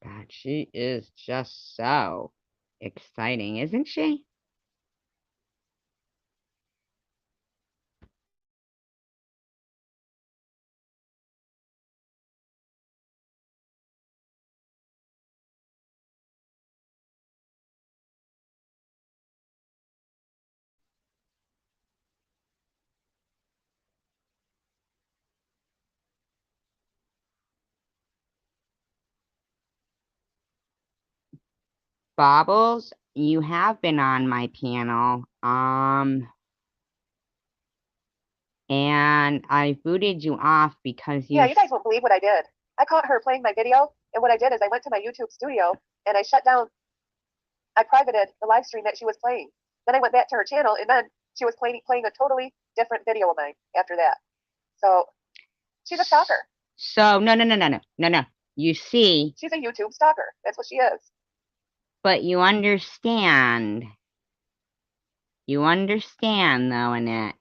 God, she is just so exciting, isn't she? Bobbles, you have been on my panel. And I booted you off because Yeah, you guys won't believe what I did. I caught her playing my video, and what I did is I went to my YouTube studio and I shut down, I privated the live stream that she was playing. Then I went back to her channel, and then she was playing a totally different video of mine after that. So she's a stalker. So no. You see, She's a YouTube stalker. That's what she is. but you understand. You understand, though, Annette.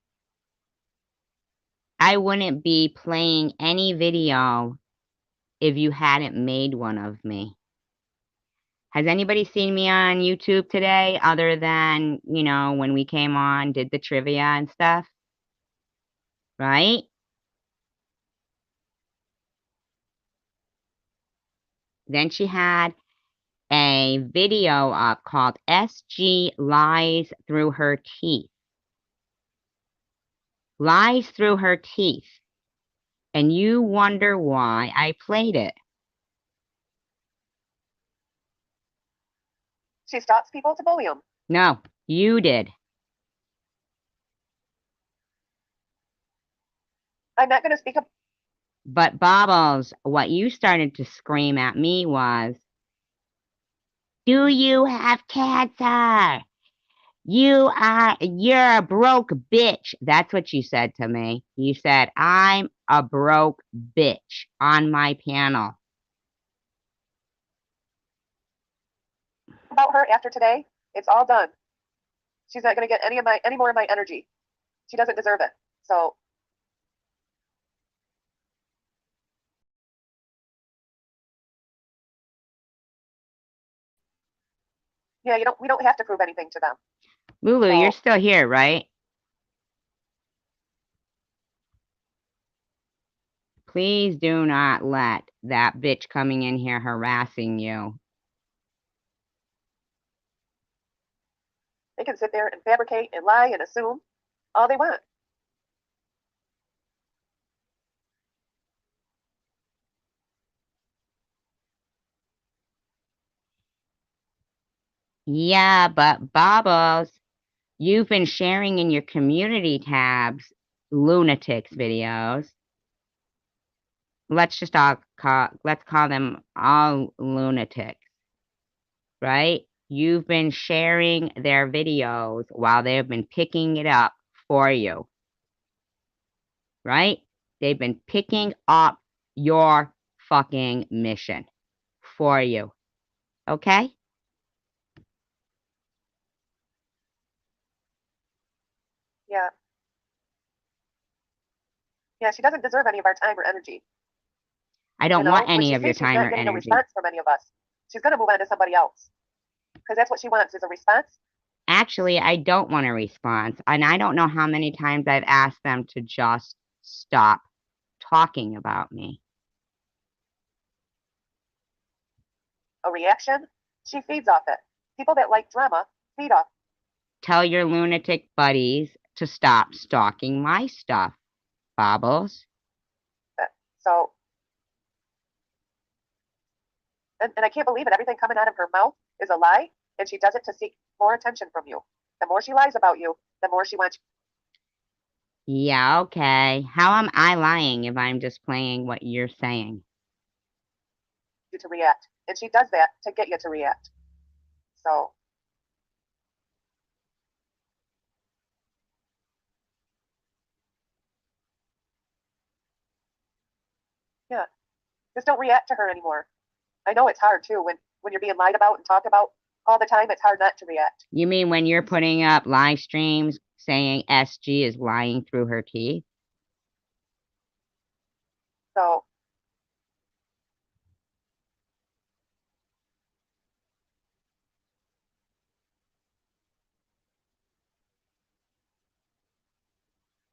I wouldn't be playing any video if you hadn't made one of me. Has anybody seen me on YouTube today other than, you know, when we came on, did the trivia and stuff? Right? Then she had a video up called SG Lies Through Her Teeth. Lies through her teeth. And you wonder why I played it. She stalks people to bully them. No, you did. I'm not going to speak up. But Bobbles, what you started to scream at me was, do you have cancer? You're a broke bitch. That's what you said to me. You said, I'm a broke bitch on my panel. About her after today, it's all done. She's not going to get any more of my energy. She doesn't deserve it. So yeah, we don't have to prove anything to them. Lulu, So, you're still here, right? Please do not let that bitch coming in here harassing you They can sit there and fabricate and lie and assume all they want. Yeah, but Bobbles, you've been sharing in your community tabs lunatics videos. Let's call them all lunatics, right? You've been sharing their videos while they've been picking it up for you, right? They've been picking up your fucking mission for you, okay? Yeah. Yeah, she doesn't deserve any of our time or energy. I don't want any of your She's time not or getting a energy. response from any of us. She's going to move on to somebody else. Because that's what she wants, is a response. Actually, I don't want a response, and I don't know how many times I've asked them to just stop talking about me. A reaction? She feeds off it. People that like drama feed off. Tell your lunatic buddies to stop stalking my stuff, Bobbles. So, and I can't believe it. Everything coming out of her mouth is a lie, and she does it to seek more attention from you. The more she lies about you, the more she wants Yeah, okay. How am I lying if I'm just playing what you're saying? you to react. And she does that to get you to react. So, yeah, just don't react to her anymore. I know it's hard too when you're being lied about and talked about all the time. It's hard not to react. You mean when you're putting up live streams saying SG is lying through her teeth? So,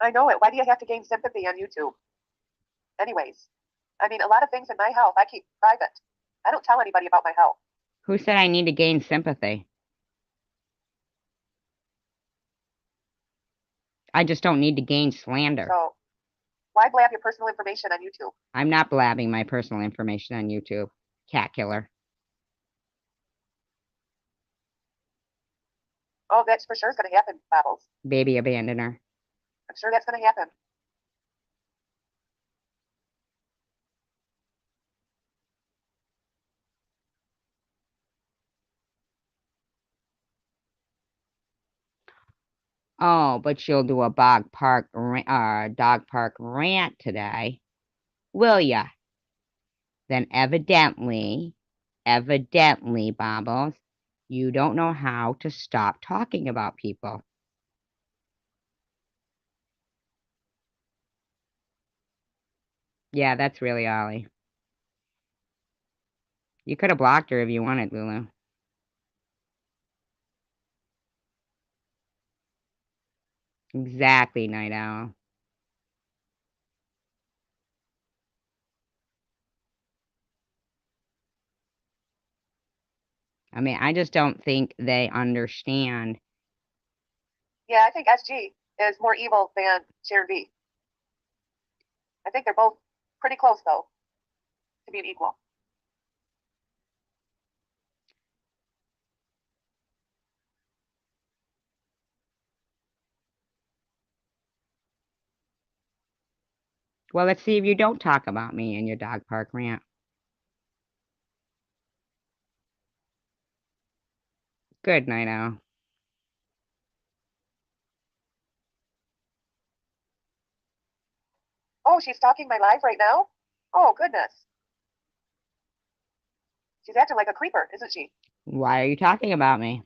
I know it. Why do you have to gain sympathy on YouTube? Anyways, I mean, a lot of things in my health I keep private. I don't tell anybody about my health. Who said I need to gain sympathy? I just don't need to gain slander. So, why blab your personal information on YouTube? I'm not blabbing my personal information on YouTube. Cat killer. Oh, that's for sure is going to happen, Bobbles. Baby abandoner. I'm sure that's going to happen. Oh, but you'll do a dog park rant today, will ya? Then evidently, Bobbles, you don't know how to stop talking about people. Yeah, that's really Ollie. You could have blocked her if you wanted, Lulu. Exactly, Night Owl. I mean, I just don't think they understand. Yeah, I think SG is more evil than Sharon V. I think they're both pretty close, though, to being equal. Well, let's see if you don't talk about me in your dog park rant. Good, Night Owl. Oh, she's stalking my live right now? Oh, goodness. She's acting like a creeper, isn't she? Why are you talking about me?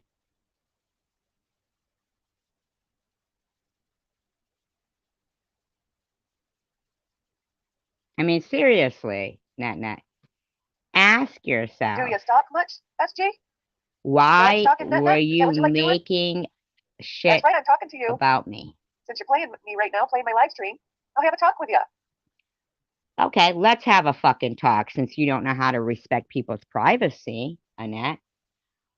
I mean, seriously, Nat. Ask yourself. Do you stalk much, SG? Why stalking Nat? were Is that you what you like doing? making shit That's right, I'm talking to you. about me? Since you're playing with me right now, playing my live stream, I'll have a talk with you. Okay, let's have a fucking talk since you don't know how to respect people's privacy, Annette.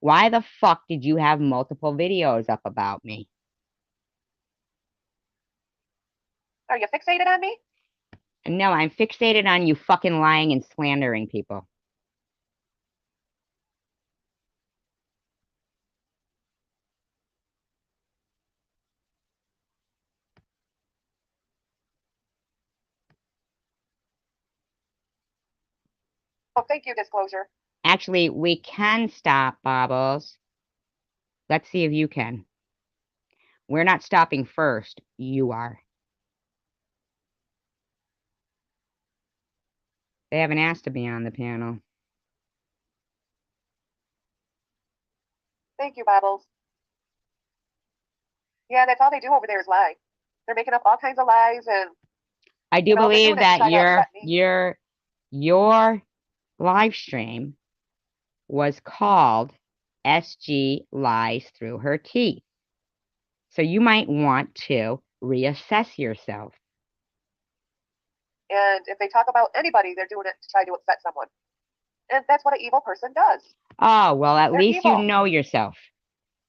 Why the fuck did you have multiple videos up about me? Are you fixated on me? No, I'm fixated on you fucking lying and slandering people. Oh, thank you, disclosure. Actually, we can stop, Bobbles. Let's see if you can. We're not stopping first. You are. They haven't asked to be on the panel. Thank you, Bobbles. Yeah, that's all they do over there is lie. They're making up all kinds of lies, and I do believe they're doing it to that try to upset me. your live stream was called SG Lies Through Her Teeth. So you might want to reassess yourself. And if they talk about anybody, they're doing it to try to upset someone. And that's what an evil person does. Oh, well, at They're least evil. you know yourself.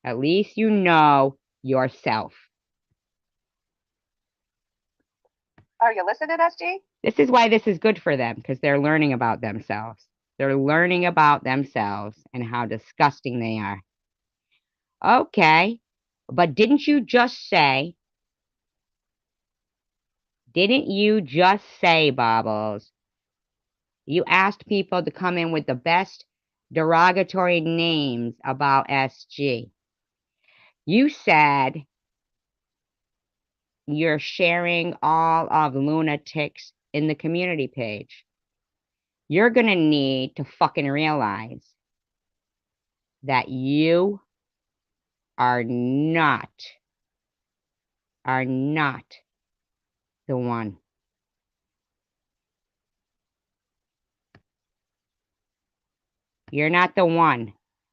At least you know yourself. Are you listening, SG? This is why this is good for them, because they're learning about themselves. They're learning about themselves and how disgusting they are. Okay, but didn't you just say, Bobbles, you asked people to come in with the best derogatory names about SG. You said you're sharing all of lunatics in the community page. You're going to need to fucking realize that you are not the one. You're not the one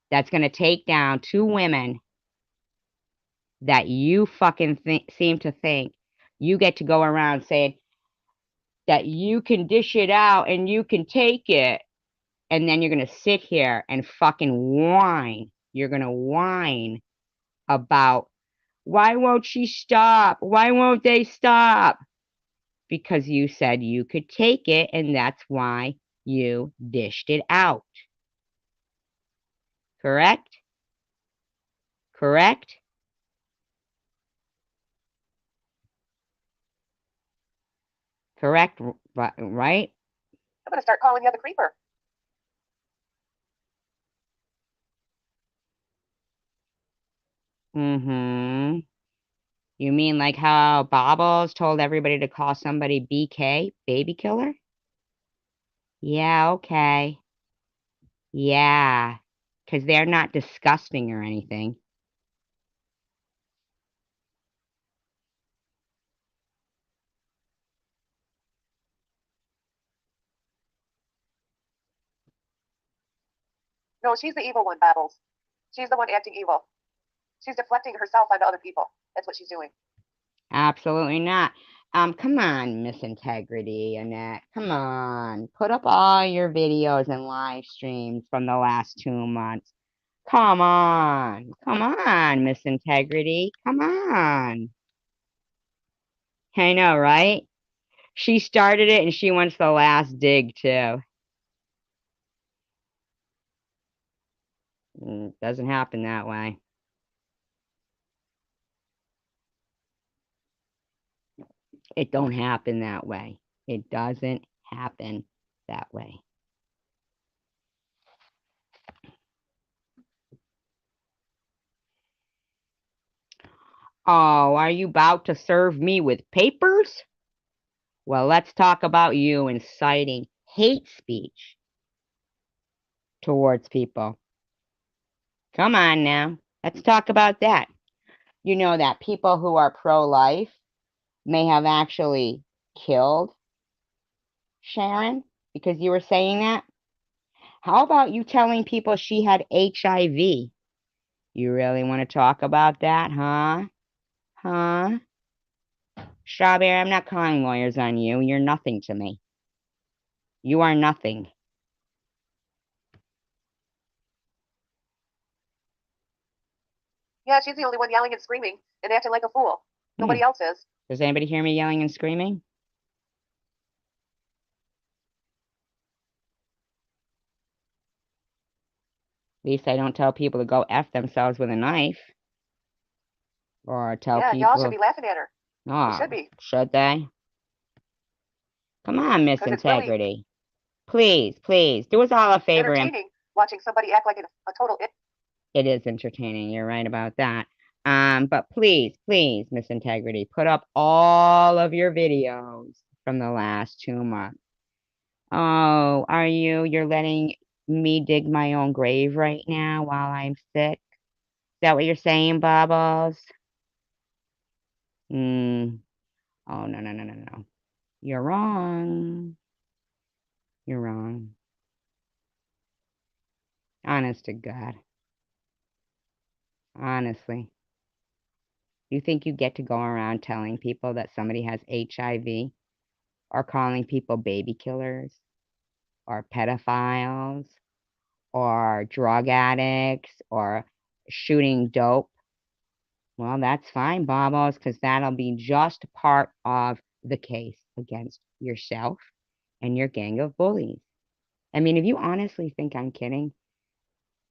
that's going to take down two women that you fucking seem to think you get to go around saying that you can dish it out and you can take it. And then you're going to sit here and fucking whine. You're going to whine about, why won't she stop? Why won't they stop? Because you said you could take it, and that's why you dished it out. Correct? Correct? Correct, right? I'm going to start calling you the creeper. Mm-hmm. You mean like how Bobbles told everybody to call somebody BK, baby killer? Yeah, okay. Yeah, because they're not disgusting or anything. No, she's the evil one, Babbles. She's the one acting evil. She's deflecting herself onto other people. That's what she's doing. Absolutely not. Come on, Miss Integrity, Annette. Come on. Put up all your videos and live streams from the last 2 months. Come on. Come on, Miss Integrity. Come on. I know, right? She started it and she wants the last dig, too. Doesn't happen that way. It don't happen that way. It doesn't happen that way. Oh, are you about to serve me with papers? Well, let's talk about you inciting hate speech towards people. Come on now. Let's talk about that. You know that people who are pro-life may have actually killed Sharon because you were saying that? How about you telling people she had HIV? You really want to talk about that, huh? Huh? Strawberry, I'm not calling lawyers on you. You're nothing to me. You are nothing. Yeah, she's the only one yelling and screaming and acting like a fool. Nobody else is. Does anybody hear me yelling and screaming? At least I don't tell people to go F themselves with a knife. Or tell Yeah, people. y'all should be laughing at her. Oh, You should be. Should they? Come on, Miss 'Cause it's really Integrity. Please, do us all a favor. entertaining watching somebody act like a total It is entertaining. You're right about that. But please, Miss Integrity, put up all of your videos from the last 2 months. Oh, you're letting me dig my own grave right now while I'm sick? Is that what you're saying, Bubbles? Oh, no. You're wrong. You're wrong. Honest to God. Honestly. You think you get to go around telling people that somebody has HIV? Or calling people baby killers? Or pedophiles? Or drug addicts? Or shooting dope? Well, that's fine, Bobos, because that'll be just part of the case against yourself and your gang of bullies. I mean, if you honestly think I'm kidding,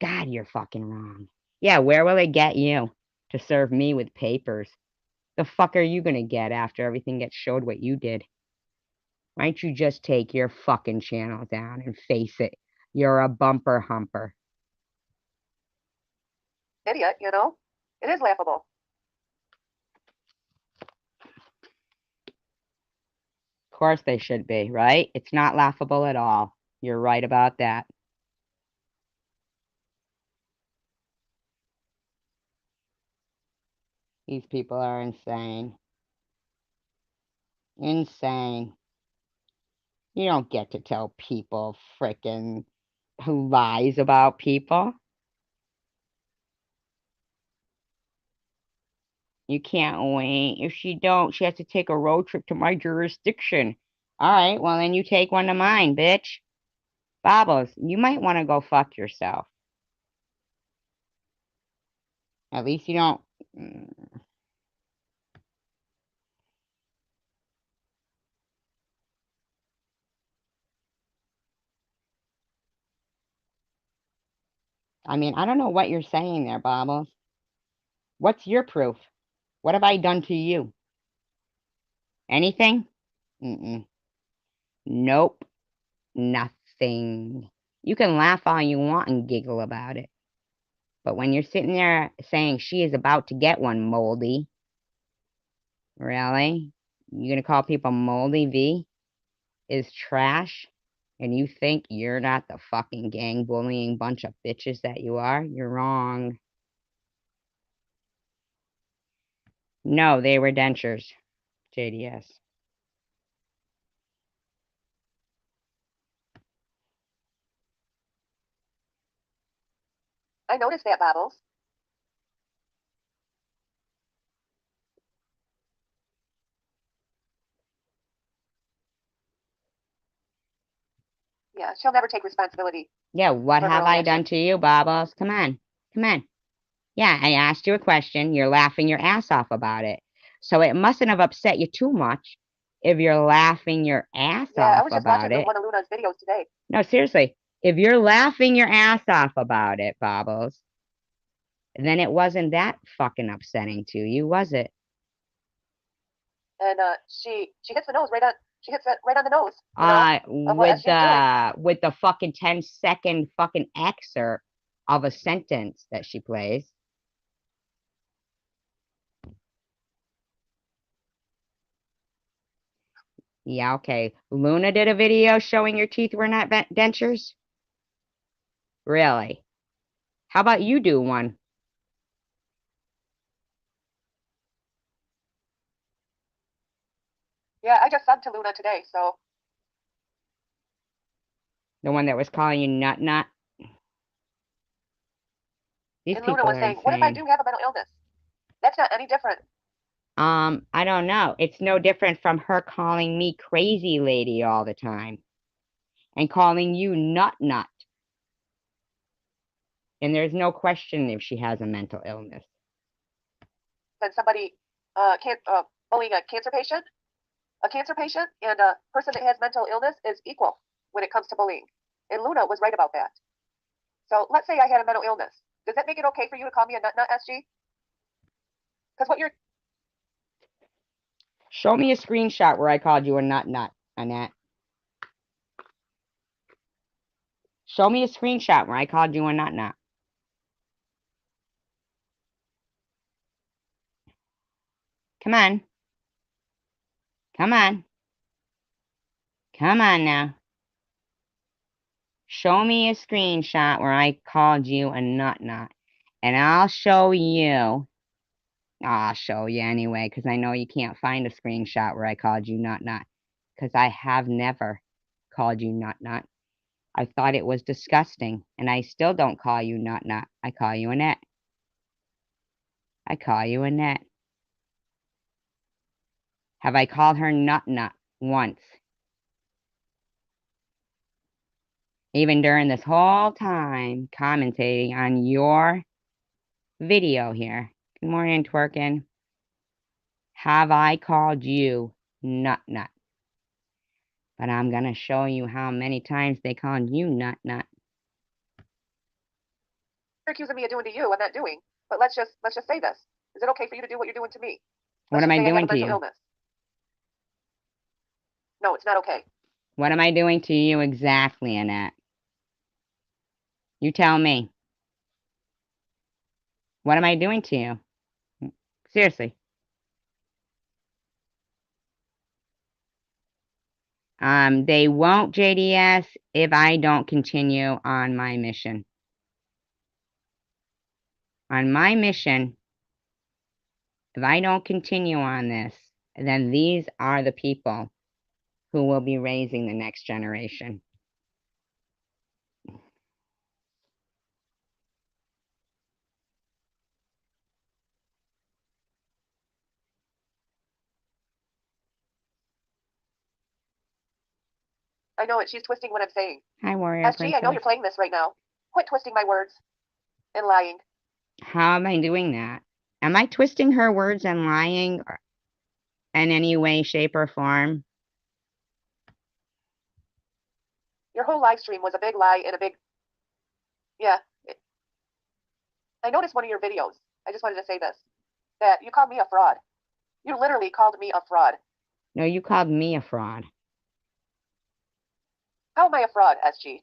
God, you're fucking wrong. Yeah, where will it get you? To serve me with papers? The fuck are you gonna get after everything gets showed what you did? Why don't you just take your fucking channel down and face it? You're a bumper humper. idiot, you know? It is laughable. Of course they should be, right? It's not laughable at all. You're right about that. These people are insane. Insane. You don't get to tell people frickin' lies about people. You can't wait. If she has to take a road trip to my jurisdiction. All right, well, then you take one to mine, bitch. Bobbles, you might want to go fuck yourself. At least you don't... I mean, I don't know what you're saying there, Bobbles. What's your proof? What have I done to you? Anything? Nope. Nothing. You can laugh all you want and giggle about it. But when you're sitting there saying she is about to get one, moldy. Really? You gonna call people moldy, V? Is trash? And you think you're not the fucking gang bullying bunch of bitches that you are? You're wrong. No, they were dentures. JDS. I noticed that, Bobbles. Yeah, she'll never take responsibility. Yeah, what for her have own I actions. done to you, Bobbles? Come on. Yeah, I asked you a question. You're laughing your ass off about it. So it mustn't have upset you too much if you're laughing your ass Yeah, I off was just about watching it. one of Luna's videos today. No, seriously. If you're laughing your ass off about it, Bobbles, then it wasn't that fucking upsetting to you, was it? And she hits the nose right on. She hits it right on the nose. Of what With she's doing. with the fucking 10-second fucking excerpt of a sentence that she plays. Yeah, okay. Luna did a video showing your teeth were not dentures? Really? How about you do one? Yeah, I just subbed to Luna today, so. The one that was calling you nut nut? These And people Luna was are saying, what if I insane. do have a mental illness? That's not any different. I don't know. It's no different from her calling me crazy lady all the time. And calling you nut nut. And there's no question if she has a mental illness. than somebody bullying a cancer patient. A cancer patient and a person that has mental illness is equal when it comes to bullying. And Luna was right about that. So let's say I had a mental illness. Does that make it okay for you to call me a nut SG? Because what you're... Show me a screenshot where I called you a nut, Annette. Show me a screenshot where I called you a nut. Come on. Come on. Come on now. Show me a screenshot where I called you a nut. And I'll show you. I'll show you anyway, because I know you can't find a screenshot where I called you nut. Because I have never called you nut. I thought it was disgusting, and I still don't call you nut. I call you Annette. I call you Annette. Have I called her nut once? Even during this whole time commentating on your video here. Good morning, twerking. Have I called you nut? But I'm going to show you how many times they called you nut. You're accusing me of doing to you, I'm not doing. But let's just say this. Is it okay for you to do what you're doing to me? What am I doing to you? Illness. No, it's not okay. What am I doing to you exactly, Annette? You tell me. What am I doing to you? Seriously. They won't JDS if I don't continue on my mission. On my mission, if I don't continue on this, then these are the people who will be raising the next generation. I know it. She's twisting what I'm saying. Hi, Warrior SG, Princess. I know you're playing this right now. Quit twisting my words and lying. How am I doing that? Am I twisting her words and lying in any way, shape, or form? Your whole live stream was a big lie and a big... Yeah. I noticed one of your videos. I just wanted to say this. That you called me a fraud. You literally called me a fraud. No, you called me a fraud. How am I a fraud, SG?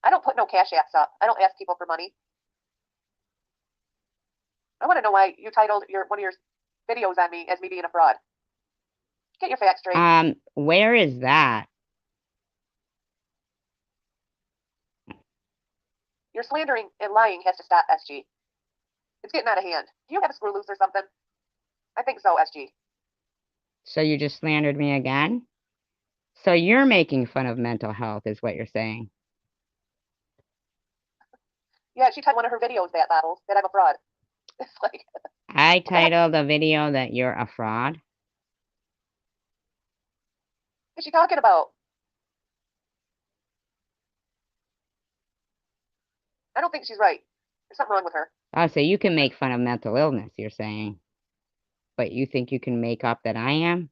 I don't put no cash apps up. I don't ask people for money. I want to know why you titled one of your videos on me as me being a fraud. Get your facts straight. Where is that? Your slandering and lying has to stop, SG. It's getting out of hand. Do you have a screw loose or something? I think so, SG. So you just slandered me again? So you're making fun of mental health is what you're saying. Yeah, she titled one of her videos that I'm a fraud. It's like... I titled a video that you're a fraud. What's she talking about? I don't think she's right. There's something wrong with her. Oh, so you can make fun of mental illness, you're saying. But you think you can make up that I am?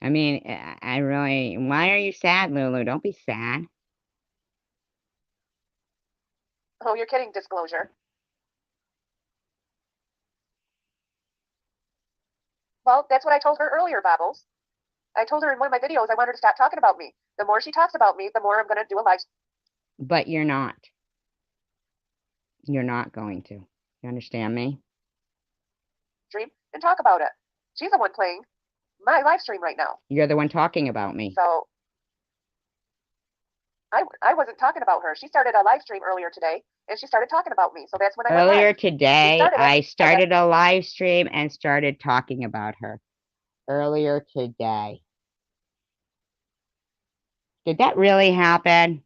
I mean, I really... Why are you sad, Lulu? Don't be sad. Oh, you're kidding, disclosure. Well, that's what I told her earlier, Bobbles. I told her in one of my videos I want her to stop talking about me. The more she talks about me, the more I'm going to do a live... But you're not. You're not going to. You understand me? stream and talk about it. She's the one playing my live stream right now. You're the one talking about me. So I wasn't talking about her. She started a live stream earlier today, and she started talking about me. So that's when I went Earlier live. today, I started a live stream and started talking about her. Earlier today. Did that really happen?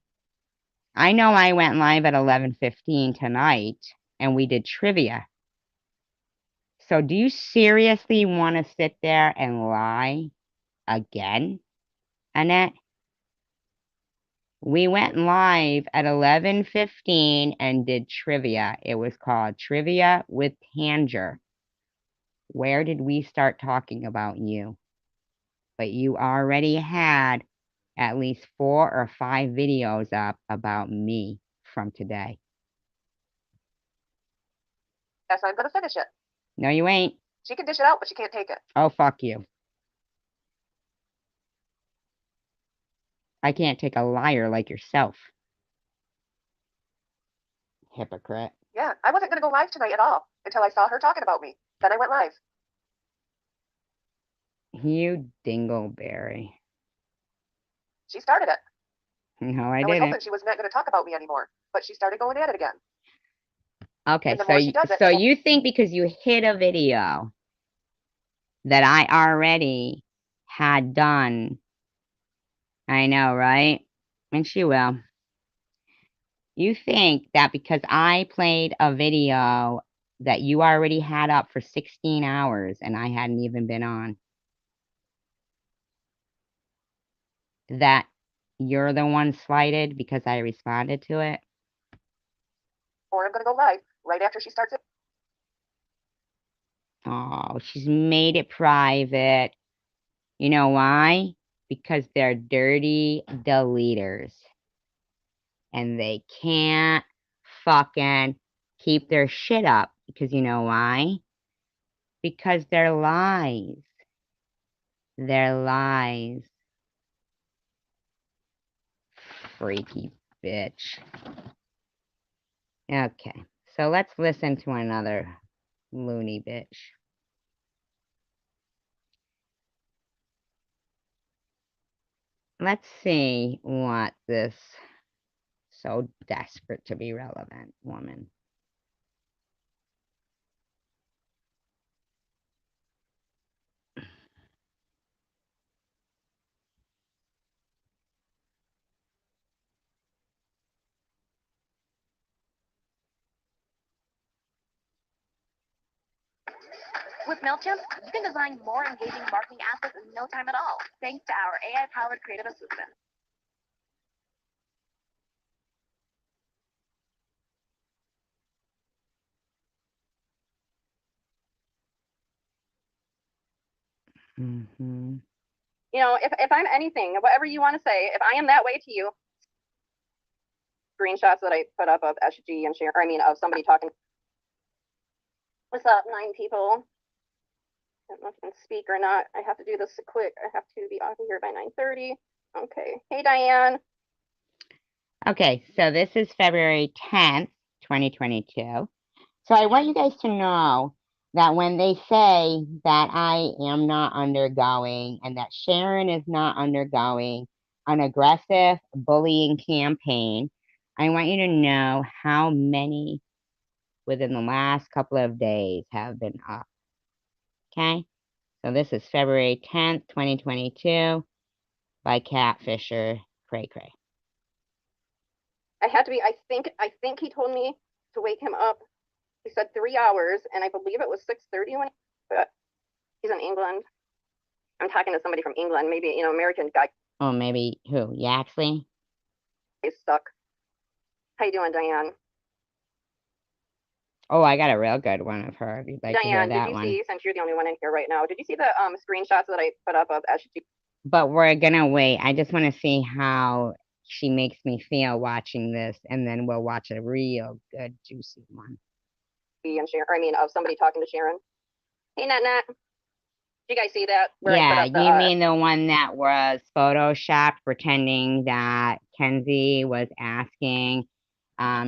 I know I went live at 11:15 tonight, and we did trivia. So do you seriously want to sit there and lie again, Annette? We went live at 11:15 and did trivia. It was called Trivia with Tanger. Where did we start talking about you? But you already had at least 4 or 5 videos up about me from today. Yes, I'm gonna finish it. No, you ain't. She can dish it out, but she can't take it. Oh, fuck you. I can't take a liar like yourself. Hypocrite. Yeah, I wasn't gonna go live tonight at all until I saw her talking about me. Then I went live. You dingleberry. She started it. No, I was didn't. hoping she was not gonna talk about me anymore, but she started going at it again. Okay, And the more she does it, so you think because you hit a video that I already had done, I know, right? And she will. You think that because I played a video that you already had up for 16 hours and I hadn't even been on, that you're the one slighted because I responded to it? or I'm gonna go live right after she starts it. Oh, she's made it private. You know why? Because they're dirty deleters. And they can't fucking keep their shit up. Because you know why? Because they're lies. They're lies. Freaky bitch. Okay, so let's listen to another loony bitch. Let's see what this so desperate to be relevant woman. With MailChimp, you can design more engaging marketing assets in no time at all, thanks to our AI-powered creative assistant. Mm-hmm. You know, if I'm anything, whatever you want to say, if I am that way to you, screenshots that I put up of SG and share, of somebody talking. What's up, 9 people? I don't know if I can speak or not. I have to do this quick. I have to be off of here by 9:30. Okay. Hey, Diane. Okay, so this is February 10th, 2022. So I want you guys to know that when they say that I am not undergoing and that Sharon is not undergoing an aggressive bullying campaign, I want you to know how many within the last couple of days have been up. Okay? So this is February 10th, 2022 by Cat Fisher Cray Cray. I had to be, I think he told me to wake him up. He said 3 hours, and I believe it was 6:30 when, but he's in England. I'm talking to somebody from England, maybe, American guy. Oh, maybe who? Yaxley? They suck. How you doing, Diane? Oh, I got a real good one of her. If you'd like to hear Diane, that did you one. see, since you're the only one in here right now, did you see the screenshots that I put up of SG? But we're gonna wait. I just want to see how she makes me feel watching this, and then we'll watch a real good, juicy one. And Sharon, of somebody talking to Sharon. Hey, Nat. Did you guys see that? Yeah, you mean the one that was photoshopped pretending that Kenzie was asking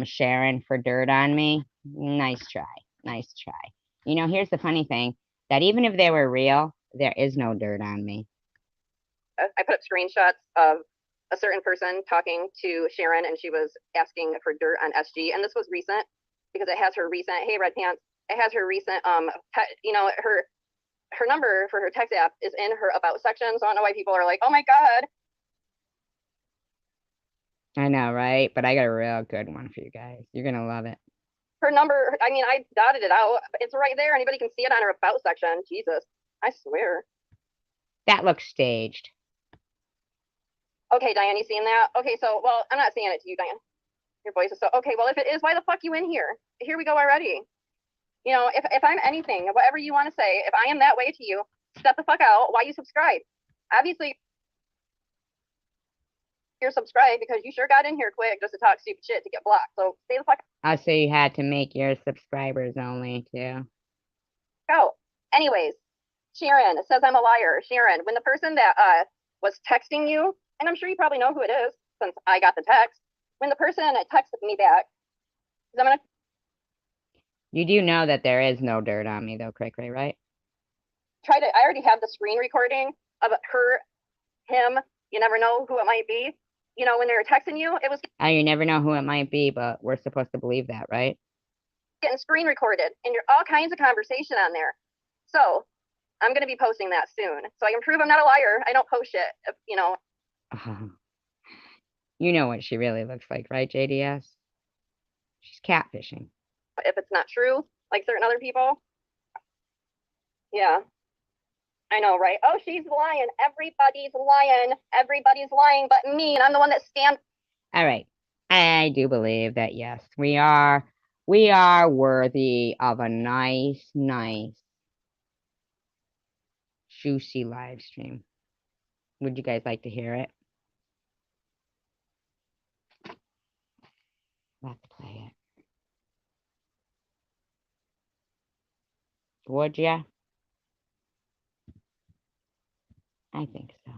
Sharon for dirt on me? Nice try. Nice try. You know, here's the funny thing, that even if they were real, there is no dirt on me. I put up screenshots of a certain person talking to Sharon, and she was asking for dirt on SG. And this was recent because it has her recent, hey, Red Pants, it has her recent, her number for her text app is in her about section. So I don't know why people are like, oh my God. I know, right? But I got a real good one for you guys. You're going to love it. her number, I mean, I dotted it out. It's right there. Anybody can see it on her about section. Jesus, I swear. That looks staged. Okay, Diane, you seeing that? Okay, so, well, I'm not saying it to you, Diane. Your voice is so, okay, well, if it is, why the fuck you in here? Here we go already. You know, if I'm anything, whatever you want to say, if I am that way to you, step the fuck out. Why you subscribe? Obviously, you're subscribed because you sure got in here quick just to talk stupid shit to get blocked. So stay the fuck So you had to make your subscribers only too. out. Anyways, Sharon says I'm a liar. Sharon, when the person that was texting you, and I'm sure you probably know who it is since I got the text, when the person texted me back, because I'm gonna. You do know that there is no dirt on me though, Cray Cray, right? I already have the screen recording of her, him, you never know who it might be. You know, when they were texting you, it was You never know who it might be, but we're supposed to believe that, right? getting screen recorded and you're all kinds of conversation on there. So I'm going to be posting that soon. So I can prove I'm not a liar. I don't post shit, you know. You know what she really looks like, right, JDS? She's catfishing. If it's not true, like certain other people. Yeah. I know, right? Oh, she's lying. Everybody's lying. Everybody's lying but me, and I'm the one that stands. All right. I do believe that, yes, we are worthy of a nice, juicy live stream. Would you guys like to hear it? Let's play it. Would ya? I think so.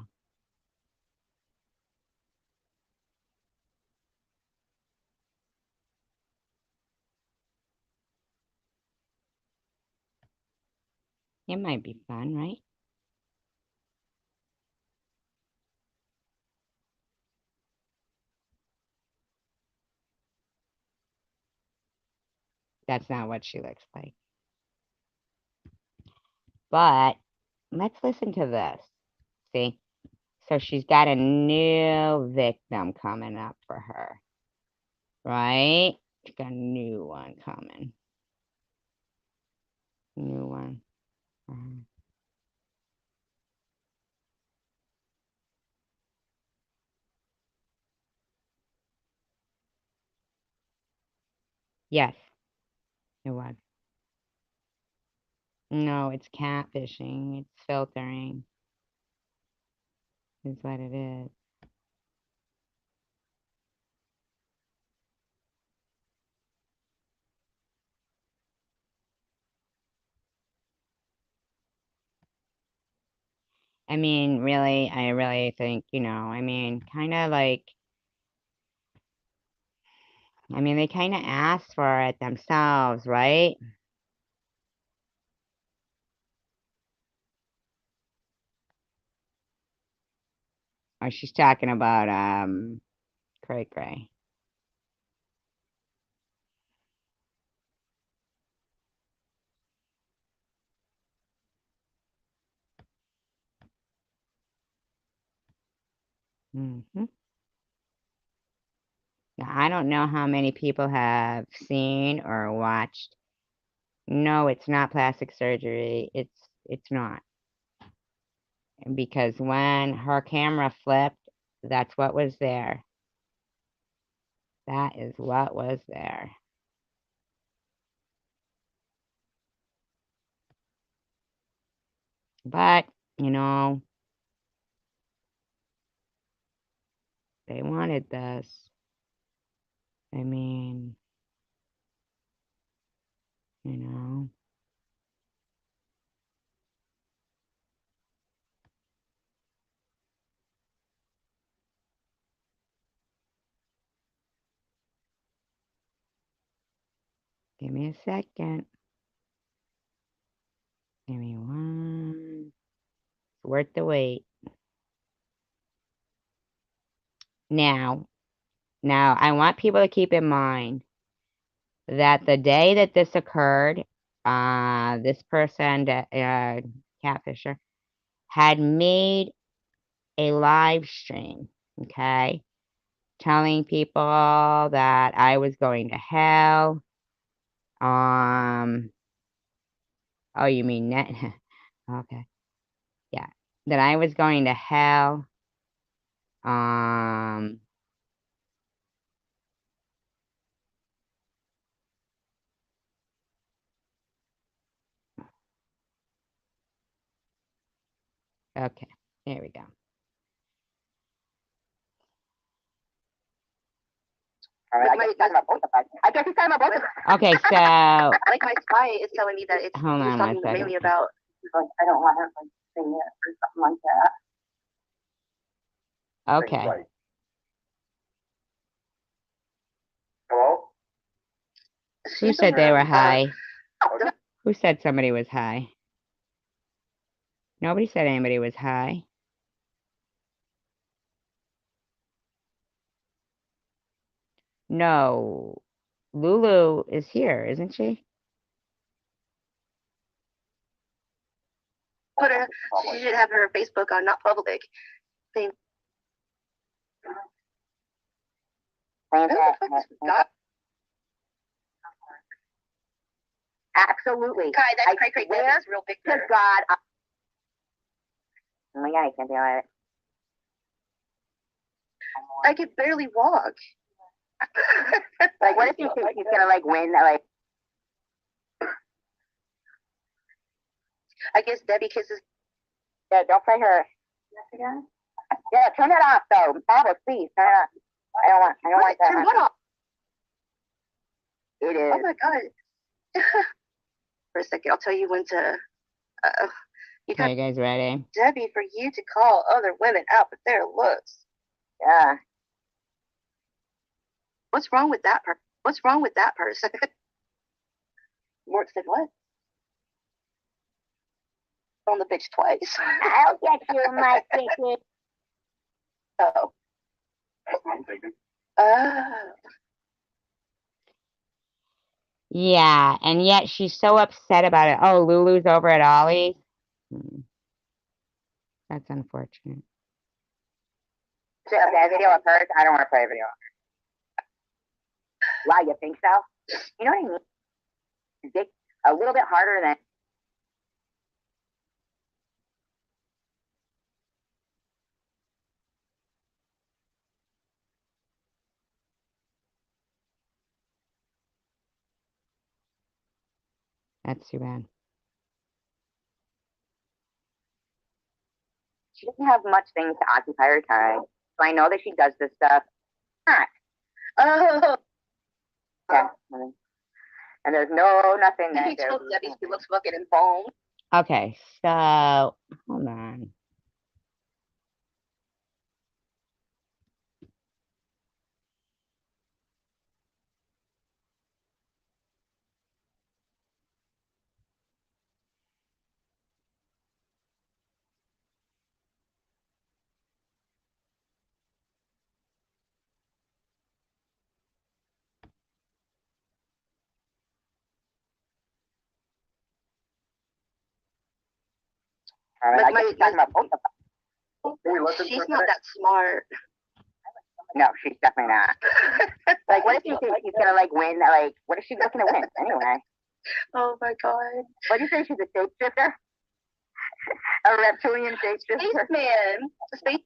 It might be fun, right? That's not what she looks like. But let's listen to this. See? So she's got a new victim coming up for her. Right? She's got a new one coming. New one. Yes, it was. No, it's catfishing. It's filtering. Is what it is. I mean, really, I really think, you know, I mean, kind of like, I mean, they kind of asked for it themselves, right? Or she's talking about, Cray Cray. Mm-hmm. Now, I don't know how many people have seen or watched. No, it's not plastic surgery. It's not. Because when her camera flipped, that's what was there. That is what was there. But, you know, they wanted this. I mean, you know. Give me a second. Give me one. It's worth the wait. Now, I want people to keep in mind that the day that this occurred, this person, Catfisher, had made a live stream, okay, telling people that I was going to hell, Oh, you mean net? Okay. Yeah. That I was going to hell. Okay. There we go. All right, I guess he's talking about both of us. I guess he's talking about both of us. Okay, so Like my spy is telling me that it's hold he's on one talking mainly second. about Like, I don't want her like saying it or something like that. Okay. Right. Hello? Who said they were high? Okay. Who said somebody was high? Nobody said anybody was high. No. Lulu is here, isn't she? put her. She should have her Facebook on not public. Saying, who the fuck is God? Absolutely. Kai, that's cray cray. That's real big. To God. Oh my God, I can't do it. I could barely walk. Like, what if you think he's gonna like win? Like, I guess Debbie kisses. yeah, don't play her. Yeah, turn it off though. Barbara, please turn it off. I don't want that. Turn what off? It is. Oh my God. For a second, I'll tell you when to. You Okay, got you guys ready? Debbie for you to call other women out with their looks. Yeah. What's wrong with that person? What's wrong with that person? Mort said what? On the bitch twice. I'll get you my ticket. Oh. Yeah, and yet she's so upset about it. Oh, Lulu's over at Ollie's. That's unfortunate. That video of hers, I don't want to play a video of her. Why, you think so? You know what I mean? Dick a little bit harder than. That's too bad. She doesn't have much things to occupy her time. So I know that she does this stuff. Not. Oh. Yeah. And there's nothing that He told Debbie she looks fucking embalmed. Okay, so hold on. I guess she's talking about both of them. She's not that smart. No, she's definitely not. Like, what if you think she's gonna like win? Like, what is she looking to win anyway? Oh my God. What do you think? She's a shapeshifter? A reptilian shapeshifter? Spaceman. Space.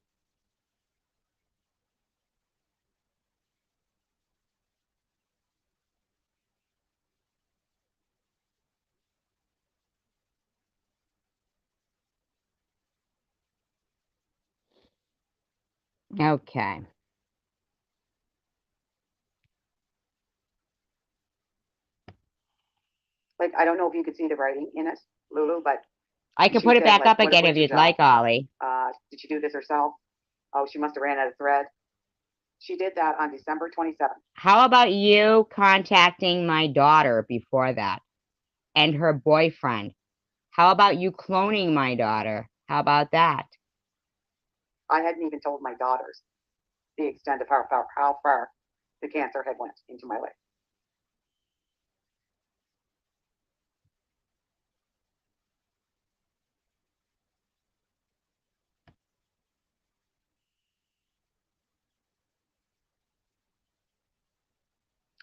Okay. Like, I don't know if you could see the writing in it, Lulu, but I can she put it said, back like, up again what if she you'd got? like, Ollie. Did she do this herself? Oh, she must have ran out of thread. She did that on December 27th. How about you contacting my daughter before that and her boyfriend? How about you cloning my daughter? How about that? I hadn't even told my daughters the extent of how far the cancer had went into my life.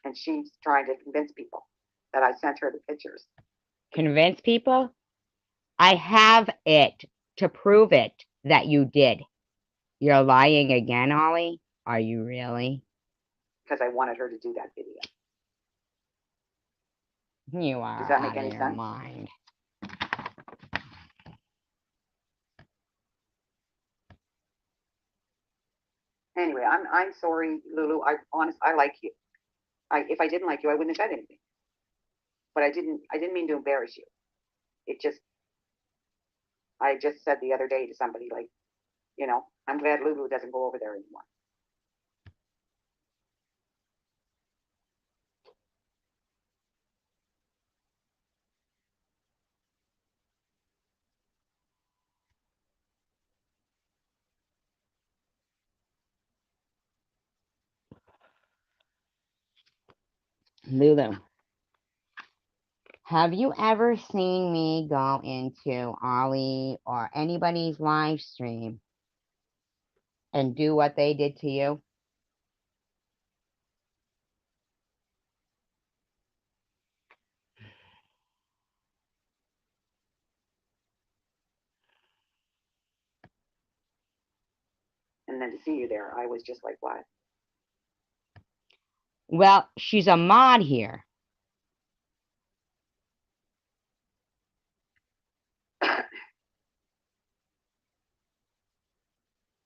And she's trying to convince people that I sent her the pictures. Convince people? I have it to prove it that you did. You're lying again, Ollie? Are you really? Because I wanted her to do that video. You are Does that make out any of your sense? mind. Anyway, I'm sorry, Lulu. I like you. If I didn't like you, I wouldn't have said anything. But I didn't mean to embarrass you. I just said the other day to somebody, like, you know, I'm glad Lulu doesn't go over there anymore. Lulu, have you ever seen me go into Ollie or anybody's live stream and do what they did to you? And then to see you there, I was just like, what? Well, she's a mod here.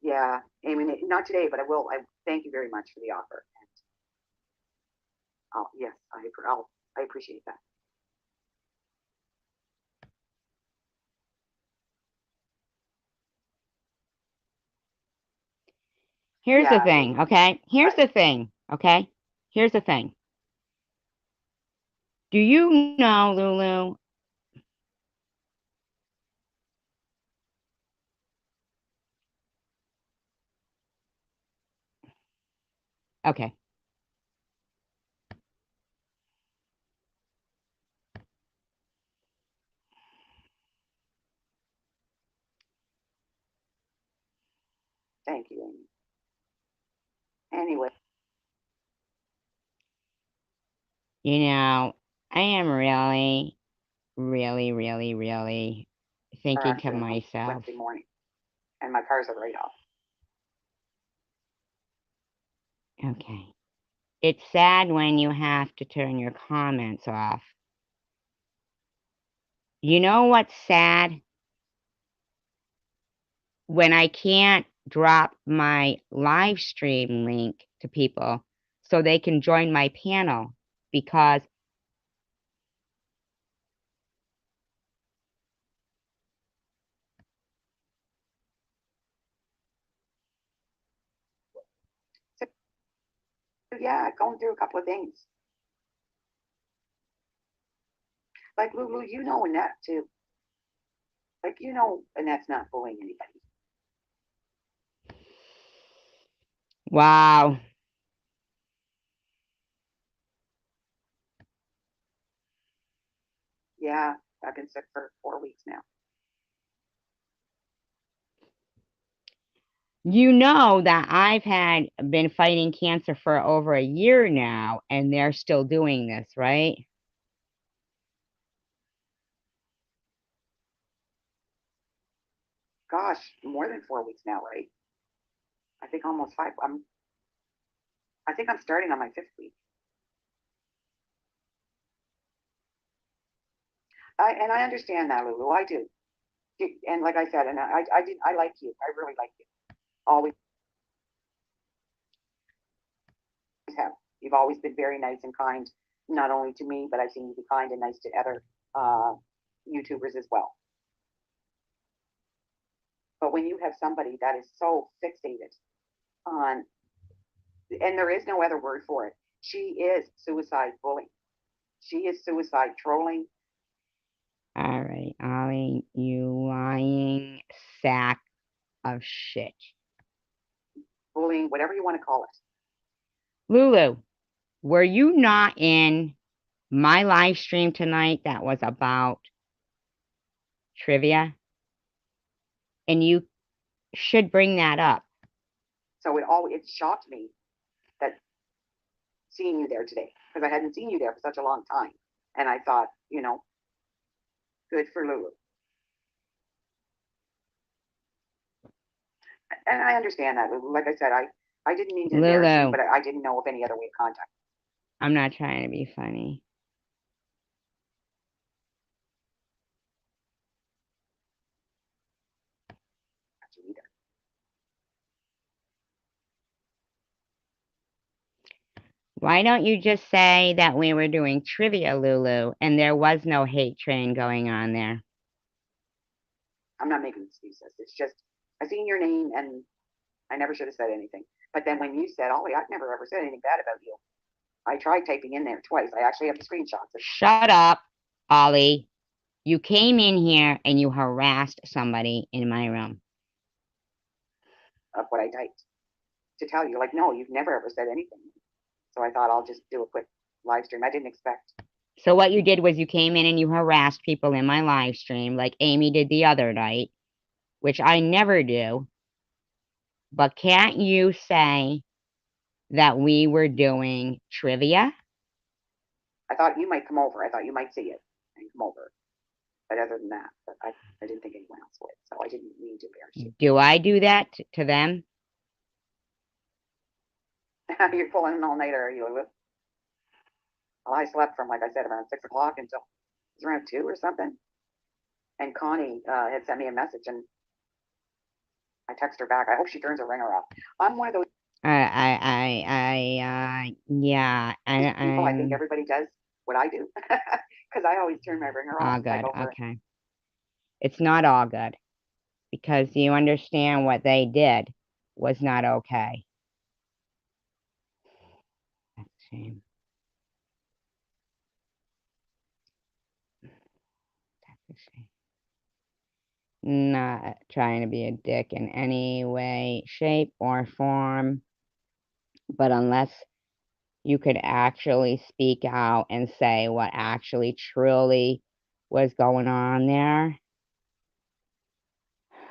Yeah, I mean, not today, but I will. I thank you very much for the offer. And yes, I appreciate that. Here's the thing, okay? Here's the thing, okay? Here's the thing. Do you know, Lulu? Okay. Thank you, Amy. Anyway. You know, I am really, really, really, really thinking to myself. Wednesday morning, and my car's a write-off. Okay. It's sad when you have to turn your comments off. You know what's sad? When I can't drop my live stream link to people so they can join my panel because yeah, going through a couple of things. Like Lulu, you know Annette too. Like, you know Annette's not bullying anybody. wow. Yeah, I've been sick for 4 weeks now. You know that I've been fighting cancer for over a year now, and they're still doing this, right? Gosh, more than 4 weeks now, right? I think almost 5. I think I'm starting on my 5th week. I understand that, Lulu. I do. And like I said, and I like you. I really like you. Always have. You've always been very nice and kind, not only to me, but I've seen you be kind and nice to other YouTubers as well. But when you have somebody that is so fixated on, and there is no other word for it, she is suicide bullying. She is suicide trolling. All right, Ollie, you lying sack of shit. Bullying, whatever you want to call it. Lulu, were you not in my live stream tonight that was about trivia? And you should bring that up. So it shocked me that seeing you there today, because I hadn't seen you there for such a long time. And I thought, you know, good for Lulu. And I understand that, Lulu. Like I said, I didn't mean to embarrass you, Lulu, but I didn't know of any other way of contact. I'm not trying to be funny. You either. Why don't you just say that we were doing trivia, Lulu, and there was no hate train going on there? I'm not making excuses. It's just I seen your name and I never should have said anything. But then when you said, Ollie, I've never ever said anything bad about you. I tried typing in there twice. I actually have the screenshots. Shut up, Ollie. You came in here and you harassed somebody in my room. Of what I typed to tell you, like, no, you've never ever said anything. So I thought I'll just do a quick live stream. I didn't expect. So what you did was you came in and you harassed people in my live stream like Amy did the other night, which I never do. But can't you say that we were doing trivia? I thought you might come over. I thought you might see it and come over. But other than that, I didn't think anyone else would. So I didn't mean to embarrass you. Do I do that to them? You're pulling an all-nighter, are you, Lulu? Well, I slept from, like I said, around 6 o'clock until it was around 2 or something. And Connie had sent me a message, and I text her back. I hope she turns her ringer off. I'm one of those Yeah. people. I think everybody does what I do because I always turn my ringer off. All good. Okay. It's not all good because you understand what they did was not okay. That's a shame. That's a shame. Not trying to be a dick in any way, shape, or form, but unless you could actually speak out and say what actually truly was going on there.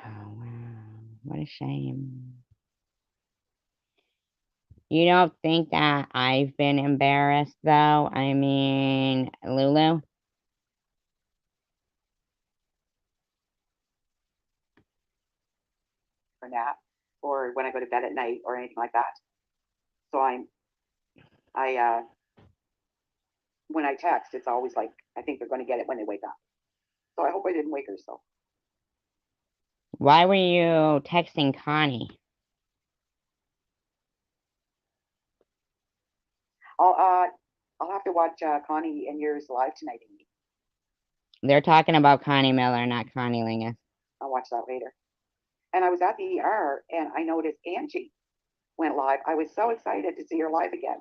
Oh, wow. What a shame. You don't think that I've been embarrassed, though? I mean, Lulu? for nap or when I go to bed at night or anything like that. So when I text, it's always like, I think they're going to get it when they wake up. So I hope I didn't wake her. So Why were you texting Connie? I'll have to watch Connie and yours live tonight, Amy. They're talking about Connie Miller, not Connie Lingus. I'll watch that later. And I was at the ER and I noticed Angie went live. I was so excited to see her live again.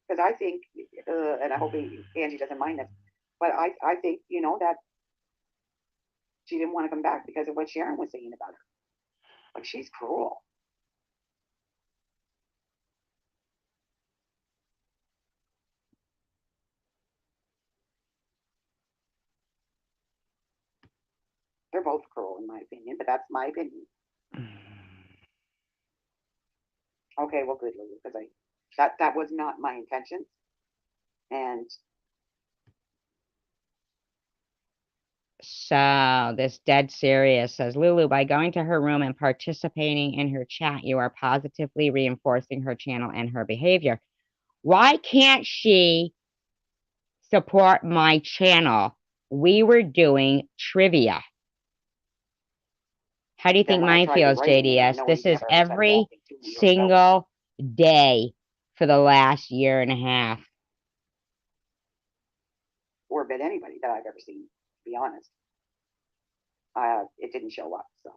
Because I think, and I hope Angie doesn't mind this, but I think, you know, that she didn't want to come back because of what Sharon was saying about her. Like, she's cruel. They're both cruel, in my opinion, but that's my opinion. Okay, well, good, Lily, because that was not my intention. And so this dead serious says, Lulu, by going to her room and participating in her chat, you are positively reinforcing her channel and her behavior. Why can't she support my channel? We were doing trivia. How do you think mine feels, JDS? This is every single day for the last year and a half. Or been anybody that I've ever seen, to be honest. It didn't show up, so.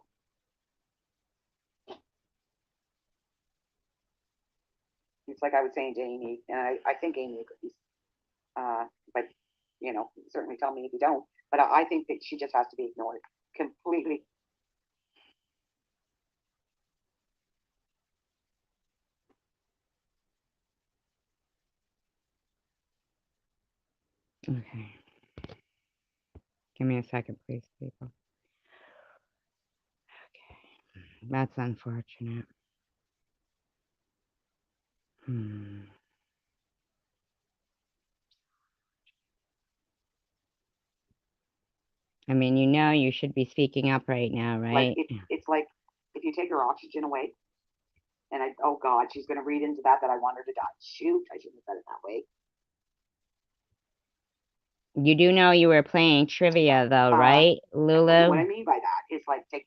It's like I was saying to Amy, and I think Amy agrees. But, you know, certainly tell me if you don't. But I think that she just has to be ignored completely. Okay. Give me a second, please, people. Okay. That's unfortunate. I mean, you know, you should be speaking up right now, right? Like it's like if you take her oxygen away, and oh God, she's gonna read into that I want her to die. Shoot, I shouldn't have said it that way. You do know you were playing trivia, though, right, Lulu? What I mean by that is like take.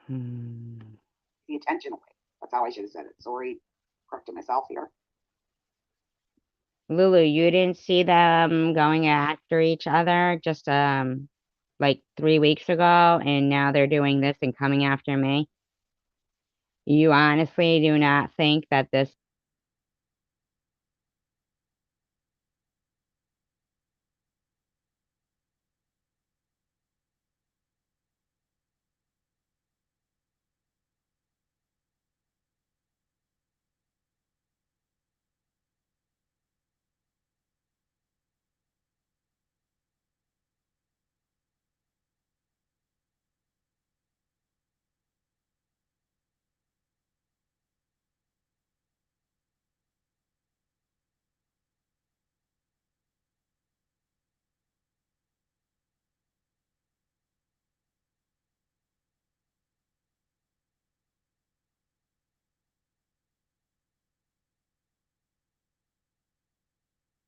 The attention away. That's how I should have said it. Sorry, corrected myself here. Lulu, you didn't see them going after each other just like 3 weeks ago, and now they're doing this and coming after me? You honestly do not think that this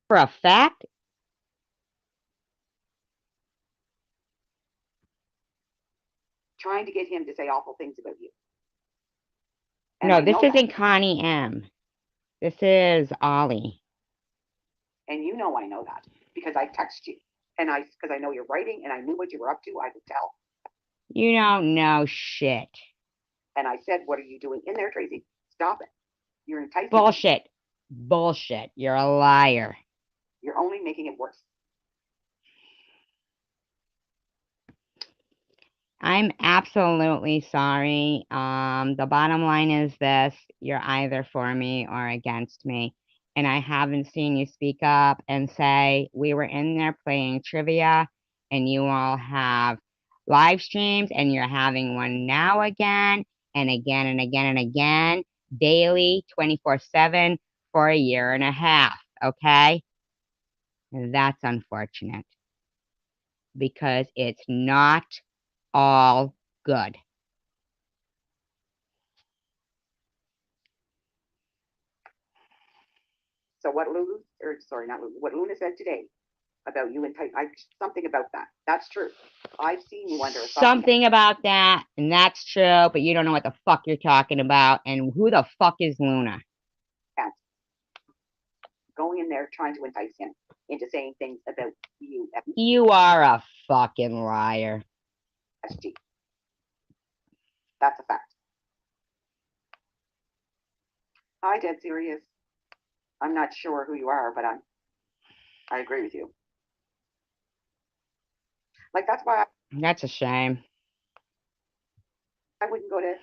for a fact? Trying to get him to say awful things about you. And No, this isn't Connie M. This is Ollie. And you know I know that because I text you. And because I know you're writing and I knew what you were up to, I could tell. You don't know shit. And I said, what are you doing in there, Tracy? Stop it. You're enticing. Bullshit. Bullshit. You're a liar. You're only making it worse. I'm absolutely sorry. The bottom line is this: you're either for me or against me. And I haven't seen you speak up and say, we were in there playing trivia, and you all have live streams, and you're having one now again, and again, and again, and again, daily, 24/7, for a year and a half, okay? That's unfortunate. Because it's not all good. So what what Luna said today about you and something about that. That's true. I've seen you under something about that, and that's true, but you don't know what the fuck you're talking about. And who the fuck is Luna? And going in there trying to entice him into saying things about you. You are a fucking liar. SG. That's a fact. Hi, dead serious. I'm not sure who you are, but I agree with you. Like that's why That's a shame. I wouldn't go to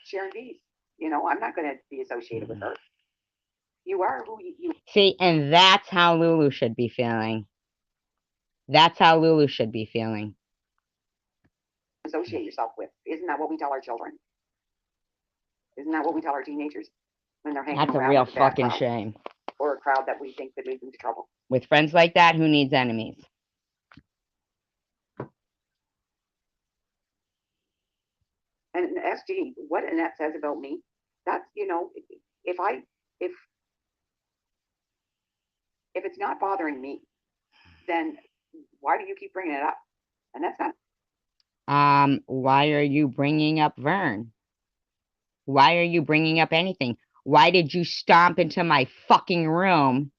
Sharon B's. You know, I'm not going to be associated with her. You are who you see, and that's how Lulu should be feeling. That's how Lulu should be feeling. Associate yourself with. Isn't that what we tell our children? Isn't that what we tell our teenagers when they're hanging around? That's a real fucking shame. Or a crowd that we think could lead them to trouble. With friends like that, who needs enemies? And SG, what Annette says about me, that's, you know, if it's not bothering me, then why do you keep bringing it up? And that's not. Why are you bringing up Vern? Why are you bringing up anything? Why did you stomp into my fucking room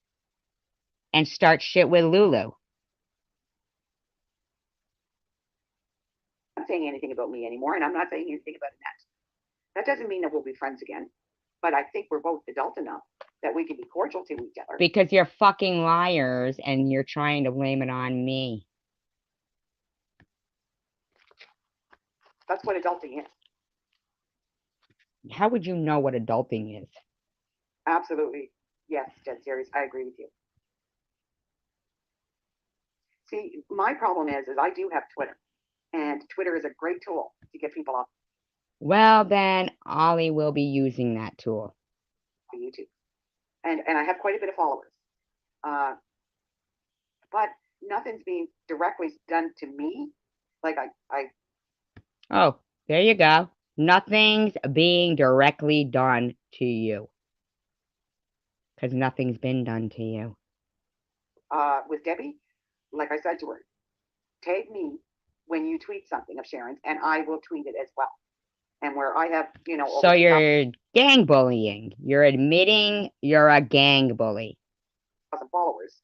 and start shit with Lulu? I'm not saying anything about me anymore, and I'm not saying anything about Annette. That doesn't mean that we'll be friends again. But I think we're both adult enough that we can be cordial to each other. Because you're fucking liars and you're trying to blame it on me. That's what adulting is. How would you know what adulting is? Absolutely. Yes, dead serious. I agree with you. See, my problem is I do have Twitter. And Twitter is a great tool to get people off. Well, then Ollie will be using that tool. On YouTube. And I have quite a bit of followers. But nothing's being directly done to me. Like Oh, there you go. Nothing's being directly done to you. Because nothing's been done to you. With Debbie, like I said to her, tag me when you tweet something of Sharon's, and I will tweet it as well. And where I have, you know, So you're gang bullying. You're admitting you're a gang bully. 1,000 followers,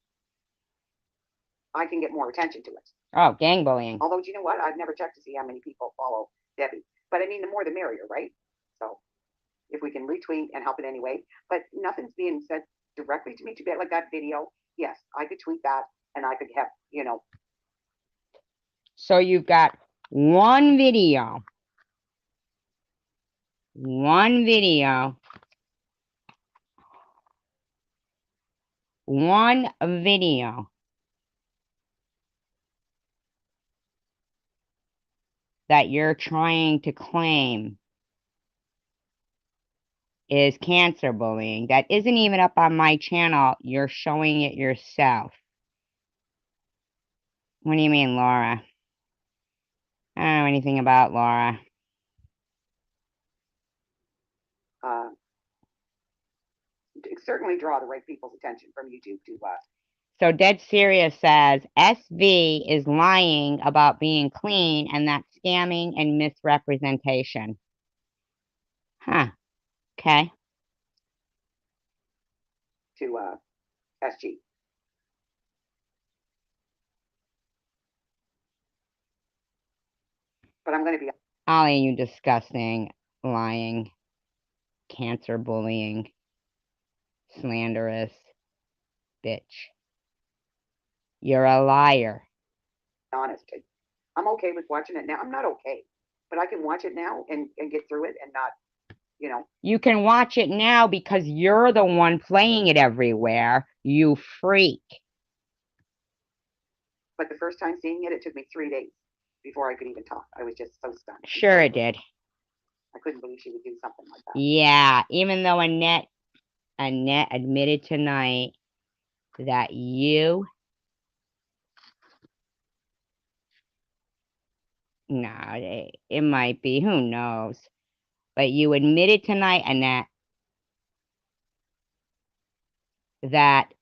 I can get more attention to it. Oh, gang bullying. Although, do you know what? I've never checked to see how many people follow Debbie. But I mean, the more the merrier, right? So if we can retweet and help it anyway. But nothing's being said directly to me. To be like that video, yes, I could tweet that, and I could have, you know. So you've got one video. One video that you're trying to claim is cancer bullying. That isn't even up on my channel. You're showing it yourself. What do you mean, Laura? I don't know anything about Laura. Certainly draw the right people's attention from YouTube to So Dead Serious says SV is lying about being clean, and that's scamming and misrepresentation. Huh. Okay. to SG. But I'm going to be Ollie, you disgusting, lying, cancer bullying, slanderous bitch. You're a liar. honest. I'm okay with watching it now. I'm not okay, but I can watch it now and get through it and not, you know. You can watch it now because you're the one playing it everywhere, you freak. But the first time seeing it, it took me 3 days before I could even talk. I was just so stunned. Sure it did. I couldn't believe she would do something like that. Yeah, even though Annette admitted tonight that you... No, it might be, who knows? But you admitted tonight, Annette, that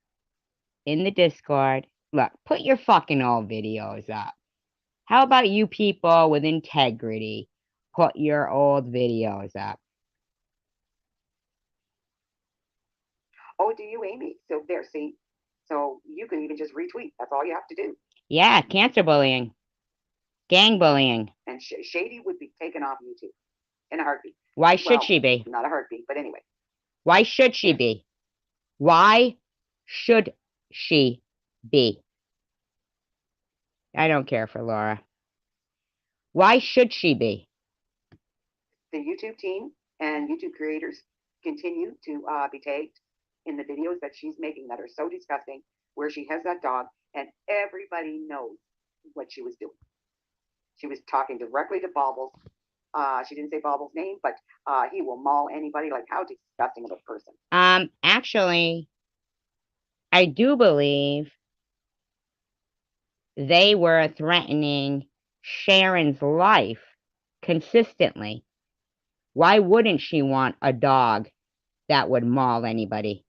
in the Discord, look, put your fucking old videos up. How about you people with integrity put your old videos up? Oh, do you, Amy? So there, see? So you can even just retweet. That's all you have to do. Yeah, cancer bullying. Gang bullying. And Shady would be taken off YouTube in a heartbeat. Why should she be? Not a heartbeat, but anyway. Why should she be? Why should she be? I don't care for Laura. Why should she be? The YouTube team and YouTube creators continue to be tagged in the videos that she's making that are so disgusting, where she has that dog and everybody knows what she was doing. She was talking directly to Baubles. She didn't say Baubles' name, but he will maul anybody. Like, how disgusting of a person. Actually, I do believe they were threatening Sharon's life consistently. Why wouldn't she want a dog that would maul anybody?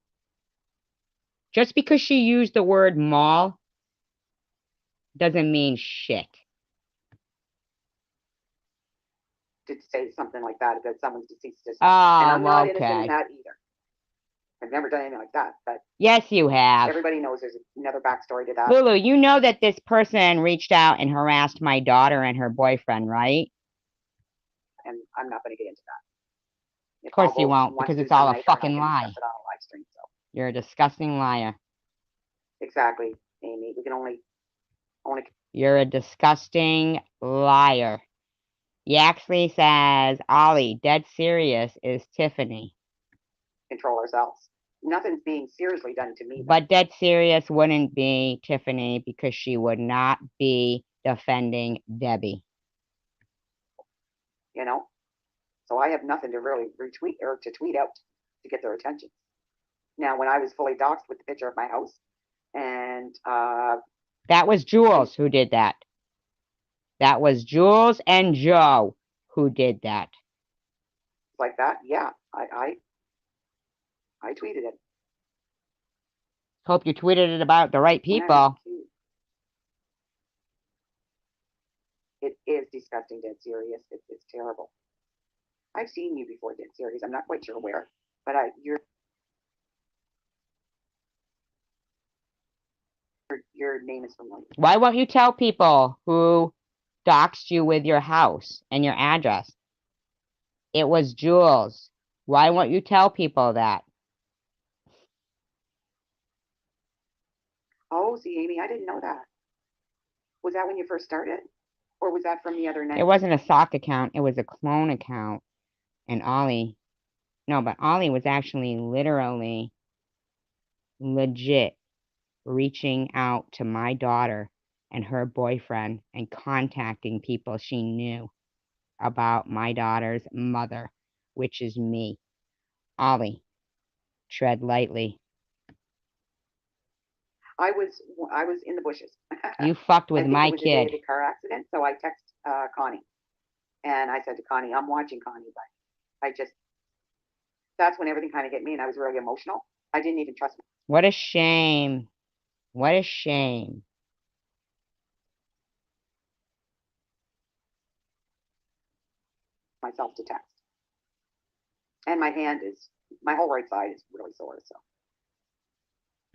Just because she used the word maul doesn't mean shit. To say something like that about someone's deceased sister. Oh, and I'm not innocent okay. in that either. I've never done anything like that, but yes, you have. Everybody knows there's another backstory to that. Lulu, you know that this person reached out and harassed my daughter and her boyfriend, right? And I'm not going to get into that. Of course you won't, because it's all a fucking lie. You're a disgusting liar. Exactly, Amy. We can only. You're a disgusting liar. Yaxley says, Ollie, dead serious is Tiffany. Control ourselves. Nothing's being seriously done to me. But dead serious wouldn't be Tiffany because she would not be defending Debbie. You know? So I have nothing to really retweet or to tweet out to get their attention. Now, when I was fully doxxed with the picture of my house, and that was Jules who did that. That was Jules and Joe who did that. Like that, yeah, I tweeted it. Hope you tweeted it about the right people. It is disgusting, dead serious. It's terrible. I've seen you before, dead serious. I'm not quite sure where, but your name is familiar. Why won't you tell people who doxed you with your house and your address? It was Jules. Why won't you tell people that? Oh, see, Amy, I didn't know that. Was that when you first started? Or was that from the other night? It wasn't a sock account. It was a clone account. And Ollie was actually literally legit reaching out to my daughter and her boyfriend and contacting people she knew about my daughter's mother, which is me. Ollie, tread lightly. I was in the bushes. You fucked with my it was the day kid. of the car accident, so I texted Connie, and I said to Connie, "I'm watching Connie, but that's when everything kind of hit me, and I was really emotional. I didn't even trust What a shame. What a shame. myself to text, and my whole right side is really sore. So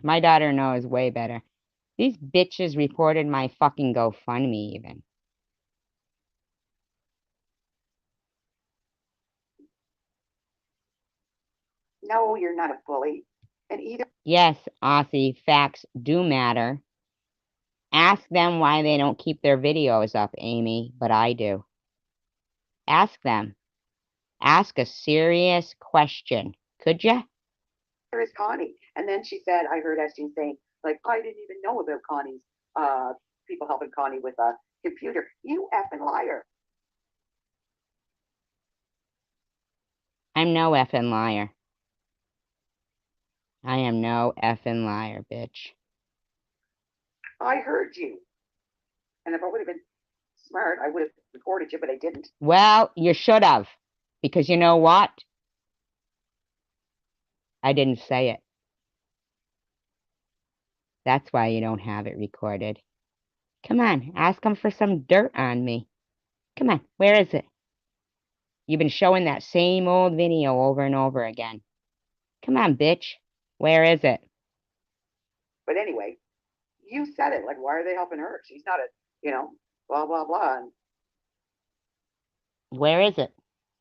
My daughter knows way better. These bitches reported my fucking GoFundMe even. no, you're not a bully, and either. Yes, Aussie, facts do matter. Ask them why they don't keep their videos up, Amy, but I do. Ask them. Ask a serious question, could ya? There is Connie, and then she said, I heard Esteem saying, like, I didn't even know about Connie's people helping Connie with a computer. You effing liar. I'm no effing liar. I am no effing liar, bitch. I heard you. And if I would have been smart, I would have recorded you, but I didn't. Well, you should have. Because you know what? I didn't say it. That's why you don't have it recorded. Come on, ask them for some dirt on me. Come on, where is it? You've been showing that same old video over and over again. Come on, bitch. Where is it? But anyway, you said it. Like, why are they helping her? She's not blah, blah, blah. And where is it?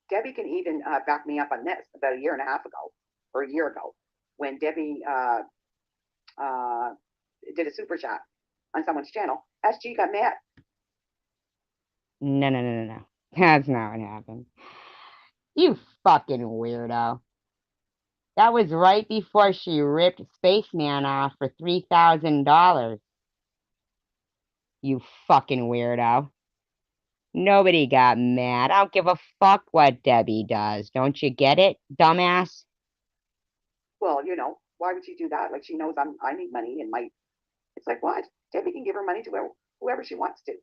Debbie can even back me up on this. About a year and a half ago, or a year ago, when Debbie did a super chat on someone's channel, SG got mad. No. That's not what happened. You fucking weirdo. That was right before she ripped Spaceman off for $3,000. You fucking weirdo. Nobody got mad. I don't give a fuck what Debbie does. Don't you get it, dumbass? Well, why would she do that? Like, she knows I need money, and it's like, what? Debbie can give her money to whoever she wants to.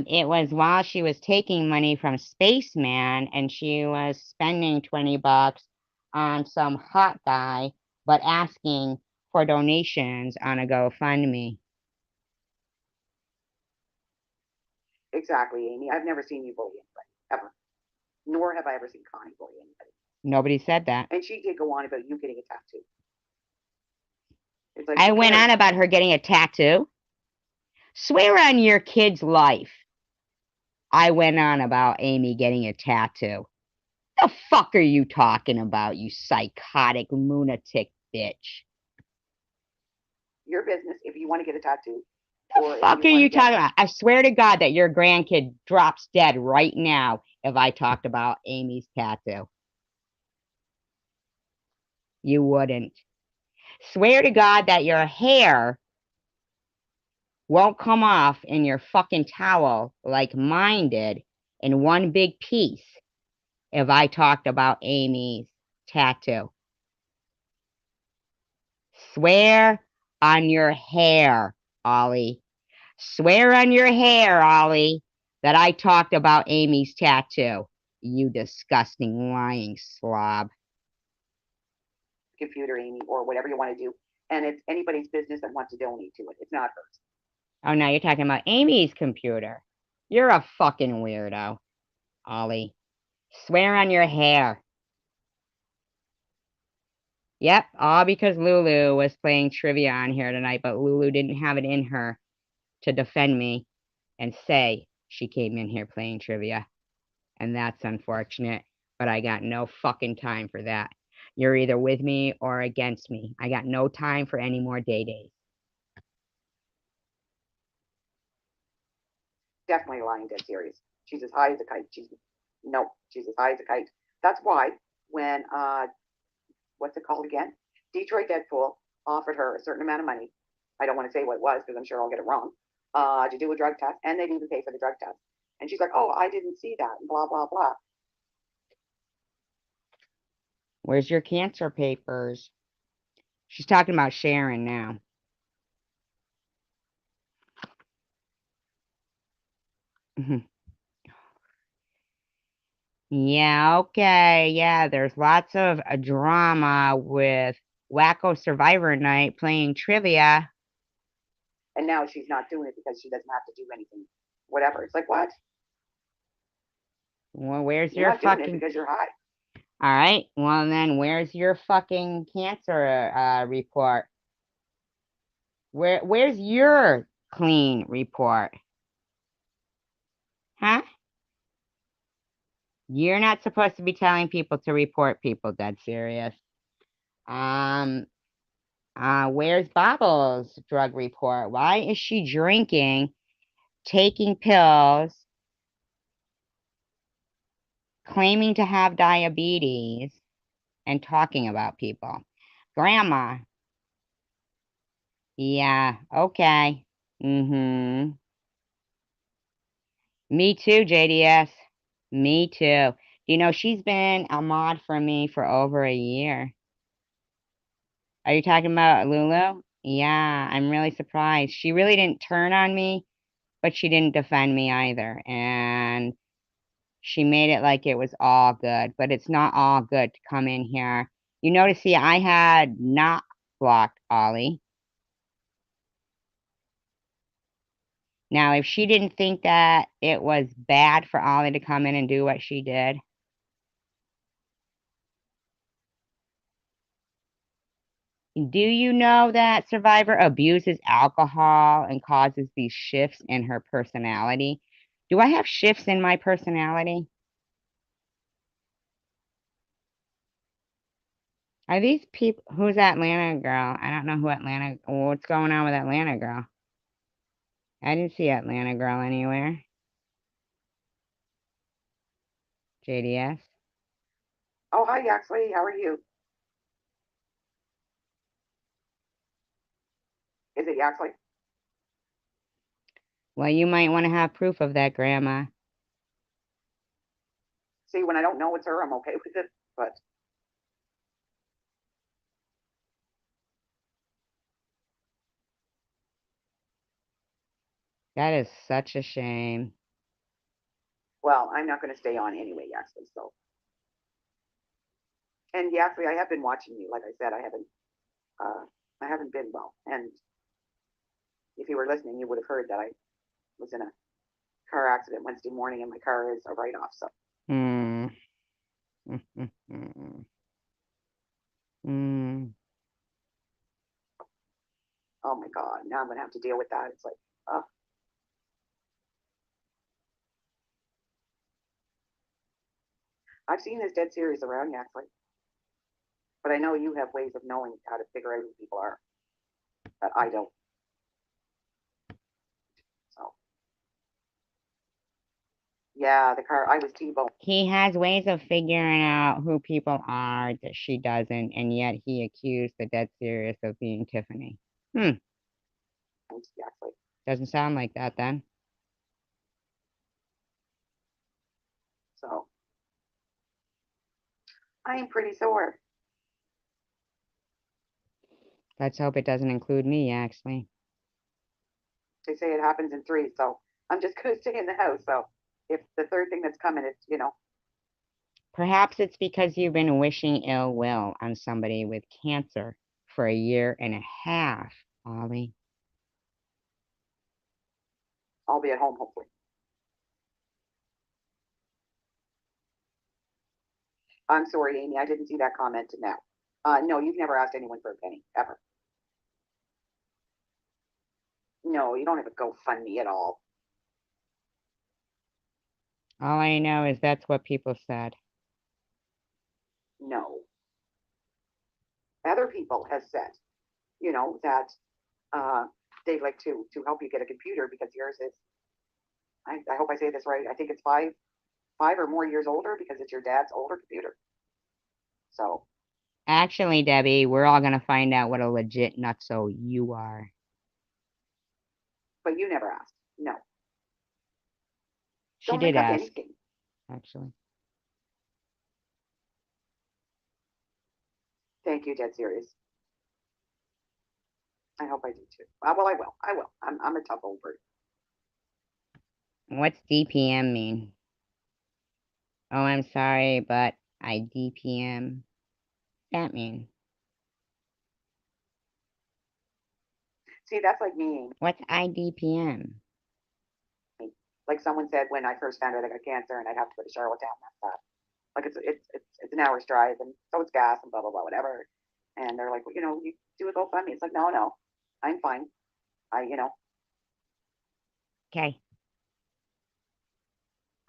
It was while she was taking money from Spaceman, and she was spending $20 on some hot guy, but asking for donations on a GoFundMe. Exactly, Amy. I've never seen you bully anybody, ever. Nor have I ever seen Connie bully anybody. Nobody said that. And she did go on about you getting a tattoo. It's like, I went on about her getting a tattoo? Swear on your kid's life. I went on about Amy getting a tattoo. The fuck are you talking about, you psychotic lunatic bitch? Your business if you want to get a tattoo. The fuck are you talking about? I swear to God that your grandkid drops dead right now if I talked about Amy's tattoo. You wouldn't. Swear to God that your hair won't come off in your fucking towel like mine did in one big piece if I talked about Amy's tattoo. Swear on your hair, Ollie. Swear on your hair, Ollie, that I talked about Amy's tattoo. You disgusting lying slob. Computer, Amy, or whatever you want to do. And it's anybody's business that wants to donate to it. It's not hers. Oh, now you're talking about Amy's computer. You're a fucking weirdo, Ollie. Swear on your hair. Yep, all because Lulu was playing trivia on here tonight, but Lulu didn't have it in her to defend me and say she came in here playing trivia. And that's unfortunate, but I got no fucking time for that. You're either with me or against me. I got no time for any more days. Definitely lying, dead serious. She's as high as a kite. She's as high as a kite. That's why when what's it called again? Detroit Deadpool offered her a certain amount of money. I don't want to say what it was because I'm sure I'll get it wrong. To do a drug test, and they'd even pay for the drug test. And she's like, "Oh, I didn't see that," and blah blah blah. Where's your cancer papers? She's talking about Sharon now. Yeah, okay. Yeah, there's lots of drama with Wacko Survivor Night playing trivia. And now she's not doing it because she doesn't have to do anything. Whatever. It's like, what? Well, where's You're your not doing fucking... it because you're high. All right. Well, then where's your fucking cancer report? Where's your clean report? Huh? You're not supposed to be telling people to report people, dead serious. Where's Bobble's drug report? Why is she drinking, taking pills, claiming to have diabetes, and talking about people? Grandma. Yeah, okay. Mm-hmm. Me too, JDS. Me too. You know, she's been a mod for me for over a year. Are you talking about Lulu? Yeah, I'm really surprised. She really didn't turn on me, but she didn't defend me either. And she made it like it was all good, but it's not all good to come in here. You notice, see, I had not blocked Ollie. Now, if she didn't think that it was bad for Ollie to come in and do what she did, do you know that Survivor abuses alcohol and causes these shifts in her personality? Do I have shifts in my personality? Are these people... Who's Atlanta girl? I don't know who Atlanta... What's going on with Atlanta girl? I didn't see Atlanta girl anywhere. JDS. Oh, hi, Yaxley. How are you? Is it Yaxley? Well, you might want to have proof of that, Grandma. See, when I don't know it's her, I'm okay with it. But That is such a shame. well, I'm not going to stay on anyway, Yaxley. So, and Yaxley, I have been watching you. Like I said, I haven't been well. And if you were listening, you would have heard that I was in a car accident Wednesday morning, and my car is a write-off. So. Hmm. Oh my God! Now I'm gonna have to deal with that. It's like, oh. I've seen this dead series around, Yaxley, but I know you have ways of knowing how to figure out who people are that I don't. So, yeah, the car. I was T-boned. He has ways of figuring out who people are that she doesn't, and yet he accused the dead serious of being Tiffany. Yaxley. Doesn't sound like that then. I am pretty sore. Let's hope it doesn't include me, actually. They say it happens in 3, so I'm just gonna stay in the house. So if the third thing that's coming, it's, you know. Perhaps it's because you've been wishing ill will on somebody with cancer for 1.5 years, Ollie. I'll be at home, hopefully. I'm sorry, Amy, I didn't see that comment now. No, you've never asked anyone for a penny, ever. No, you don't have a GoFundMe at all. All I know is that's what people said. No. Other people have said, you know, that they'd like to help you get a computer because yours is, I hope I say this right, I think it's five or more years older because it's your dad's older computer. So. Actually, Debbie, we're all going to find out what a legit nutso you are. But you never asked. No. She Don't did make up ask, anything. actually. Thank you, dead serious. I hope I do too. Well, I will. I will. I'm a tough old bird. What's DPM mean? Oh, I'm sorry, but I DPM. That mean? See, that's like me. What's IDPM? Like someone said when I first found out I got cancer and I'd have to go to Charlottetown. That's that. Like it's an hour's drive and so it's gas and blah blah blah whatever. And they're like, well, you know, you do a GoFundMe. It's like, no, I'm fine. You know. Okay.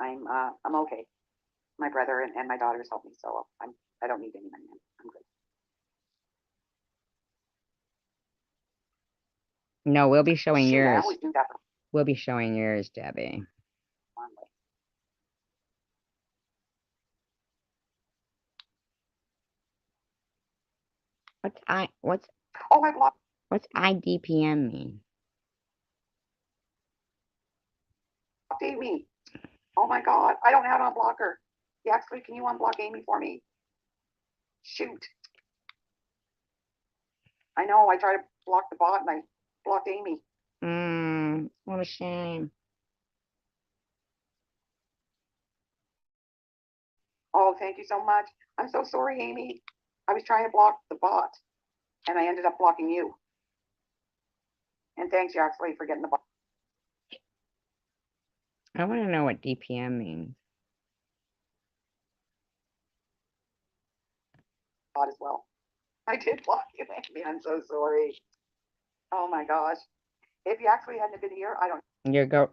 I'm okay. My brother and my daughters help me, so I don't need any money. I'm good. No, we'll be showing Shit, yours. I always do that. We'll be showing yours, Debbie. Oh, I blocked. What's IDPM mean? Amy. Oh my God, I don't know how to unblock her. Actually, can you unblock Amy for me? Shoot. I know, I tried to block the bot and I blocked Amy. What a shame. Oh, thank you so much. I'm so sorry, Amy. I was trying to block the bot and I ended up blocking you. And thanks, Yaxley, for getting the bot. I want to know what DPM means. As well. I did block you, Amy. I'm so sorry. Oh my gosh. If you actually hadn't been here, I don't.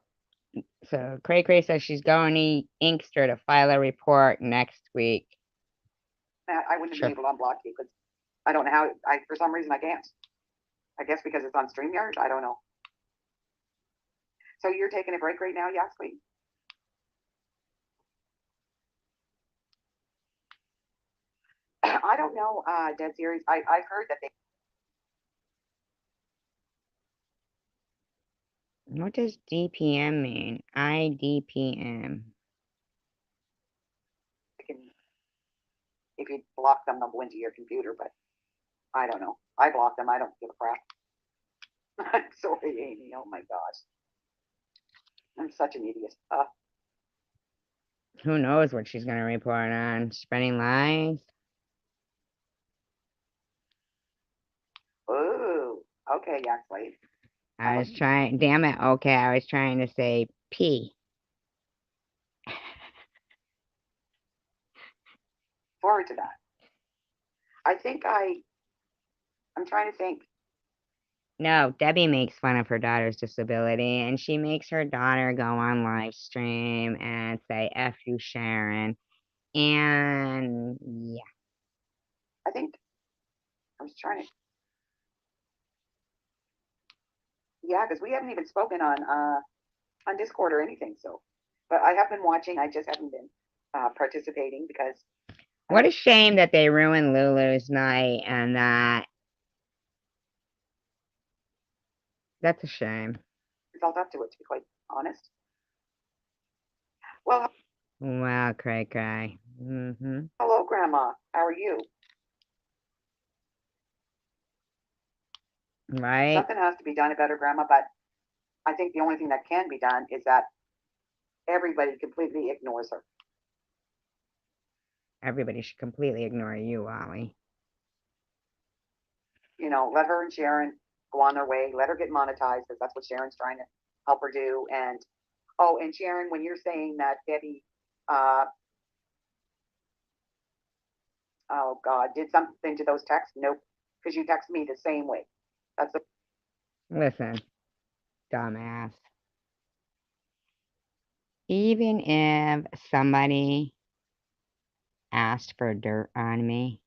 So Cray Cray says she's going to Inkster to file a report next week. Matt, I wouldn't have been able to unblock you because I don't know how. For some reason I can't. I guess because it's on StreamYard. I don't know. So you're taking a break right now, Yaxley? I don't know, Dead Series. I've heard that they. What does DPM mean? IDPM. If you block them, they'll go into your computer, but I don't know. I block them. I don't give a crap. I'm sorry, Amy. Oh my gosh. I'm such an idiot. Who knows what she's going to report on? Spreading lies? Ooh. Okay, Yaxley. I was trying, damn it, okay, I was trying to say P. Forward to that. I think I'm trying to think. No, Debbie makes fun of her daughter's disability, and she makes her daughter go on live stream and say, F you, Sharon. And yeah. I think I was trying to. Yeah, because we haven't even spoken on Discord or anything. So, but I have been watching. I just haven't been participating because. What a shame that they ruined Lulu's night and that. That's a shame. Felt up to it, to be quite honest. Well. Wow, cray cray. Hello. Hello, Grandma. How are you? Right? Something has to be done about her, Grandma, but I think the only thing that can be done is that everybody completely ignores her. Everybody should completely ignore you, Ollie. You know, let her and Sharon go on their way. Let her get monetized, because that's what Sharon's trying to help her do. And oh, and Sharon, when you're saying that Debbie, oh God, did something to those texts? Nope, because you text me the same way. That's the. Listen, dumbass. Even if somebody asked for dirt on me,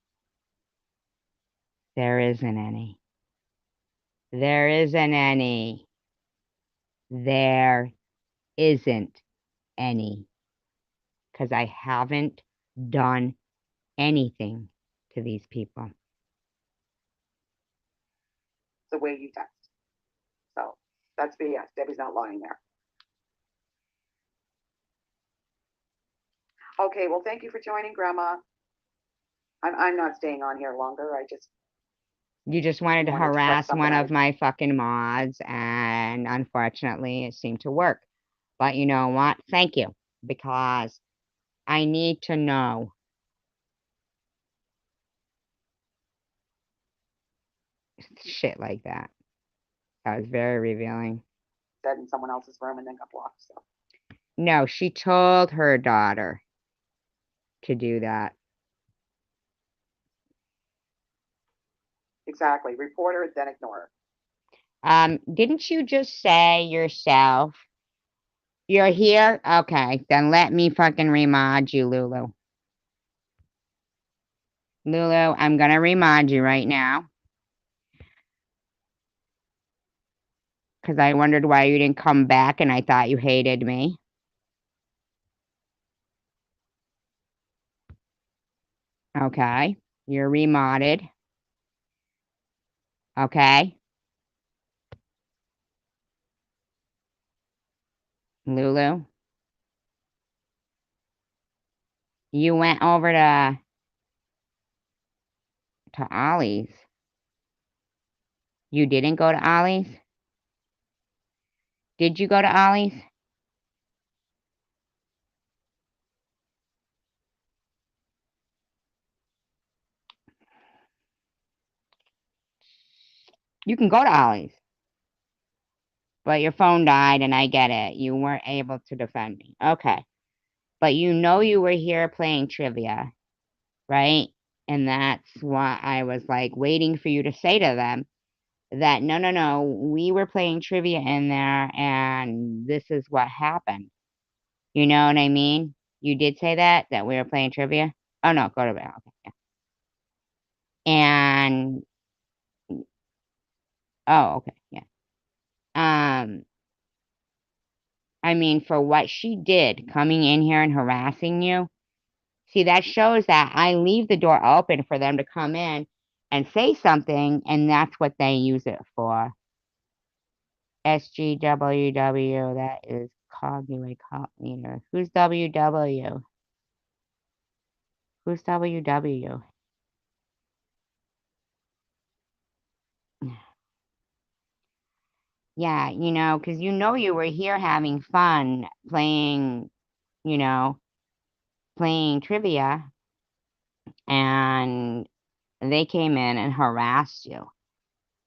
there isn't any. There isn't any. There isn't any. Because I haven't done anything to these people. The way you text. So that's BS. Debbie's not lying there. Okay, well, thank you for joining, Grandma. I'm not staying on here longer. You just wanted to wanted to harass press one something of my fucking mods, and unfortunately, it seemed to work. But you know what? Thank you, because I need to know. Shit like that. That was very revealing. said in someone else's room and then got blocked. So No, she told her daughter to do that. exactly. Report her, then ignore her. Didn't you just say yourself? You're here? Okay, then let me fucking remod you, Lulu. Lulu, I'm gonna remod you right now. Because I wondered why you didn't come back and I thought you hated me. Okay, you're remodded. Okay. Lulu, you went over to Ollie's. You didn't go to Ollie's? Did you go to Ollie's? You can go to Ollie's. But your phone died, and I get it. You weren't able to defend me. Okay. But you know you were here playing trivia, right? And that's why I was like waiting for you to say to them that no, we were playing trivia in there, and this is what happened. You know what I mean? You did say that we were playing trivia? Oh, no, go to bed. Okay, yeah. And, oh, okay, yeah. I mean, for what she did coming in here and harassing you, see, that shows that I leave the door open for them to come in and say something, and that's what they use it for. SGWW, that is called you a cop leader. Who's WW? Who's WW? Yeah, you know, because you know you were here having fun playing, you know, playing trivia, and they came in and harassed you.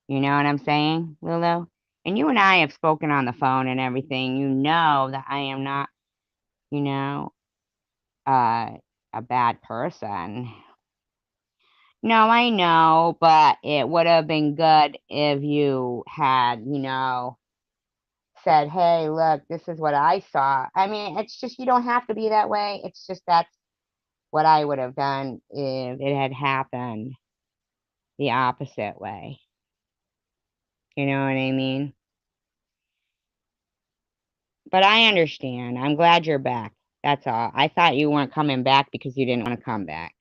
You know what I'm saying, Lulu? And you and I have spoken on the phone and everything. You know that I am not, you know, a bad person. No, I know, but it would have been good if you had, you know, said, hey, look, this is what I saw. I mean, it's just, you don't have to be that way. It's just that's what I would have done if it had happened the opposite way. You know what I mean? But I understand. I'm glad you're back. That's all. I thought you weren't coming back because you didn't want to come back.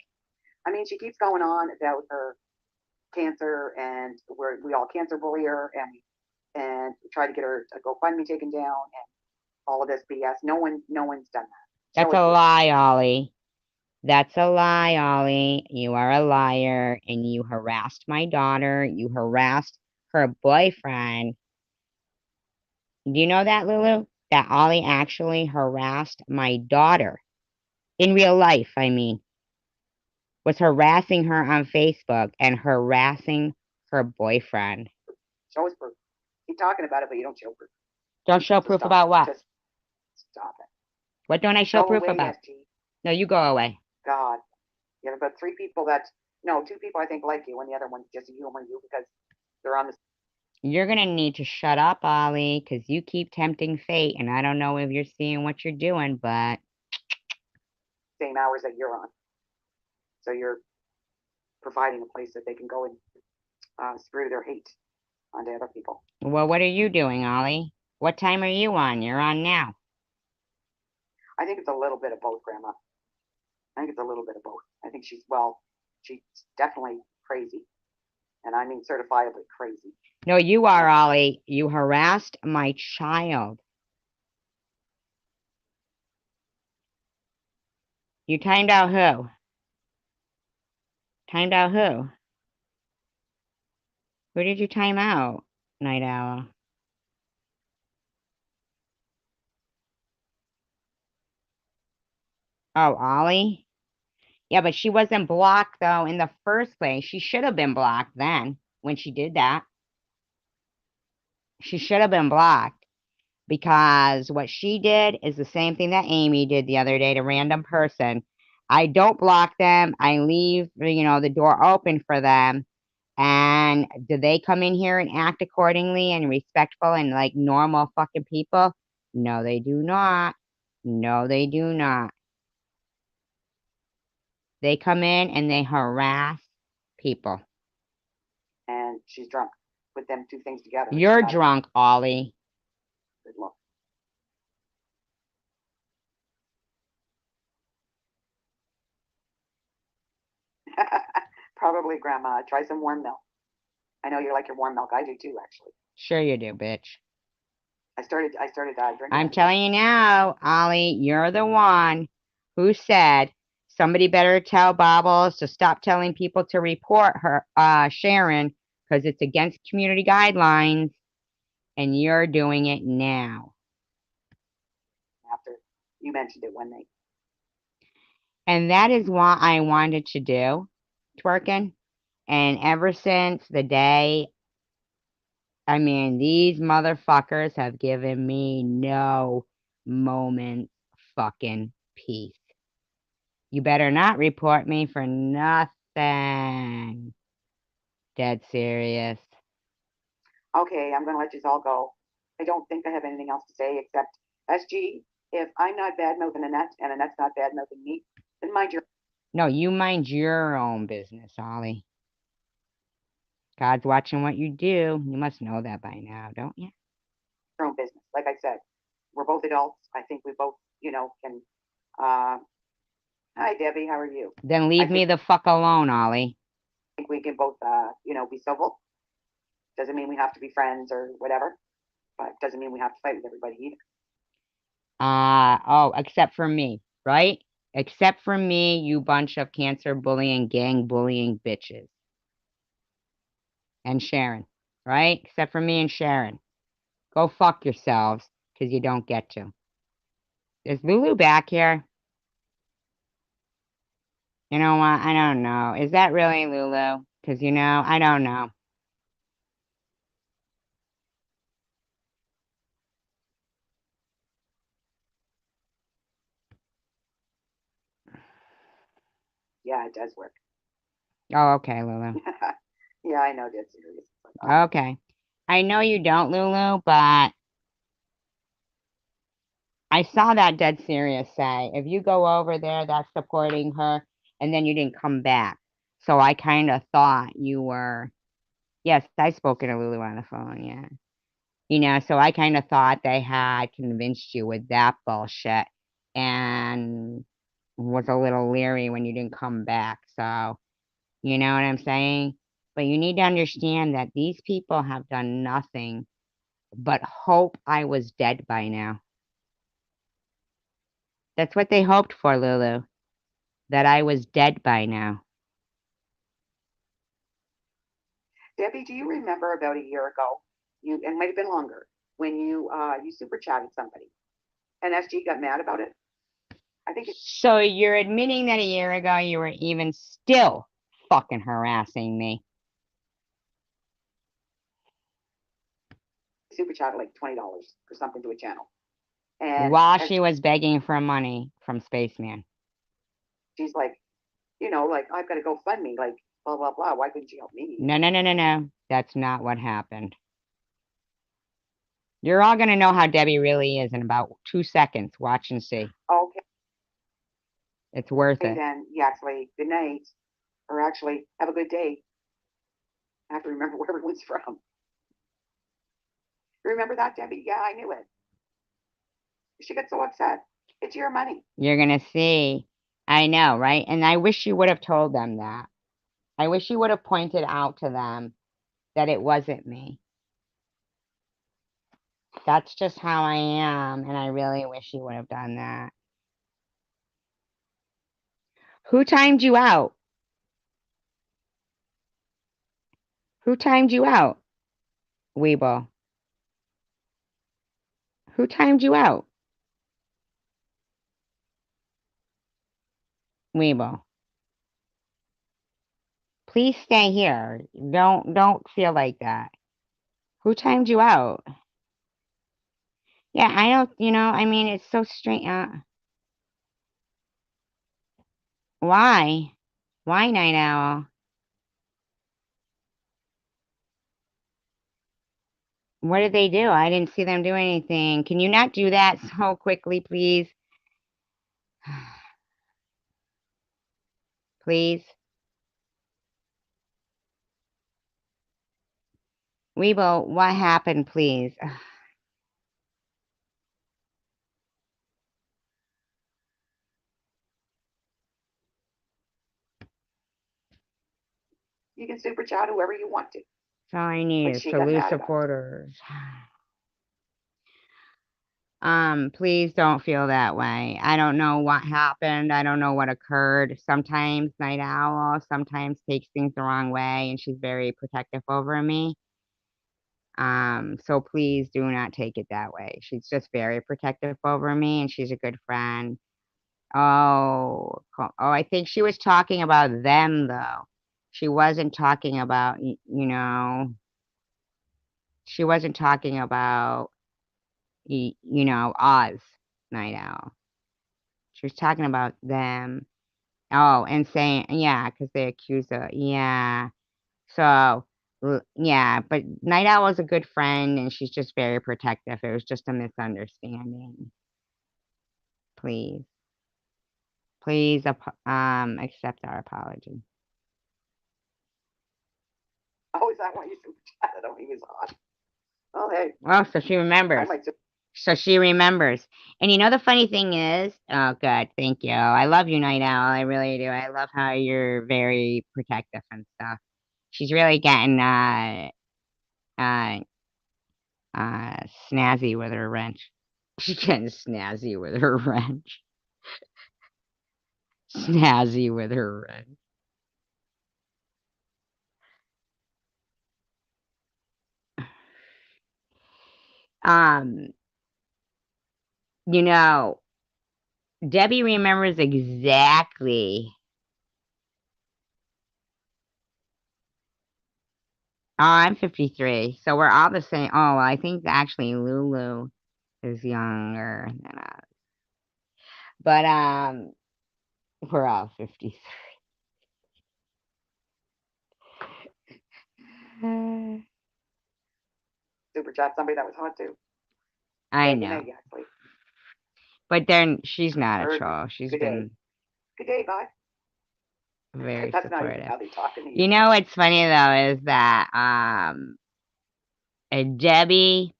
I mean, she keeps going on about her cancer, and we all cancer bully her, and we try to get her a GoFundMe taken down, and all of this BS. No one's done that. That's a lie, Ollie. That's a lie, Ollie. You are a liar, and you harassed my daughter. You harassed her boyfriend. Do you know that, Lulu? That Ollie actually harassed my daughter. In real life, I mean. Was harassing her on Facebook and harassing her boyfriend. Show us proof. Keep talking about it, but you don't show proof. Don't show proof about what? Just stop it. What don't I show Go proof away, about? SG. No, you go away. God. You have about 3 people no, 2 people I think like you, and the other one's just humor you because they're on the You're going to need to shut up, Ollie, because you keep tempting fate, and I don't know if you're seeing what you're doing, but same hours that you're on. So you're providing a place that they can go and spew their hate onto other people. well, what are you doing, Ollie? What time are you on? You're on now. I think it's a little bit of both, Grandma. I think it's a little bit of both. I think she's definitely crazy. And I mean certifiably crazy. No, you are, Ollie. You harassed my child. You timed out who? Timed out who? Who did you time out, Night Owl? Oh, Ollie? Yeah, but she wasn't blocked, though, in the first place. She should have been blocked then when she did that. She should have been blocked because what she did is the same thing that Amy did the other day to random person. I don't block them. I leave, the door open for them. And do they come in here and act accordingly and respectful and like normal fucking people? No, they do not. No, they do not. They come in and they harass people. And she's drunk. Put them 2 things together. You're drunk, Ollie. Good luck. Probably, Grandma. Try some warm milk. I know you like your warm milk. I do too, actually. Sure you do, bitch. I started drinking. I'm telling you now, Ollie, you're the one who said somebody better tell Bobbles to stop telling people to report her, Sharon, because it's against community guidelines, and you're doing it now. After you mentioned it one night. And that is what I wanted to do, twerking. And ever since the day, I mean, these motherfuckers have given me no moment fucking peace. You better not report me for nothing. Dead serious. Okay, I'm going to let you all go. I don't think I have anything else to say except, SG, if I'm not bad-mouthing Annette and Annette's not bad-mouthing me, then mind your... No, you mind your own business, Ollie. God's watching what you do. You must know that by now, don't you? Your own business. Like I said, we're both adults. I think we both, can... Hi, Debbie. How are you? Then leave me the fuck alone, Ollie. I think we can both, be civil. Doesn't mean we have to be friends or whatever, but doesn't mean we have to fight with everybody either. Except for me, right? Except for me, you bunch of cancer bullying, gang bullying bitches. And Sharon, right? Except for me and Sharon. Go fuck yourselves, because you don't get to. Is Lulu back here? You know what? I don't know. Is that really Lulu? Because, I don't know. Yeah, it does work. Oh, okay, Lulu. Yeah, I know, dead serious. Okay. I know you don't, Lulu, but I saw that dead serious say, if you go over there, that's supporting her, and then you didn't come back. So I kind of thought you were, yes, I spoken to Lulu on the phone, yeah. So I kind of thought they had convinced you with that bullshit and was a little leery when you didn't come back. So, you know what I'm saying? But you need to understand that these people have done nothing but hope I was dead by now. That's what they hoped for, Lulu. that I was dead by now. Debbie, do you remember about a year ago? It might have been longer when you super chatted somebody, and SG got mad about it. I think So you're admitting that a year ago you were even still fucking harassing me. super chatted like $20 or something to a channel, and while she was begging for money from Spaceman. She's like, like I've got to go fund me, like blah blah blah. Why couldn't you help me? No. That's not what happened. You're all gonna know how Debbie really is in about 2 seconds. Watch and see. Okay. It's worth it. Then you actually good night, or actually have a good day. I have to remember where everyone's from. Remember that, Debbie? Yeah, I knew it. She got so upset. It's your money. You're gonna see. I know, right? And I wish you would have told them that. I wish you would have pointed out to them that it wasn't me. That's just how I am, and I really wish you would have done that. Who timed you out? Who timed you out? Weeble. Who timed you out? Weeble. Please stay here. Don't feel like that. Who timed you out? Yeah, I don't, I mean, it's so strange. Why? Why, Night Owl? What did they do? I didn't see them do anything. Can you not do that so quickly, please? Please? Weeble, what happened, please? You can super chat whoever you want to. That's all I need is to lose supporters. Please don't feel that way. I don't know what happened. I don't know what occurred. Sometimes Night Owl sometimes takes things the wrong way, and she's very protective over me. So please do not take it that way. She's just very protective over me, and she's a good friend. Oh, I think she was talking about them, though. She wasn't talking about, she wasn't talking about, Oz, Night Owl. She was talking about them. Oh, and saying, yeah, because they accused her. Yeah. So, yeah, but Night Owl is a good friend, and she's just very protective. It was just a misunderstanding. Please. Please, accept our apology. Oh, is that why you super chatted him? He was on. Oh, hey. Oh, so she remembers. So she remembers. And the funny thing is, oh, good, thank you. I love you, Night Owl. I really do. I love how you're very protective and stuff. She's really getting snazzy with her wrench. She's getting snazzy with her wrench. Snazzy with her wrench. Debbie remembers exactly. Oh, I'm 53, so we're all the same. Oh, I think actually Lulu is younger than us. But we're all 53. Super chat somebody that was hot too. I know. But then she's not a troll. She's been good day, bye. Very That's supportive. not even how they talk to you. What's funny though is that Debbie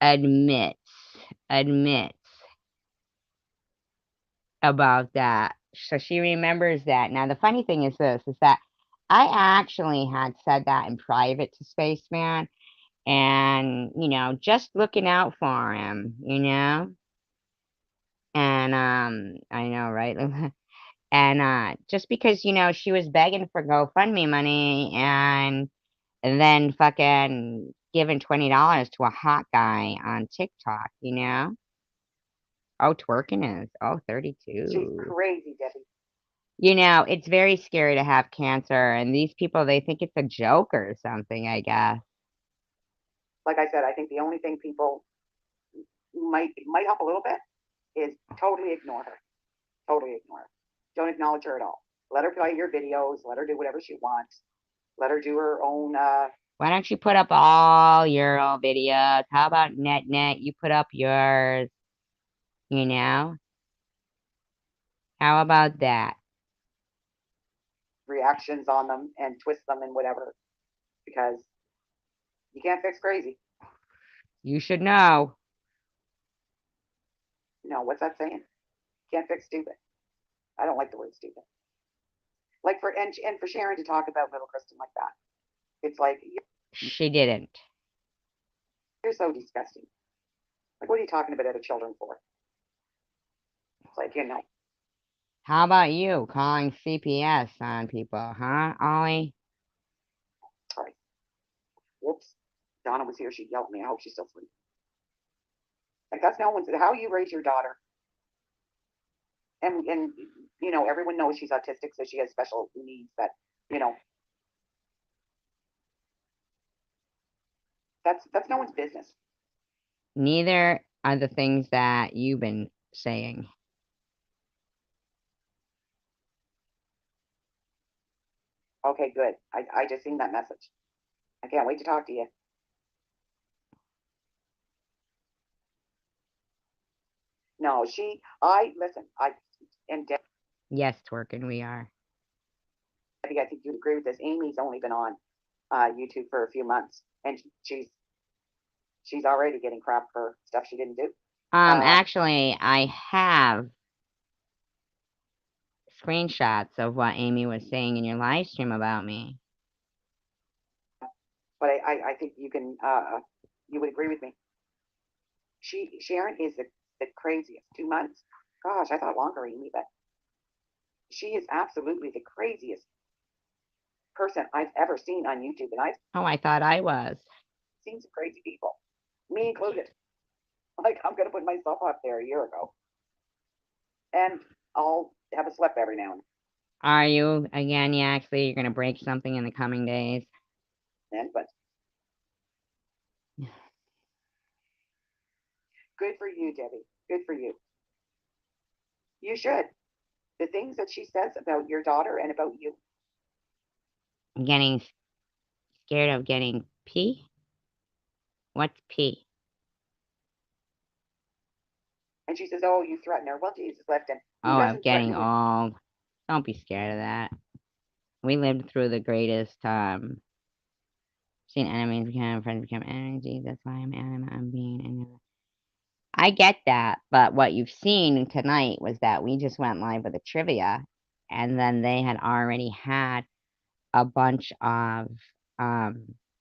admits about that. So she remembers that. Now the funny thing is this, is that I actually had said that in private to Spaceman, and just looking out for him, and I know, right? And just because, she was begging for GoFundMe money and then fucking giving $20 to a hot guy on TikTok, Oh, twerking is. Oh, She's 32. crazy, Debbie. It's very scary to have cancer, and these people, they think it's a joke or something, I guess. Like I said, I think the only thing people might help a little bit is totally ignore her. Totally ignore her. Don't acknowledge her at all. Let her play your videos. Let her do whatever she wants. Let her do her own. Why don't you put up all your own videos? How about net? You put up yours, How about that? reactions on them and twist them and whatever, because you can't fix crazy. You should know. What's that saying? Can't fix stupid. I don't like the word stupid. Like for Sharon to talk about little Kristen like that, it's like She didn't. you're so disgusting. Like, what are you talking about other children for? It's like, How about you calling CPS on people, huh, Ollie? sorry. Whoops. Donna was here. She'd yell at me. I hope she's still asleep. Like, that's no one's, how you raise your daughter. And everyone knows she's autistic, so she has special needs that, that's no one's business. Neither are the things that you've been saying. Okay, good. I just seen that message. I can't wait to talk to you. No, listen, and Debbie, Yes, twerking, we are. I think you'd agree with this. Amy's only been on YouTube for a few months, and she's already getting crap for stuff she didn't do. Actually, I have screenshots of what Amy was saying in your live stream about me. But I think you would agree with me. Sharon is the craziest. 2 months. Gosh, I thought longer, Amy, but she is absolutely the craziest person I've ever seen on YouTube, and I thought I was. Seen some crazy people, me included. Like, I'm gonna put myself up there a year ago, and I'll have a slip every now and Are you again? Yeah, actually, you're gonna break something in the coming days. then, but good for you, Debbie. Good for you. You should. The things that she says about your daughter and about you. I'm getting scared of getting pee. What's pee? And she says, "Oh, you threaten her." Well, Jesus, Lifton. Oh, I'm getting old. Don't be scared of that. We lived through the greatest seen enemies become friends, become enemies. That's why I'm being enemy. I get that, but what you've seen tonight was that we just went live with a trivia, and then they had already had a bunch of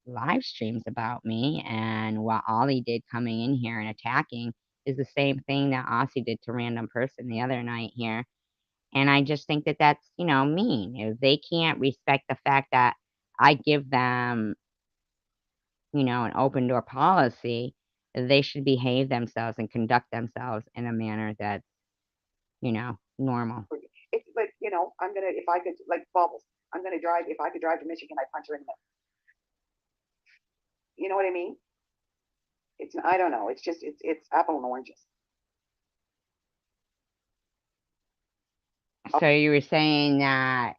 live streams about me, and what Ollie did coming in here and attacking is the same thing that Aussie did to random person the other night here. And I just think that that's, mean. If they can't respect the fact that I give them, an open door policy, they should behave themselves and conduct themselves in a manner that's, normal. But I'm gonna, if I could, like Bubbles, I'm gonna drive. If I could drive to Michigan, I'd punch her in the. You know what I mean? I don't know. It's just, it's apple and oranges. So you were saying that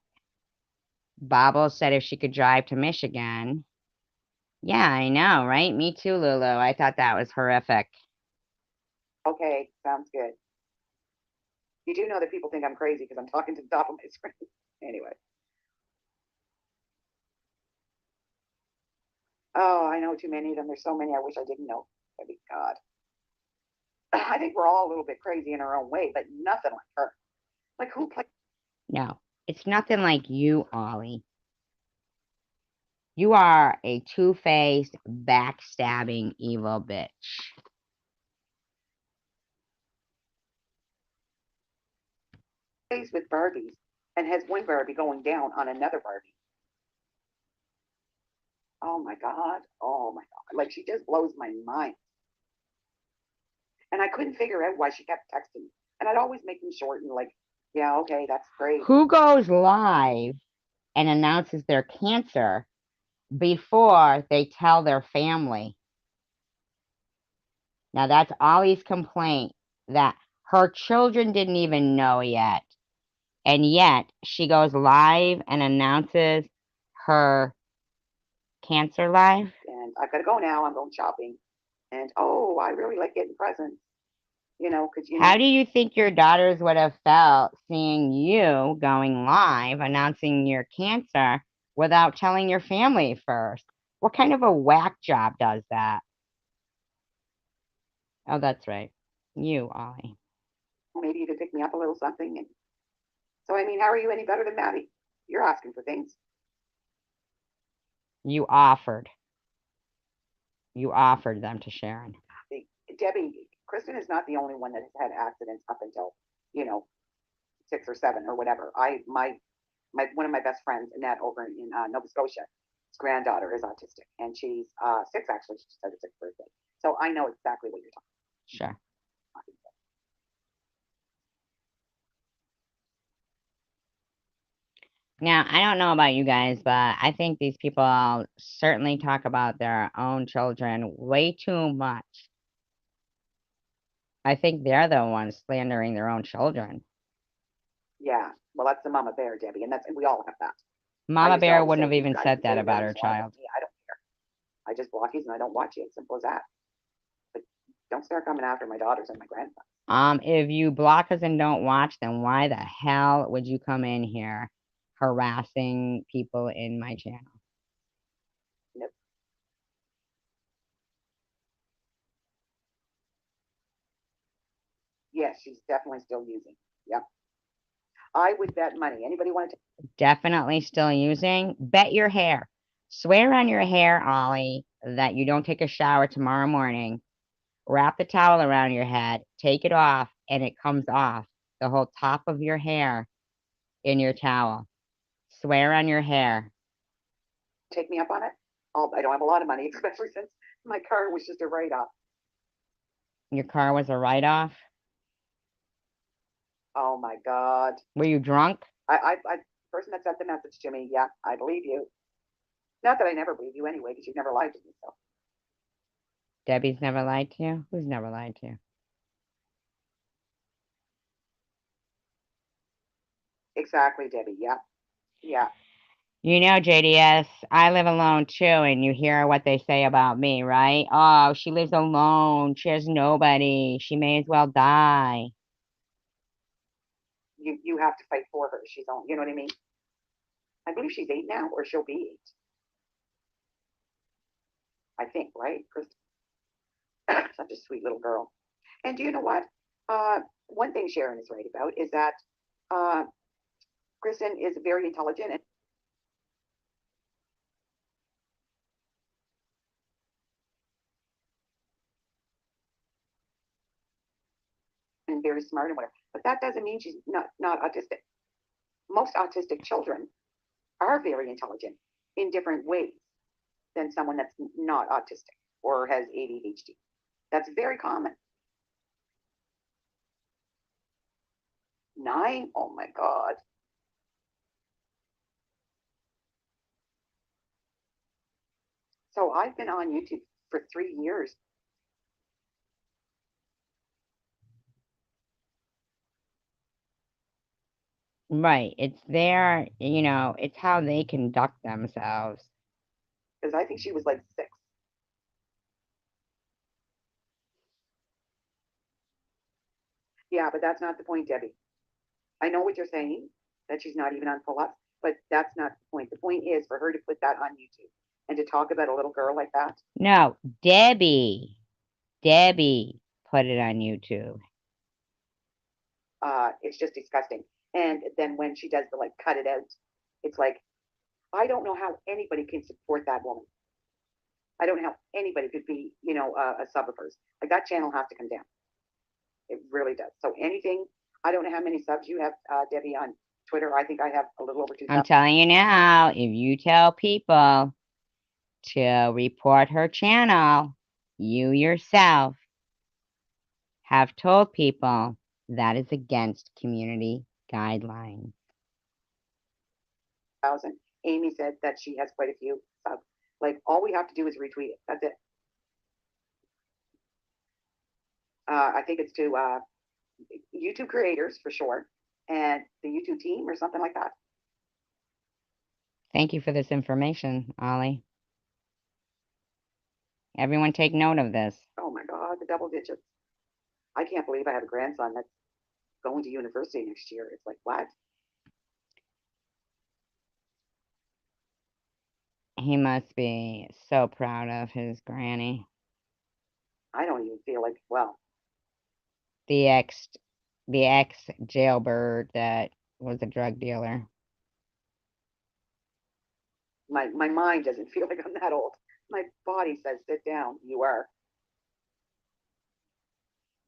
Bobble said if she could drive to Michigan. Yeah, I know, right? Me too, Lulu. I thought that was horrific. Okay, sounds good. You do know that people think I'm crazy because I'm talking to the top of my screen. Anyway. Oh, I know too many of them. There's so many I wish I didn't know. God. I think we're all a little bit crazy in our own way, but nothing like her. Like, who plays? No, it's nothing like you, Ollie. You are a two-faced, backstabbing, evil bitch. plays with Barbies and has one Barbie going down on another Barbie. Oh my God. Oh my God. Like she just blows my mind. And I couldn't figure out why she kept texting me. And I'd always make them short and like, yeah, okay, that's great. Who goes live and announces their cancer before they tell their family? Now that's Ollie's complaint, that her children didn't even know yet. And yet she goes live and announces her cancer live. And I've got to go now. I'm going shopping. And oh, I really like getting presents. Because How do you think your daughters would have felt seeing you going live announcing your cancer without telling your family first? What kind of a whack job does that? Oh, that's right. You, Ollie. maybe you could pick me up a little something. And so, I mean, how are you any better than Maddie? You're asking for things. You offered. You offered them to Sharon. Debbie, Kristen is not the only one that has had accidents up until, 6 or 7 or whatever. My one of my best friends, Annette, over in Nova Scotia, his granddaughter is autistic, and she's 6 actually. She just had her 6th birthday, so I know exactly what you're talking Sure. about. Now, I don't know about you guys, but I think these people certainly talk about their own children way too much. I think they're the ones slandering their own children. Yeah, well, that's the mama bear, Debbie, and we all have that. Mama Bear wouldn't have even said that about her child. Yeah, I don't care. I just block these and I don't watch it. Simple as that. But don't start coming after my daughters and my grandsons. If you block us and don't watch, then why the hell would you come in here harassing people in my channel? Nope. Yes, she's definitely still using. Yep. I would bet money. Anybody want to? Definitely still using? Bet your hair. Swear on your hair, Ollie, that you don't take a shower tomorrow morning. Wrap the towel around your head, take it off, and it comes off, the whole top of your hair in your towel. Swear on your hair. Take me up on it? I don't have a lot of money, especially since my car was just a write-off. Your car was a write-off? Oh my God. Were you drunk? I person that sent the message to me, yeah, I believe you. Not that I never believe you anyway, because you've never lied to me, so. Debbie's never lied to you? Who's never lied to you? Exactly, Debbie, yeah. Yeah. You know, JDS, I live alone too, and you hear what they say about me, right? Oh, she lives alone. She has nobody. She may as well die. You have to fight for her. She's on, you know what I mean? I believe she's 8 now, or she'll be 8. I think, right, Kristen? Such a sweet little girl. And do you know what? One thing Sharon is right about is that Kristen is very intelligent and very smart and whatever. But that doesn't mean she's not autistic. Most autistic children are very intelligent in different ways than someone that's not autistic or has ADHD. That's very common. 9? Oh my God. So I've been on YouTube for 3 years. Right. It's their, it's how they conduct themselves. Because I think she was like 6. Yeah, but that's not the point, Debbie. I know what you're saying, that she's not even on pull-ups, but that's not the point. The point is for her to put that on YouTube and to talk about a little girl like that. No, Debbie put it on YouTube. It's just disgusting. And then when she does the cut it out, it's like, I don't know how anybody can support that woman. I don't know how anybody could be, a sub of hers. Like that channel has to come down. It really does. So anything, I don't know how many subs you have, Debbie, on Twitter. I think I have a little over 2,000. I'm telling you now, if you tell people to report her channel, you yourself have told people that is against community guidelines. Amy said that she has quite a few subs. Like, all we have to do is retweet it. That's it. I think it's to YouTube creators for sure, and the YouTube team or something like that. Thank you for this information, Ollie. Everyone take note of this. Oh my God, the double digits. I can't believe I have a grandson that's going to university next year. It's like, what? He must be so proud of his granny. I don't even feel like, well, The ex jailbird that was a drug dealer. my mind doesn't feel like I'm that old. My body says, sit down. You are.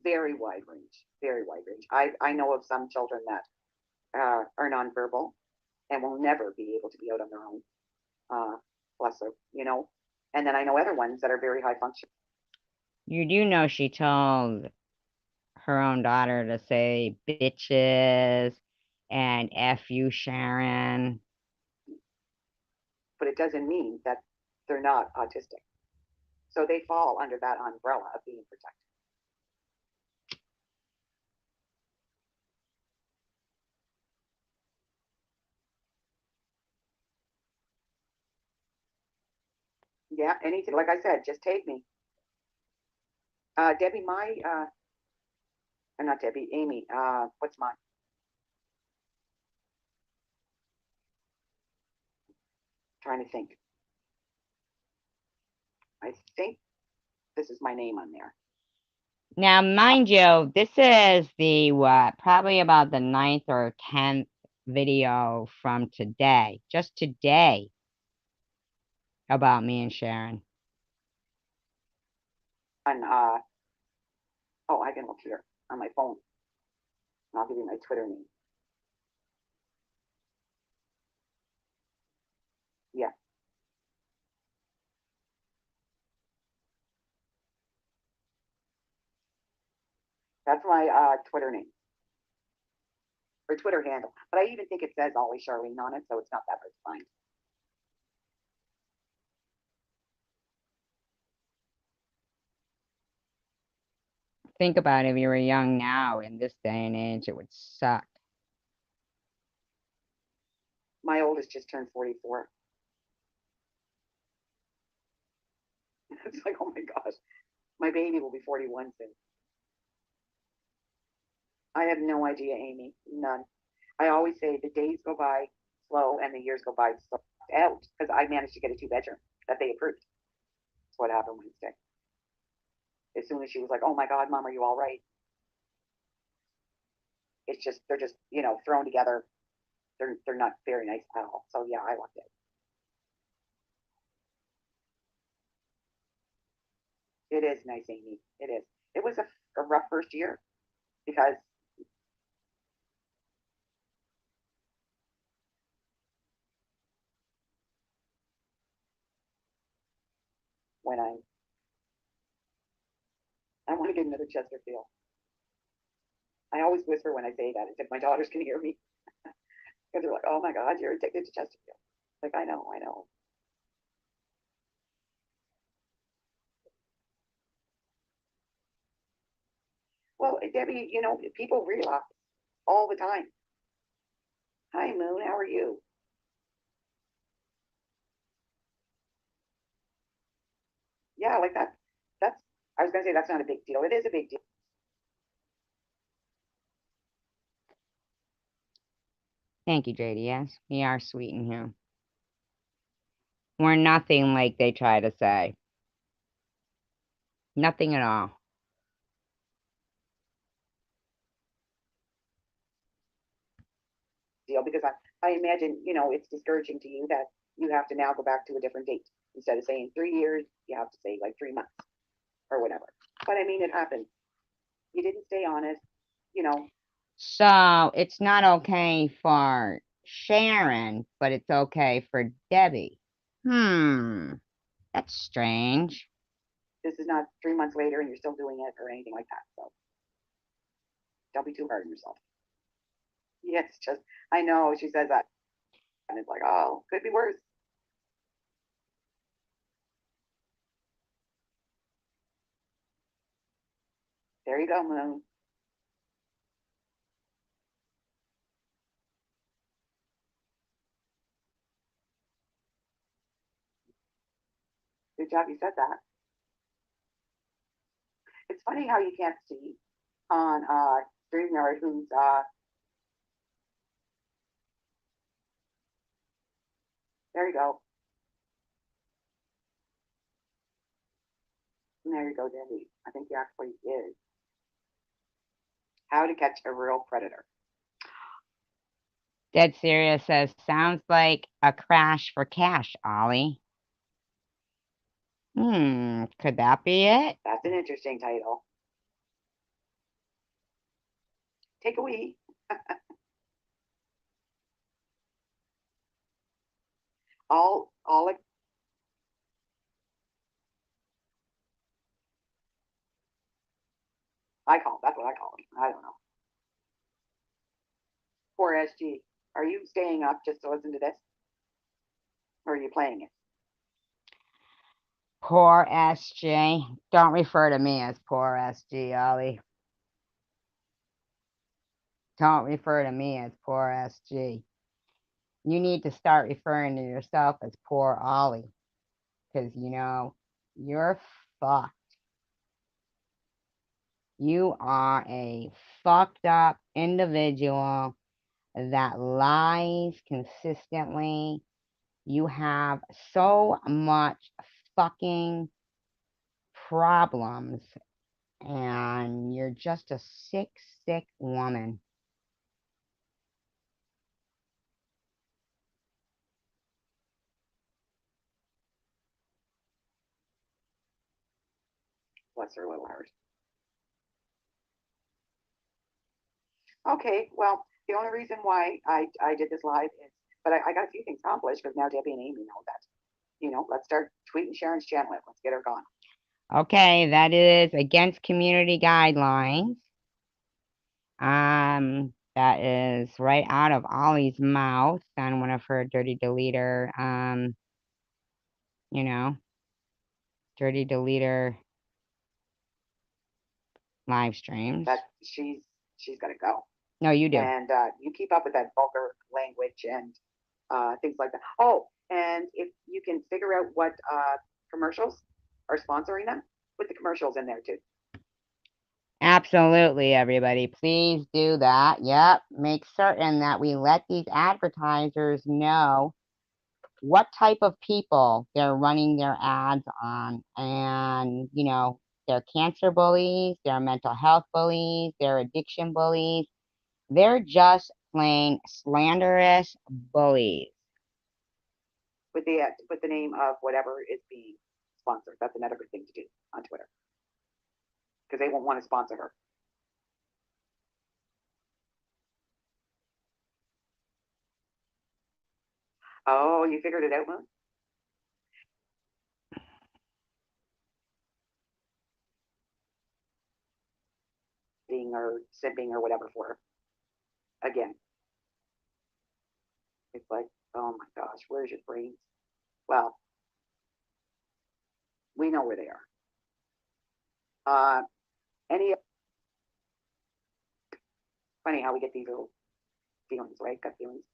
Very wide range, very wide range. I know of some children that are nonverbal and will never be able to be out on their own. Bless her, you know. And then I know other ones that are very high function. You do know she told her own daughter to say bitches and F you, Sharon. But it doesn't mean that they're not autistic. So they fall under that umbrella of being protected. Yeah, anything, like I said, just take me. Debbie, not Debbie, Amy, what's mine? Trying to think. I think this is my name on there. Now, mind you, this is the, probably about the 9th or 10th video from today, just today, about me and Sharon. On, oh, I can look here on my phone. And I'll give you my Twitter name. Yeah. That's my Twitter name. Or Twitter handle. But I even think it says Ollie Charlene on it, so it's not that hard to find. Think about it, if you were young now, in this day and age, it would suck. My oldest just turned 44. It's like, oh my gosh. My baby will be 41 soon. I have no idea, Amy. None. I always say the days go by slow and the years go by slow out because I managed to get a 2-bedroom that they approved. That's what happened Wednesday. As soon as she was like, oh my God, Mom, are you all right? It's just, they're just, you know, thrown together. They're not very nice at all. So yeah, I loved it. It is nice, Amy. It is. It was a rough first year because when I want to get another Chesterfield. I always whisper when I say that, as if my daughters can hear me. Because they're like, oh my God, you're addicted to Chesterfield. Like, I know, I know. Well, Debbie, you know, people relapse all the time. Hi, Moon, how are you? Yeah, like that. That's, I was going to say that's not a big deal. It is a big deal. Thank you, JD. Yes, we are sweet in here. We're nothing like they try to say. Nothing at all. Deal because I imagine, you know, it's discouraging to you that you have to now go back to a different date. Instead of saying 3 years, you have to say like 3 months or whatever. But I mean, it happens. You didn't stay honest, you know, So it's not okay for Sharon, but it's okay for Debbie. That's strange. This is not 3 months later and you're still doing it or anything like that. So don't be too hard on yourself. Yeah, it's just, I know she says that. And it's like, oh, could be worse. There you go, Moon. Good job you said that. It's funny how you can't see on StreamYard who's there you go. And there you go, Debbie. I think you actually is. How to catch a real predator. Dead Serious says, sounds like a crash for cash, Ollie. Could that be it? That's an interesting title. Take a wee. all that's what I call them. I don't know. Poor SG. Are you staying up just to listen to this? Or are you playing it? Poor SG. Don't refer to me as poor SG, Ollie. Don't refer to me as poor SG. You need to start referring to yourself as poor Ollie. Because, you know, you're fucked. You are a fucked up individual that lies consistently. You have so much fucking problems, and you're just a sick, sick woman. Bless her little heart. Okay, well, the only reason why I did this live is, but I got a few things accomplished because now Debbie and Amy know that. You know, let's start tweeting Sharon's channel. Let's get her gone. Okay, that is against community guidelines. That is right out of Ollie's mouth on one of her dirty deleter, you know, dirty deleter live streams. That she's got to go. No, you do. And you keep up with that vulgar language and things like that. Oh, and if you can figure out what commercials are sponsoring them, put the commercials in there too. Absolutely, everybody. Please do that. Yep. Make certain that we let these advertisers know what type of people they're running their ads on. And, you know, they're cancer bullies, they're mental health bullies, they're addiction bullies. They're just plain slanderous bullies. With the name of whatever is being sponsored. That's another good thing to do on Twitter. Because they won't want to sponsor her. Oh, you figured it out, Moon? Or simping or whatever for her. Again. It's like, oh my gosh, where's your brains? Well, we know where they are. Any funny how we get these little feelings, right? Gut feelings.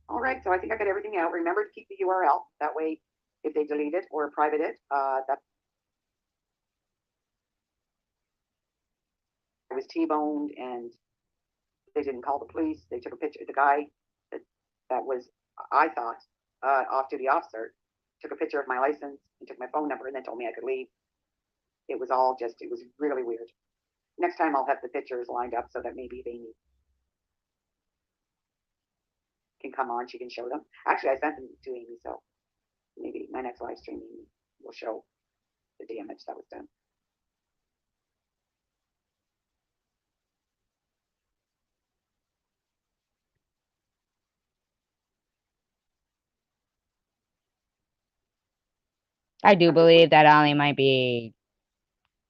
All right, so I think I got everything out. Remember to keep the URL. That way, if they delete it or private it, that I was T-boned and they didn't call the police. They took a picture. The guy that was, I thought, off-duty officer, took a picture of my license and took my phone number and then told me I could leave. It was all just, it was really weird. Next time I'll have the pictures lined up so that maybe they can come on, she can show them. Actually, I sent them to Amy, so maybe my next live stream will show the damage that was done. I do believe that Ollie might be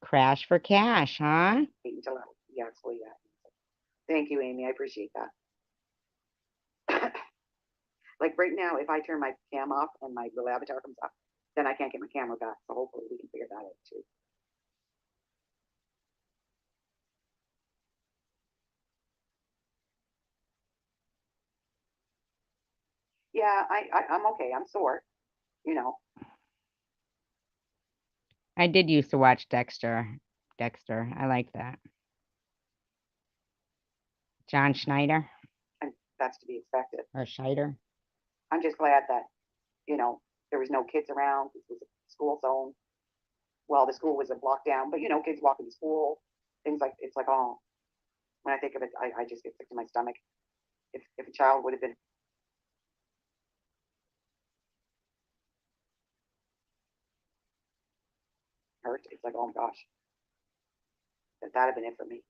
crash for cash, huh? Yeah, absolutely. Yeah. Thank you, Amy. I appreciate that. Like right now, if I turn my cam off and my little avatar comes up, then I can't get my camera back. So hopefully we can figure that out too. Yeah, I'm okay. I'm sore, you know. I did used to watch Dexter. I like that. John Schneider And that's to be expected. or Scheider. I'm just glad that, you know, there was no kids around. It was a school zone. Well, the school was a block down, but you know, kids walking to school, things like it's like, oh, when I think of it, I just get sick to my stomach. If a child would have been hurt, it's like, oh my gosh, that'd have been it for me.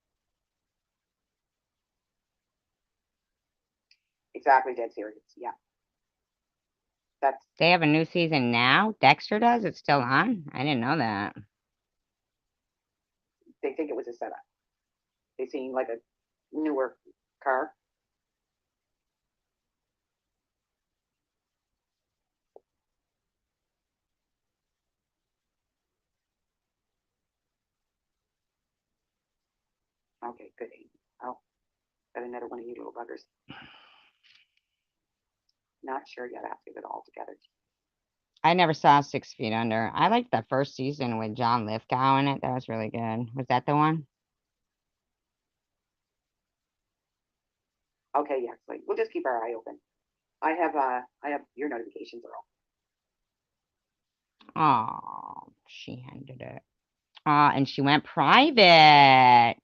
Exactly, dead serious. Yeah. They have a new season now? Dexter does? It's still on? I didn't know that. They think it was a setup. They seem like a newer car. Okay, good. Oh, got another one of you little buggers. Not sure yet. I have to get it all together. I never saw 6 Feet Under. I liked that first season with John Lithgow in it. That was really good. Was that the one? Okay, yes. Like we'll just keep our eye open. I have your notifications are on. Oh, she ended it. And she went private.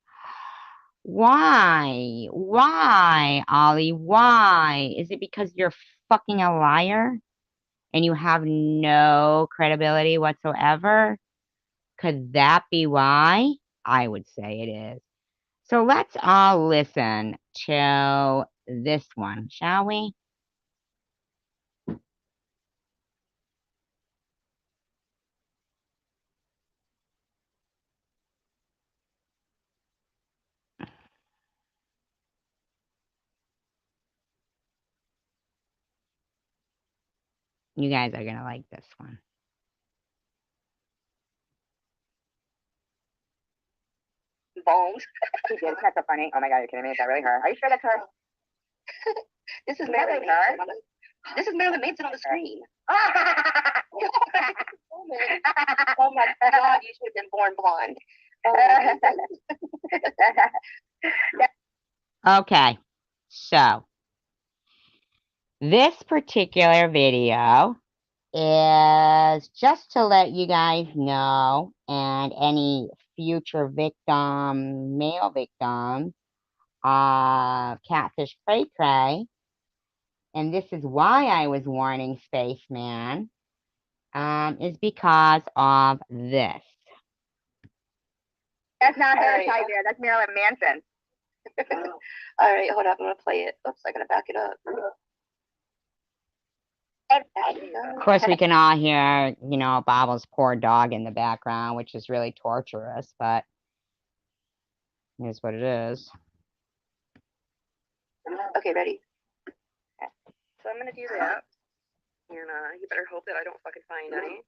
Why? Why, Ollie? Why? Is it because you're fucking a liar and you have no credibility whatsoever? Could that be why? I would say it is. So let's all listen to this one, shall we? You guys are going to like this one. Bones. She did. That's so funny. Oh my god, you're kidding me? Is that really her? Are you sure that's her? This is Marilyn Manson. This is Marilyn Manson on the screen. Oh my god, you should have been born blonde. Okay, so this particular video is just to let you guys know, and any future male victims of catfish cray, and this is why I was warning Spaceman, is because of this. That's not her, Tiger. That's Marilyn Manson. All right, hold up. I'm gonna play it. Oops, I gotta back it up. Of course, we can all hear, you know, Bobble's poor dog in the background, which is really torturous, but it is what it is. Okay, ready? So I'm gonna do that, and you better hope that I don't fucking find any,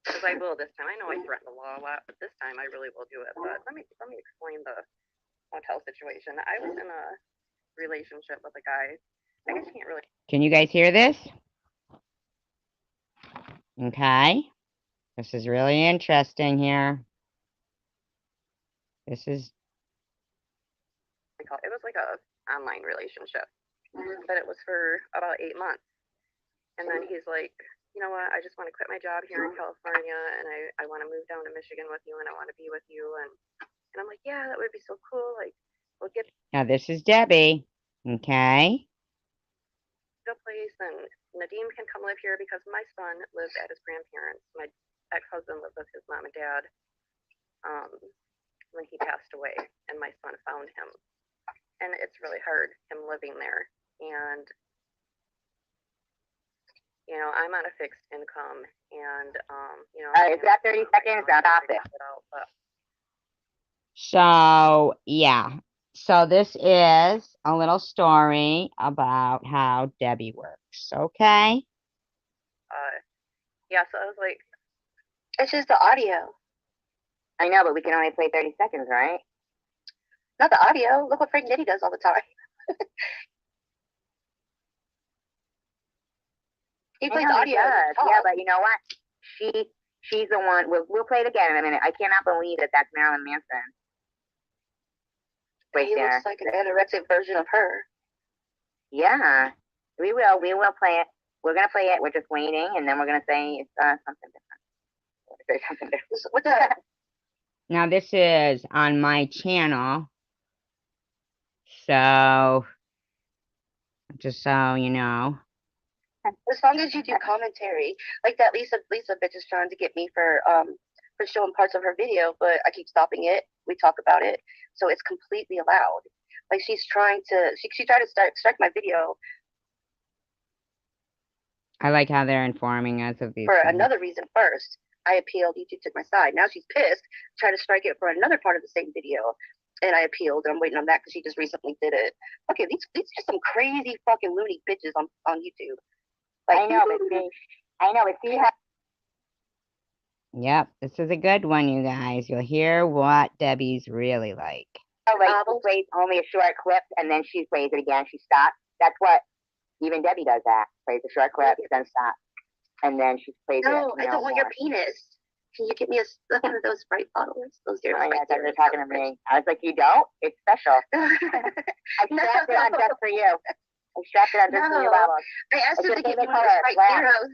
because I will this time. I know I threaten the law a lot, but this time I really will do it. But let me explain the motel situation. I was in a relationship with a guy. I guess you can't really. Can you guys hear this? Okay. This is really interesting here. This is. It was like a online relationship, but it was for about 8 months. And then he's like, you know what? I just want to quit my job here in California, and I want to move down to Michigan with you, and I want to be with you. And I'm like, yeah, that would be so cool. Like, we'll get Now, this is Debbie. Okay. a place, and Nadim can come live here because my son lives at his grandparents. My ex-husband lived with his mom and dad when he passed away, and my son found him. And it's really hard, him living there. And, you know, I'm on a fixed income, And All right, it's got 30 seconds. I'll stop it. So, yeah. So this is a little story about how Debbie works, okay? Yeah, so I was like, It's just the audio, I know, but we can only play 30 seconds, right? not the audio. Look what Frank Nitty does all the time. He I plays know he audio. does. Yeah, but you know what? She's the one. We'll play it again in a minute. I cannot believe that that's Marilyn Manson. Right He there. looks like an anorexic version of her. Yeah, we will. We will play it. We're gonna play it. We're just waiting, and then we're gonna say it's something different. Say something different. What's that? Now this is on my channel. So, just so you know. As long as you do commentary, like that Lisa bitch is trying to get me for showing parts of her video, but I keep stopping it. We talk about it, so it's completely allowed. Like she's trying to, she tried to strike my video I like how they're informing us of these for things. another reason first. I appealed. YouTube took my side. Now she's pissed. Tried to strike it for another part of the same video, and I appealed. And I'm waiting on that because she just recently did it. Okay, these are some crazy fucking loony bitches on YouTube. Like, I know, but see how. Yep, this is a good one, you guys. You'll hear what Debbie's really like. Like she plays only a short clip and then she plays it again. She stops. That's what even Debbie does. That plays a short clip, then stop, and then she plays it. No, I don't want your penis. Can you get me one of those Sprite bottles? Those dear. Oh my God, they're talking to me. I was like, you don't? It's special. I strapped it on just for you. I strapped it on just for you, Baba. I asked him to give me one of the Sprite Zeros,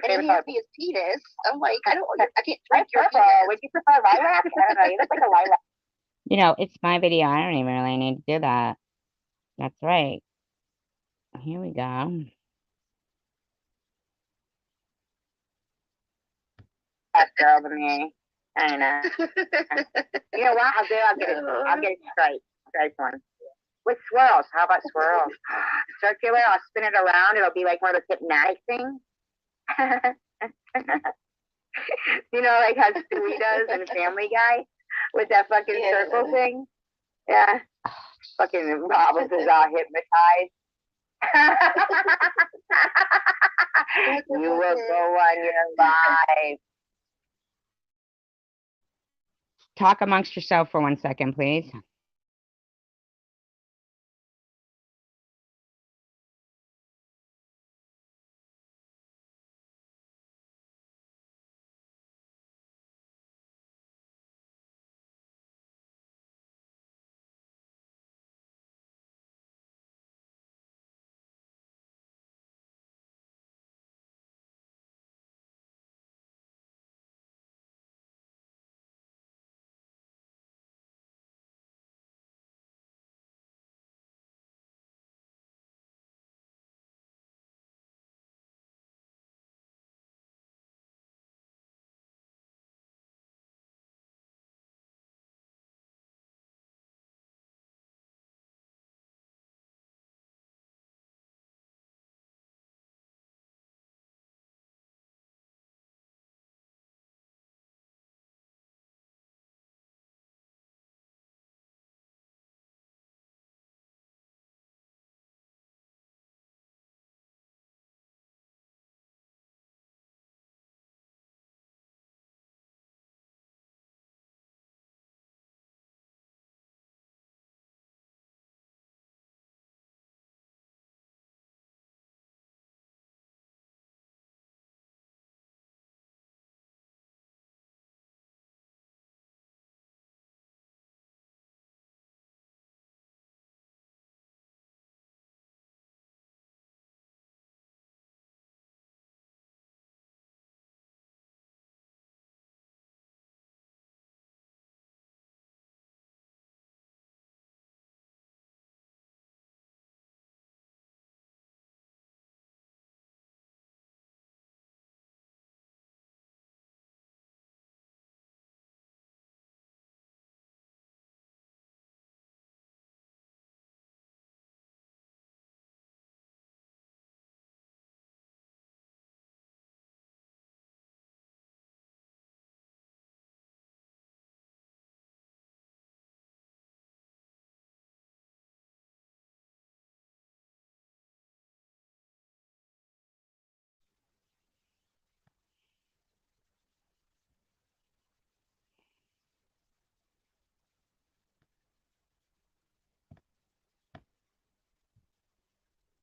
and he hands me his penis. I'm like, I can't drink your penis. Would you prefer lilac? I don't know. You look like a lilac. You know, it's my video. I don't even really need to do that. That's right. Here we go. That girl to me. I don't know. You know what? I'll get it straight. Straight one. With swirls. How about swirls? Circular. I'll spin it around. It'll be like one of those hypnotic things. You know, like how Stewie does in Family Guy with that fucking circle thing. Yeah. Fucking Robbins is all hypnotized. You will go on your life. Talk amongst yourself for 1 second, please.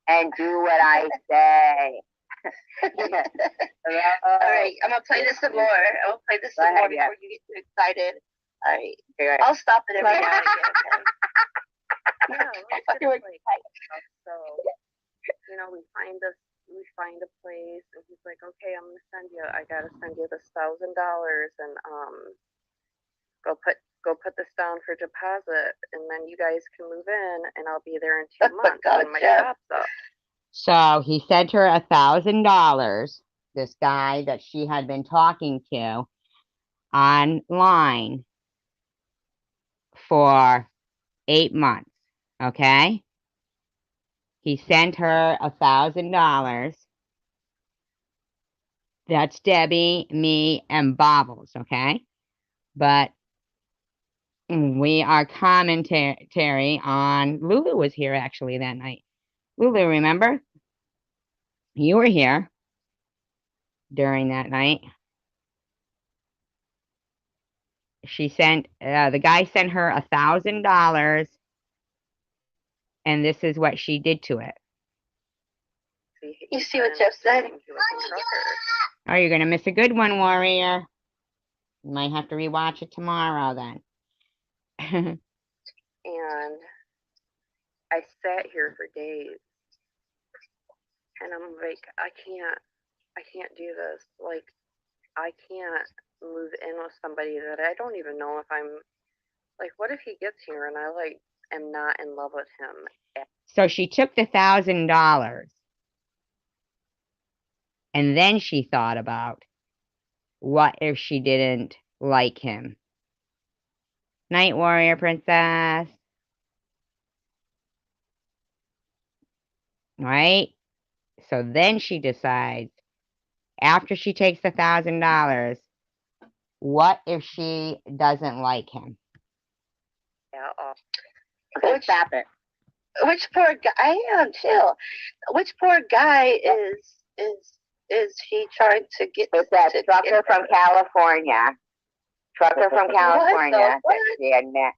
and do what I say. All right, I'm gonna play this some more. I'm gonna play this some more before you get too excited. All right, I'll stop it every now and again. Yeah, so you know, we find a place, and he's like, okay, I gotta send you this $1,000, and go put this down for deposit, and then you guys can move in, and I'll be there in 2 months when my job's up. So he sent her $1,000, this guy that she had been talking to online for 8 months. Okay? He sent her $1,000. That's Debbie, me, and Bobbles, okay? But we are commentary on Lulu was here actually that night. Lulu, remember? You were here during that night. She sent the guy sent her $1,000, and this is what she did to it. You see what Jeff said? Oh, you're gonna miss a good one, Warrior. You might have to rewatch it tomorrow then. And I sat here for days, and I'm like, I can't do this. Like, I can't move in with somebody that I don't even know if I'm, like, what if he gets here and I, like, am not in love with him? So she took the $1,000, and then she thought about, what if she didn't like him? Night, Warrior Princess. Right? So then she decides, after she takes the $1,000, what if she doesn't like him? Yeah. Okay, stop it. Which poor guy? Chill. Which poor guy is she trying to get? It's that trucker from California. Trucker from California that she had met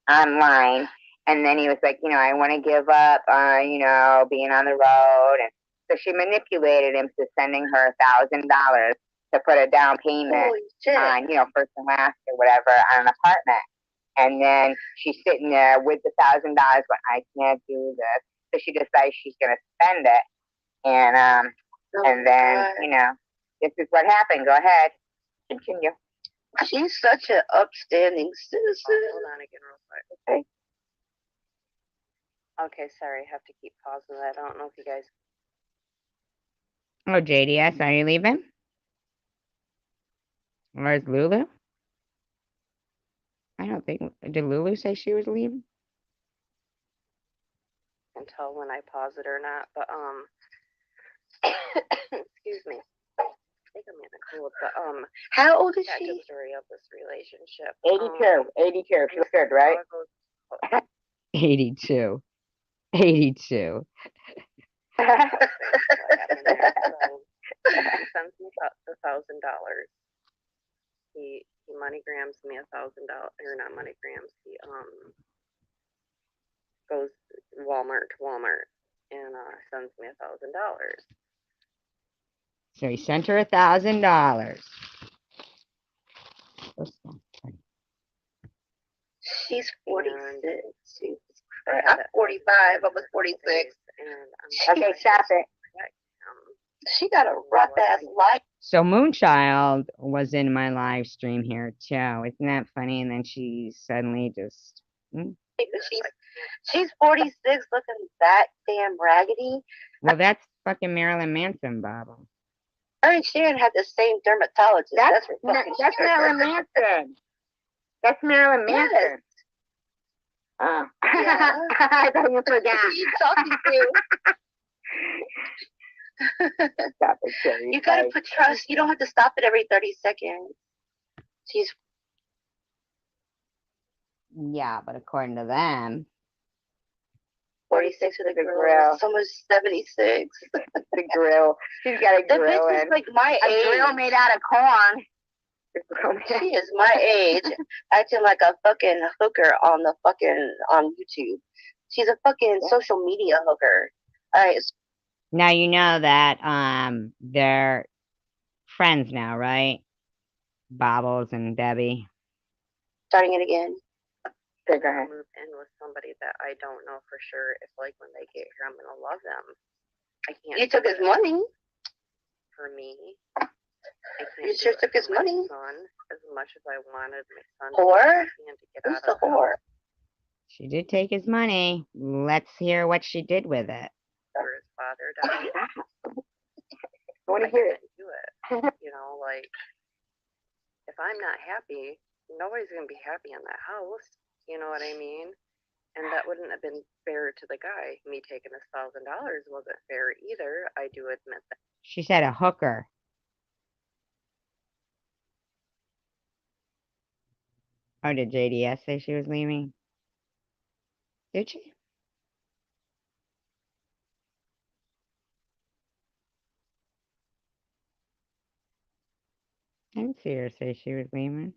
online. And then he was like, you know, I want to give up, you know, being on the road. And so she manipulated him to sending her $1,000 to put a down payment on, you know, first and last or whatever on an apartment. And then she's sitting there with the $1,000 going, I can't do this. So she decides she's going to spend it. And then, you know, this is what happened. Go ahead. Continue. She's such an upstanding citizen. Hold on again real quick. Okay, sorry, I have to keep pausing that. I don't know if you guys. Oh, JDS, are you leaving? Where's Lulu? I don't think, did Lulu say she was leaving? Can tell when I pause it or not, but excuse me. I think I'm in a cold, but how old is she? The story of this relationship. 82. She was good, right? 82. 82. He sends me the $1,000. He moneygrams me $1,000, or not moneygrams. He goes Walmart to Walmart and sends me $1,000. So he sent her $1,000. She's 46. I'm 45. I was 46. Okay, stop it. She got a rough ass life. So Moonchild was in my live stream here too. Isn't that funny? And then she suddenly just. She's 46, looking that damn raggedy. Well, that's fucking Marilyn Manson, Baba. Her and Sharon had the same dermatologist. That's Marilyn Manson. That's Marilyn Manson. Yes. Oh. Yeah. I thought you forgot. You talking to? Stop it, Sherry. You gotta put trust. You don't have to stop it every 30 seconds. She's. Yeah, but according to them. 46 with a grill. Someone's 76. The grill. She's got a grill. The bitch is like my age. A grill made out of corn. She is my age, acting like a fucking hooker on YouTube. She's a fucking social media hooker. All right, Now you know that they're friends now, right? Bobbles and Debbie. starting it again. I'm gonna move in with somebody that I don't know for sure if, like, when they get here, I'm gonna love them. I can't. You took his money. For me. You sure took his money. Son, as much as I wanted my son Whore? to get Who's out the of the whore? house She did take his money. Let's hear what she did with it. after his father died. I want to I hear it. couldn't do it. You know, like, if I'm not happy, nobody's gonna be happy in that house. You know what I mean? And that wouldn't have been fair to the guy. Me taking $1,000 wasn't fair either. I do admit that. She said a hooker. Oh, did JDS say she was leaving? Did she? I didn't see her say she was leaving.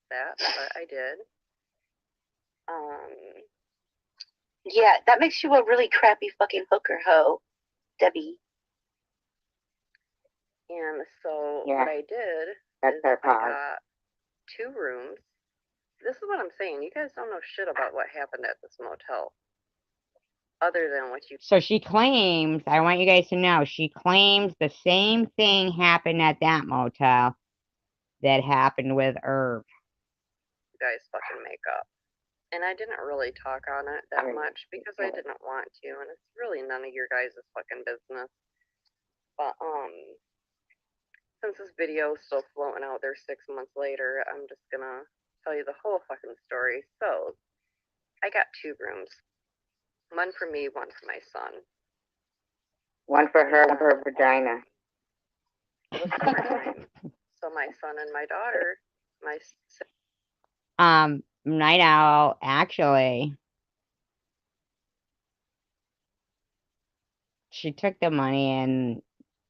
That, but I did. Yeah, that makes you a really crappy fucking hooker hoe, Debbie. And so Yeah. what I did That's is her I pause. got 2 rooms. This is what I'm saying. You guys don't know shit about what happened at this motel. Other than what you So she claims, I want you guys to know, she claims the same thing happened at that motel that happened with Irv. guys fucking make up. And I didn't really talk on it that much because I didn't want to, and it's really none of your guys' fucking business. But since this video is still floating out there 6 months later, I'm just gonna tell you the whole fucking story. So I got 2 rooms. One for me, one for my son. One for her, one for her vagina. It was summertime. So my son and my daughter, Night Owl, actually, she took the money and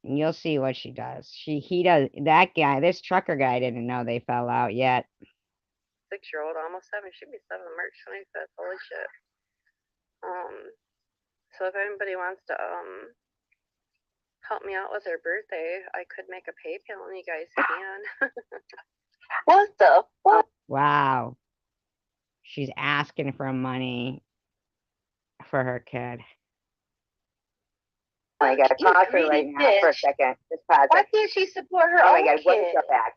you'll see what she does. He does, that guy, this trucker guy didn't know they fell out yet. 6-year-old, almost 7, should be 7, March 25th, holy shit. So if anybody wants to, help me out with her birthday, I could make a PayPal and you guys can. What the fuck? Wow. She's asking for money for her kid. I gotta You pause her greedy right now for a bitch. second. Just pause Why it. can't she support her Oh my own god, what is kid? your back?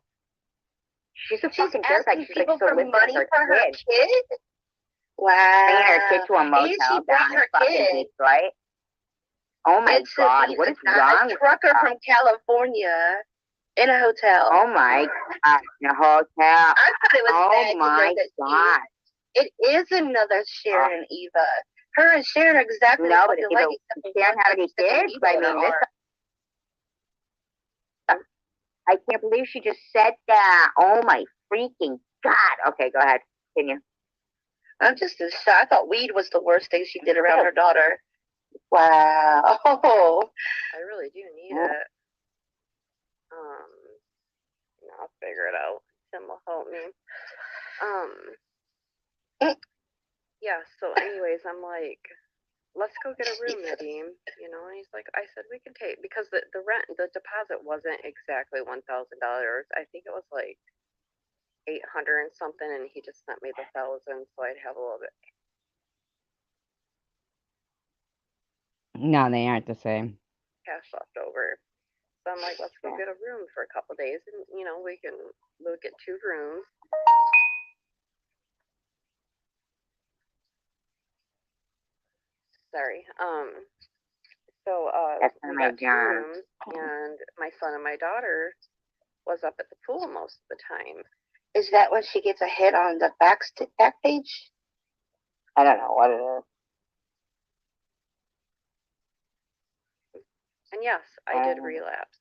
She's a She's fucking asking dirtbag. She's like people for soliciting money her for her kid. kid? Bringing her kid Wow. to a And she motel brought down in her fucking kid. Detroit. Oh my It's god, what is wrong a with trucker her? from California in a hotel. Oh my god, in a hotel. I thought it was Oh bad to my know that god. it is another Sharon and Eva. Her and Sharon are exactly No, but fucking Eva, like except for Sharon one had any has different kids? Eva I in her mean, this. arm. I can't believe she just said that. Oh my freaking god. Okay, go ahead. Continue. I'm just in shock. I thought weed was the worst thing she did around her daughter. Wow. I really do need it. I'll figure it out. Tim will help me. Yeah, so anyways, I'm like, let's go get a room, Nadim. You know, and he's like, I said we can take, because the rent, the deposit wasn't exactly $1,000. I think it was like 800 and something, and he just sent me the 1,000, so I'd have a little bit. No, they aren't the same. Cash left over. So I'm like, let's go get a room for a couple days, and you know, we can look at 2 rooms. Sorry. So we got 2 rooms, and my son and my daughter was up at the pool most of the time. Is that when she gets a hit on the back page? I don't know what it is. And yes, I did relapse.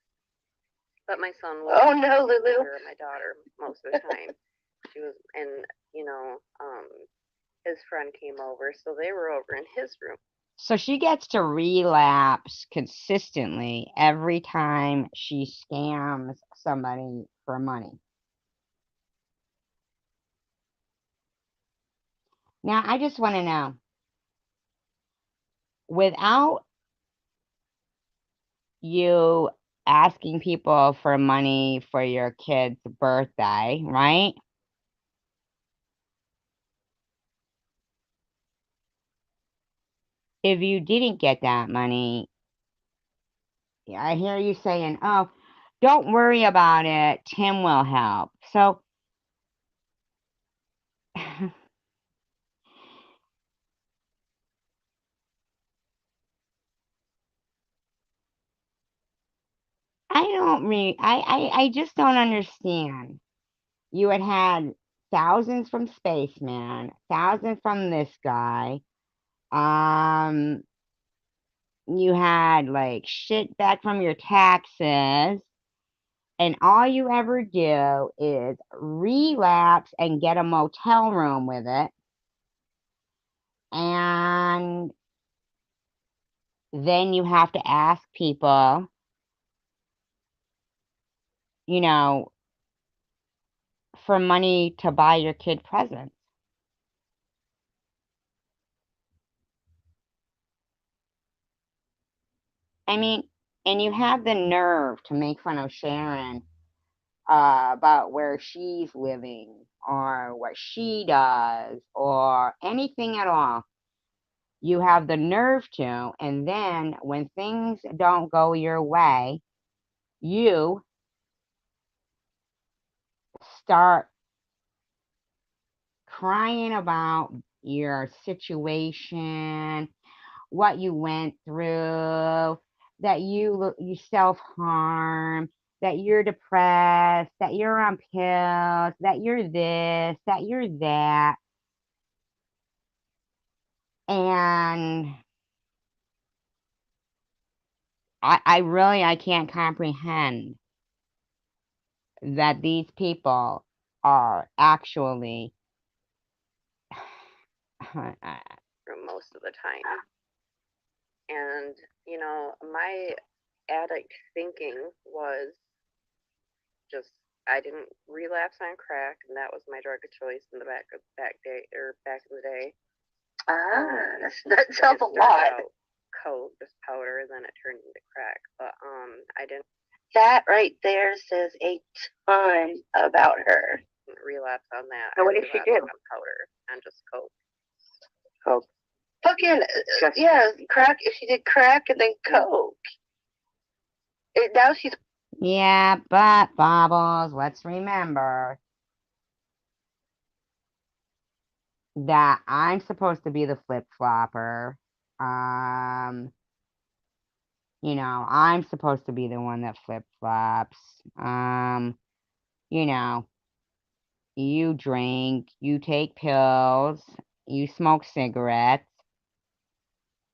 But my son was Oh no, Lulu. my daughter most of the time. She was, and you know, his friend came over, so they were over in his room. So she gets to relapse consistently every time she scams somebody for money. Now, I just want to know, without you asking people for money for your kid's birthday, right? If you didn't get that money, I hear you saying, oh, don't worry about it. Tim will help. So, I I just don't understand. You had thousands from Spaceman, thousands from this guy. Um, you had like shit back from your taxes, and all you ever do is relapse and get a motel room with it. And then you have to ask people, you know, for money to buy your kid presents. I mean, and you have the nerve to make fun of Sharon about where she's living or what she does or anything at all. You have the nerve to, and then when things don't go your way, you start crying about your situation, what you went through, that you self-harm, that you're depressed, that you're on pills, that you're this, that you're that. And I can't comprehend that these people are actually For most of the time. And, you know, my addict thinking was just I didn't relapse on crack, and that was my drug of choice in the back in the day. That sounds a lot. Coke, just powder, and then it turned into crack. But I didn't. That right there says a ton about her. Relapse on that. So what did she do? On powder and just coke. Coke. Fucking yeah, crack. If she did crack and then coke, now she's. Yeah, but Bobbles, let's remember that I'm supposed to be the flip-flopper. You know, I'm supposed to be the one that flip-flops. You know, you drink, you take pills, you smoke cigarettes.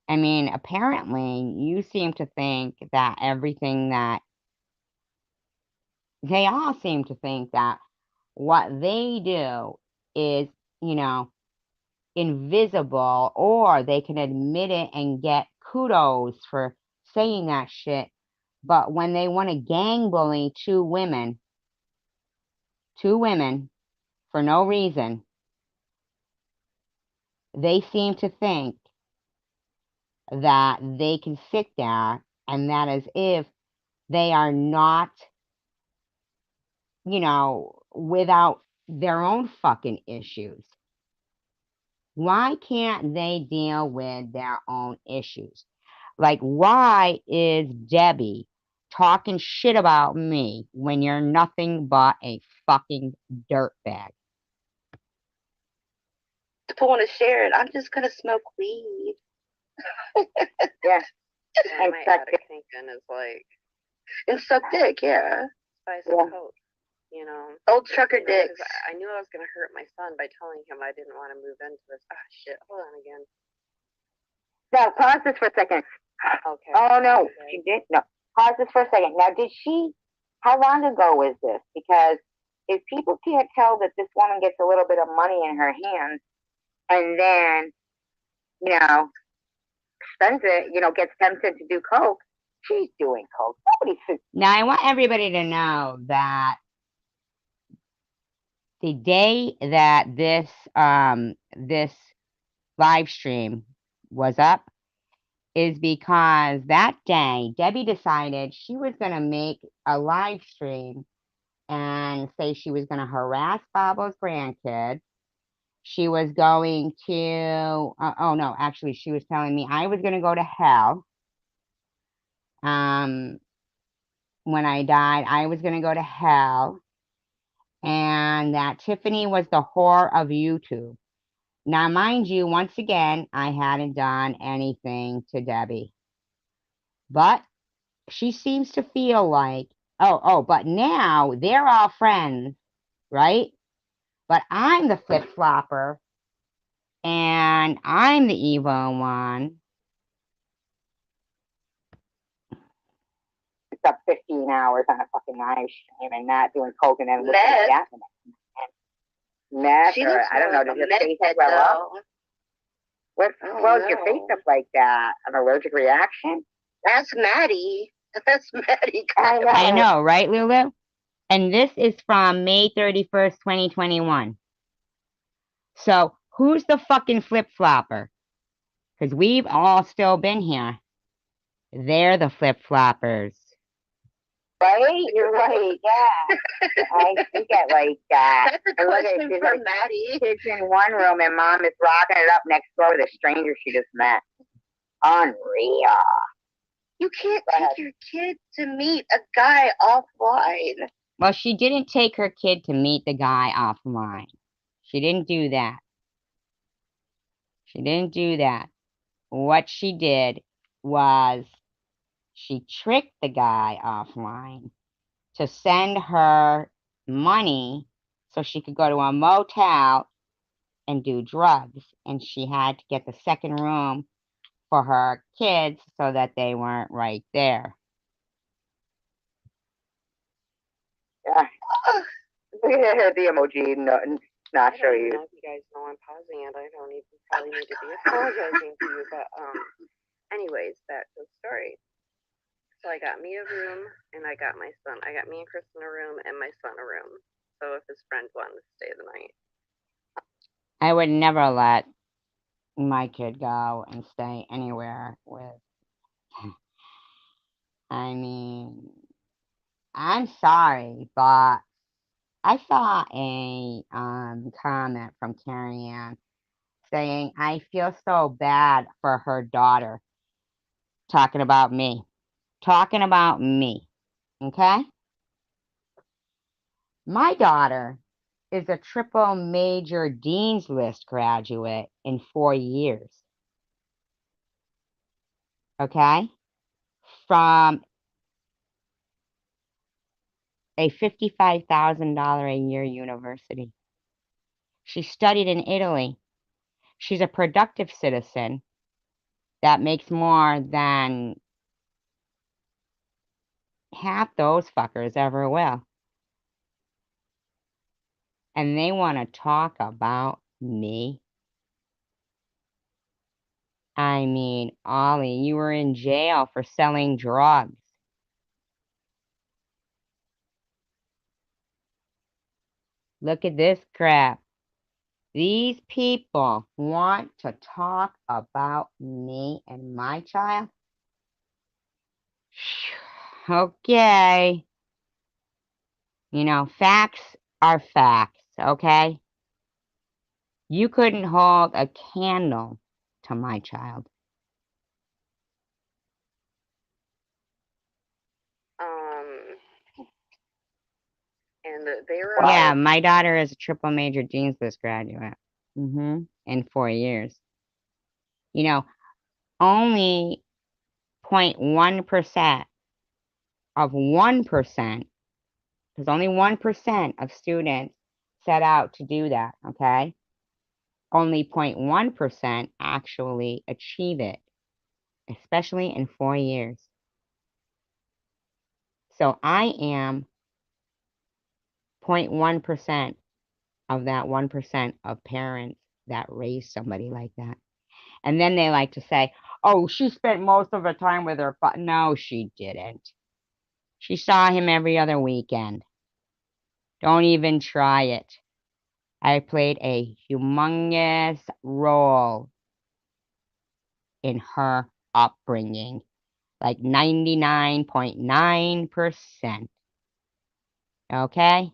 I mean, apparently you seem to think that they all seem to think that what they do is, you know, invisible, or they can admit it and get kudos for saying that shit. But when they want to gang bully two women for no reason, they seem to think that they can sit there and that as if they are not, you know, without their own fucking issues. Why can't they deal with their own issues? Like, why is Debbie talking shit about me when you're nothing but a fucking dirtbag? The point of sharing, I'm just gonna smoke weed. Yeah. And my addict thinking is like. And suck dick, yeah. Spice and coke. You know, old trucker dicks. I knew I was gonna hurt my son by telling him I didn't want to move into this. Shit. Hold on again. No, pause this for a second. Okay. Oh no, she did no. Pause this for a second. Now, how long ago was this? Because if people can't tell that this woman gets a little bit of money in her hands and then, you know, spends it, you know, gets tempted to do coke, she's doing coke. Nobody says. Now, I want everybody to know that the day that this live stream was up is because that day Debbie decided she was going to make a live stream and say she was going to harass Bobo's grandkids. She was going to, oh no, actually, she was telling me I was going to go to hell. When I died, I was going to go to hell. And that Tiffany was the whore of YouTube. Now, mind you, once again, I hadn't done anything to Debbie. But she seems to feel like, but now they're all friends, right? But I'm the flip-flopper, and I'm the evil one. It's up 15 hours on a fucking live stream and not doing coke and then looking at that. Meth, or I don't know, does your face swell up? What swells your face up like that? An allergic reaction? That's Maddie. That's Maddie. I know, right, Lulu? And this is from May 31st, 2021. So who's the fucking flip-flopper? Because we've all still been here. They're the flip-floppers. Right? You're right, yeah. I think it like that. That's a question for Maddie. Kids in one room and mom is rocking it up next door with a stranger she just met. Unreal. You can't take your kid to meet a guy offline. Well, she didn't take her kid to meet the guy offline. She didn't do that. She didn't do that. What she did was she tricked the guy offline to send her money so she could go to a motel and do drugs. And she had to get the second room for her kids so that they weren't right there. Yeah. The emoji, not show you. I don't know if you guys know I'm pausing it. I don't even probably need to be apologizing to you, but anyways, back to the story. So I got me a room and I got my son. I got me and Chris in a room and my son a room. So if his friend wanted to stay the night. I would never let my kid go and stay anywhere with. I mean, I'm sorry, but I saw a comment from Carrie Ann saying, I feel so bad for her daughter. Talking about me. Talking about me. Okay? My daughter is a triple major Dean's List graduate in 4 years. Okay? From a $55,000 a year university. She studied in Italy. She's a productive citizen that makes more than half those fuckers ever will. And they want to talk about me. I mean, Ollie, you were in jail for selling drugs. Look at this crap. These people want to talk about me and my child? Okay. You know, facts are facts, okay? You couldn't hold a candle to my child. And they were Yeah, my daughter is a triple major Dean's List graduate. In 4 years. You know, only 0.1% of 1%, because only 1% of students set out to do that, okay? Only 0.1% actually achieve it, especially in 4 years. So I am 0.1% of that 1% of parents that raise somebody like that. And then they like to say, oh, she spent most of her time with her father. No, she didn't. She saw him every other weekend. Don't even try it. I played a humongous role in her upbringing. Like 99.9%. Okay?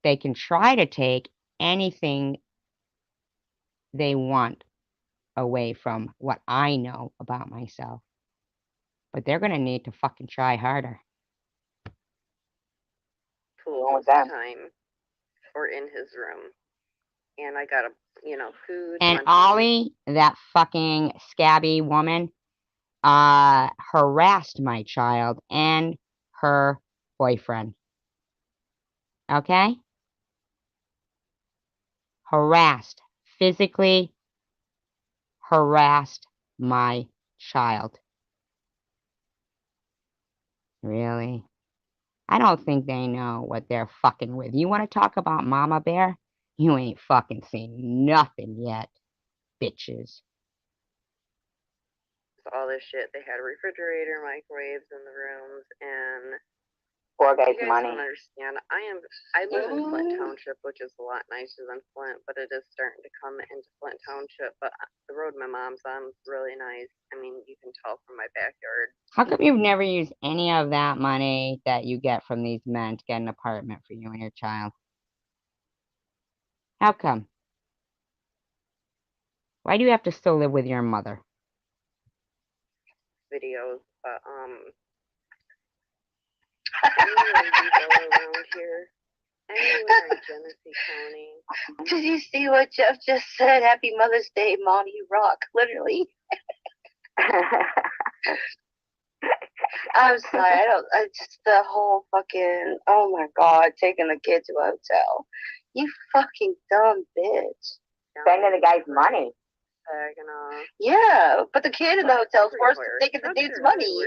They can try to take anything they want away from what I know about myself. But they're going to need to fucking try harder. Pool was time or in his room. And I got food. And Ollie, that fucking scabby woman, harassed my child and her boyfriend. Okay? Harassed. Physically harassed my child. Really? I don't think they know what they're fucking with. You want to talk about Mama Bear? You ain't fucking seen nothing yet, bitches. All this shit. They had a refrigerator, microwaves in the rooms, and Poor guy's you guys money. don't understand. I live in Flint Township, which is a lot nicer than Flint, but it is starting to come into Flint Township. But the road my mom's on is really nice. I mean, you can tell from my backyard. How come you've never used any of that money that you get from these men to get an apartment for you and your child? How come? Why do you have to still live with your mother? Videos, but anywhere you go around here, anywhere in Genesee County. Did you see what Jeff just said? Happy Mother's Day, Mom, you rock, literally. I'm sorry, I just, the whole fucking, oh my God, taking the kid to a hotel. You fucking dumb bitch. Spending the guy's money. Yeah, but the kid in the hotel's worse than taking the dude's money.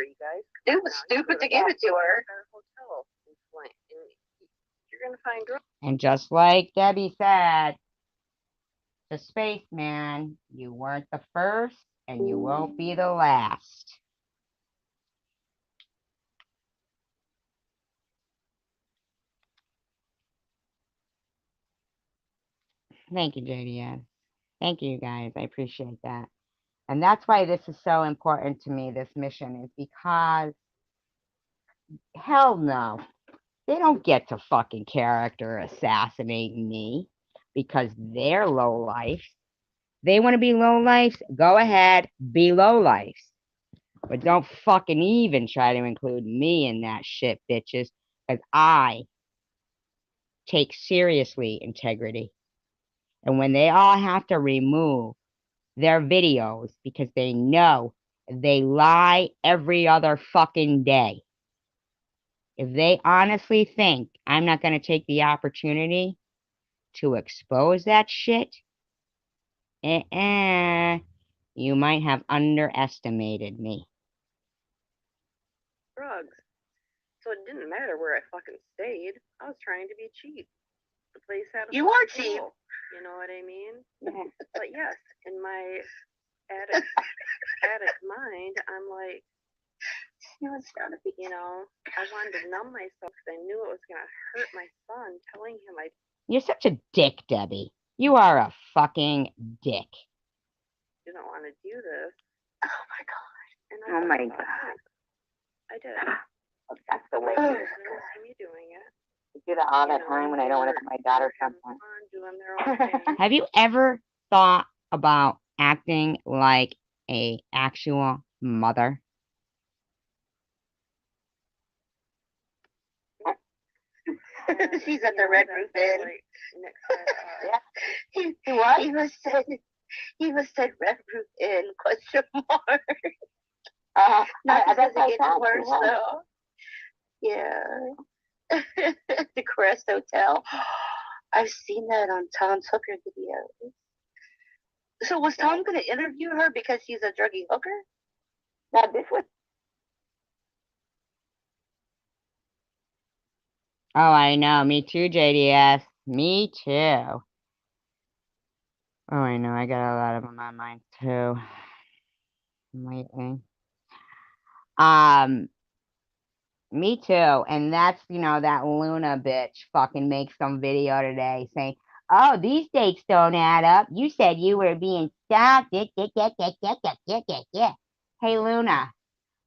Dude was stupid to give it to her. You're gonna find drugs. And just like Debbie said, the spaceman, you weren't the first and you won't be the last. Thank you, JDS. Thank you, guys. I appreciate that. And that's why this is so important to me, this mission, is because hell no. They don't get to fucking character assassinate me because they're low life. They want to be low life? Go ahead, be low life. But don't fucking even try to include me in that shit, bitches, because I take seriously integrity. And when they all have to remove their videos because they know they lie every other fucking day, if they honestly think I'm not going to take the opportunity to expose that shit, you might have underestimated me. Drugs. So it didn't matter where I fucking stayed. I was trying to be cheap. The place had a You are pool. cheap. You know what I mean? But yes, in my addict mind, I'm like, I wanted to numb myself because I knew it was going to hurt my son, telling him You're such a dick, Debbie. You are a fucking dick. didn't want to do this. Oh my God. And Oh my God. I did. That's the way. I me doing it. I do that all the time when I don't want to put my daughter something. Doing their own thing. Have you ever thought about acting like a actual mother? She's at the Red Roof Inn. He was said Red Roof Inn, question mark. Not because it gets worse though. Yeah. The Crest Hotel. I've seen that on Tom's hooker videos. So was Tom going to interview her because he's a druggy hooker? Now this was. Oh, I know. Me too, JDS. Me too. Oh, I know. I got a lot of them on mine too. Lately. Me too. And that's, that Luna bitch fucking makes some video today saying, Oh, these dates don't add up. You said you were being stalked. Hey, Luna,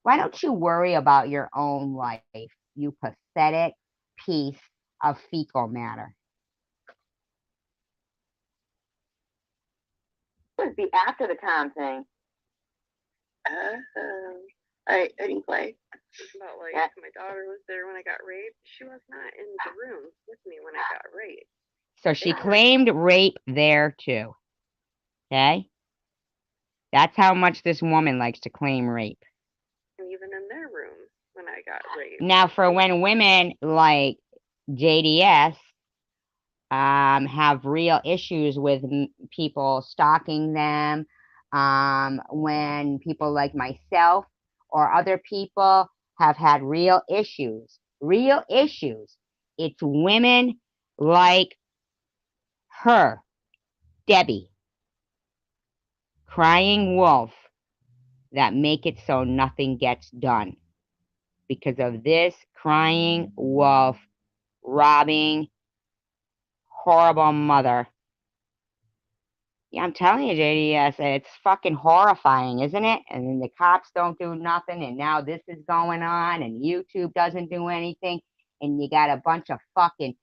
why don't you worry about your own life, you pathetic piece of fecal matter? It would be after the Tom thing. I didn't play. About like Yeah. my daughter was there when I got raped. She was not in the room with me when I got raped. So she claimed rape there too. Okay? That's how much this woman likes to claim rape. And even in their room when I got raped. Now, for when women like JDS have real issues with people stalking them, when people like myself or other people have had real issues, it's women like her, Debbie, crying wolf, that make it so nothing gets done because of this crying wolf robbing horrible mother. Yeah, I'm telling you, JDS, it's fucking horrifying, isn't it? And then the cops don't do nothing, and now this is going on, and YouTube doesn't do anything, and you got a bunch of fucking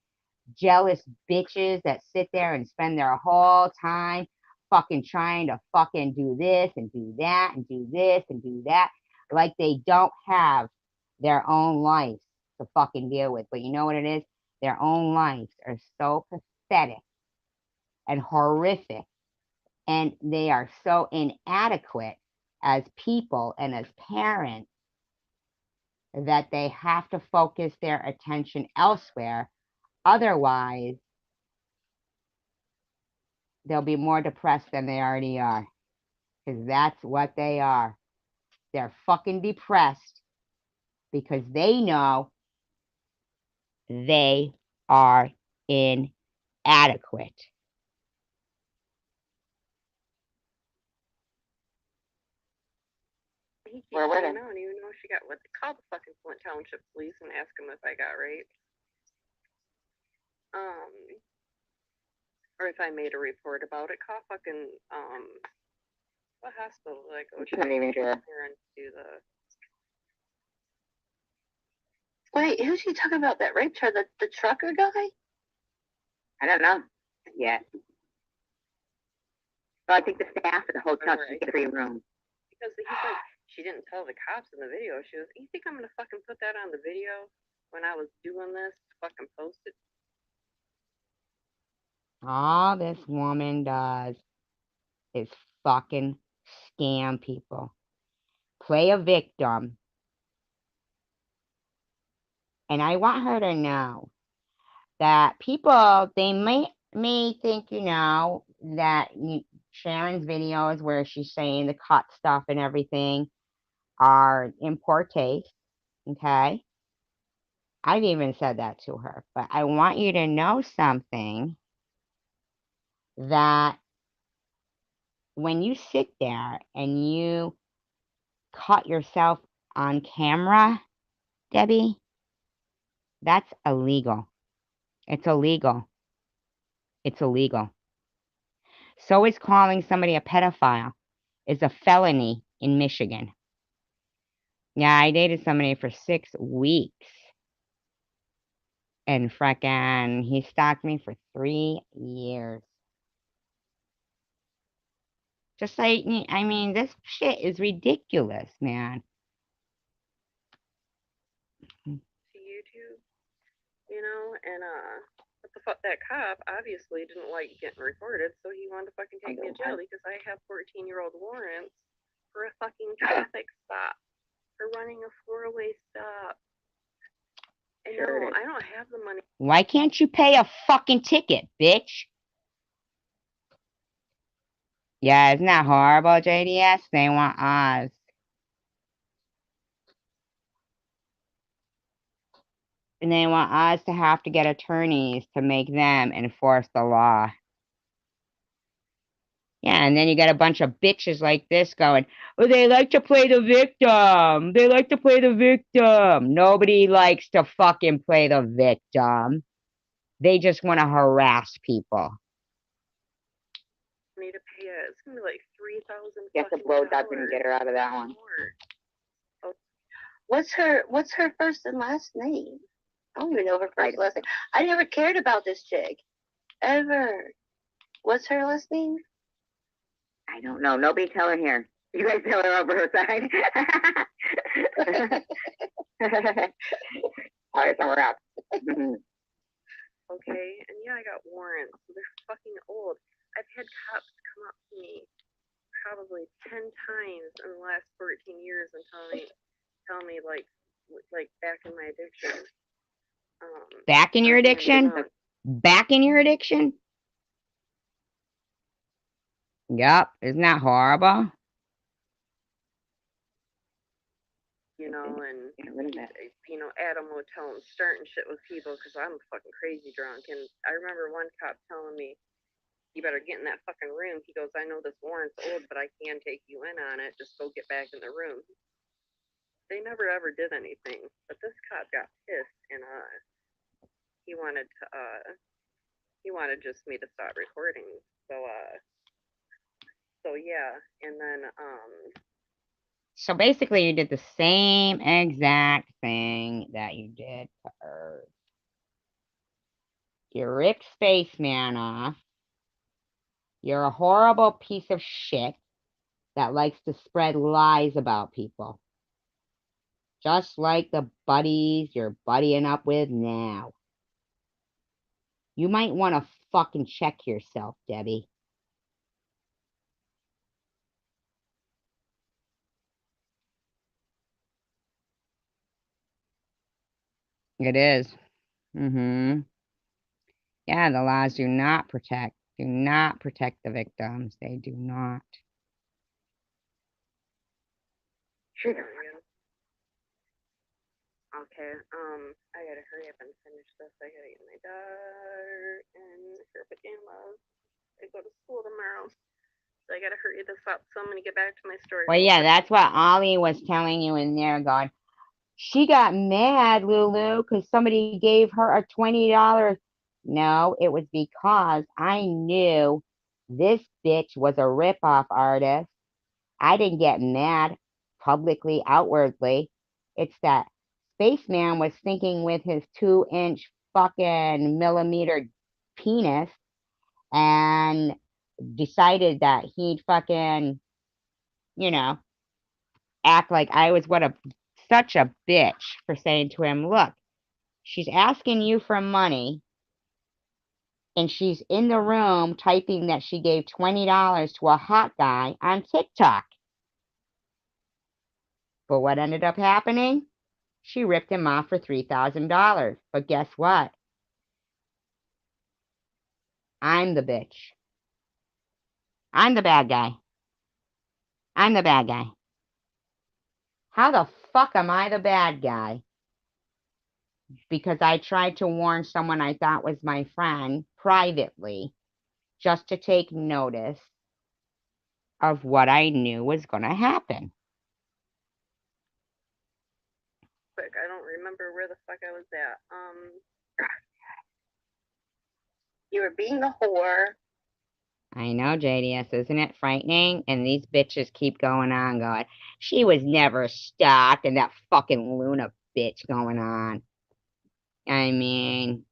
jealous bitches that sit there and spend their whole time fucking trying to fucking do this and do that and do this and do that, like they don't have their own lives to fucking deal with. But you know what it is? Their own lives are so pathetic and horrific, and they are so inadequate as people and as parents that they have to focus their attention elsewhere. Otherwise, they'll be more depressed than they already are, because that's what they are. They're fucking depressed because they know they are inadequate. He keeps Where were saying, they? I don't even know if she got what they call the fucking Flint Township police and ask them if I got raped. Or if I made a report about it. Call fucking what hospital did I go to? Not even sure. Here and do the Wait, who's she talking about that raped her? The trucker guy? I don't know yet. So I think the staff at the hotel should get a free room. because he's like, she didn't tell the cops in the video. She was, you think I'm gonna fucking put that on the video when I was doing this? Fucking post it. All this woman does is fucking scam people, play a victim. And I want her to know that people, they may think, that Sharon's videos where she's saying the cut stuff and everything are in poor taste. Okay. I've even said that to her, but I want you to know something, that when you sit there and you cut yourself on camera, Debbie, that's illegal. It's illegal. It's illegal. So is calling somebody a pedophile is a felony in Michigan. Yeah, I dated somebody for 6 weeks. And frickin' he stalked me for 3 years. Just like, I mean, this shit is ridiculous, man. To YouTube, and what the fuck, that cop obviously didn't like getting recorded, so he wanted to fucking take me to jail because I have 14-year-old warrants for a fucking traffic stop, for running a 4-way stop. And no, I don't have the money. Why can't you pay a fucking ticket, bitch? Yeah, isn't that horrible, JDS? They want us. And they want us to have to get attorneys to make them enforce the law. Yeah, and then you got a bunch of bitches like this going, oh, they like to play the victim. They like to play the victim. Nobody likes to fucking play the victim. They just want to harass people. Yeah, it's gonna be like $3,000. Guess the blow job didn't get her out of that one. What's her first and last name? I don't even know her first and last name. I never cared about this chick. Ever. What's her last name? I don't know. Nobody tell her here. You guys tell her over her side. All right, somewhere else. Okay, and yeah, I got warrants. They're fucking old. I've had cops come up to me probably 10 times in the last 14 years and tell me like back in my addiction. Back in your addiction? Back in your addiction? Yep. Isn't that horrible? You know, and you know, Adam would tell him starting shit with people because I'm fucking crazy drunk. And I remember one cop telling me, "You better get in that fucking room." He goes, "I know this warrant's old, but I can take you in on it. Just go get back in the room." They never ever did anything, but this cop got pissed and he wanted just me to stop recording. So yeah, and then So basically, you did the same exact thing that you did to Earth. You ripped Spaceman off. You're a horrible piece of shit that likes to spread lies about people. Just like the buddies you're buddying up with now. You might want to fucking check yourself, Debbie. It is. Mm-hmm. Yeah, the laws do not protect the victims. They do not. sure. Okay, I gotta hurry up and finish this. I gotta get my daughter in her pajamas. I go to school tomorrow. So I gotta hurry this up. So I'm gonna get back to my story. Well, yeah, that's what Ollie was telling you in there, going, she got mad, Lulu, because somebody gave her a $20. No, it was because I knew this bitch was a ripoff artist. I didn't get mad publicly, outwardly. It's that Spaceman was thinking with his 2-inch fucking millimeter penis and decided that he'd fucking, you know, act like I was such a bitch for saying to him, look, she's asking you for money and she's in the room typing that she gave $20 to a hot guy on TikTok. But what ended up happening? She ripped him off for $3,000. But guess what? I'm the bitch. I'm the bad guy. I'm the bad guy. How the fuck am I the bad guy? Because I tried to warn someone I thought was my friend privately just to take notice of what I knew was going to happen. Quick, I don't remember where the fuck I was at. You were being a whore. I know, JDS, isn't it frightening? And these bitches keep going on, going, she was never stalked, and that fucking Luna bitch going on. I mean,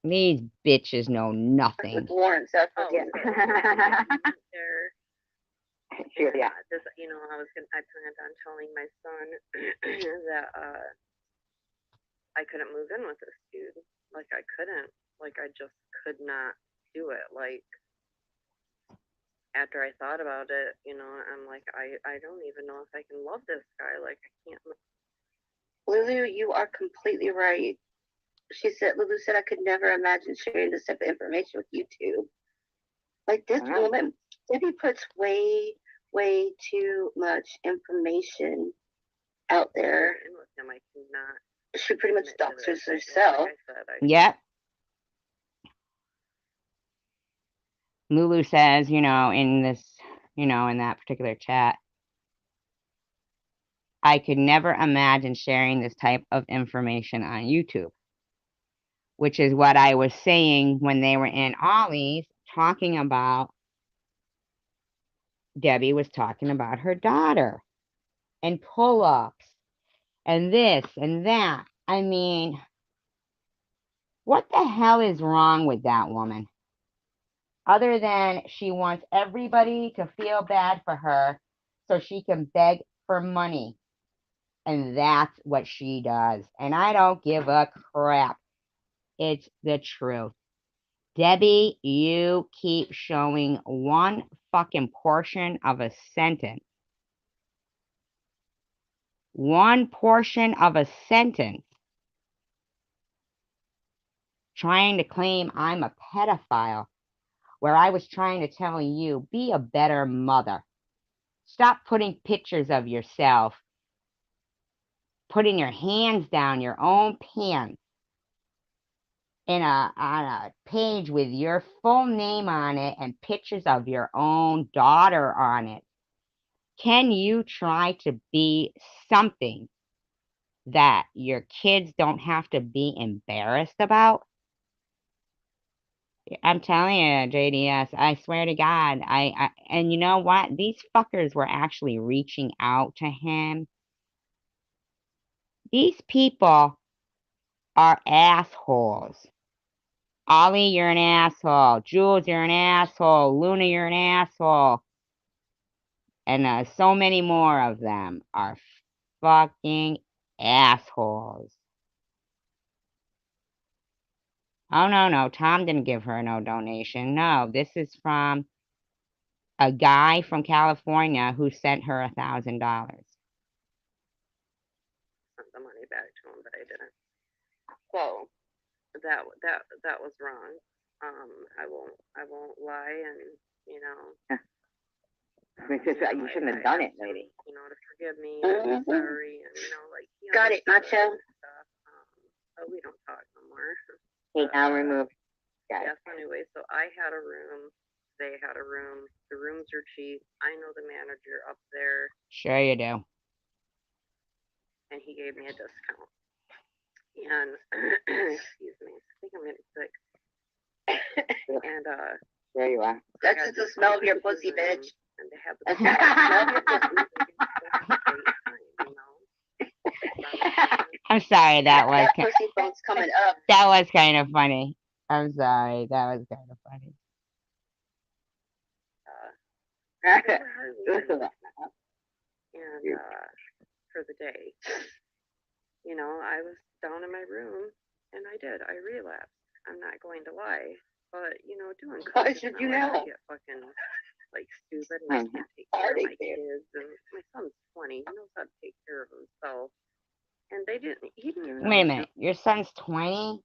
these bitches know nothing. Warrants, that's what Sure, yeah. This, you know, I planned on telling my son that I couldn't move in with this dude. Like, I couldn't. Like, I just could not do it. Like, after I thought about it, you know, I'm like, I don't even know if I can love this guy. Like, I can't. Lulu, you are completely right. Lulu said, I could never imagine sharing this type of information with you two. Like, this woman, Debbie puts way, way too much information out there. With him, I cannot. She pretty much doctors herself. Like I said, Yep. Lulu says, you know, in this, you know, in that particular chat, I could never imagine sharing this type of information on YouTube. which is what I was saying when they were in Ollie's talking about, Debbie was talking about her daughter and pull-ups and this and that. I mean, what the hell is wrong with that woman? Other than she wants everybody to feel bad for her so she can beg for money. And that's what she does. And I don't give a crap. It's the truth. Debbie, you keep showing one fucking portion of a sentence. One portion of a sentence. Trying to claim I'm a pedophile, where I was trying to tell you, be a better mother. Stop putting pictures of yourself, putting your hands down your own pants on a page with your full name on it and pictures of your own daughter on it. Can you try to be something that your kids don't have to be embarrassed about? I'm telling you, JDS, I swear to God, and you know what? These fuckers were actually reaching out to him. These people are assholes. Ollie, you're an asshole. Jules, you're an asshole. Luna, you're an asshole. And so many more of them are fucking assholes. Oh, no. Tom didn't give her no donation. No, this is from a guy from California who sent her $1,000. Sent the money back to him, but I didn't. So that was wrong. I won't lie, and you know. You shouldn't have done it, lady. You know, to forgive me, and sorry, and you know, like. Got it, Nacho. But we don't talk no more. Take down, remove. Yes. Anyway, so I had a room. They had a room. The rooms are cheap. I know the manager up there. Sure you do. And he gave me a discount. And excuse me, I think I'm getting sick. And there you are. That's just the smell of your pussy, bitch. And they have the smell of your pussy. I'm sorry, that was that pussy phone's coming up. That was kind of funny. I'm sorry, that was kind of funny. And for the day, you know, I was down in my room, and I relapsed. I'm not going to lie, but you know, doing why should you know? I get fucking like stupid and I can't take care of my kids, and my son's 20, he knows how to take care of himself, and he didn't even know. Wait a minute, your son's 20?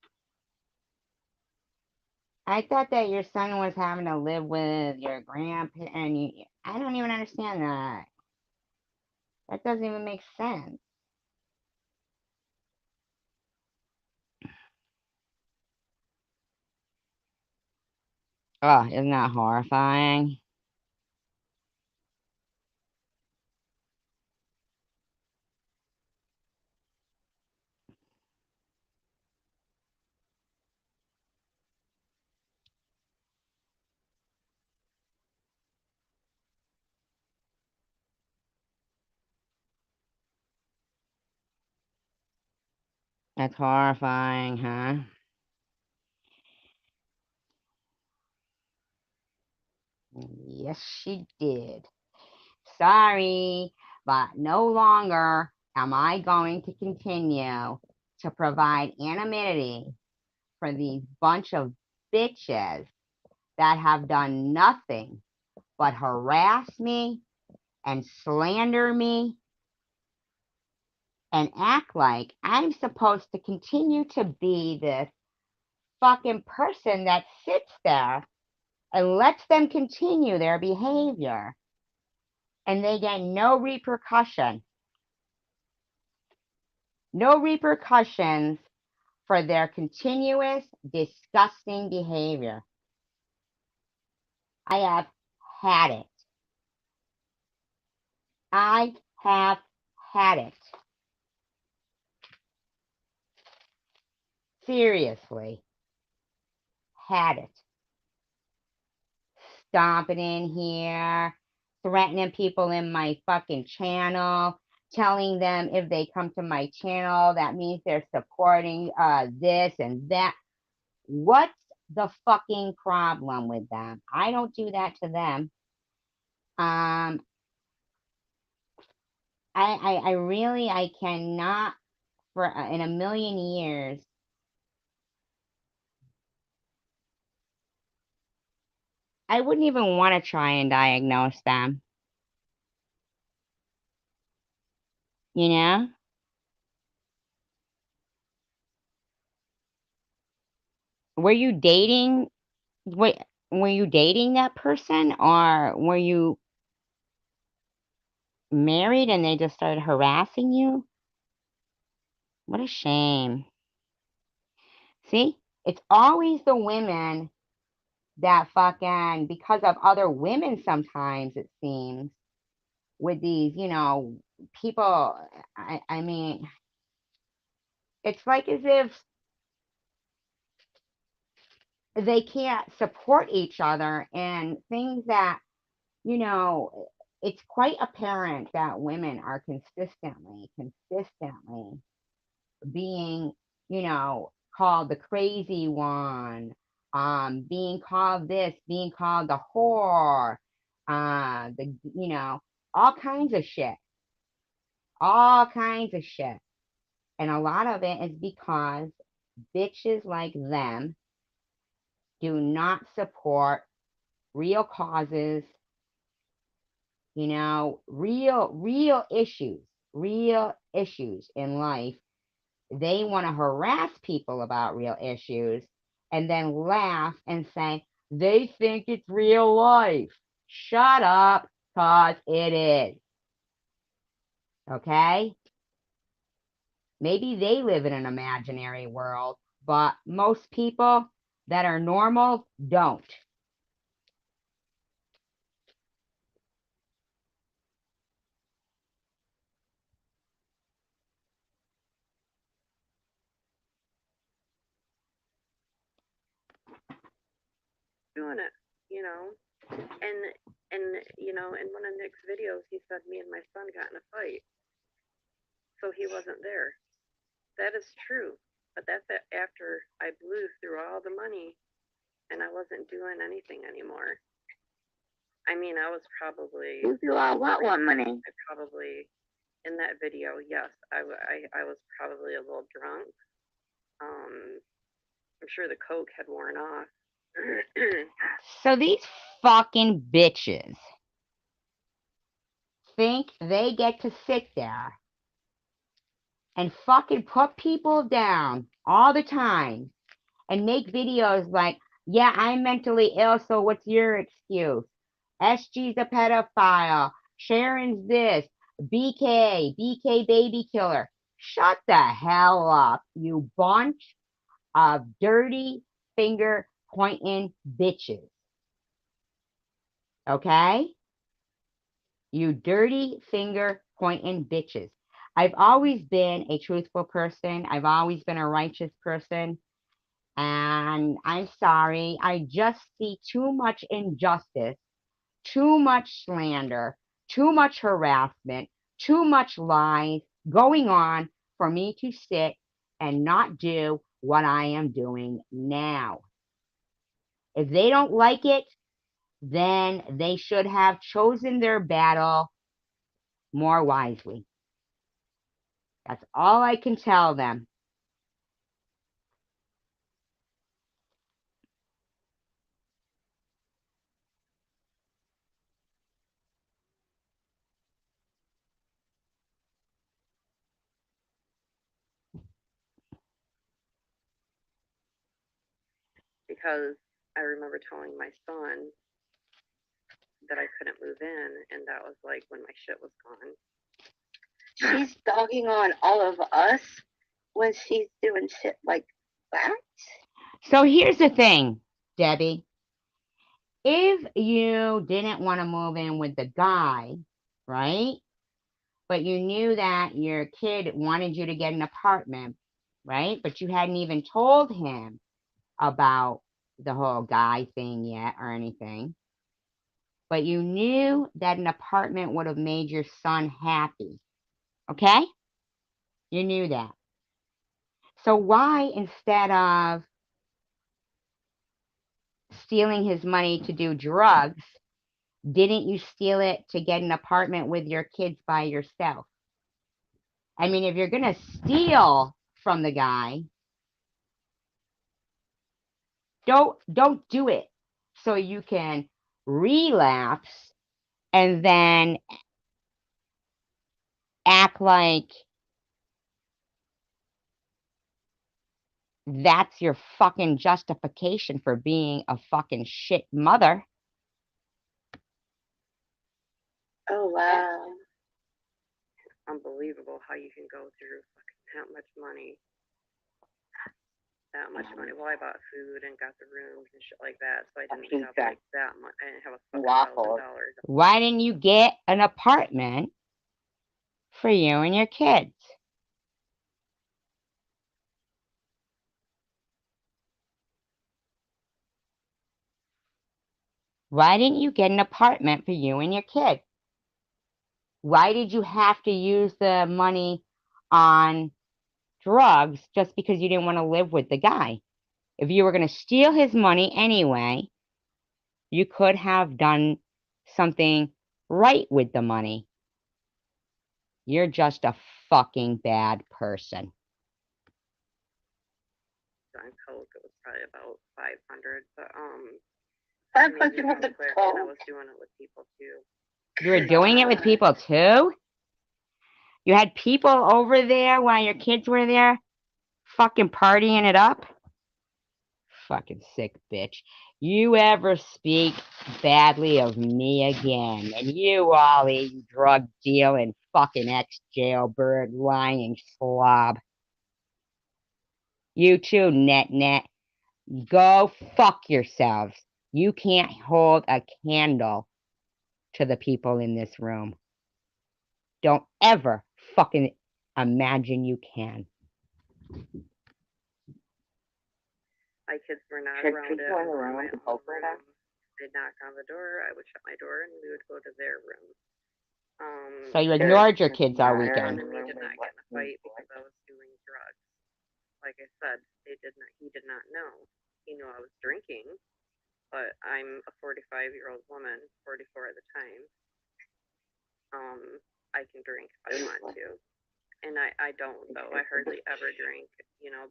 I thought that your son was having to live with your grandpa, and I don't even understand that. That doesn't even make sense. Oh, isn't that horrifying? That's horrifying, huh? Yes, she did. Sorry, but no longer am I going to continue to provide anonymity for these bunch of bitches that have done nothing but harass me and slander me and act like I'm supposed to continue to be this fucking person that sits there and lets them continue their behavior, and they get no repercussion. No repercussions for their continuous disgusting behavior. I have had it. I have had it. Seriously. Had it. Stomping in here, threatening people in my fucking channel, telling them if they come to my channel, that means they're supporting this and that. What's the fucking problem with them? I don't do that to them. I really, I cannot for in a million years. I wouldn't even want to try and diagnose them. You know? Were you dating? Wait, were you dating that person, or were you married and they just started harassing you? What a shame. See, it's always the women that fucking, because of other women sometimes, it seems, with these, people. I mean, it's like as if they can't support each other and things that, it's quite apparent that women are consistently being, called the crazy one, being called this, being called the whore, all kinds of shit, And a lot of it is because bitches like them do not support real causes, real issues in life. They want to harass people about real issues and then laugh and say, they think it's real life. Shut up, cause it is. Okay? Maybe they live in an imaginary world, but most people that are normal don't. Doing it, and in one of Nick's videos, he said me and my son got in a fight, so he wasn't there. That is true, but that's after I blew through all the money, and I wasn't doing anything anymore. I mean, I was probably. You do all what money? I probably, in that video, yes, I was probably a little drunk. I'm sure the coke had worn off. So these fucking bitches think they get to sit there and fucking put people down all the time and make videos like, yeah, I'm mentally ill, so what's your excuse? SG's a pedophile. Sharon's this. BK baby killer. Shut the hell up, you bunch of dirty finger pointing bitches. Okay? You dirty finger pointing bitches. I've always been a truthful person. I've always been a righteous person. And I'm sorry, I just see too much injustice, too much slander, too much harassment, too much lies going on for me to sit and not do what I am doing now. If they don't like it, then they should have chosen their battle more wisely. That's all I can tell them. Because I remember telling my son that I couldn't move in, and that was like when my shit was gone. She's dogging on all of us when she's doing shit like that. So here's the thing, Debbie. If you didn't want to move in with the guy, right? But you knew that your kid wanted you to get an apartment, right? But you hadn't even told him about the whole guy thing yet or anything. But you knew that an apartment would have made your son happy. Okay? You knew that. So why, instead of stealing his money to do drugs, didn't you steal it to get an apartment with your kids by yourself? I mean, if you're going to steal from the guy, don't do it so you can relapse and then act like that's your fucking justification for being a fucking shit mother. Oh wow. Unbelievable how you can go through fucking that much money. Well, I bought food and got the rooms and shit like that, so I didn't have like that much. I didn't have a fucking $1,000. Why didn't you get an apartment for you and your kids? Why didn't you get an apartment for you and your kids? Why did you have to use the money on drugs just because you didn't want to live with the guy? If you were going to steal his money anyway, you could have done something right with the money. You're just a fucking bad person. On coke, it was probably about 500, but 500 worth of and I coke. was doing it with people too. You were doing it with people too? You had people over there while your kids were there fucking partying it up? Fucking sick bitch. You ever speak badly of me again, and you, Ollie, you drug dealing fucking ex-jailbird lying slob. You too, Net. Go fuck yourselves. You can't hold a candle to the people in this room. Don't ever fucking imagine you can. My kids were not Should around it. people in the room help her now? They'd knock on the door. I would shut my door, and we would go to their room. So you ignored your kids all My weekend. son and me did not get in a fight because I was doing drugs. Like I said, he did not know. He knew I was drinking, but I'm a 45-year-old woman, 44 at the time. I can drink if I want to. And I don't, though. I hardly ever drink,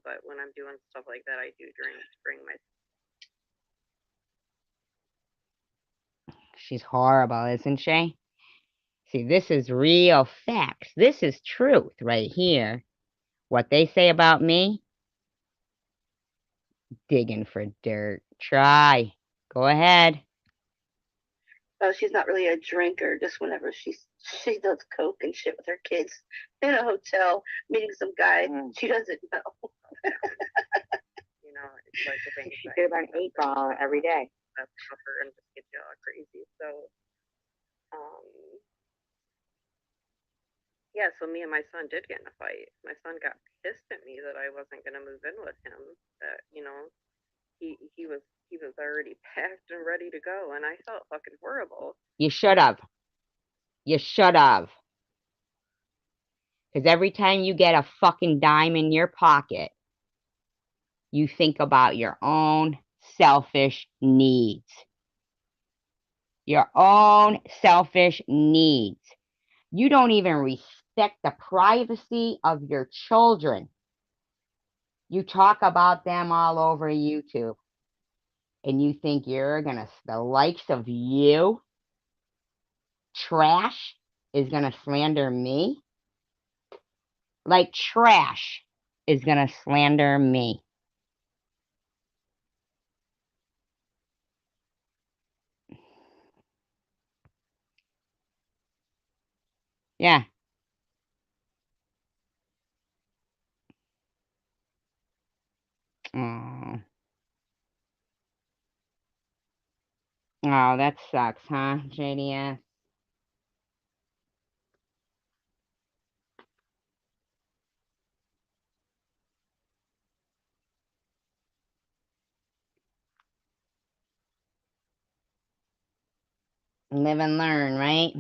but when I'm doing stuff like that, I do drink to bring my... She's horrible, isn't she? See, this is real facts. This is truth right here. What they say about me? Digging for dirt. Try. Go ahead. Oh, she's not really a drinker. Just whenever she does coke and shit with her kids in a hotel, meeting some guy she doesn't know. It's like the thing. She could have an 8-ball every day. That's tougher and just get you all crazy. So, yeah, so me and my son did get in a fight. My son got pissed at me that I wasn't going to move in with him. That, he was already packed and ready to go, and I felt fucking horrible. You should have. Because every time you get a fucking dime in your pocket, you think about your own selfish needs. Your own selfish needs. You don't even respect the privacy of your children. You talk about them all over YouTube. And you think the likes of you, trash, is gonna slander me? Like trash is gonna slander me. Yeah. Oh, that sucks, huh, JDS? Live and learn, right?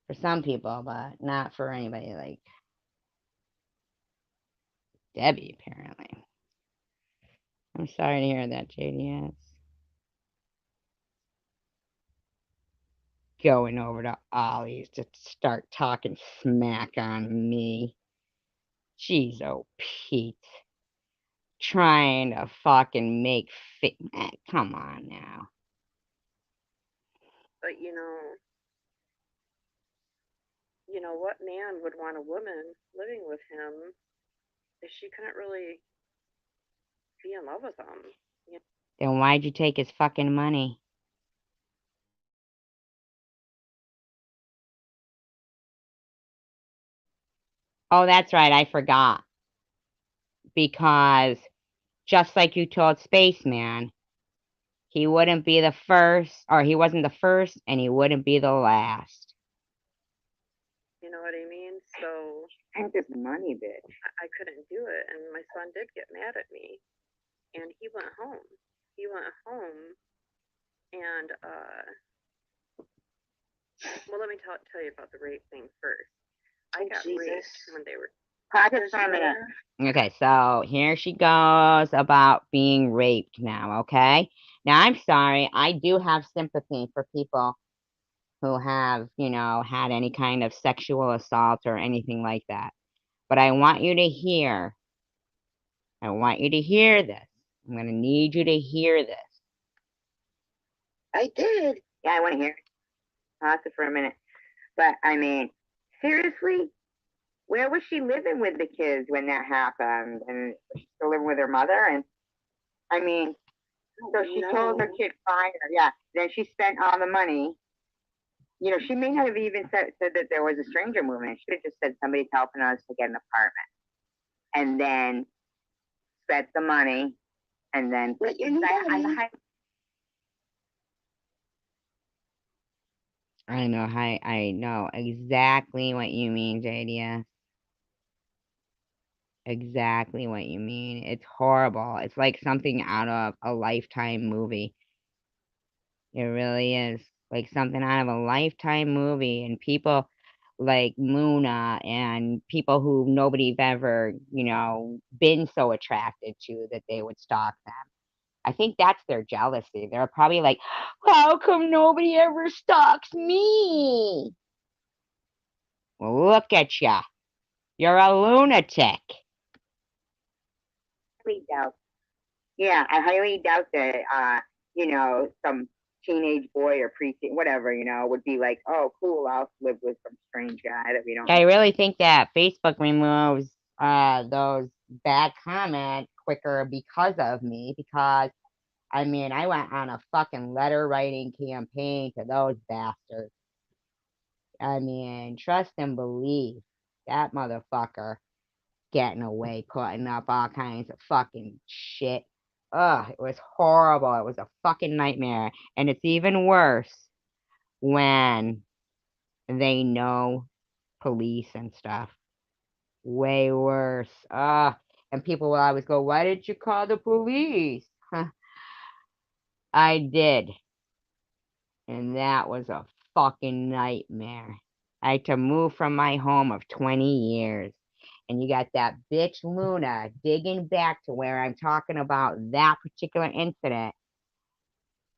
For some people, but not for anybody like Debbie, apparently. I'm sorry to hear that, JDS. Going over to Ollie's to start talking smack on me. Jeez, oh, Pete. Trying to fucking make fit. Come on now. But you know what man would want a woman living with him if she couldn't really be in love with him? You know? Then why'd you take his fucking money? Oh, that's right, I forgot. Because just like you told Spaceman, he wouldn't be the first, or he wasn't the first, and he wouldn't be the last. You know what I mean? So And this money, bitch. I couldn't do it, and my son did get mad at me, and he went home. And well, let me tell you about the rape thing first. I got raped when they were. Okay, so here she goes about being raped now, okay? Now, I'm sorry, I do have sympathy for people who have, had any kind of sexual assault or anything like that. But I want you to hear this. I'm going to need you to hear this. I did. Yeah, I want to hear it. Pause it for a minute. But I mean, seriously, where was she living with the kids when that happened? And was she still living with her mother? And I mean, so she told her kid fire. Yeah. Then she spent all the money. You know, she may not have even said that there was a stranger moving in. She could have just said somebody's helping us to get an apartment. And then spent the money. And then I know exactly what you mean, JDS. Exactly what you mean. It's horrible. It's like something out of a Lifetime movie. It really is. Like something out of a Lifetime movie. And people like Luna and people who nobody's ever, been so attracted to that they would stalk them. I think that's their jealousy. They're probably like, how come nobody ever stalks me? Well, look at ya. You're a lunatic. Yeah, I highly doubt that, some teenage boy or preteen, whatever, would be like, oh, cool, I'll live with some strange guy that we don't know. I really think that Facebook removes those bad comments quicker because of me, because, I mean, I went on a fucking letter writing campaign to those bastards. I mean, trust and believe that motherfucker getting away, putting up all kinds of fucking shit. Ugh, it was horrible. It was a fucking nightmare. And it's even worse when they know police and stuff. Way worse. And people will always go, why did you call the police? I did. And that was a fucking nightmare. I had to move from my home of 20 years. And you got that bitch Luna digging back to where I'm talking about that particular incident.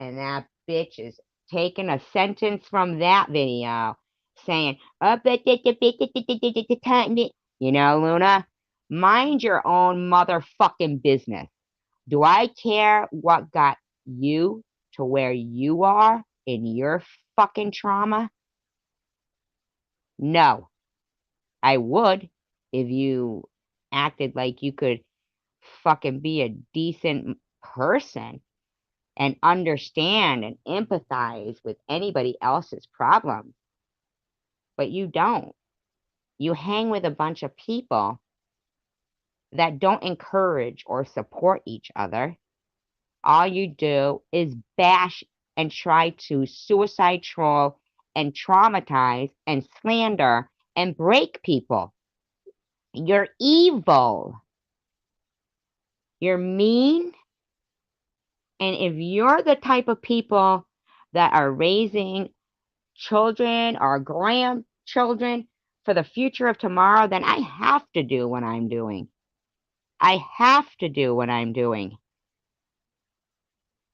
And that bitch is taking a sentence from that video saying, Luna, mind your own motherfucking business. Do I care what got you to where you are in your fucking trauma? No. I would if you acted like you could fucking be a decent person and understand and empathize with anybody else's problems. But you don't. You hang with a bunch of people that don't encourage or support each other. All you do is bash and try to suicide troll and traumatize and slander and break people. You're evil. You're mean. And if you're the type of people that are raising children or grandchildren for the future of tomorrow, then I have to do what I'm doing. I have to do what I'm doing.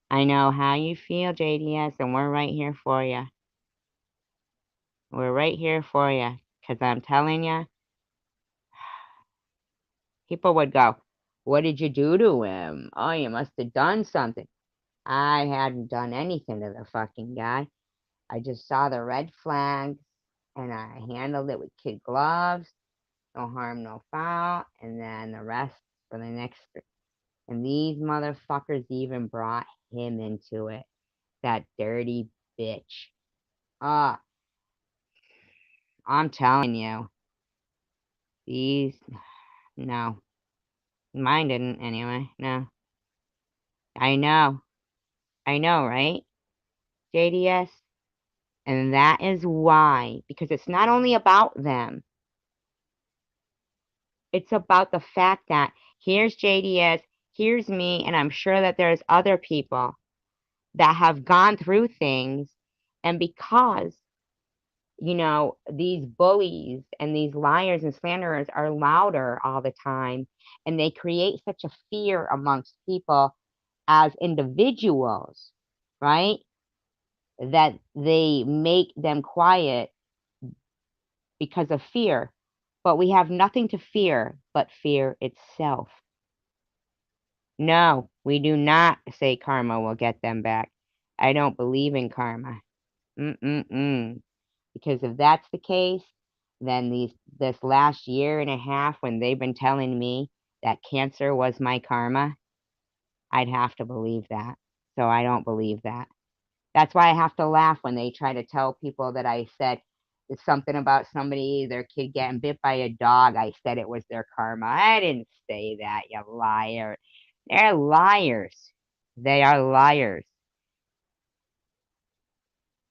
I know how you feel, JDS, and we're right here for you. We're right here for you, because I'm telling you, people would go, what did you do to him? Oh, you must have done something. I hadn't done anything to the fucking guy. I just saw the red flags, and I handled it with kid gloves. No harm, no foul. And then the rest for the next. And these motherfuckers even brought him into it. That dirty bitch. Ah, I'm telling you. These. No. Mine didn't, anyway. No. I know. I know, right? JDS? And that is why. Because it's not only about them. It's about the fact that here's JDS, here's me, and I'm sure that there's other people that have gone through things, and because, you know, these bullies and these liars and slanderers are louder all the time, and they create such a fear amongst people as individuals, right? That they make them quiet because of fear. But we have nothing to fear but fear itself. No, we do not say karma will get them back. I don't believe in karma. Because if that's the case, then this last year and a half when they've been telling me that cancer was my karma, I'd have to believe that. So I don't believe that. That's why I have to laugh when they try to tell people that I said it's something about somebody, their kid getting bit by a dog. I said it was their karma. I didn't say that, you liar. They're liars. They are liars.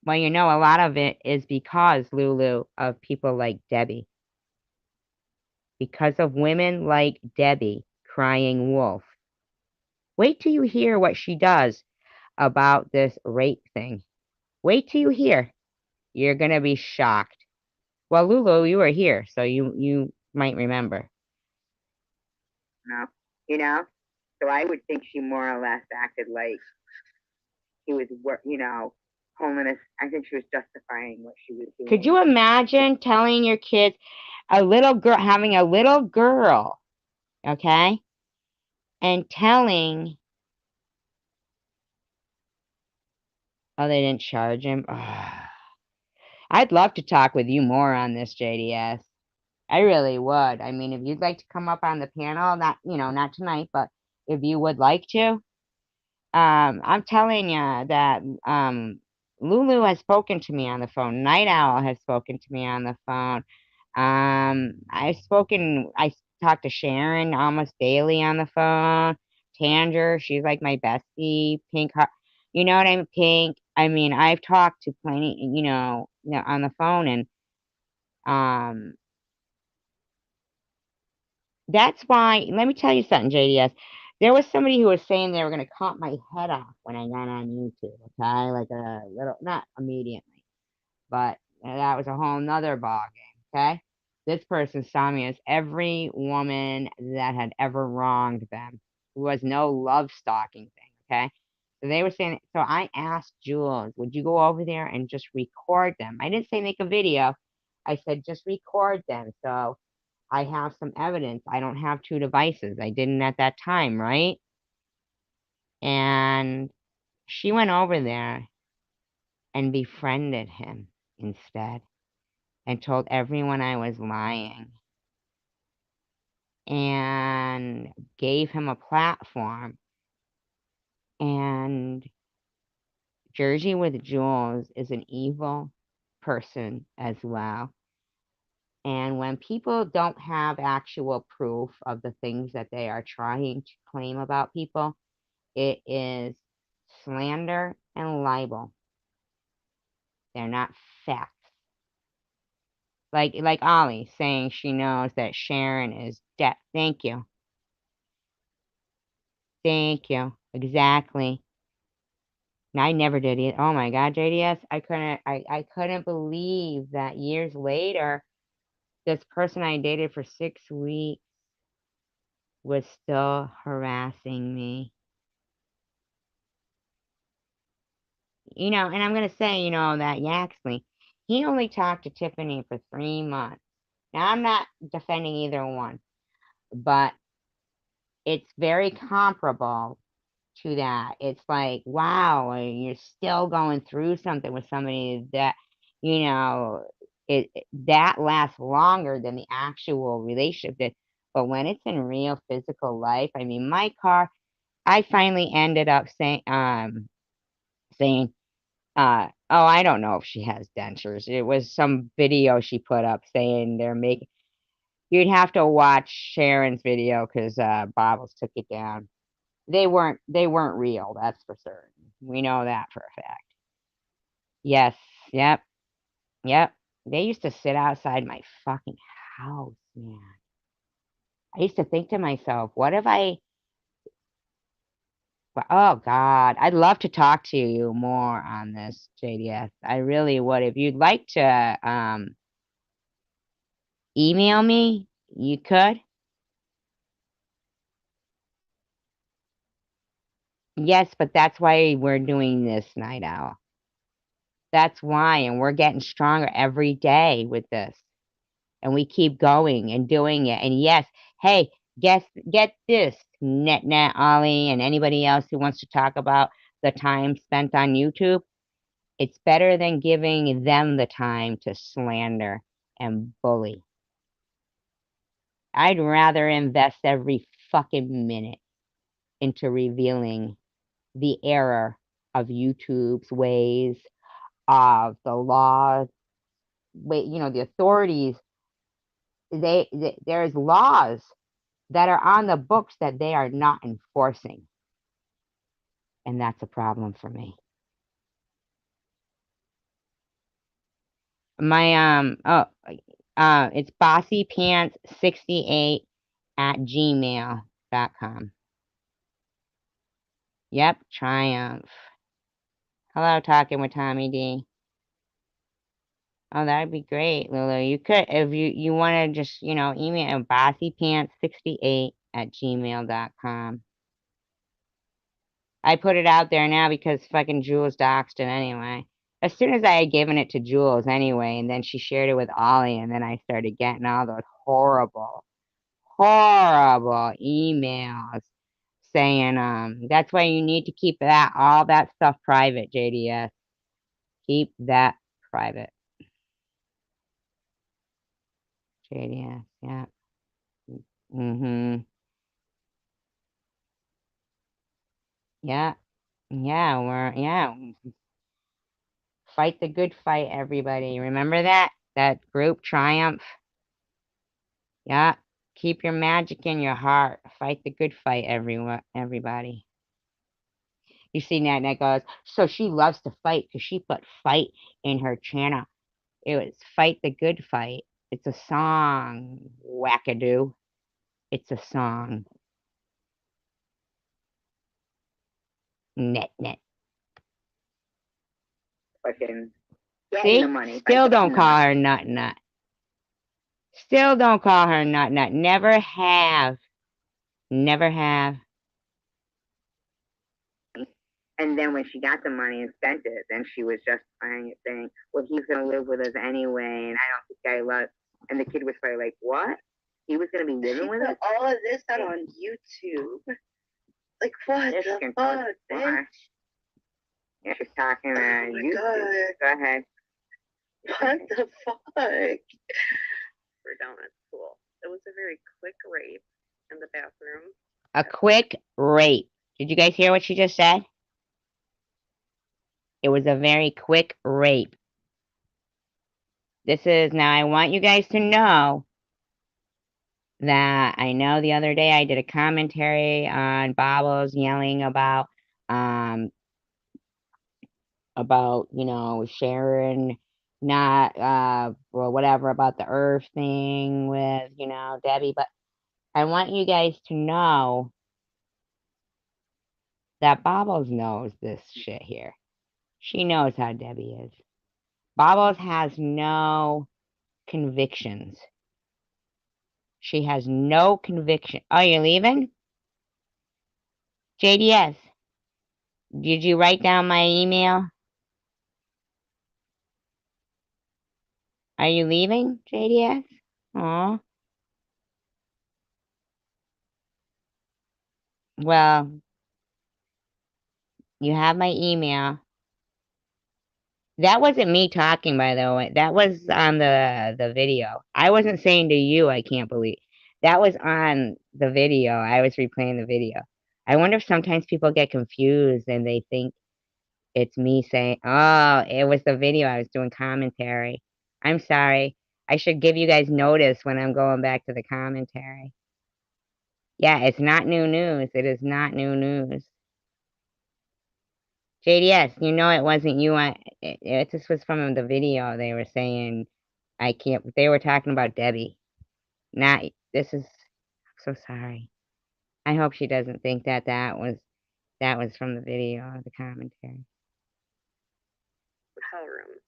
Well, you know, a lot of it is because, Lulu, of people like Debbie. Because of women like Debbie, crying wolf. Wait till you hear what she does about this rape thing. Wait till you hear. You're going to be shocked. Well, Lulu, you were here, so you might remember. No, you know? So I would think she more or less acted like he was, you know, holiness. I think she was justifying what she was doing. Could you imagine telling your kids, a little girl, having a little girl, okay, and telling, oh, they didn't charge him? Ugh. I'd love to talk with you more on this, JDS. I really would. I mean, if you'd like to come up on the panel, not, you know, not tonight, but if you would like to, I'm telling you that Lulu has spoken to me on the phone. Night Owl has spoken to me on the phone. I talk to Sharon almost daily on the phone. Tanger, she's like my bestie. Pink, you know what I mean? Pink. I mean, I've talked to plenty, you know, on the phone, and that's why. Let me tell you something, JDS. There was somebody who was saying they were going to cut my head off when I got on YouTube. Okay, like a little, not immediately, but that was a whole nother ball game. Okay, this person saw me as every woman that had ever wronged them. There was no love stalking thing. Okay, so they were saying. So I asked Jules, would you go over there and just record them? I didn't say make a video. I said just record them. So I have some evidence. I don't have two devices. I didn't at that time, right? And she went over there and befriended him instead and told everyone I was lying and gave him a platform. And Jersey with Jules is an evil person as well. And when people don't have actual proof of the things that they are trying to claim about people, it is slander and libel. They're not facts. Like Ollie saying she knows that Sharon is dead. Thank you. Thank you. Exactly. And I never did it. Oh my God, JDS, I couldn't believe that years later, this person I dated for 6 weeks was still harassing me. You know, and I'm going to say, you know, that Yaxley, he only talked to Tiffany for 3 months. Now, I'm not defending either one, but it's very comparable to that. It's like, wow, you're still going through something with somebody that, you know, that lasts longer than the actual relationship did. But when it's in real physical life, I mean, my car, I finally ended up saying, oh, I don't know if she has dentures. It was some video she put up saying they're making, you'd have to watch Sharon's video because Bobbles took it down. They weren't real, that's for certain. We know that for a fact. Yes, yep. They used to sit outside my fucking house, man. I used to think to myself, what if oh God, I'd love to talk to you more on this, JDS. I really would. If you'd like to email me, you could. Yes, but that's why we're doing this night owl. That's why, and we're getting stronger every day with this. And we keep going and doing it. And yes, hey, get this, Net Ollie, and anybody else who wants to talk about the time spent on YouTube. It's better than giving them the time to slander and bully. I'd rather invest every fucking minute into revealing the error of YouTube's ways, of the law, you know, the authorities. There's laws that are on the books that they are not enforcing. And that's a problem for me. My it's bossypants68@gmail.com. Yep, Triumph. Hello, talking with Tommy D. Oh, that'd be great, Lulu. You could, if you want to just, you know, email bossypants68@gmail.com. I put it out there now because fucking Jules doxed it anyway. As soon as I had given it to Jules anyway, and then she shared it with Ollie, and then I started getting all those horrible emails saying, that's why you need to keep all that stuff private, JDS. Keep that private. JDS, yeah. Mm-hmm. Yeah. Yeah. Fight the good fight, everybody. Remember that? That group Triumph? Yeah. Keep your magic in your heart. Fight the good fight, everybody. You see, Nat goes, so she loves to fight because she put fight in her channel. It was Fight the Good Fight. It's a song, wackadoo. It's a song. Net. Fucking See? getting the money. Still don't call her nut. Still don't call her nut. Never have. And then when she got the money and spent it, then she was justifying it, saying, well, he's going to live with us anyway, and I don't think I love. And the kid was probably like, what? He was going to be living with us? All of this out on YouTube. Like, what the fuck, bitch? Yeah, she's talking Oh YouTube. God. Go ahead. What the fuck? We're down at school. It was a very quick rape in the bathroom. A quick rape. Did you guys hear what she just said? It was a very quick rape. Now I want you guys to know that I know the other day I did a commentary on Bobbles yelling about, you know, Sharon not, well, whatever about the Earth thing with, you know, Debbie, but I want you guys to know that Bobbles knows this shit here. She knows how Debbie is. Bobbles has no convictions. She has no conviction. Oh, you're leaving? JDS, did you write down my email? Are you leaving, JDS? Aw. Well, you have my email. That wasn't me talking, by the way. That was on the video. I wasn't saying to you, I can't believe. That was on the video. I was replaying the video. I wonder if sometimes people get confused and they think it's me saying, oh, it was the video. I was doing commentary. I'm sorry. I should give you guys notice when I'm going back to the commentary. Yeah, it's not new news. It is not new news. JDS, you know it wasn't you. This was from the video. They were saying, I can't, they were talking about Debbie. Not, this is, so sorry. I hope she doesn't think that that was from the video, the commentary. Hotel room.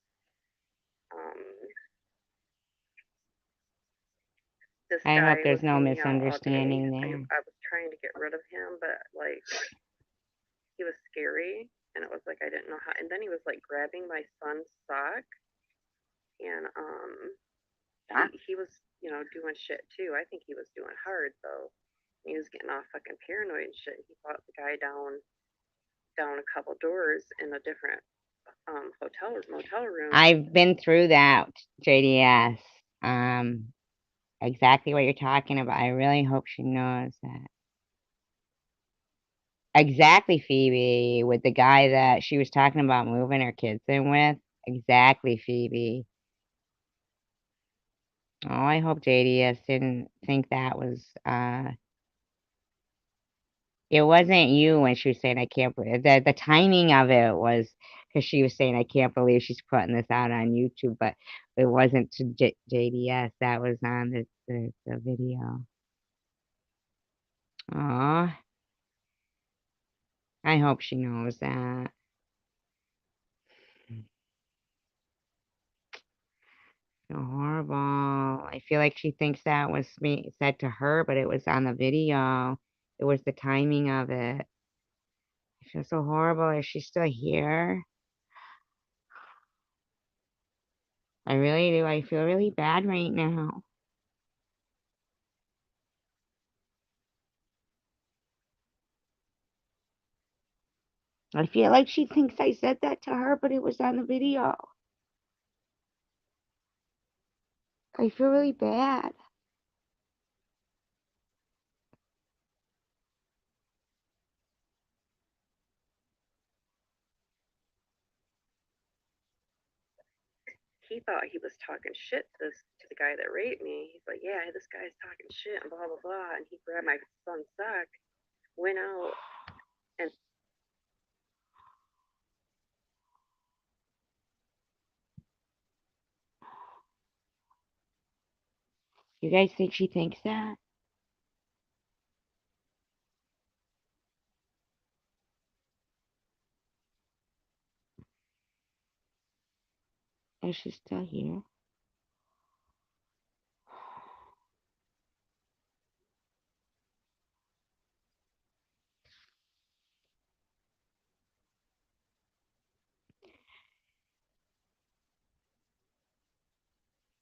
This I guy hope there's was no hanging out all misunderstanding day. there. I was trying to get rid of him, but like he was scary, and it was like I didn't know how. And then he was like grabbing my son's sock, and he was doing shit too. I think he was doing hard though. He was getting all fucking paranoid and shit. He fought the guy down a couple doors in a different motel room. I've been through that, JDS. Exactly what you're talking about. I really hope she knows that. Exactly, Phoebe, with the guy that she was talking about moving her kids in with. Exactly, Phoebe. Oh, I hope JDS didn't think that was, it wasn't you when she was saying, I can't believe, the timing of it was, because she was saying, I can't believe she's putting this out on YouTube, but it wasn't to JDS, that was on the video. Oh, I hope she knows that. So horrible. I feel like she thinks that was me said to her, but it was on the video. It was the timing of it. I feel so horrible. Is she still here? I really do. I feel really bad right now. I feel like she thinks I said that to her, but it was on the video. I feel really bad. He thought he was talking shit to the guy that raped me. He's like, yeah, this guy's talking shit and blah blah blah. And he grabbed my son's sock, went out, and You guys think she thinks that? Is she still here?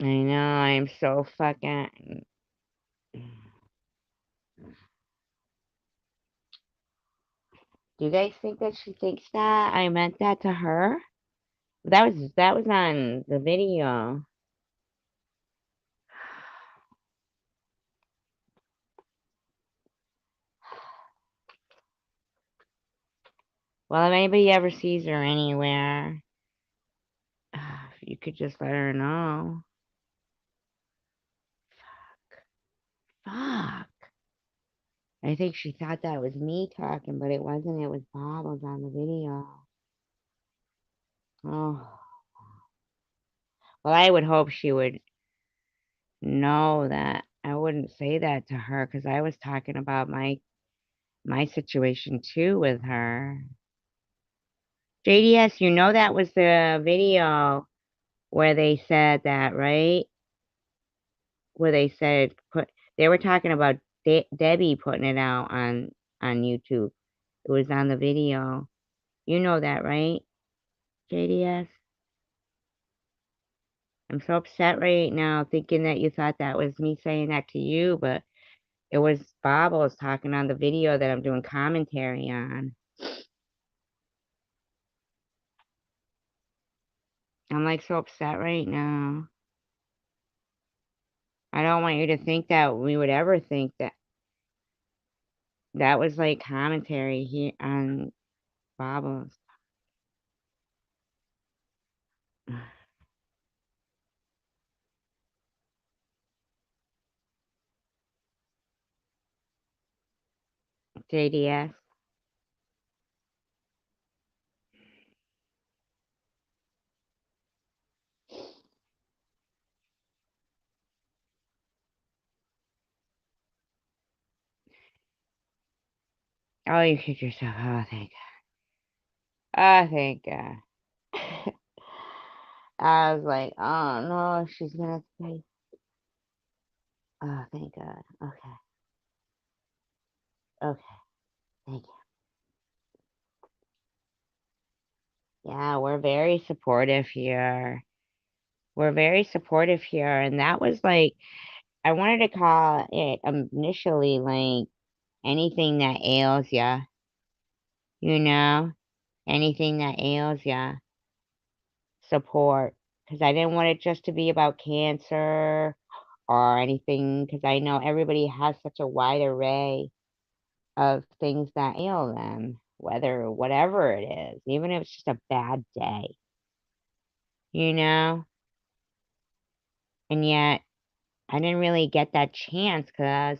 I know, I'm so fucking... Do you guys think that she thinks that I meant that to her? That was on the video. Well, if anybody ever sees her anywhere, you could just let her know. Fuck. I think she thought that was me talking, but it wasn't. It was Bobbles on the video. Oh. Well, I would hope she would know that I wouldn't say that to her because I was talking about my situation too with her. JDS, you know that was the video where they said that, right? Where they said they were talking about Debbie putting it out on YouTube. It was on the video. You know that, right, JDS? I'm so upset right now thinking that you thought that was me saying that to you, but it was Bobbles talking on the video that I'm doing commentary on. I'm like so upset right now. I don't want you to think that we would ever think that that was like commentary here on Bobbles. JDS. Oh, you kicked yourself. Oh, thank God. Oh, thank God. I was like, oh no, she's gonna say. Oh, thank God. Okay. Okay. Thank you. Yeah, we're very supportive here. We're very supportive here. And that was like, I wanted to call it initially like anything that ails ya, you know? Anything that ails ya, support. Because I didn't want it just to be about cancer or anything, because I know everybody has such a wide array of things that ail them, whatever it is, even if it's just a bad day, you know? And yet, I didn't really get that chance because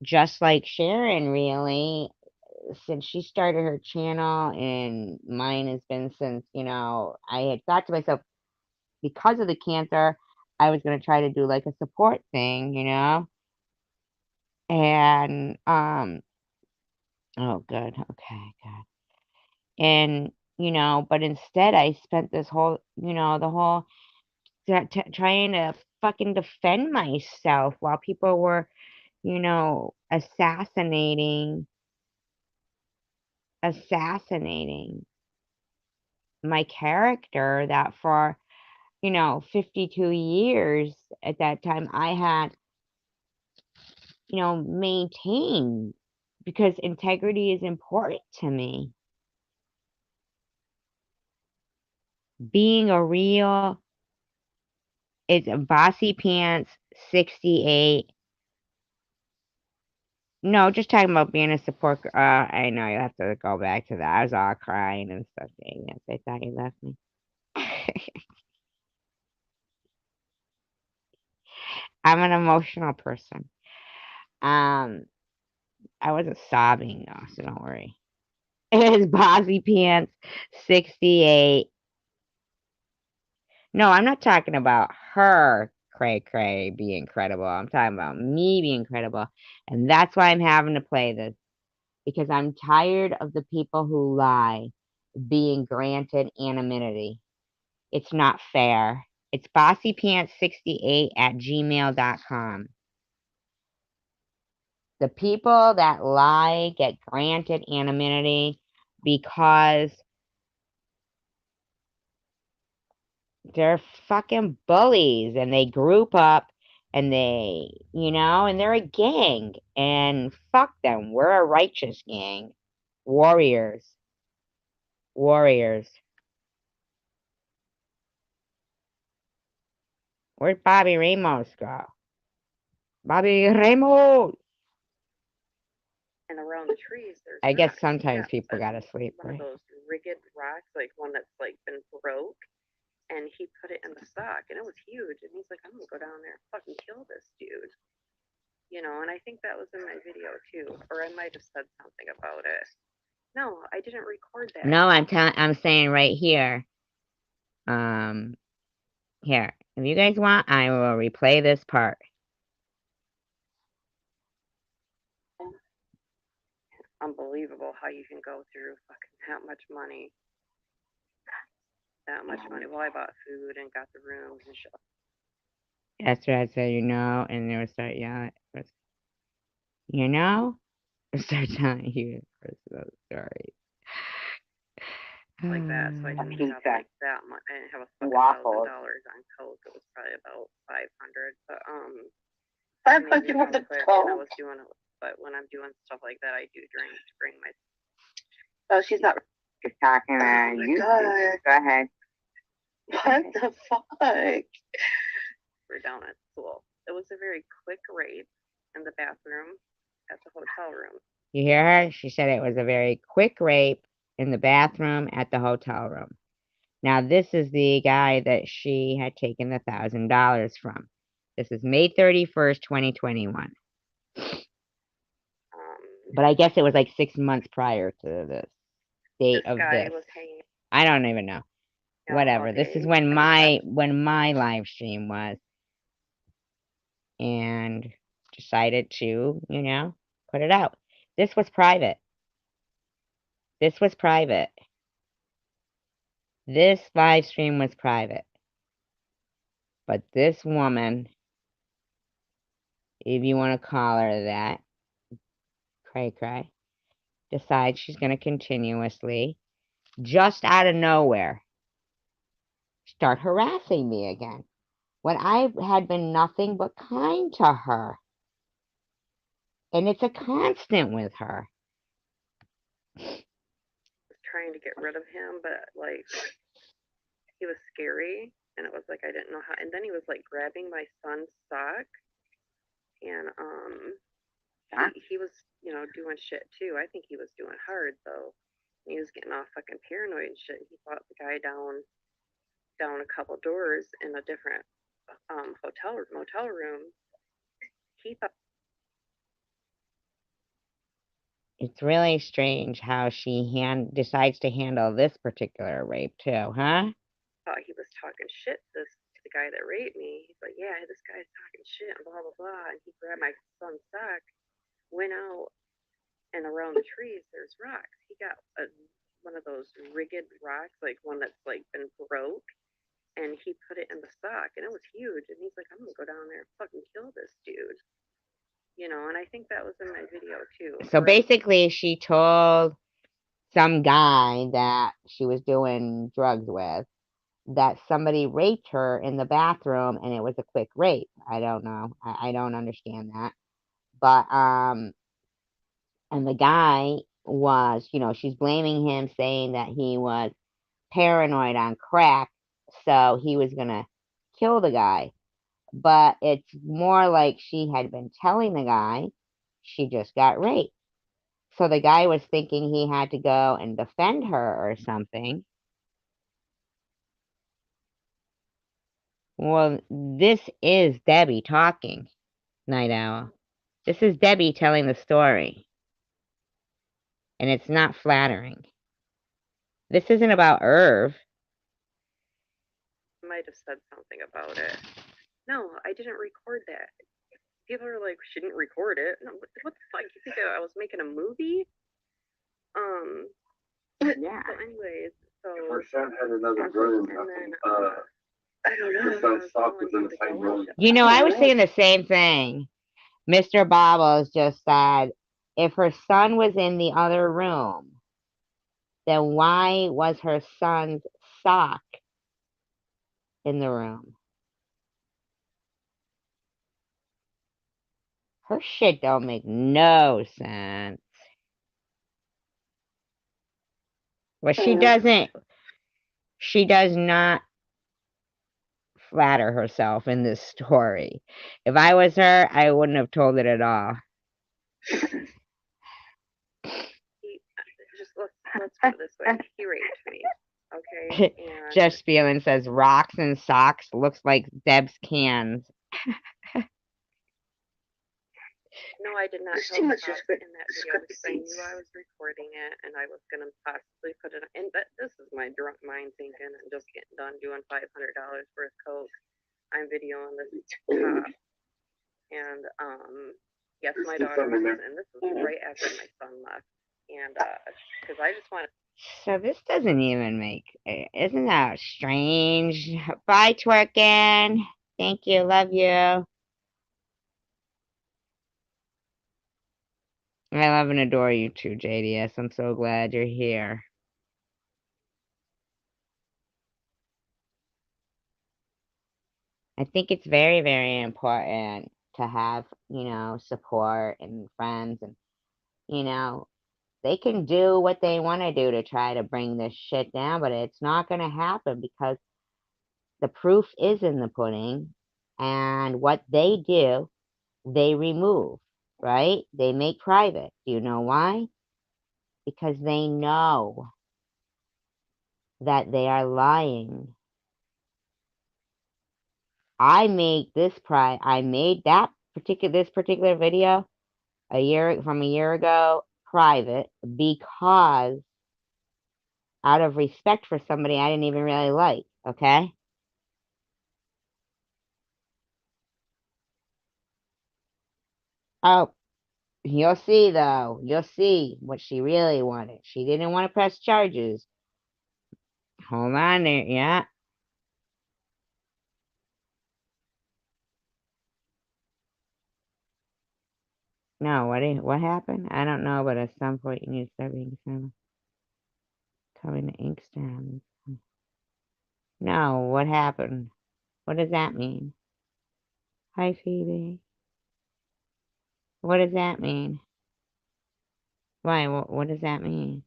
just like Sharon, really, since she started her channel and mine has been since, I had thought to myself, because of the cancer, I was going to try to do like a support thing, and, oh, good. Okay, good. And, but instead I spent this whole, the whole trying to fucking defend myself while people were, assassinating my character that for, 52 years at that time I had, maintained because integrity is important to me. Being a real, it's Bossy Pants 68. No, just talking about being a support. I know you have to go back to that. I was all crying and stuff. Yes, I thought you left me. I'm an emotional person. I wasn't sobbing though, so don't worry. It is Bossy Pants 68. No, I'm not talking about her, cray cray, be incredible. I'm talking about me being incredible. And that's why I'm having to play this. Because I'm tired of the people who lie being granted anonymity. It's not fair. It's bossypants68 at gmail.com. The people that lie get granted anonymity because they're fucking bullies and they group up and and they're a gang and fuck them. We're a righteous gang. Warriors. Warriors. Where'd Bobby Ramos go? Bobby Ramos! And around the trees, there's I guess rocks. sometimes Yeah, people gotta sleep, one right? of those rigged rocks, like one that's like been broke, and he put it in the sock, and it was huge. And he's like, I'm gonna go down there and fucking kill this dude, And I think that was in my video too, or I might have said something about it. No, I didn't record that. No, I'm saying right here. Here. If you guys want, I will replay this part. Unbelievable how you can go through fucking that much money that much money. Well, I bought food and got the rooms and shit. That's what I said, and they would start yelling, start telling you personal stories. Like that, so I didn't have like that much. I didn't have a fucking Waffles. $1,000 on coke. It was probably about 500. But $500 worth of I coke. was doing it, but when I'm doing stuff like that, I do drink to bring my. Oh, she's not. You're talking to you. Go ahead. What the fuck? We're down at school. It was a very quick rape in the bathroom at the hotel room. You hear her? She said it was a very quick rape in the bathroom at the hotel room. Now, this is the guy that she had taken the $1,000 from. This is May 31st, 2021. But I guess it was like 6 months prior to the date of this. I don't even know. Whatever. This is when my live stream was. And decided to, put it out. This was private. This live stream was private. But this woman, if you want to call her that, cray, decides she's going to continuously, just out of nowhere, start harassing me again. When I had been nothing but kind to her. And it's a constant with her. Trying to get rid of him, but like he was scary, and it was like I didn't know how. And then he was like grabbing my son's sock, and he was doing shit too. I think he was doing hard though. And he was getting all fucking paranoid and shit. He fought the guy down a couple doors in a different motel room. He thought. It's really strange how she decides to handle this particular rape too, huh? Thought he was talking shit to the guy that raped me. He's like, yeah, this guy's talking shit and blah blah blah. And he grabbed my son's sock, went out, and around the trees there's rocks. He got one of those rigged rocks, like one that's like been broke, and he put it in the sock, and it was huge. And he's like, I'm gonna go down there and fucking kill this dude. And I think that was in my video too. So basically, she told some guy that she was doing drugs with that somebody raped her in the bathroom and it was a quick rape. I don't know. I don't understand that. But, and the guy was, she's blaming him, saying that he was paranoid on crack, so he was going to kill the guy. But it's more like she had been telling the guy she just got raped. So the guy was thinking he had to go and defend her or something. Well, this is Debbie talking, Night Owl. This is Debbie telling the story. And it's not flattering. This isn't about Irv. Might have said something about it. No, I didn't record that. People are like, she didn't record it. No, what the fuck? You think I was making a movie? Yeah. So anyways, Her son had another brother. I don't know. Her son's stock was in the same room. I was saying the same thing. Mr. Bobbles just said, if her son was in the other room, then why was her son's sock in the room? Her shit don't make no sense. Well, she does not flatter herself in this story. If I was her, I wouldn't have told it at all. Let's put it this way. He raped me. Okay. And Jeff Spielin says rocks and socks looks like Deb's cans. No, I did not tell the cops in that video because I knew I was recording it and I was going to possibly put it in. But this is my drunk mind thinking and just getting done doing $500 worth of coke. I'm videoing this cop. And yes, my daughter was, and this was right after my son left. And because I just want to. So this doesn't even make, isn't that strange? Bye, twerking. Thank you. Love you. I love and adore you too, JDS. I'm so glad you're here. I think it's very, very important to have, support and friends, and, they can do what they want to do to try to bring this shit down, but it's not going to happen because the proof is in the pudding, and what they do, they remove, right? They make private. Do you know why? Because they know that they are lying. I made this this particular video from a year ago private because out of respect for somebody I didn't even really like, okay? Oh, you'll see though. You'll see what she really wanted. She didn't want to press charges. Hold on there, yeah. No, what happened? I don't know, but at some point you need to start being concerned. Covering the ink stand. No, what happened? What does that mean? Hi, Phoebe. What does that mean? Why? What does that mean?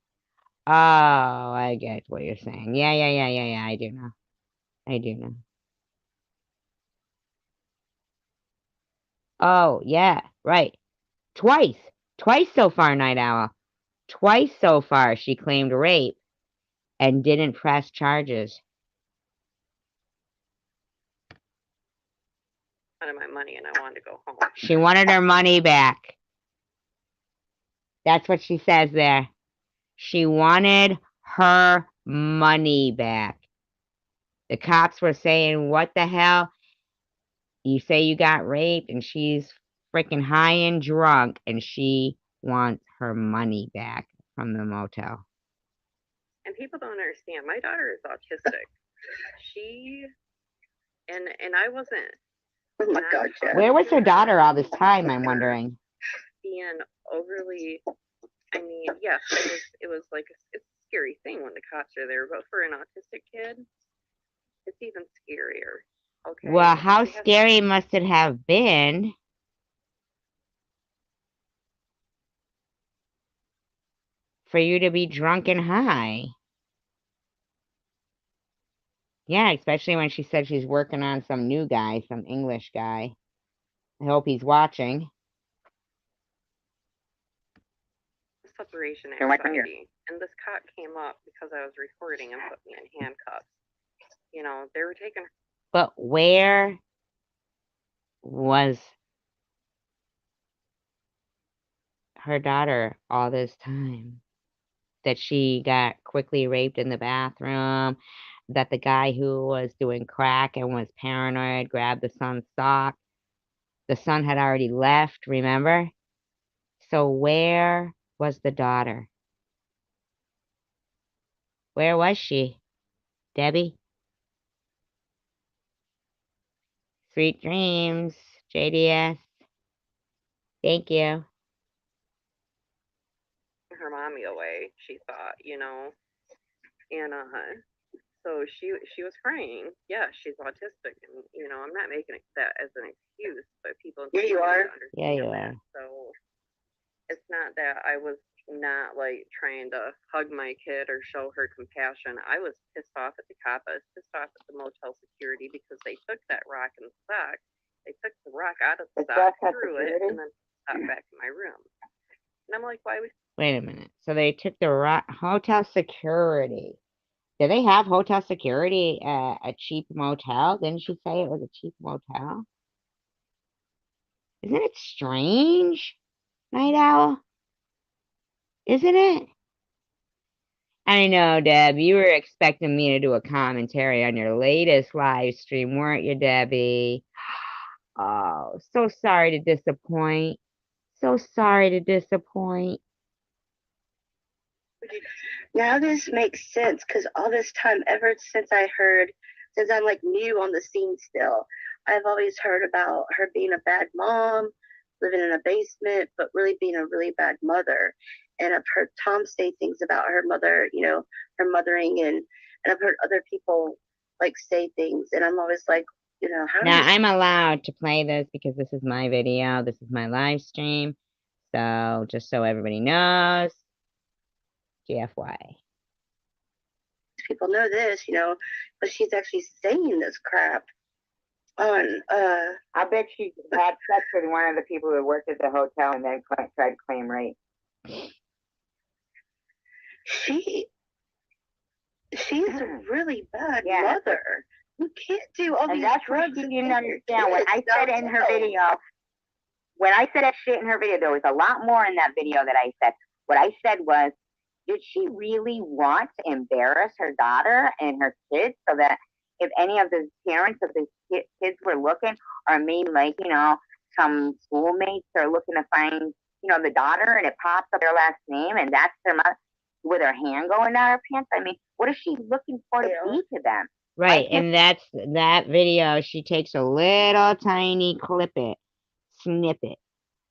Oh, I get what you're saying. Yeah. I do know. I do know. Oh, yeah, right. Twice. Twice so far, Night Owl. Twice so far she claimed rape and didn't press charges. Of my money, and I wanted to go home. She wanted her money back. That's what she says there. She wanted her money back. The cops were saying, what the hell? You say you got raped and she's freaking high and drunk and she wants her money back from the motel. And people don't understand. My daughter is autistic. She and I wasn't. Oh my God, Jeff. Where was her daughter all this time, I'm wondering? Being overly, I mean, yes, it was like it's a scary thing when the cops are there, but for an autistic kid, it's even scarier. Okay. Well, how scary must it have been for you to be drunk and high? Yeah, especially when she said she's working on some new guy, some English guy. I hope he's watching. Separation anxiety. And this cop came up because I was recording and put me in handcuffs. You know, they were taking. But where was her daughter all this time? That she got quickly raped in the bathroom, that the guy who was doing crack and was paranoid grabbed the son's sock. The son had already left, remember? So where was the daughter? Where was she? Debbie? Sweet dreams, JDS. Thank you. Her mommy away, she thought, you know. And so she was crying. Yeah, she's autistic, and you know, I'm not making that as an excuse, but people Yeah, you are. Yeah, you are. So it's not that I was not like trying to hug my kid or show her compassion. I was pissed off at the cop. I was pissed off at the motel security because they took that rock and sock. They took the rock out of the sock, threw it, and then got back in my room. And I'm like, why would? Wait a minute. So they took the hotel security. Do they have hotel security at a cheap motel? Didn't she say it was a cheap motel? Isn't it strange, Night Owl? Isn't it? I know, Deb. You were expecting me to do a commentary on your latest live stream, weren't you, Debbie? Oh, so sorry to disappoint. So sorry to disappoint. Now this makes sense because all this time, ever since since I'm like new on the scene still, I've always heard about her being a bad mom, living in a basement, but really being a really bad mother. And I've heard Tom say things about her mother, her mothering, and I've heard other people like say things, and I'm always like, Now, I'm allowed to play this because this is my video. This is my live stream. So, just so everybody knows, GFY. People know this, but she's actually saying this crap on, I bet she had sex with one of the people who worked at the hotel and then tried to claim rape. She's a really bad mother. You can't do all these drugs. You didn't understand. When I said in her video, when I said that shit in her video, there was a lot more in that video that I said. What I said was, did she really want to embarrass her daughter and her kids so that if any of the parents of the kids were looking, or maybe like, some schoolmates are looking to find, the daughter, and it pops up their last name and that's their mother with her hand going down her pants? I mean, what is she looking for to be to them? Right, and that's that video. She takes a little tiny snippet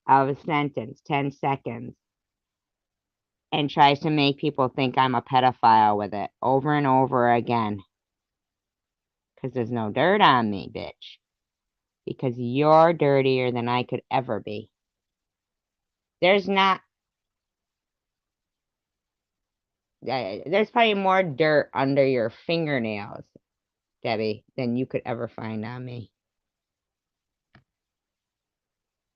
of a sentence, 10 seconds, and tries to make people think I'm a pedophile with it over and over again. Because there's no dirt on me, bitch. Because you're dirtier than I could ever be. There's probably more dirt under your fingernails, Debbie, than you could ever find on me.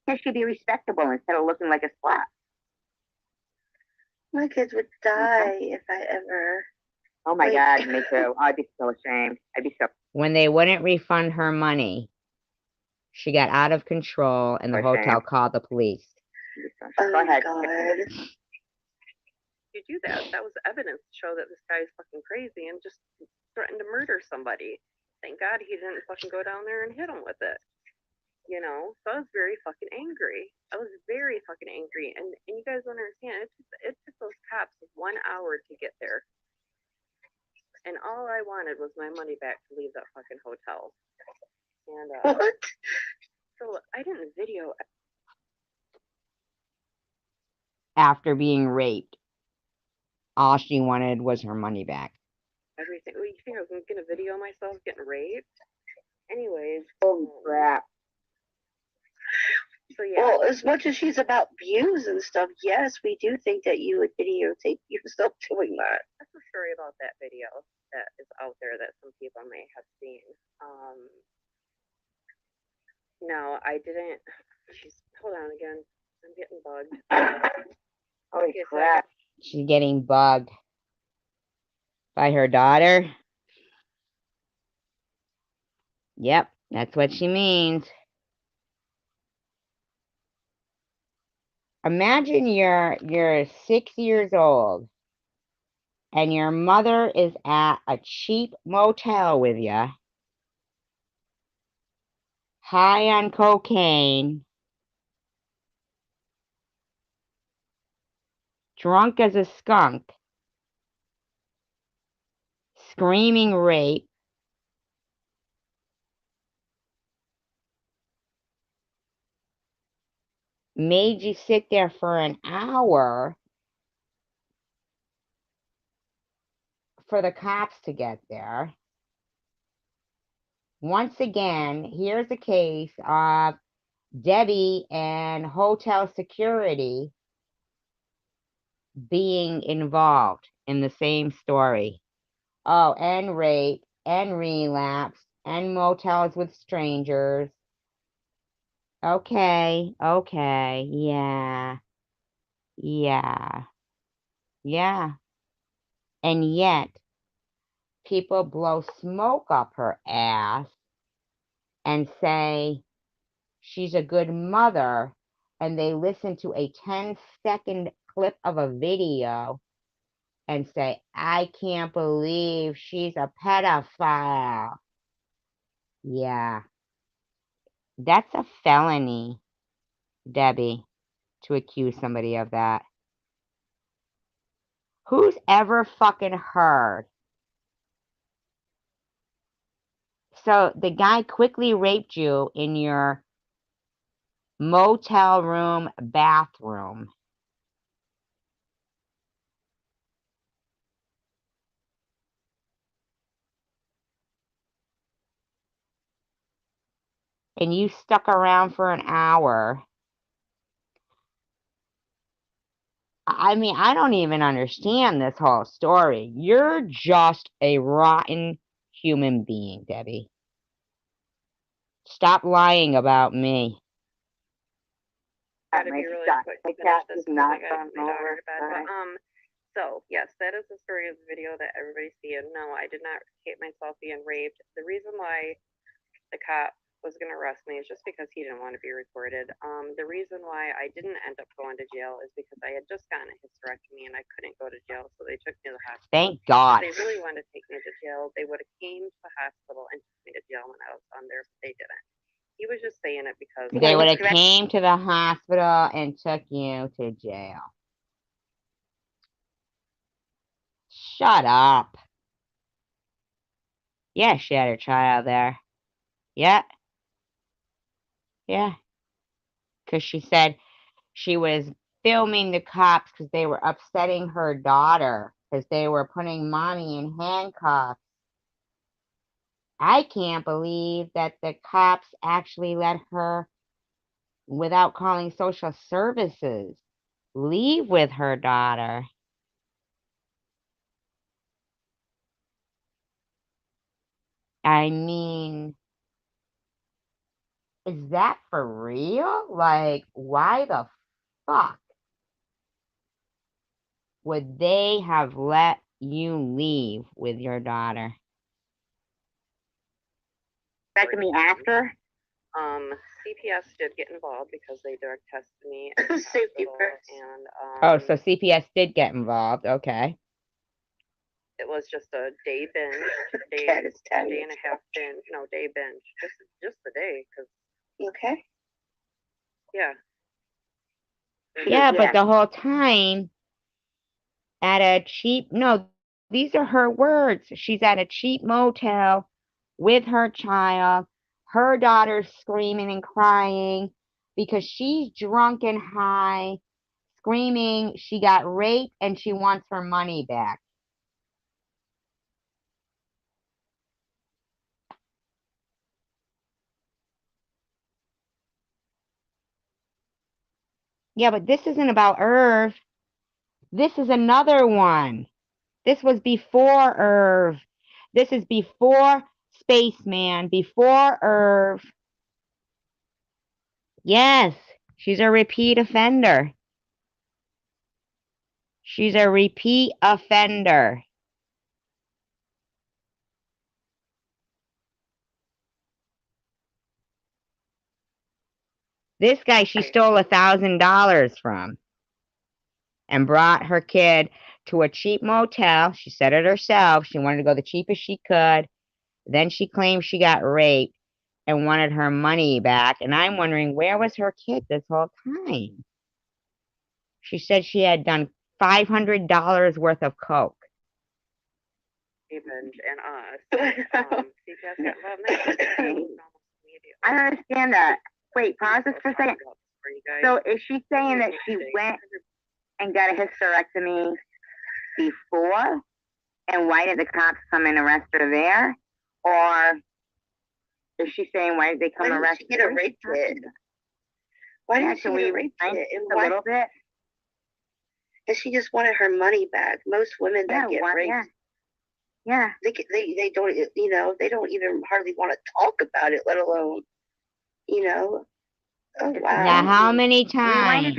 It should be respectable instead of looking like a slut. My kids would die if I ever. Oh my God, me too. I'd be so ashamed. When they wouldn't refund her money, she got out of control and the hotel called the police. Oh my God. You do that. That was evidence to show that this guy is fucking crazy and just threatened to murder somebody. Thank God he didn't fucking go down there and hit him with it. So I was very fucking angry. And you guys don't understand. It took those cops 1 hour to get there. And all I wanted was my money back to leave that fucking hotel. And what? So I didn't video. After being raped, all she wanted was her money back. Everything. Well, you think I was gonna video myself getting raped? Anyways. Holy crap. So yeah. Well, as much as she's about views and stuff, yes, we do think that you would videotape yourself doing that. That's a story about that video that is out there that some people may have seen. No, I didn't. Jeez, hold on again. I'm getting bugged. Holy crap. She's getting bugged by her daughter. Yep, that's what she means. Imagine you're 6 years old and your mother is at a cheap motel with you, high on cocaine, drunk as a skunk, screaming rape, made you sit there for an hour for the cops to get there. Once again, here's a case of Debbie and hotel security being involved in the same story. Oh, and rape, and relapse, and motels with strangers. Okay, yeah. And yet, people blow smoke up her ass and say she's a good mother, and they listen to a 10-second clip of a video and say, I can't believe she's a pedophile. Yeah. That's a felony, Debbie, to accuse somebody of that. Who's ever fucking heard? So the guy quickly raped you in your motel room bathroom. And you stuck around for an hour. I mean, I don't even understand this whole story. You're just a rotten human being, Debbie. Stop lying about me. Gotta be really quick to finish this because I gotta get my daughter to bed. But, so yes, that is the story of the video that everybody's seeing. No, I did not hate myself being raped. The reason why the cop was gonna arrest me is just because he didn't want to be recorded. The reason why I didn't end up going to jail is because I had just gotten a hysterectomy and I couldn't go to jail, so they took me to the hospital. Thank God. If they really wanted to take me to jail, they would have came to the hospital and took me to jail when I was on there, but they didn't. He was just saying it because they would have came to the hospital and took you to jail. Shut up. Yeah, she had her child there. Yeah. Yeah. Because she said she was filming the cops because they were upsetting her daughter because they were putting mommy in handcuffs. I can't believe that the cops actually let her, without calling social services, leave with her daughter. I mean, is that for real? Like, why the fuck would they have let you leave with your daughter? Back to me after. CPS did get involved because they drug tested me Safety first. and Oh, so CPS did get involved. Okay. it was just a day binge, day and a half binge, no, day binge, just the day, because Okay. yeah. Yeah, but the whole time at a cheap, no, these are her words. She's at a cheap motel with her child. Her daughter's screaming and crying because she's drunk and high, screaming she got raped and she wants her money back. Yeah, but this isn't about Irv. This is another one. This was before Irv. This is before Spaceman, before Irv. Yes, she's a repeat offender. She's a repeat offender. This guy she stole $1,000 from and brought her kid to a cheap motel. She said it herself. She wanted to go the cheapest she could. Then she claimed she got raped and wanted her money back. And I'm wondering, where was her kid this whole time? She said she had done $500 worth of coke. Day binge and CPS got involved. I don't understand that. Wait, pause this for a second. So is she saying that she went and got a hysterectomy before? And why did the cops come and arrest her there? Or is she saying why did they come arrest her? Why did she get a rape kit? Why did she get a rape kit? And a little bit? And she just wanted her money back. Most women that get raped, yeah, they don't, you know, they don't even hardly want to talk about it, let alone, you know. Oh wow. Now, how many times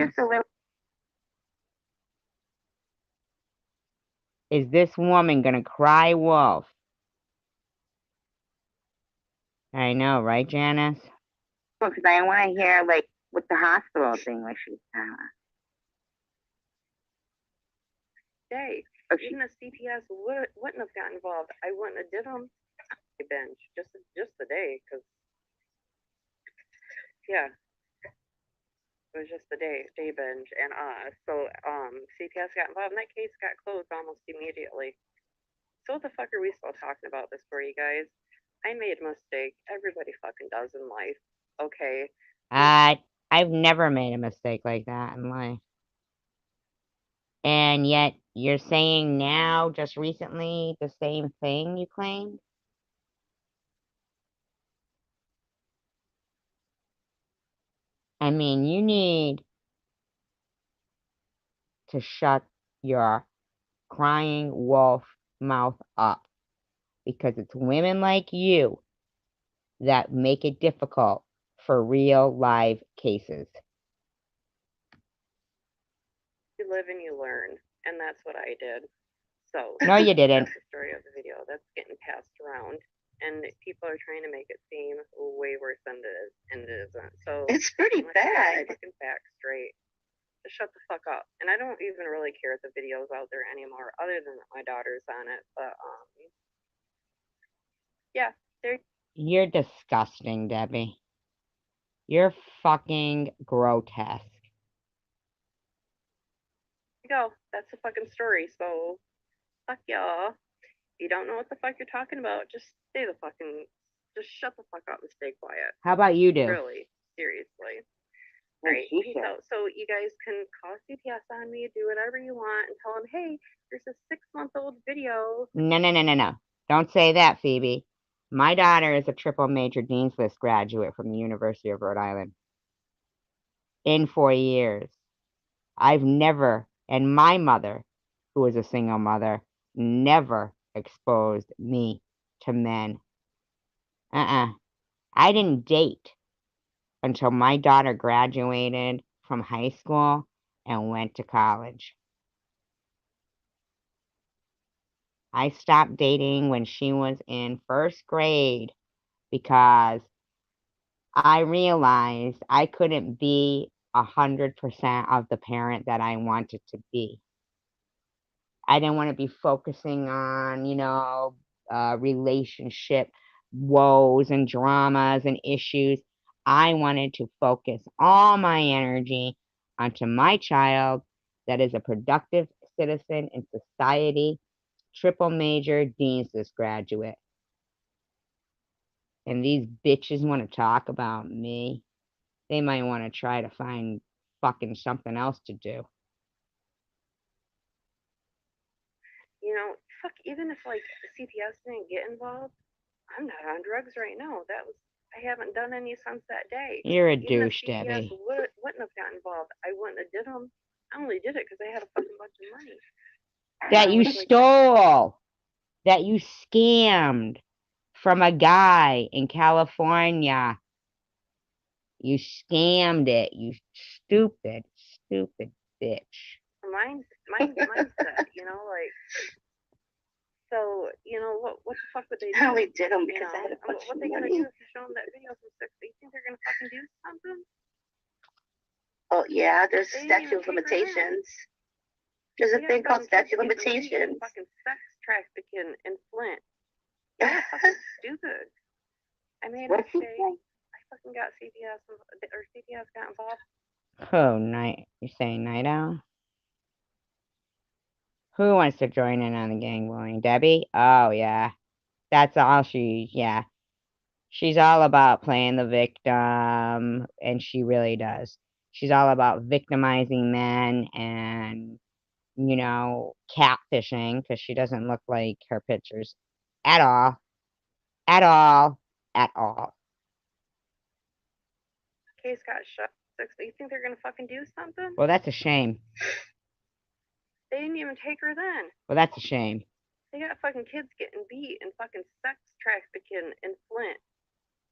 is this woman gonna cry wolf? I know, right, Janice? Well, because I want to hear, like, with the hospital thing, like she was telling us. Day. Even the CPS wouldn't have got involved. I wouldn't have did them binge just the day, because yeah. It was just the day binge, and so CPS got involved in that case, got closed almost immediately. So what the fuck are we still talking about this for, you guys? I made a mistake. Everybody fucking does in life. Okay. I've never made a mistake like that in life. And yet you're saying now, just recently, the same thing you claimed? I mean, you need to shut your crying wolf mouth up, because it's women like you that make it difficult for real live cases. You live and you learn, and that's what I did. So no, you didn't. That's the story of the video that's getting passed around, and people are trying to make it seem way worse than it is, and it isn't. So it's pretty bad. Fucking facts straight. Just shut the fuck up. And I don't even really care if the video's out there anymore, other than that my daughter's on it. But yeah, You're disgusting, Debbie. You're fucking grotesque. Go. That's the fucking story. So fuck y'all. If you don't know what the fuck you're talking about, just shut the fuck up and stay quiet. How about you do? Really, seriously. Right. Peace out. So you guys can call CPS on me, do whatever you want, and tell them, hey, there's a 6-month-old video. No. Don't say that, Phoebe. My daughter is a triple major Dean's List graduate from the University of Rhode Island. In 4 years. I've never, and my mother, who is a single mother, never exposed me to men. I didn't date until my daughter graduated from high school and went to college. I stopped dating when she was in 1st grade because I realized I couldn't be 100% of the parent that I wanted to be. I didn't want to be focusing on, relationship woes and dramas and issues. I wanted to focus all my energy onto my child that is a productive citizen in society, triple major Dean's List graduate. And these bitches want to talk about me. They might want to try to find fucking something else to do. Fuck, even if like CPS didn't get involved, I'm not on drugs right now. I haven't done any since that day. You're a Even douche, if CPS Debbie. wouldn't have got involved, I wouldn't have did them. I only did it because I had a fucking bunch of money. That you stole. That you scammed from a guy in California. You scammed it, you stupid bitch. Mine's set, so, what the fuck would they do? I only did them because I had a bunch what of they gonna money. do if you show them that video from 6? You think they're gonna fucking do something? Oh yeah, there's They statute of limitations. There's a thing called statute of limitations. Fucking sex trafficking in Flint. That's fucking stupid. I made a mistake. I fucking got CPS got involved. Oh, you're saying Night Owl? Who wants to join in on the gang bullying? Debbie? Oh, yeah. That's all yeah. She's all about playing the victim, and she really does. She's all about victimizing men and, catfishing, because she doesn't look like her pictures at all. At all. At all. Case got shut. You think they're gonna fucking do something? Well, that's a shame. They didn't even take her then. Well, that's a shame. They got fucking kids getting beat and fucking sex trafficking in Flint.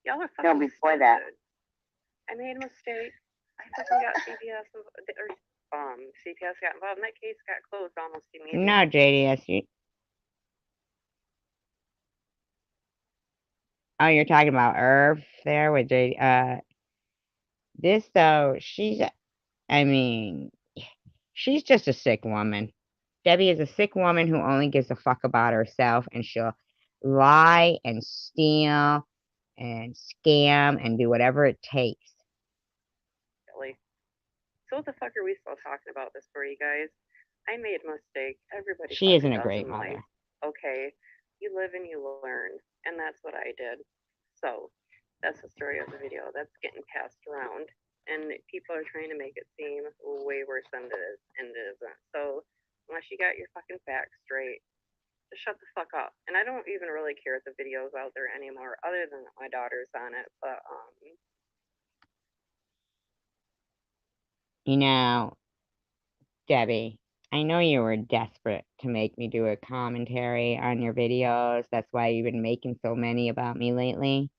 Y'all are No, fucking before stupid. that. I made a mistake. I fucking got CPS CPS got involved in that case, got closed almost immediately. No, JDS. Oh, you're talking about Irv there with JD. This though, she's just a sick woman. Debbie is a sick woman who only gives a fuck about herself, and she'll lie and steal and scam and do whatever it takes. Really? So what the fuck are we still talking about this for, you guys? I made a mistake. Everybody She isn't fucking a does great in mother. life. Okay, you live and you learn, and that's what I did. So that's the story of the video. That's getting passed around, and people are trying to make it seem way worse than it is, and it isn't. So unless you got your fucking facts straight, just shut the fuck up. And I don't even really care if the video's out there anymore, other than that my daughter's on it. But You know, Debbie, I know you were desperate to make me do a commentary on your videos. That's why you've been making so many about me lately.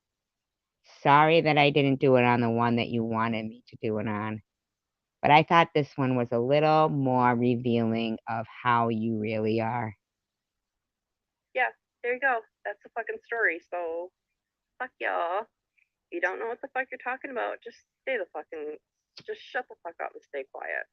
Sorry that I didn't do it on the one that you wanted me to do it on. But I thought this one was a little more revealing of how you really are. yeah, there you go. That's the fucking story. So fuck y'all. You don't know what the fuck you're talking about. Just shut the fuck up and stay quiet.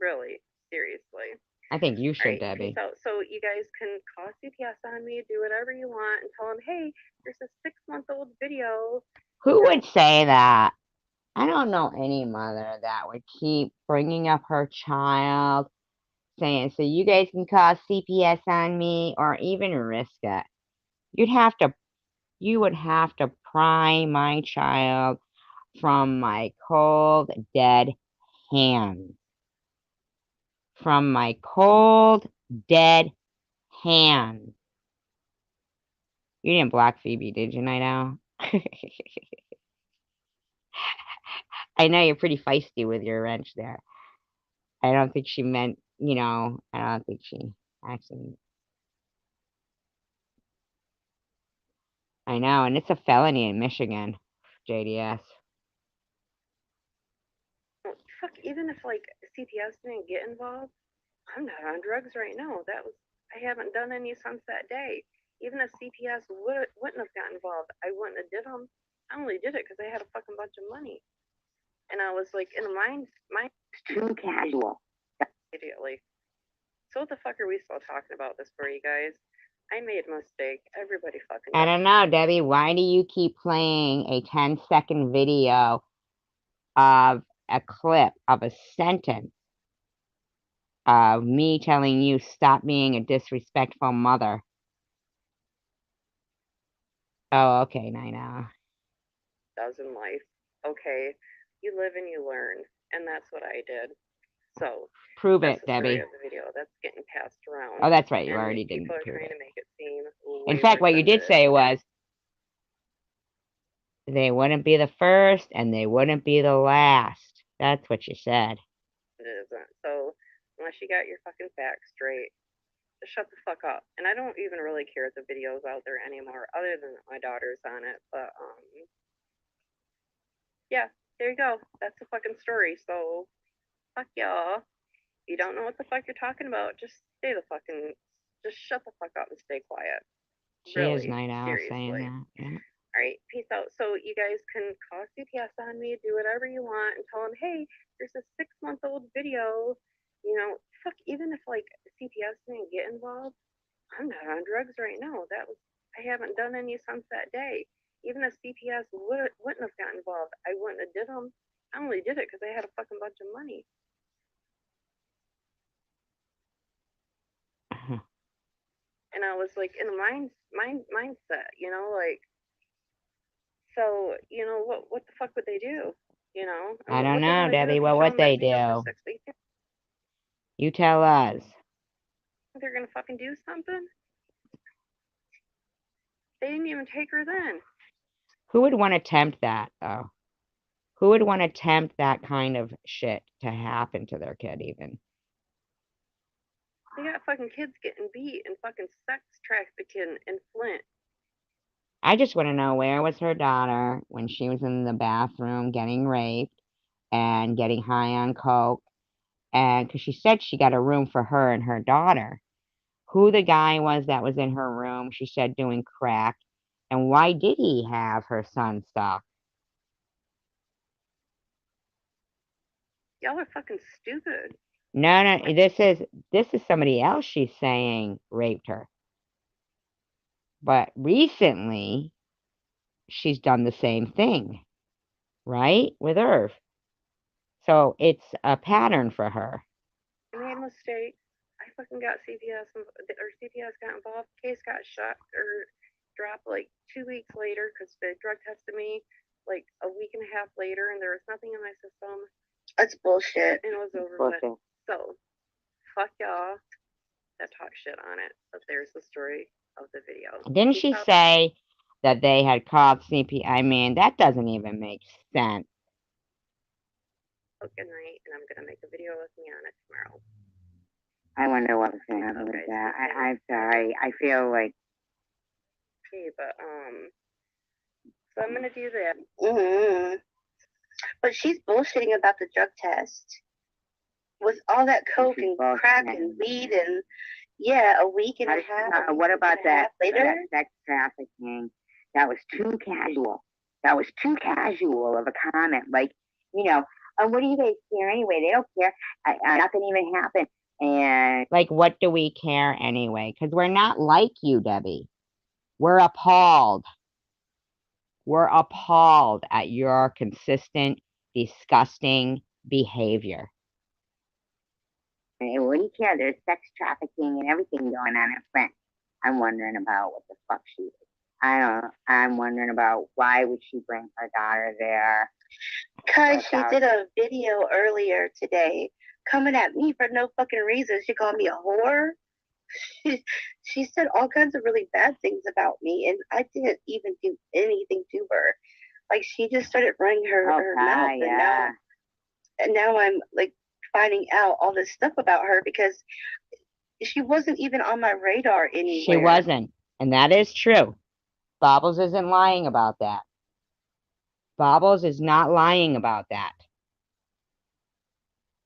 Really, seriously. I think you should, All right, Debbie. peace out. So you guys can call CPS on me, do whatever you want, and tell them, hey, there's a 6-month-old video. Who would say that? I don't know any mother that would keep bringing up her child, saying, so you guys can call CPS on me, or even risk it. You would have to pry my child from my cold, dead hands. From my cold, dead hands. You didn't block Phoebe, did you, Night Owl? I know you're pretty feisty with your wrench there. I don't think she meant, I don't think she actually. I know, and it's a felony in Michigan, JDS. Fuck, even if like CPS didn't get involved, I'm not on drugs right now. I haven't done any since that day. Even if CPS wouldn't have got involved, I wouldn't have did them. I only did it because I had a fucking bunch of money, and I was like in the mind Too casual. immediately. So what the fuck are we still talking about this for, you guys? I made a mistake. Everybody fucking I does. don't know, Debbie. Why do you keep playing a 10-second video of a clip of a sentence of me telling you stop being a disrespectful mother? Oh, okay, Nina. Does in life. Okay, you live and you learn, and that's what I did. So Prove that's it, the story Debbie. of the video. That's getting passed around. Oh, that's right. You and already did people are prove trying it. to make it seem In way fact, worse what you than did it say is. was they wouldn't be the first and they wouldn't be the last. That's what you said. It isn't. So unless you got your fucking facts straight, just shut the fuck up. And I don't even really care if the video's out there anymore, other than that my daughter's on it. But yeah, there you go. That's the fucking story. So fuck y'all. You don't know what the fuck you're talking about. Just shut the fuck up and stay quiet. She Really, is Night Owl seriously. saying that. Yeah. All right, peace out. So you guys can call CPS on me, do whatever you want, and tell them, hey, there's a 6-month-old video. Fuck, even if like CPS didn't get involved, I'm not on drugs right now. I haven't done any since that day. Even if CPS wouldn't have got involved, I wouldn't have did them. I only did it because I had a fucking bunch of money. And I was like in a mindset, like, so what the fuck would they do? I don't what they know, wanna do Debbie. if What you show would them they that video do? for 6 weeks? You tell us. They're gonna fucking do something? They didn't even take her then. Who would want to tempt that, though? Who would want to tempt that kind of shit to happen to their kid, even? They got fucking kids getting beat and fucking sex trafficking in Flint. I just want to know, where was her daughter when she was in the bathroom getting raped and getting high on coke? And because she said she got a room for her and her daughter. Who the guy was that was in her room, she said, doing crack, and why did he have her son stuck? Y'all are fucking stupid. No, this is somebody else she's saying raped her. But recently, she's done the same thing, right? With Irv. So it's a pattern for her. I made a mistake. I fucking got CPS, or CPS got involved. Case got shot or dropped like 2 weeks later because they drug tested me like a week and a half later, and there was nothing in my system. That's bullshit. And it was over Bullshit. with. So, fuck y'all that talk shit on it. But there's the story of the video. Didn't she say that they had called CP? I mean, that doesn't even make sense. Oh, good night, and I'm gonna make a video with me on it tomorrow. I wonder what was going to happen with that. I'm sorry. I feel like. Okay, but so I'm gonna do that. Mm-hmm. But she's bullshitting about the drug test. With all that coke and crack and weed and a week and a half. What about that later? That sex trafficking? That was too casual. That was too casual of a comment. Like, you know, what do you guys care anyway? They don't care. Nothing even happened. And like, what do we care anyway? Because we're not like you, Debbie. We're appalled. We're appalled at your consistent, disgusting behavior. What do you care? There's sex trafficking and everything going on in France. I'm wondering about what the fuck she is. I don't know. I'm wondering about why would she bring her daughter there? Because she did a video earlier today coming at me for no fucking reason. She called me a whore. She said all kinds of really bad things about me, and I didn't even do anything to her. Like, she just started running her mouth, and now I'm like finding out all this stuff about her because she wasn't even on my radar anywhere. She wasn't, and that is true. Bobbles isn't lying about that. Bobbles is not lying about that.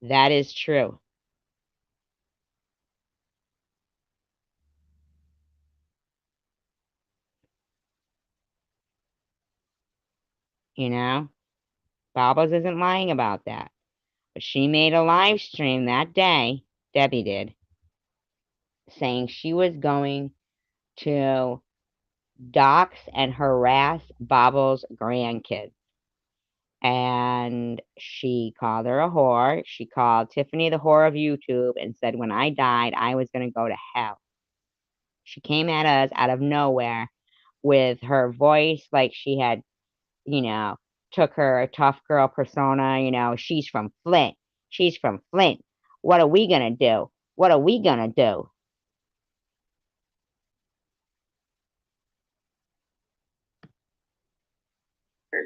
That is true. You know, Bobbles isn't lying about that. But she made a live stream that day, Debbie did, saying she was going to dox and harass Bobbles' grandkids. And she called her a whore. She called Tiffany the whore of YouTube and said, when I died, I was going to go to hell. She came at us out of nowhere with her voice like she had, you know, took her tough girl persona, you know, she's from Flint. She's from Flint. What are we going to do? What are we going to do?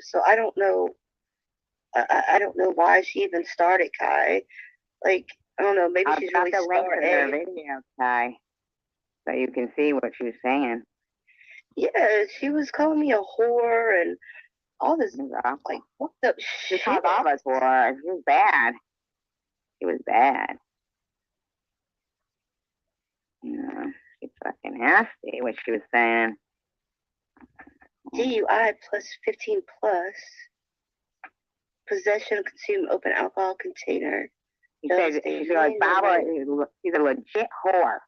So I don't know. I don't know why she even started, Kai. Like, I don't know. Maybe she's really smart. The video, Kai, so you can see what she was saying. Yeah, she was calling me a whore and all this. Like, what the shit? She called all us whores. She was bad. She was bad. Yeah, she's fucking nasty. What she was saying. DUI plus 15 plus. Possession of consumed open alcohol container. She said, she's like, Baba, she's a legit whore.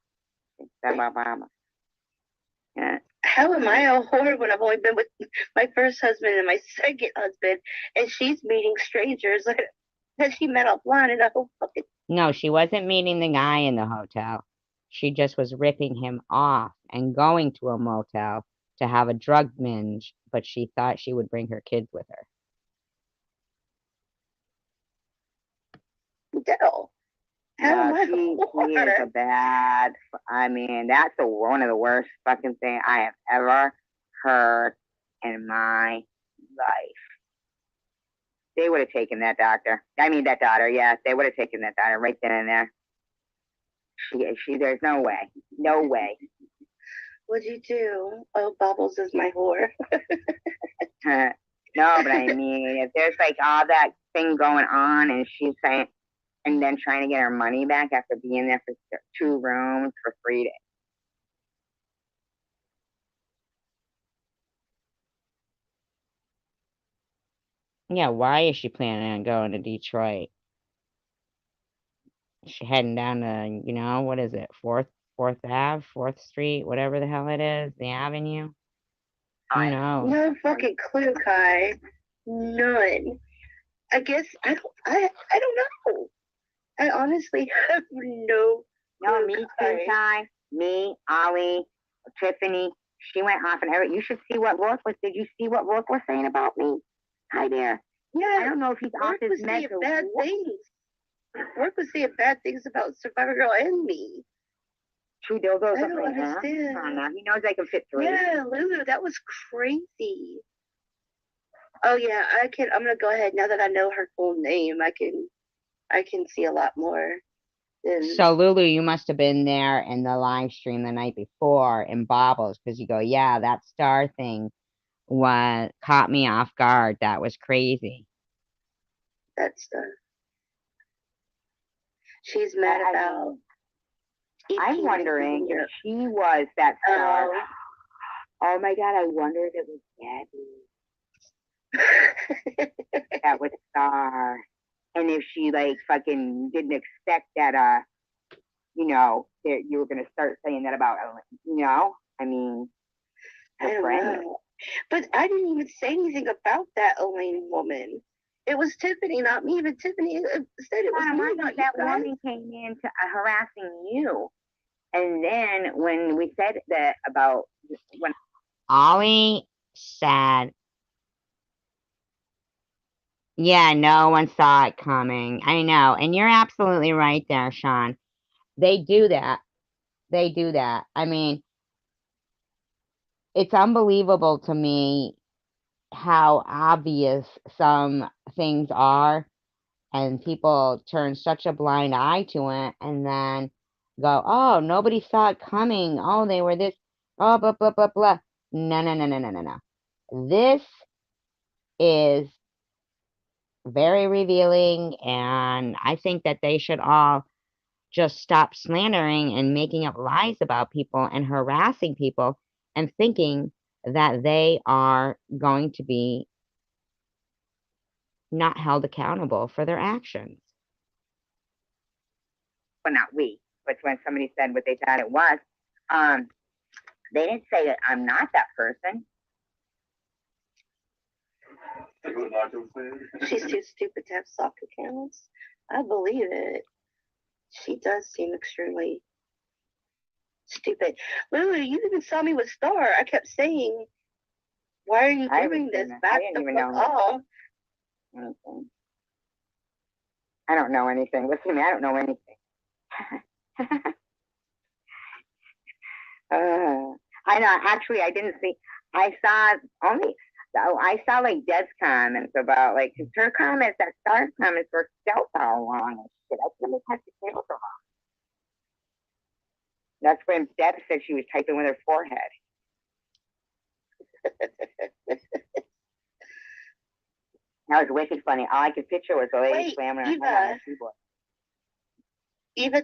Yeah. How am I a whore when I've only been with my first husband and my second husband, and she's meeting strangers that she met offline and I hope fucking. No, she wasn't meeting the guy in the hotel. She just was ripping him off and going to a motel to have a drug binge, but she thought she would bring her kids with her. Dell. She is a bad. I mean, that's one of the worst fucking things I have ever heard in my life. They would have taken that doctor. I mean, that daughter. Yes, they would have taken that daughter right then and there. There's no way. No way. What'd you do? Oh, Bubbles is my whore. No, but I mean, if there's like all that thing going on, and she's saying. And then trying to get her money back after being there for 2 rooms for 3 days. Yeah, why is she planning on going to Detroit? She heading down to, you know, what is it, 4th Ave, 4th Street, whatever the hell it is, the avenue? Who knows? No fucking clue, Kai. None. I guess I don't know. I honestly have no. No, me too, Ty. Me, Ollie, Tiffany. She went off and everything. You should see what Rourke was. Did you see what Rourke was saying about me? Hi there. Yeah, I don't know if he's off his meds or bad what. things. Rourke was saying bad things about Survivor Girl and me. Two dildos. I don't understand. He knows I can fit 3. Yeah, Lulu, that was crazy. Oh yeah, I'm gonna go ahead now that I know her full name. I can see a lot more. So Lulu, you must have been there in the live stream the night before in Bobbles, because you go, yeah, that star thing caught me off guard. That was crazy. That's she's mad about. I'm wondering if she was that star. Oh my God, I wonder if it was Gabby. That was Star. And if she like fucking didn't expect that, you know, that you were gonna start saying that about, you know, I mean, I don't know. But I didn't even say anything about that Elaine woman. It was Tiffany, not me. Even Tiffany said it was me, not that woman came in to harassing you. And then when we said that about when Ollie said, yeah, no one saw it coming. I know. And you're absolutely right there, Sean. They do that. They do that. I mean, it's unbelievable to me how obvious some things are, and people turn such a blind eye to it and then go, oh, nobody saw it coming. Oh, they were this. Oh, blah, blah, blah, blah. No, no, no, no, no, no, no. This is very revealing, and I think that they should all just stop slandering and making up lies about people and harassing people and thinking that they are going to be not held accountable for their actions. Well, not we, but when somebody said what they thought it was, they didn't say that I'm not that person. She's too stupid to have sock accounts. I believe it. She does seem extremely stupid. Lulu, you even saw me with Star. I kept saying, why are you doing this? Back the fuck off. Anything. I don't know anything. Listen to me, I don't know anything. I know, actually, I didn't see, I saw like Deb's comments about, like, her comments, that Star's comments were so long and shit. I couldn't touch the table so long. That's when Deb said she was typing with her forehead. That was wicked funny. All I could picture was the lady slamming her head on the keyboard. Eva,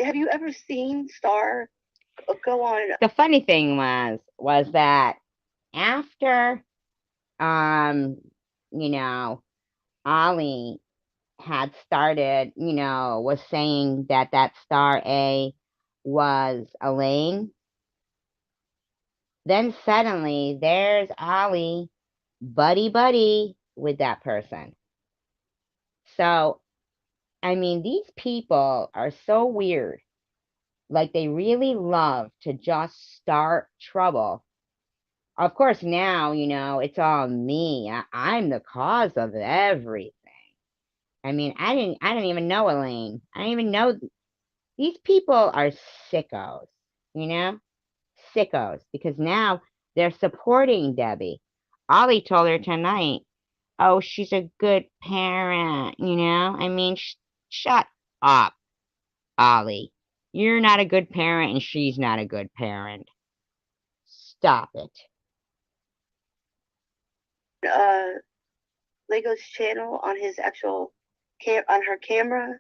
have you ever seen Star go on? The funny thing was that after, you know, Ollie had started, you know, was saying that Star A was Elaine, then suddenly there's Ollie buddy with that person. So, I mean, these people are so weird. Like, they really love to just start trouble. Of course, now, you know, it's all me. I'm the cause of everything. I mean, I didn't even know Elaine. I didn't even know. These people are sickos, you know? Sickos. Because now they're supporting Debbie. Ollie told her tonight, oh, she's a good parent, you know? I mean, shut up, Ollie. You're not a good parent and she's not a good parent. Stop it. Lego's channel on his actual on her camera.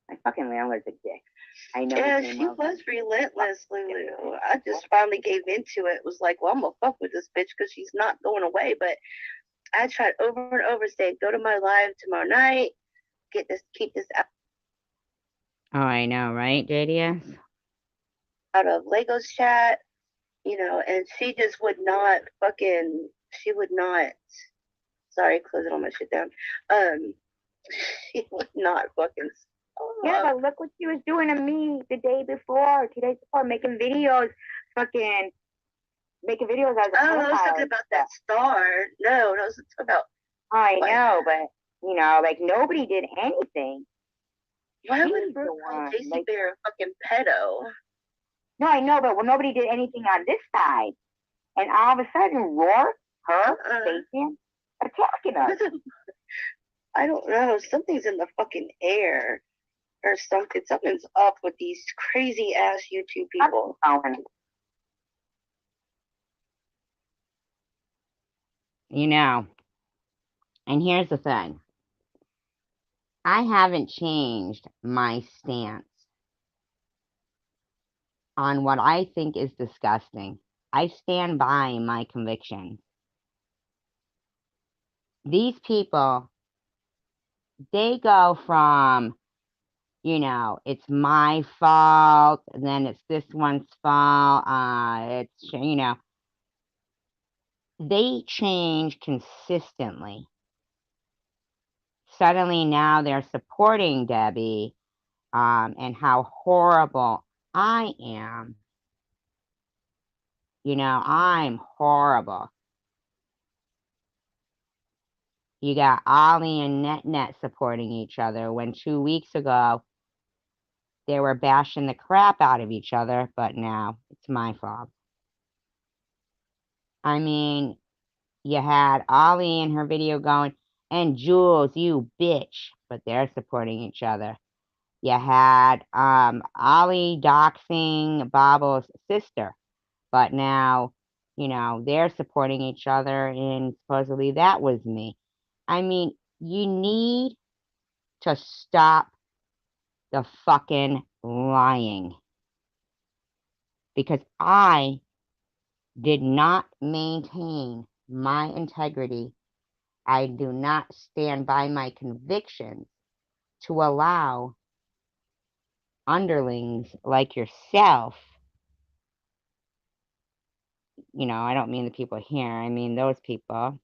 My fucking landlord's a dick. I know. Yeah, she was relentless, Lulu. I just finally gave into it. Was like, well, I'm gonna fuck with this bitch because she's not going away. But I tried over and over saying, go to my live tomorrow night. Keep this out. Oh, I know, right, JDS? Out of Lego's chat, you know, and she just would not Sorry, closing all my shit down. She was not fucking. Yeah, but look what she was doing to me the day before, 2 days before, making videos, fucking making videos as a I was talking about that star. No, I was talking about. I know, but you know, like nobody did anything. Why would Brooke call JC Bear a fucking pedo? No, I know, but nobody did anything on this side. And all of a sudden, Rourke, her, Stacey, attacking us. I don't know. Something's in the fucking air. Or something. Something's up with these crazy ass YouTube people. You know, and here's the thing. I haven't changed my stance on what I think is disgusting. I stand by my convictions. These people, they go from, you know, it's my fault, and then it's this one's fault, it's, you know, they change consistently. Suddenly now they're supporting Debbie, and how horrible I am. You know, I'm horrible. You got Ollie and Net supporting each other when 2 weeks ago they were bashing the crap out of each other, but now it's my fault. I mean, you had Ollie in her video going, and Jules, you bitch, but they're supporting each other. You had Ollie doxing Bobble's sister, but now, you know, they're supporting each other, and supposedly that was me. I mean, you need to stop the fucking lying. Because I did not maintain my integrity. I do not stand by my convictions to allow underlings like yourself, you know, I don't mean the people here, I mean those people,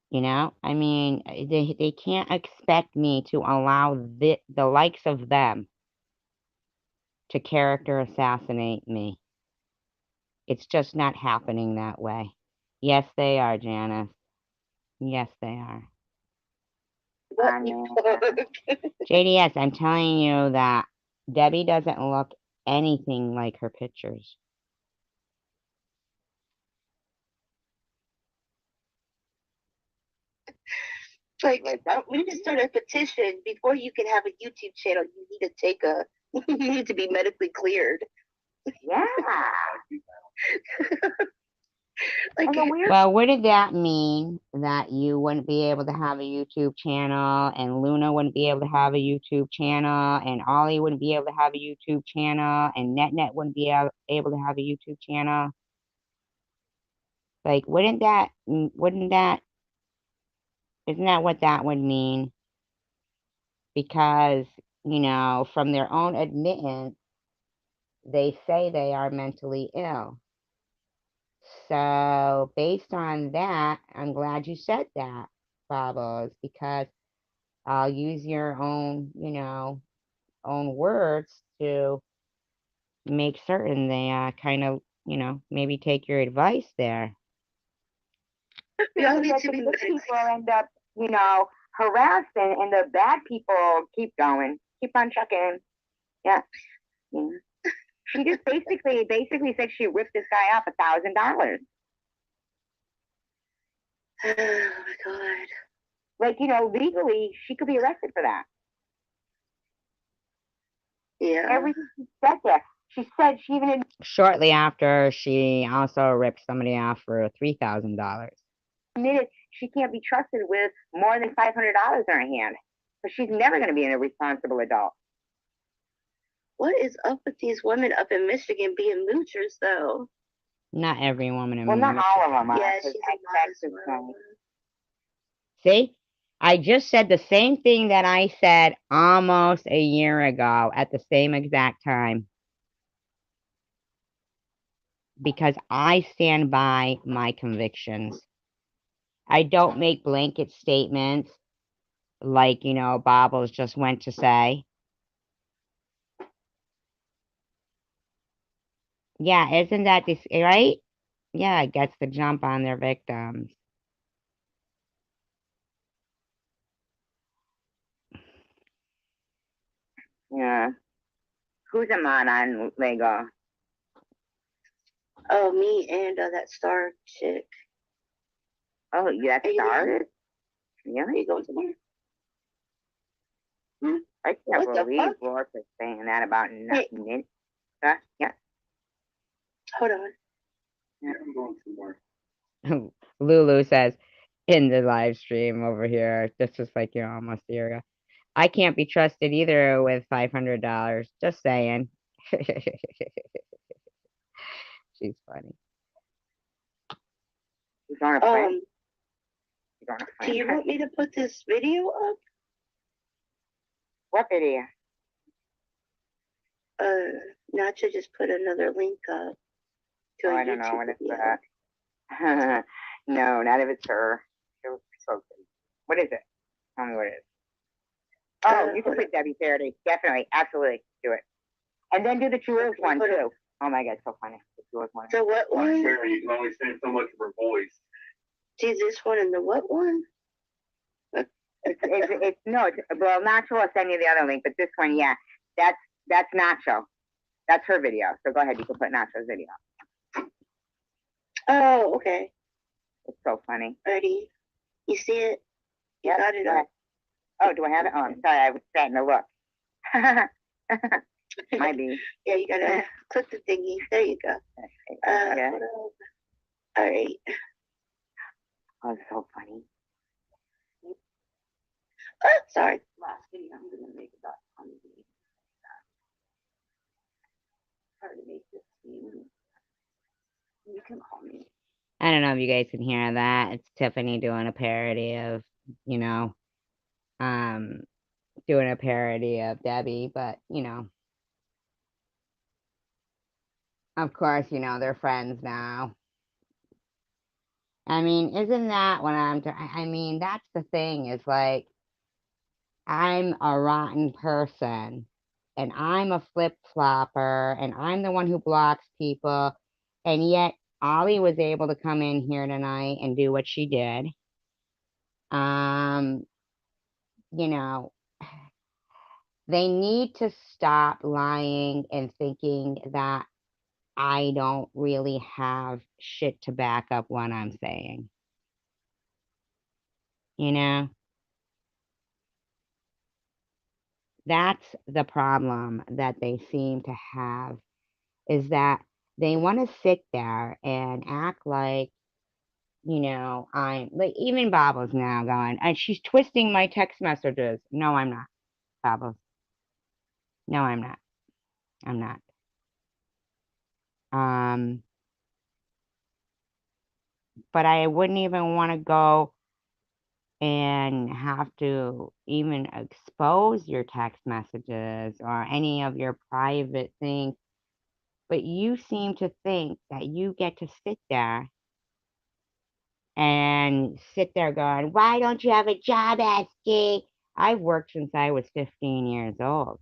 you know, I mean, they can't expect me to allow the likes of them to character assassinate me. It's just not happening that way. Yes, they are, Janice. Yes, they are. JDS, I'm telling you that Debbie doesn't look anything like her pictures. Like, we need to start a petition. Before you can have a YouTube channel, you need to take a. You need to be medically cleared. Yeah. Like, well, wouldn't that mean that you wouldn't be able to have a YouTube channel, and Luna wouldn't be able to have a YouTube channel, and Ollie wouldn't be able to have a YouTube channel, and Net wouldn't be able to have a YouTube channel? Like, isn't that what that would mean? Because, you know, from their own admittance, they say they are mentally ill. So based on that, I'm glad you said that, Bobos, because I'll use your own, you know, own words to make certain they kind of, you know, maybe take your advice there. Yeah, the good people end up, you know, harassed, and the bad people keep going, keep on chucking. Yeah. She just basically said she ripped this guy off $1,000. Oh my God. Like, you know, legally, she could be arrested for that. Yeah. Everything she said there. She said she even... Shortly after, she also ripped somebody off for $3,000. Admitted she can't be trusted with more than $500 in her hand. But she's never going to be a responsible adult. What is up with these women up in Michigan being moochers, though? Not every woman in Michigan. Well, not all of them are. Yeah, she's a See? I just said the same thing that I said almost a year ago at the same exact time. Because I stand by my convictions. I don't make blanket statements like, you know, Bobbles just went to say. Yeah, isn't that this right? Yeah, it gets the jump on their victims. Yeah. Who's a mod on Lego? Oh, me and that star chick. Oh, you got started? Are Really? you going tomorrow? Hmm? I can't What the believe fuck? Laura's saying that about nothing. Yeah. Hold on. Yeah, I'm going somewhere. Lulu says in the live stream over here, this was like, you know, almost a year ago. I can't be trusted either with $500. Just saying. She's funny. She's on a plane. Do you want me to put this video up? What video? Nacha just put another link up to a I don't know YouTube what it's video. that. No, not if it's her. What is it? Tell me what it is. Oh, you can put Debbie Faraday. Definitely. Absolutely. Do it. And then do the Jewels one, too. Oh, my God. So funny. The Jewels one. The what one? Sure, you can only say so much of her voice. See this one and the what one? Well, Nacho will send you the other link, but this one, yeah. That's Nacho. That's her video. So go ahead. You can put Nacho's video. Oh, okay. It's so funny. Ready? You see it? You got it up. Oh, do I have it? Oh, I'm sorry. I was starting to look. Might be. Yeah, you gotta click the thingy. There you go. Yeah. All right. Oh, it's so funny. Oh, sorry. Last video I'm gonna make about funny. Hard to make this seem. You can call me. I don't know if you guys can hear that. It's Tiffany doing a parody of, you know, doing a parody of Debbie, but, you know, of course, you know, they're friends now. I mean, isn't that what I mean, that's the thing, is like, I'm a rotten person, and I'm a flip-flopper, and I'm the one who blocks people, and yet Ollie was able to come in here tonight and do what she did. You know, they need to stop lying and thinking that I don't really have shit to back up what I'm saying. You know? That's the problem that they seem to have, is that they want to sit there and act like, you know, I'm like, even Bobbles now going, and she's twisting my text messages. No, I'm not, Bobbles. No, I'm not. I'm not. But I wouldn't even want to go and have to even expose your text messages or any of your private things. But you seem to think that you get to sit there going, why don't you have a job, SG? I've worked since I was 15 years old.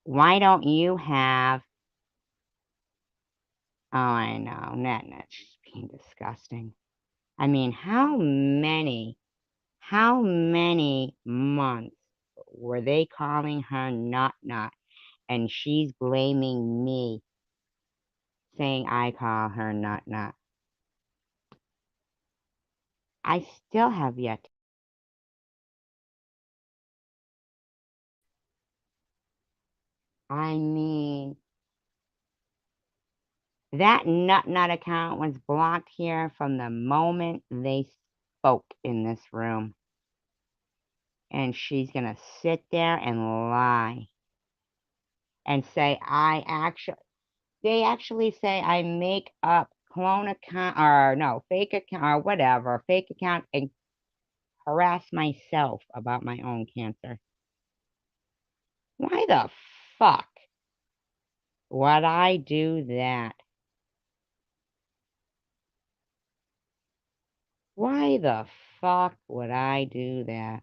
Why don't you have... Oh, I know, that's just being disgusting. I mean, how many months were they calling her nut, and she's blaming me, saying I call her nut? I still have yet to... I mean, that nut account was blocked here from the moment they spoke in this room. And she's gonna sit there and lie and say they actually say I make up clone account, or no, fake account, or whatever, fake account, and harass myself about my own cancer. Why the fuck would I do that? Why the fuck would I do that?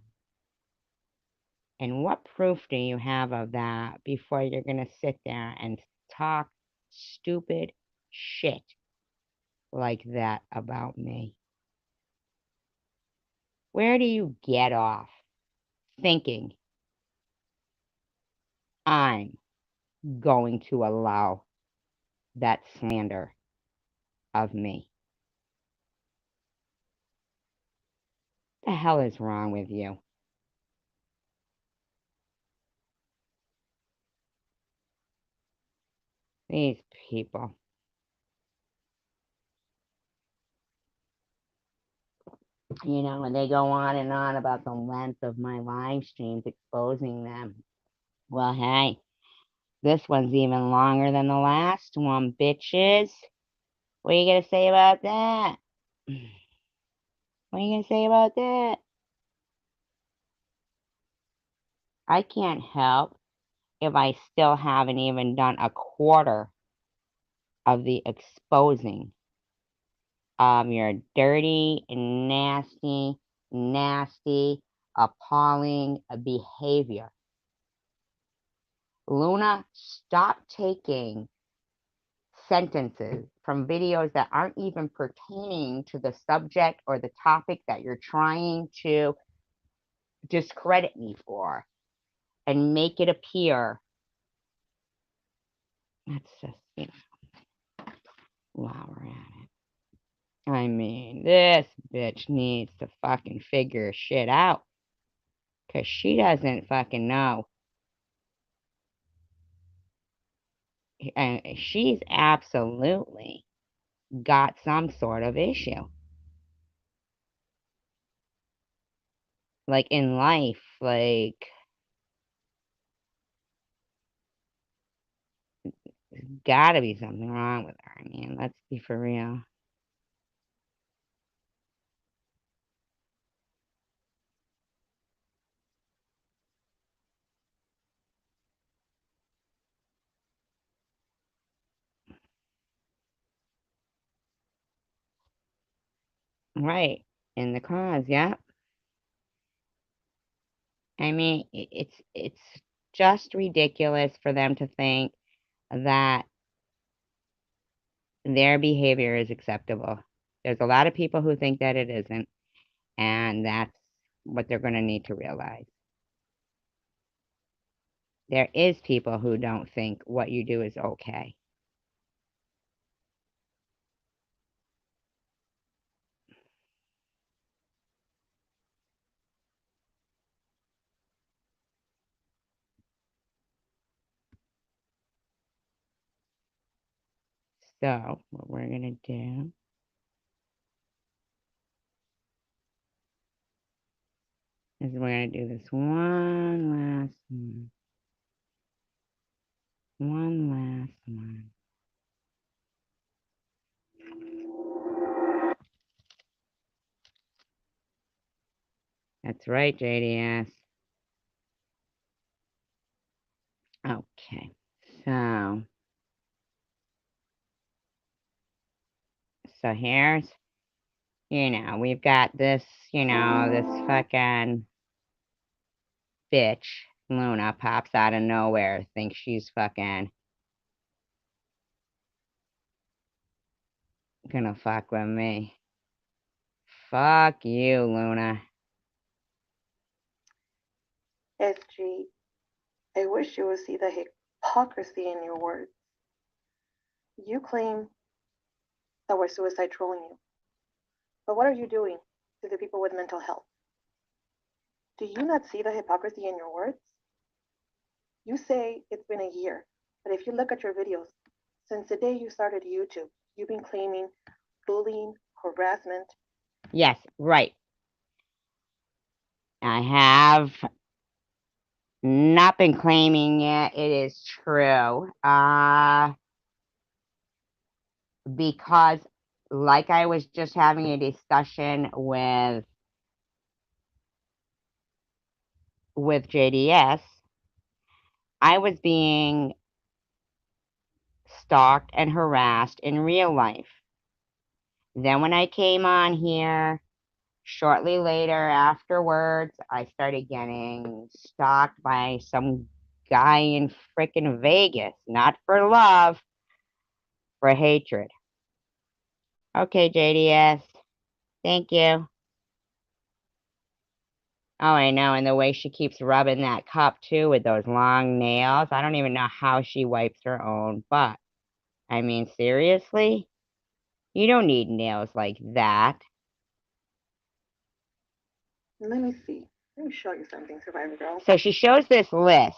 And what proof do you have of that before you're going to sit there and talk stupid shit like that about me? Where do you get off thinking I'm going to allow that slander of me? What the hell is wrong with you? These people. You know, and they go on and on about the length of my live streams exposing them. Well, hey, this one's even longer than the last one, bitches. What are you going to say about that? What are you going to say about that? I can't help if I still haven't even done a quarter of the exposing of your dirty, nasty, appalling behavior. Luna, stop taking sentences from videos that aren't even pertaining to the subject or the topic that you're trying to discredit me for and make it appear. That's just, you know, while we're at it. I mean, this bitch needs to fucking figure shit out. Because she doesn't fucking know. And she's absolutely got some sort of issue. Like in life, like, there's gotta be something wrong with her. I mean, let's be for real. Right. In the cause, yeah. I mean, it's just ridiculous for them to think that their behavior is acceptable. There's a lot of people who think that it isn't, and that's what they're going to need to realize. There is people who don't think what you do is okay. So, what we're going to do is we're going to do this one last one. One last one. That's right, JDS. Okay, so here's, you know, we've got this, you know, this fucking bitch, Luna, pops out of nowhere, thinks she's fucking gonna fuck with me. Fuck you, Luna. SG, I wish you would see the hypocrisy in your words. You claim that we're suicide trolling you. But what are you doing to the people with mental health? Do you not see the hypocrisy in your words? You say it's been a year, but if you look at your videos, since the day you started YouTube, you've been claiming bullying, harassment. Yes, right. I have not been claiming it. It is true. Because, like I was just having a discussion with with JDS, I was being stalked and harassed in real life. Then when I came on here, shortly later afterwards, I started getting stalked by some guy in frickin' Vegas. Not for love, for hatred. Okay, JDS. Thank you. Oh, I know, and the way she keeps rubbing that cup, too, with those long nails. I don't even know how she wipes her own butt. I mean, seriously? You don't need nails like that. Let me see. Let me show you something, Survivor Girl. So she shows this list,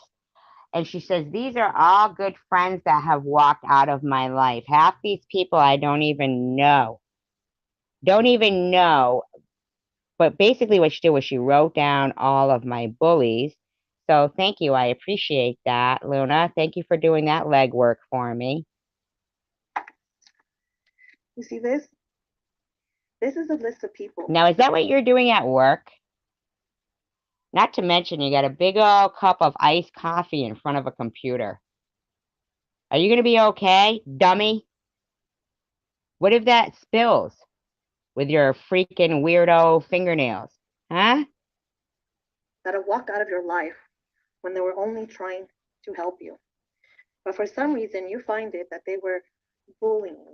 and she says, these are all good friends that have walked out of my life. Half these people I don't even know. Don't even know. But basically what she did was she wrote down all of my bullies. So thank you. I appreciate that, Luna. Thank you for doing that legwork for me. You see this? This is a list of people. Now, is that what you're doing at work? Not to mention you got a big old cup of iced coffee in front of a computer. Are you going to be okay, dummy? What if that spills with your freaking weirdo fingernails? Huh? That have walked out of your life when they were only trying to help you. But for some reason, you find it that they were bullying you.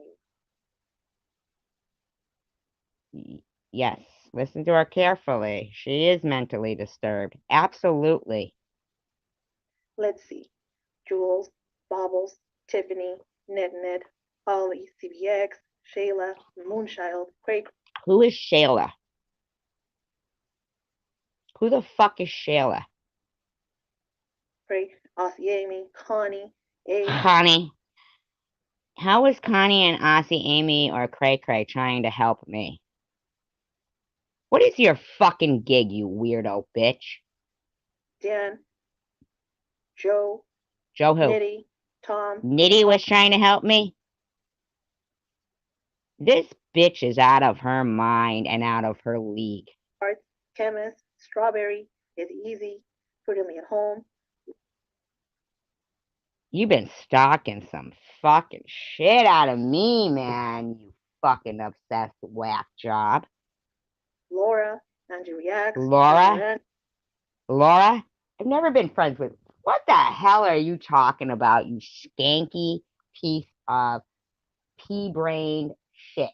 Yes, listen to her carefully. She is mentally disturbed. Absolutely. Let's see. Jules, Bobbles, Tiffany, Ned, Holly, CBX, Shayla, Moonchild, Craig. Who is Shayla? Who the fuck is Shayla? Craig, Aussie Amy, Connie, A. Connie. How is Connie and Aussie Amy or Cray Cray trying to help me? What is your fucking gig, you weirdo bitch? Dan, Joe. Joe who? Nitty, Tom. Nitty was trying to help me? This bitch is out of her mind and out of her league. Arts, Chemist, Strawberry, is easy, prudently at home. You've been stalking some fucking shit out of me, man, you fucking obsessed whack job. Laura, Andrew Reacts. Laura? Laura? I've never been friends with. What the hell are you talking about, you skanky piece of pea-brained shit?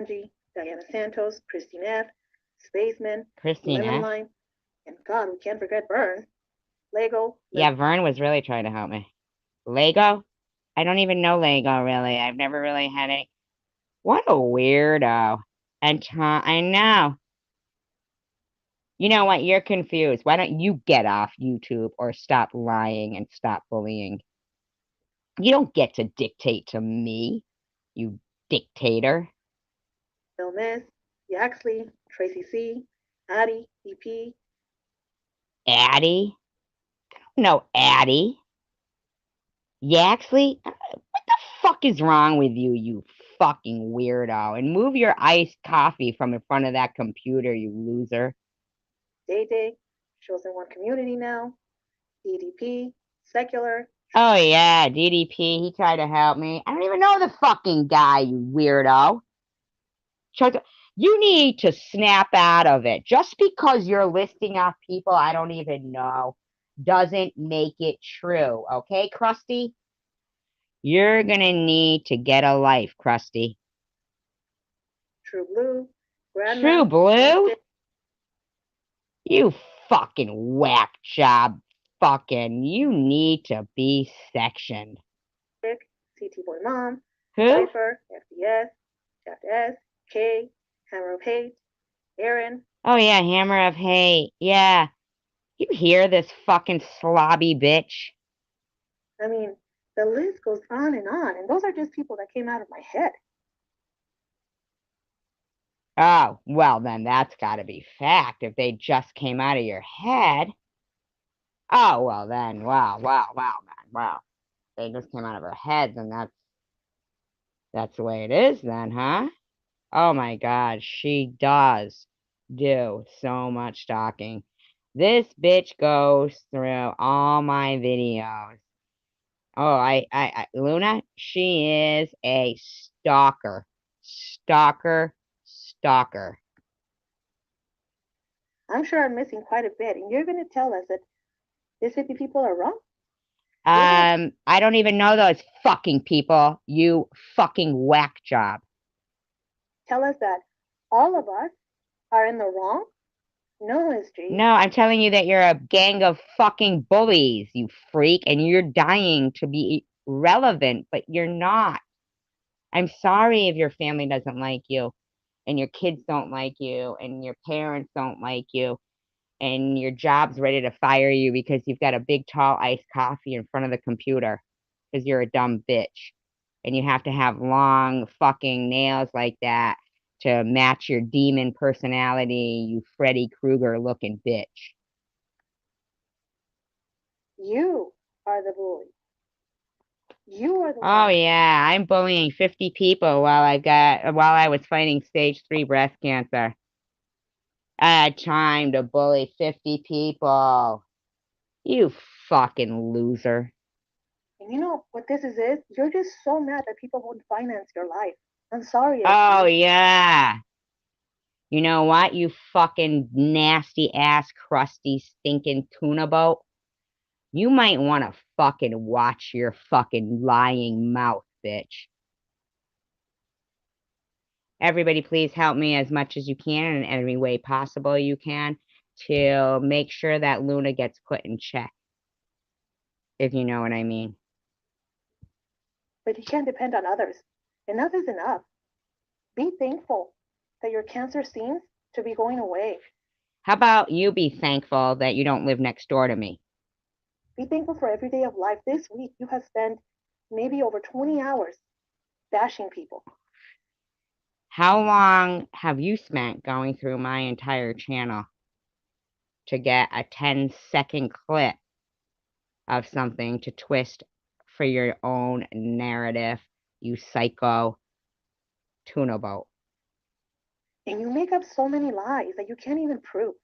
Angie, Diana Santos, Christine F., Spaceman, Christine Lemon F. Lime, and God, we can't forget Vern. Lego. Yeah, Vern was really trying to help me. Lego? I don't even know Lego, really. I've never really had any. What a weirdo. And Tom, I know. You know what? You're confused. Why don't you get off YouTube or stop lying and stop bullying? You don't get to dictate to me, you dictator. Bill Miss, Yaxley, Tracy C., Addie, EP. Addie? No, Addie. Yaxley? What the fuck is wrong with you, you fucking weirdo? And move your iced coffee from in front of that computer, you loser. Day, Chosen One Community now. DDP, Secular. Oh yeah, DDP, he tried to help me. I don't even know the fucking guy, you weirdo. You need to snap out of it. Just because you're listing off people I don't even know doesn't make it true. Okay, Krusty? You're gonna need to get a life, Krusty. True Blue. True Blue? You fucking whack job. Fucking, you need to be sectioned. CT Boy Mom. Who? Cypher, FDS, Jeff S, K, Hammer of Hate, Aaron. Oh yeah, Hammer of Hate. Yeah. You hear this fucking slobby bitch? I mean, the list goes on, and those are just people that came out of my head. Oh, well then that's gotta be fact. If they just came out of your head. Oh, well then, wow, man, wow. They just came out of her head, then that's the way it is then, huh? Oh my God, she does do so much stalking. This bitch goes through all my videos. Oh, Luna, she is a stalker. Stalker. I'm sure I'm missing quite a bit, and you're going to tell us that these 50 people are wrong? I don't even know those fucking people, you fucking whack job. Tell us that all of us are in the wrong? No, SG. No, I'm telling you that you're a gang of fucking bullies, you freak, and you're dying to be relevant, but you're not. I'm sorry if your family doesn't like you, and your kids don't like you, and your parents don't like you, and your job's ready to fire you because you've got a big tall iced coffee in front of the computer because you're a dumb bitch. And you have to have long fucking nails like that to match your demon personality, you Freddy Krueger looking bitch. You are the bully. You are the Oh yeah, I'm bullying 50 people while I was fighting stage 3 breast cancer. I had time to bully 50 people. You fucking loser. And you know what this is? You're just so mad that people won't finance your life. I'm sorry. Oh yeah. You know what, you fucking nasty ass, crusty, stinking tuna boat? You might want to fucking watch your fucking lying mouth, bitch. Everybody, please help me as much as you can in every way possible you can to make sure that Luna gets put in check. If you know what I mean. But you can't depend on others. Enough is enough. Be thankful that your cancer seems to be going away. How about you be thankful that you don't live next door to me? Be thankful for every day of life. This week you have spent maybe over 20 hours bashing people. How long have you spent going through my entire channel to get a 10-second clip of something to twist for your own narrative, you psycho tuna boat? And you make up so many lies that you can't even prove.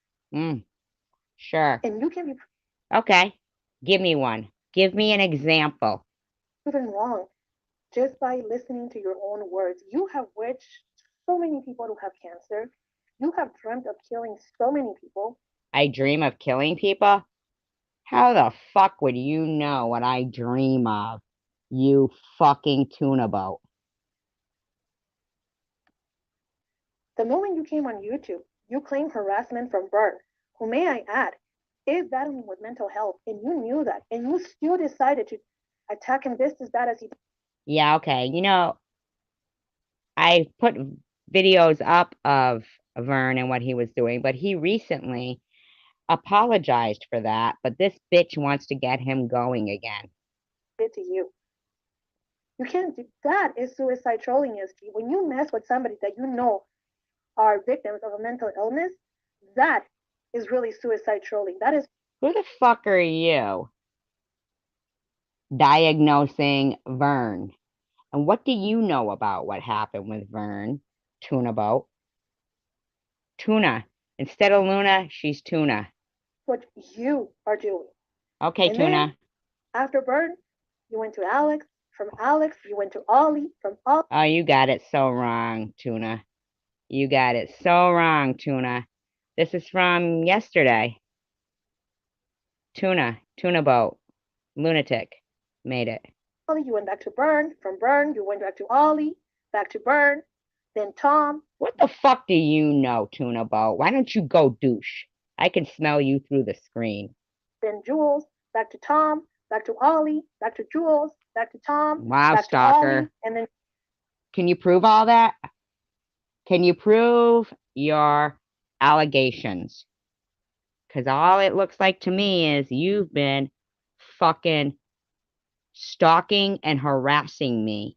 Sure. And you can be Okay. Give me one. Give me an example. proven wrong just by listening to your own words. You have wished so many people to have cancer. You have dreamt of killing so many people. I dream of killing people? How the fuck would you know what I dream of, you fucking tuna boat? The moment you came on YouTube, you claimed harassment from Bern, who, may I add, is battling with mental health, and you knew that, and you still decided to attack him just as bad as he did. Yeah, okay. You know, I put videos up of Vern and what he was doing, but he recently apologized for that, but this bitch wants to get him going again. To you. You can't do that. Is suicide trolling, SG. When you mess with somebody that you know are victims of a mental illness, that is really suicide trolling. That is. Who the fuck are you diagnosing Vern? And what do you know about what happened with Vern, Tuna Boat? Tuna. Instead of Luna, she's Tuna. What you are doing. Okay, and Tuna. Then, after Vern, you went to Alex. From Alex, you went to Ollie. From Ollie. Oh, you got it so wrong, Tuna. You got it so wrong, Tuna. This is from yesterday. Tuna Boat, lunatic, made it. Ollie, you went back to Bern. From Bern, you went back to Ollie, back to Bern, then Tom. What the fuck do you know, Tuna Boat? Why don't you go douche? I can smell you through the screen. Then Jules, back to Tom, back to Ollie, back to Jules, back to Tom. Wow, back stalker. To Ollie, and then. Can you prove all that? Can you prove your allegations? Because all it looks like to me is you've been fucking stalking and harassing me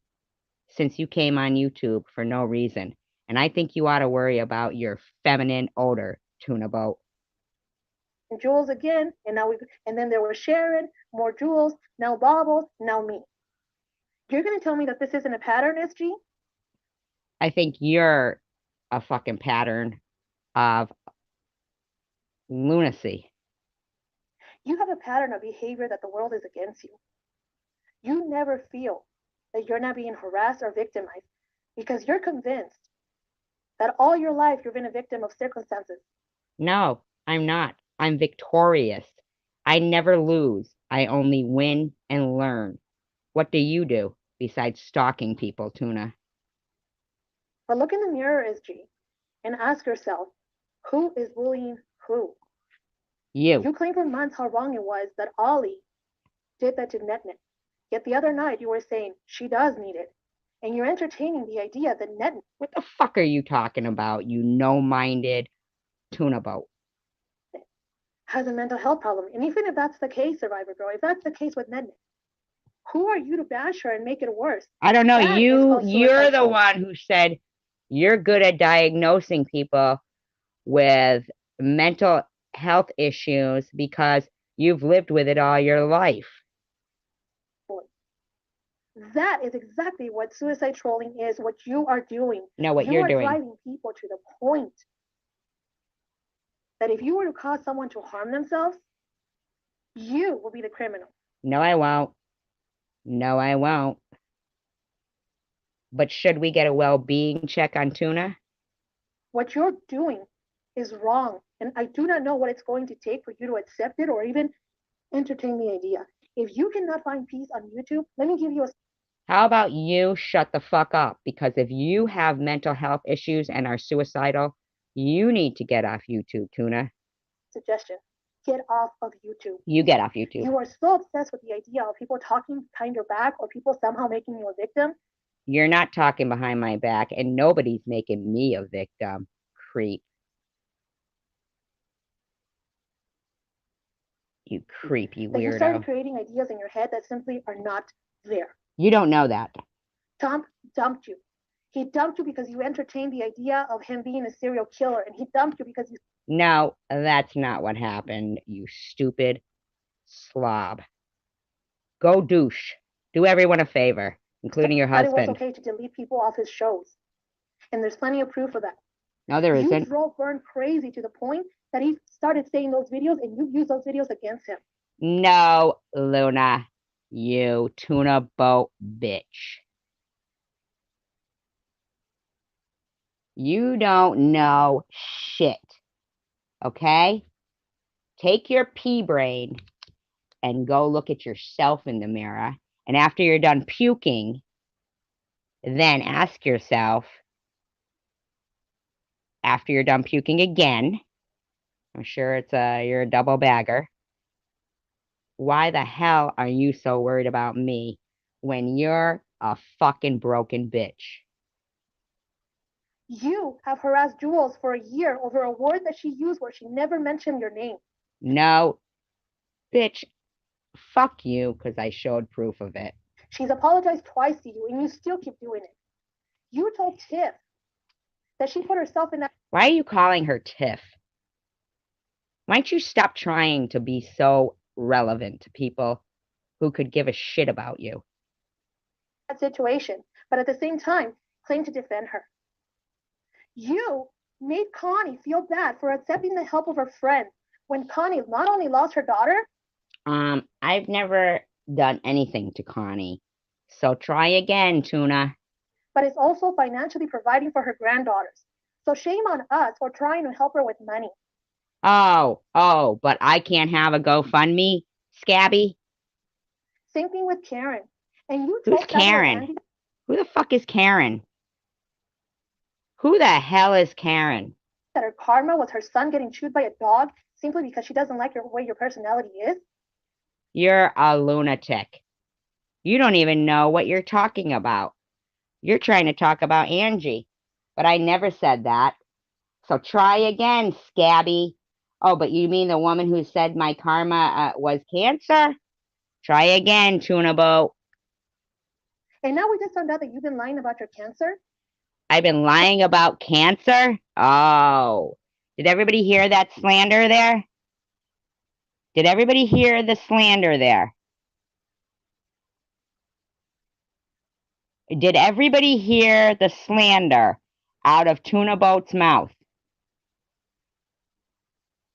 since you came on YouTube for no reason. And I think you ought to worry about your feminine odor, Tuna Boat. And Jules again, and then there was Sharon, more Jules, now Bobbles, now me. You're gonna tell me that this isn't a pattern, SG? I think you're a fucking pattern of lunacy. You have a pattern of behavior that the world is against you. You never feel that you're not being harassed or victimized because you're convinced that all your life you've been a victim of circumstances. No, I'm not. I'm victorious. I never lose. I only win and learn. What do you do besides stalking people, Tuna? But look in the mirror, SG, and ask yourself, who is bullying who? You. You claimed for months how wrong it was that Ollie did that to Netnet. Yet the other night you were saying she does need it. And you're entertaining the idea that Netnet. What the fuck are you talking about, you no-minded tuna boat? Has a mental health problem. And even if that's the case, Survivor Girl, if that's the case with Netnet, who are you to bash her and make it worse? I don't know. That is You're called suicide. the one who said you're good at diagnosing people with mental health issues because you've lived with it all your life. That is exactly what suicide trolling is, what you are doing. No, what you you're are doing. driving people to the point that if you were to cause someone to harm themselves, you will be the criminal. No, I won't. No, I won't. But should we get a well-being check on Tuna? What you're doing is wrong, and I do not know what it's going to take for you to accept it or even entertain the idea. If you cannot find peace on YouTube, let me give you a How about you shut the fuck up? Because if you have mental health issues and are suicidal, you need to get off YouTube, Tuna. suggestion. Get off of YouTube. You get off YouTube. You are so obsessed with the idea of people talking behind your back or people somehow making you a victim. You're not talking behind my back, and nobody's making me a victim, creep. You creep, you That you started weirdo. creating ideas in your head that simply are not there. You don't know that. Tom dumped you. He dumped you because you entertained the idea of him being a serial killer, and he dumped you because you. No, that's not what happened, you stupid slob. Go douche. Do everyone a favor, including your Thought it was husband. okay to delete people off his shows, and there's plenty of proof of that. No, there You isn't. drove Vern crazy to the point that he started saying those videos, and you used those videos against him. No, Luna, you tuna boat bitch. You don't know shit, okay? Take your pea brain and go look at yourself in the mirror. And after you're done puking, then ask yourself, after you're done puking again, I'm sure you're a double bagger, why the hell are you so worried about me when you're a fucking broken bitch? You have harassed Jules for a year over a word that she used where she never mentioned your name. No, bitch, fuck you, because I showed proof of it. She's apologized twice to you, and you still keep doing it. You told Tiff that she put herself in that. Why are you calling her Tiff? Why don't you stop trying to be so relevant to people who could give a shit about you? That situation, but at the same time, claim to defend her. You made Connie feel bad for accepting the help of her friend when Connie not only lost her daughter. I've never done anything to Connie. So try again, Tuna. But is also financially providing for her granddaughters. So shame on us for trying to help her with money. Oh, but I can't have a GoFundMe, Scabby? Same thing with Karen. And you Who's told Karen? Who the fuck is Karen? Who the hell is Karen? That her karma was her son getting chewed by a dog simply because she doesn't like the way your personality is? You're a lunatic. You don't even know what you're talking about. You're trying to talk about Angie, but I never said that. So try again, Scabby. Oh, but you mean the woman who said my karma was cancer? Try again, Tuna Boat. And now we just found out that you've been lying about your cancer? I've been lying about cancer? Oh, did everybody hear that slander there? Did everybody hear the slander there? Did everybody hear the slander out of Tuna Boat's mouth?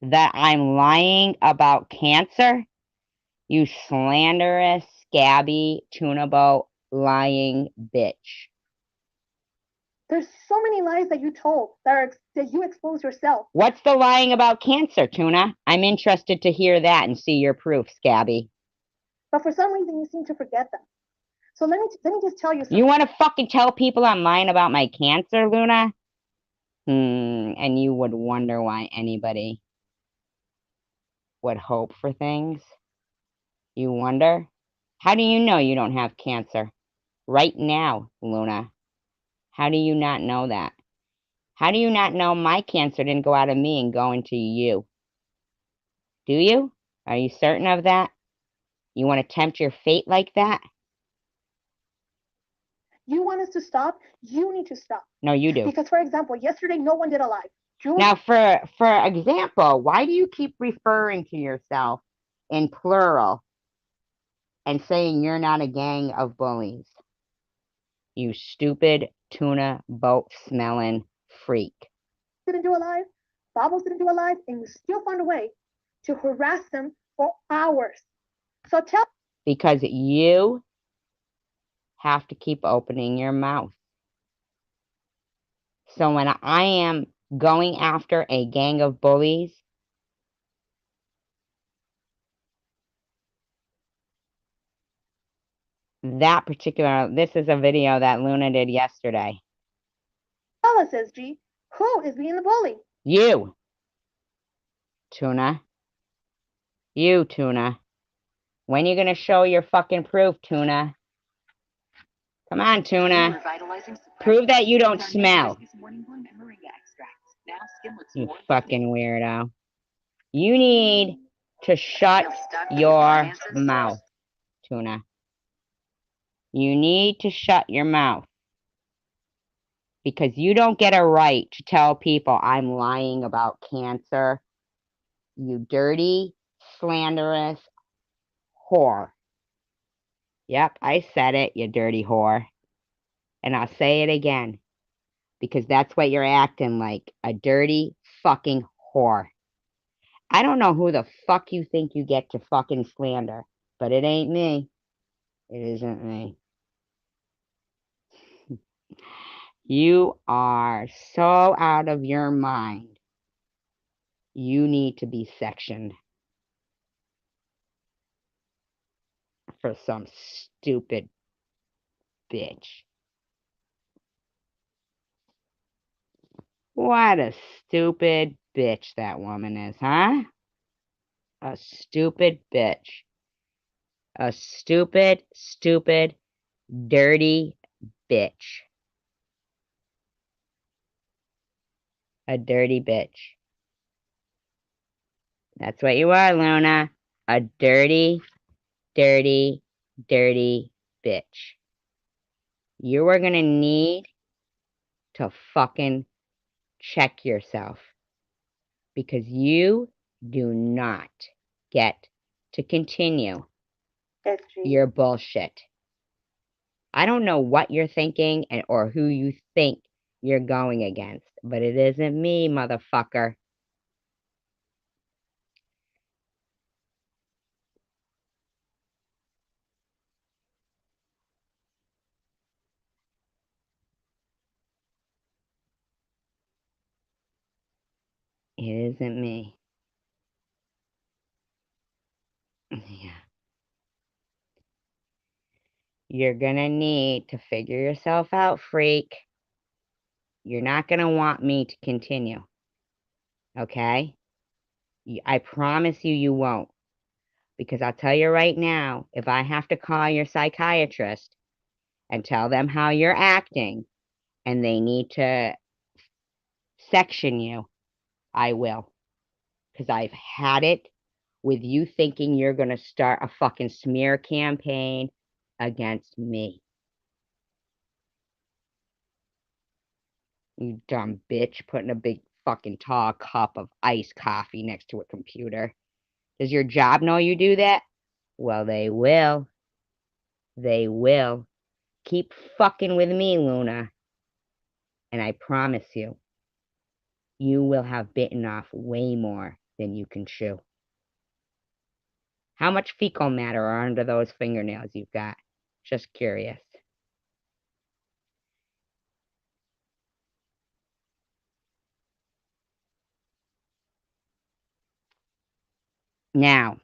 that I'm lying about cancer? You slanderous, scabby, tuna boat, lying bitch. There's so many lies that you told that you exposed yourself. What's the lying about cancer, Tuna? I'm interested to hear that and see your proof, Scabby. But for some reason, you seem to forget them. So let me just tell you something. You want to fucking tell people I'm lying about my cancer, Luna? And you would wonder why anybody would hope for things? You wonder? How do you know you don't have cancer? Right now, Luna. How do you not know that? How do you not know my cancer didn't go out of me and go into you? Do you? Are you certain of that? You want to tempt your fate like that? You want us to stop? You need to stop. No, you do. Because, for example, yesterday no one did a live. Now, for example, why do you keep referring to yourself in plural and saying you're not a gang of bullies? You stupid tuna boat smelling freak. Didn't do a live. Bobbles didn't do a live, and you still found a way to harass them for hours. So tell. Because you have to keep opening your mouth. So when I am going after a gang of bullies, this is a video that Luna did yesterday. Tell us, SG, who is being the bully? You, Tuna. You, Tuna. When you gonna show your fucking proof, Tuna? Come on, Tuna. Prove that you don't smell. You fucking weirdo. You need to shut your mouth, Tuna. You need to shut your mouth. Because you don't get a right to tell people I'm lying about cancer. You dirty, slanderous whore. Yep, I said it, you dirty whore. And I'll say it again. Because that's what you're acting like. A dirty fucking whore. I don't know who the fuck you think you get to fucking slander. But it ain't me. It isn't me. You are so out of your mind. You need to be sectioned. For some stupid bitch. What a stupid bitch that woman is, huh? A stupid bitch. A stupid, dirty bitch. A dirty bitch. That's what you are, Luna. A dirty, dirty bitch. You are gonna need to fucking check yourself. Because you do not get to continue your bullshit. I don't know what you're thinking or who you think you're going against, but it isn't me, motherfucker. It isn't me. Yeah. You're gonna need to figure yourself out, freak. You're not gonna want me to continue. Okay? I promise you won't. Because I'll tell you right now, if I have to call your psychiatrist and tell them how you're acting and they need to section you, I will. Because I've had it with you thinking you're going to start a fucking smear campaign against me. You dumb bitch, putting a big fucking tall cup of iced coffee next to a computer. Does your job know you do that? Well, they will. They will. Keep fucking with me, Luna. And I promise you, you will have bitten off way more than you can chew. How much fecal matter are under those fingernails you've got? Just curious. Now,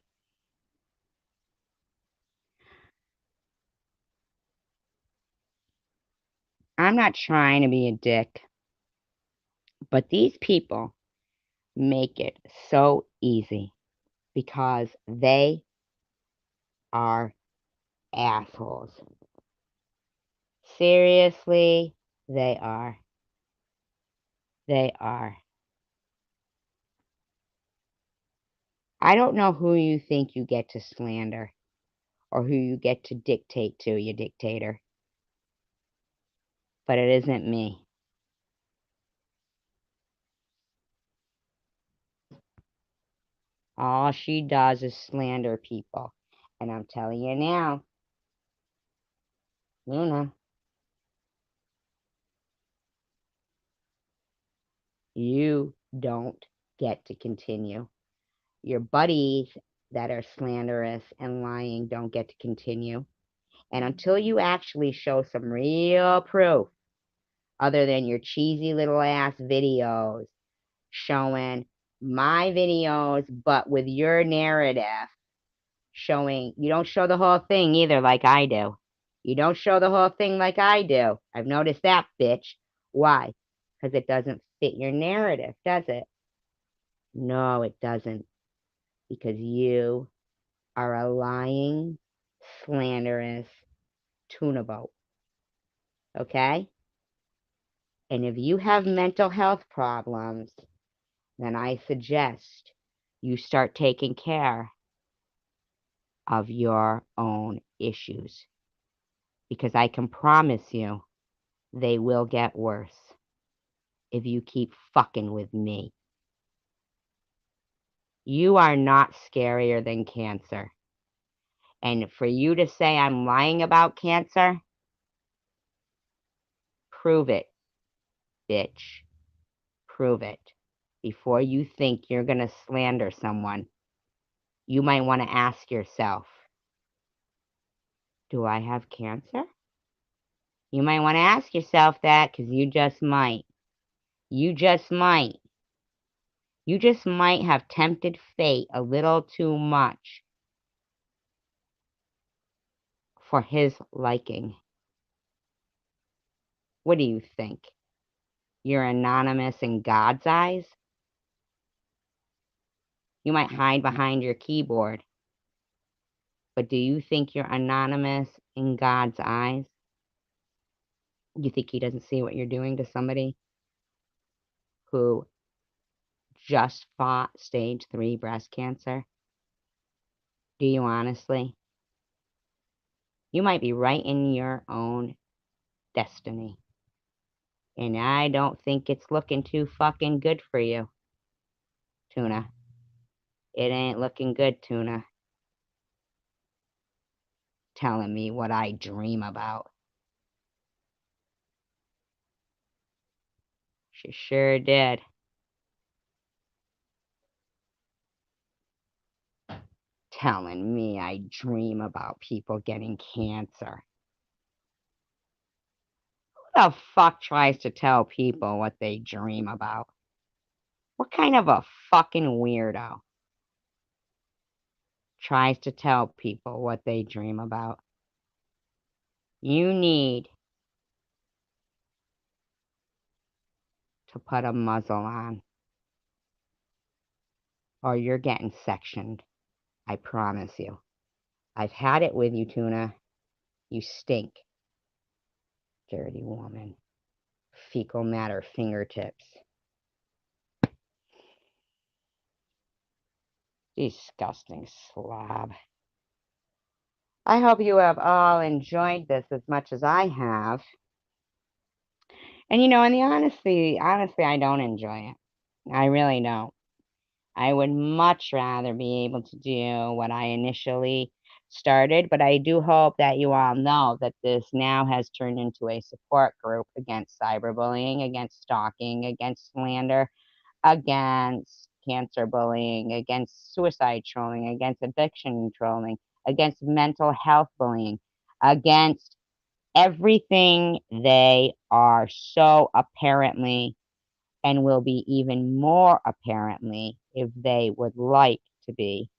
I'm not trying to be a dick, but these people make it so easy because they are assholes. Seriously, they are. They are. I don't know who you think you get to slander or who you get to dictate to, you dictator. But it isn't me. All she does is slander people. And I'm telling you now, Luna, you don't get to continue. Your buddies that are slanderous and lying don't get to continue. And until you actually show some real proof, other than your cheesy little ass videos showing my videos, but with your narrative, showing, you don't show the whole thing either like I do. You don't show the whole thing like I do. I've noticed that, bitch. Why? Because it doesn't fit your narrative, does it? No, it doesn't. Because you are a lying, slanderous tuna boat. Okay? And if you have mental health problems, then I suggest you start taking care of your own issues. Because I can promise you, they will get worse if you keep fucking with me. You are not scarier than cancer. And for you to say I'm lying about cancer, prove it, bitch. Prove it. Before you think you're going to slander someone, you might want to ask yourself, do I have cancer? You might want to ask yourself that because you just might. You just might. You just might have tempted fate a little too much for his liking. What do you think? You're anonymous in God's eyes? You might hide behind your keyboard. But do you think you're anonymous in God's eyes? You think he doesn't see what you're doing to somebody who just fought stage 3 breast cancer? Do you honestly? You might be right in your own destiny. And I don't think it's looking too fucking good for you, Tuna. It ain't looking good, Tuna. Telling me what I dream about. She sure did. Telling me I dream about people getting cancer. Who the fuck tries to tell people what they dream about? What kind of a fucking weirdo tries to tell people what they dream about? You need to put a muzzle on, or you're getting sectioned. I promise you. I've had it with you, Tuna. You stink. Dirty woman. Fecal matter fingertips. Disgusting slob. I hope you have all enjoyed this as much as I have. And honestly, I don't enjoy it. I really don't. I would much rather be able to do what I initially started, but I do hope that you all know that this now has turned into a support group against cyberbullying, against stalking, against slander, against cancer bullying, against suicide trolling, against addiction trolling, against mental health bullying, against everything they are so apparently and will be even more apparently if they would like to be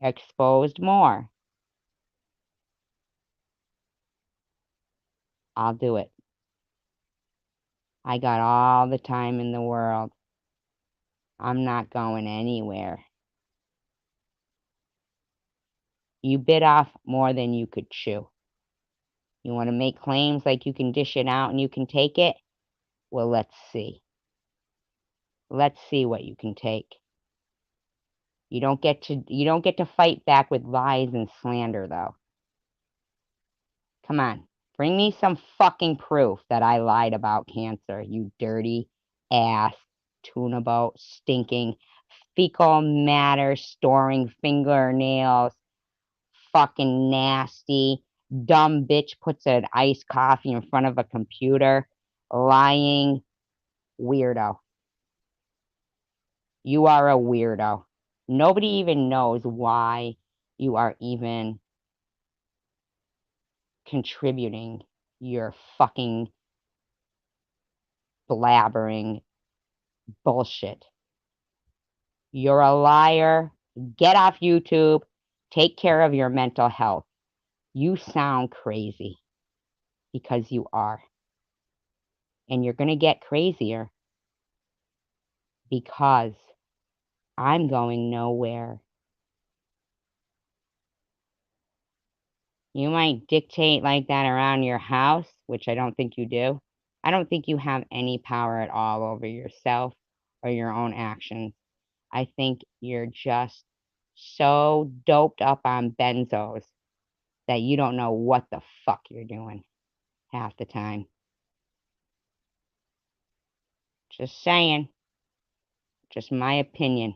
exposed more. I'll do it. I got all the time in the world. I'm not going anywhere. You bit off more than you could chew. You want to make claims like you can dish it out and you can take it? Well, let's see. Let's see what you can take. You don't get to fight back with lies and slander, though. Come on. Bring me some fucking proof that I lied about cancer, you dirty ass tuna boat, stinking, fecal matter storing fingernails, fucking nasty, dumb bitch puts an iced coffee in front of a computer, lying weirdo. You are a weirdo. Nobody even knows why you are even contributing your fucking blabbering bullshit. You're a liar. Get off YouTube. Take care of your mental health. You sound crazy because you are. And you're going to get crazier because I'm going nowhere. You might dictate like that around your house, which I don't think you do. I don't think you have any power at all over yourself or your own actions. I think you're just so doped up on benzos that you don't know what the fuck you're doing half the time. Just saying. Just my opinion.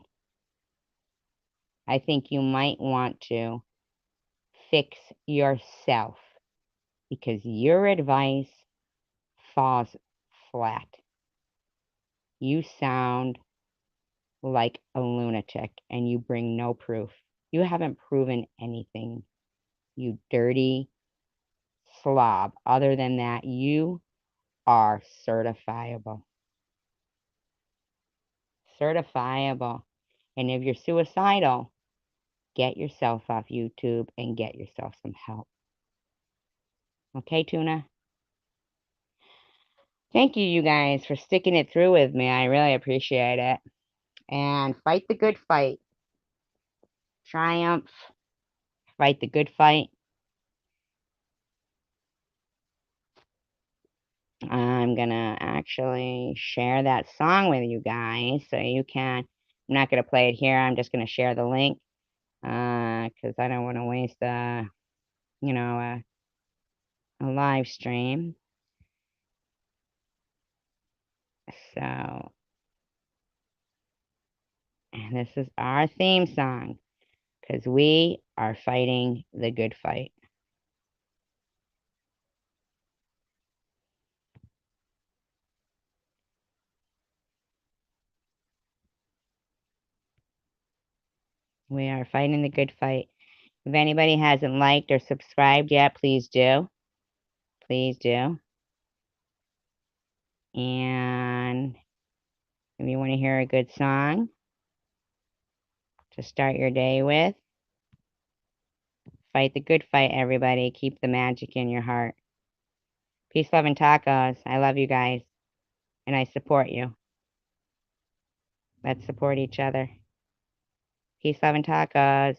I think you might want to fix yourself because your advice falls flat. You sound like a lunatic and you bring no proof. You haven't proven anything, you dirty slob. Other than that, you are certifiable. Certifiable. And if you're suicidal, get yourself off YouTube and get yourself some help. Okay, Tuna? Thank you, you guys, for sticking it through with me. I really appreciate it. And fight the good fight. Triumph. Fight the good fight. I'm gonna actually share that song with you guys so you can. I'm not gonna play it here. I'm just gonna share the link because I don't want to waste a live stream. So, and this is our theme song because we are fighting the good fight. We are fighting the good fight. If anybody hasn't liked or subscribed yet, please do. Please do. And if you want to hear a good song to start your day with, fight the good fight, everybody. Keep the magic in your heart. Peace, love, and tacos. I love you guys. And I support you. Let's support each other. Peace, love, and tacos.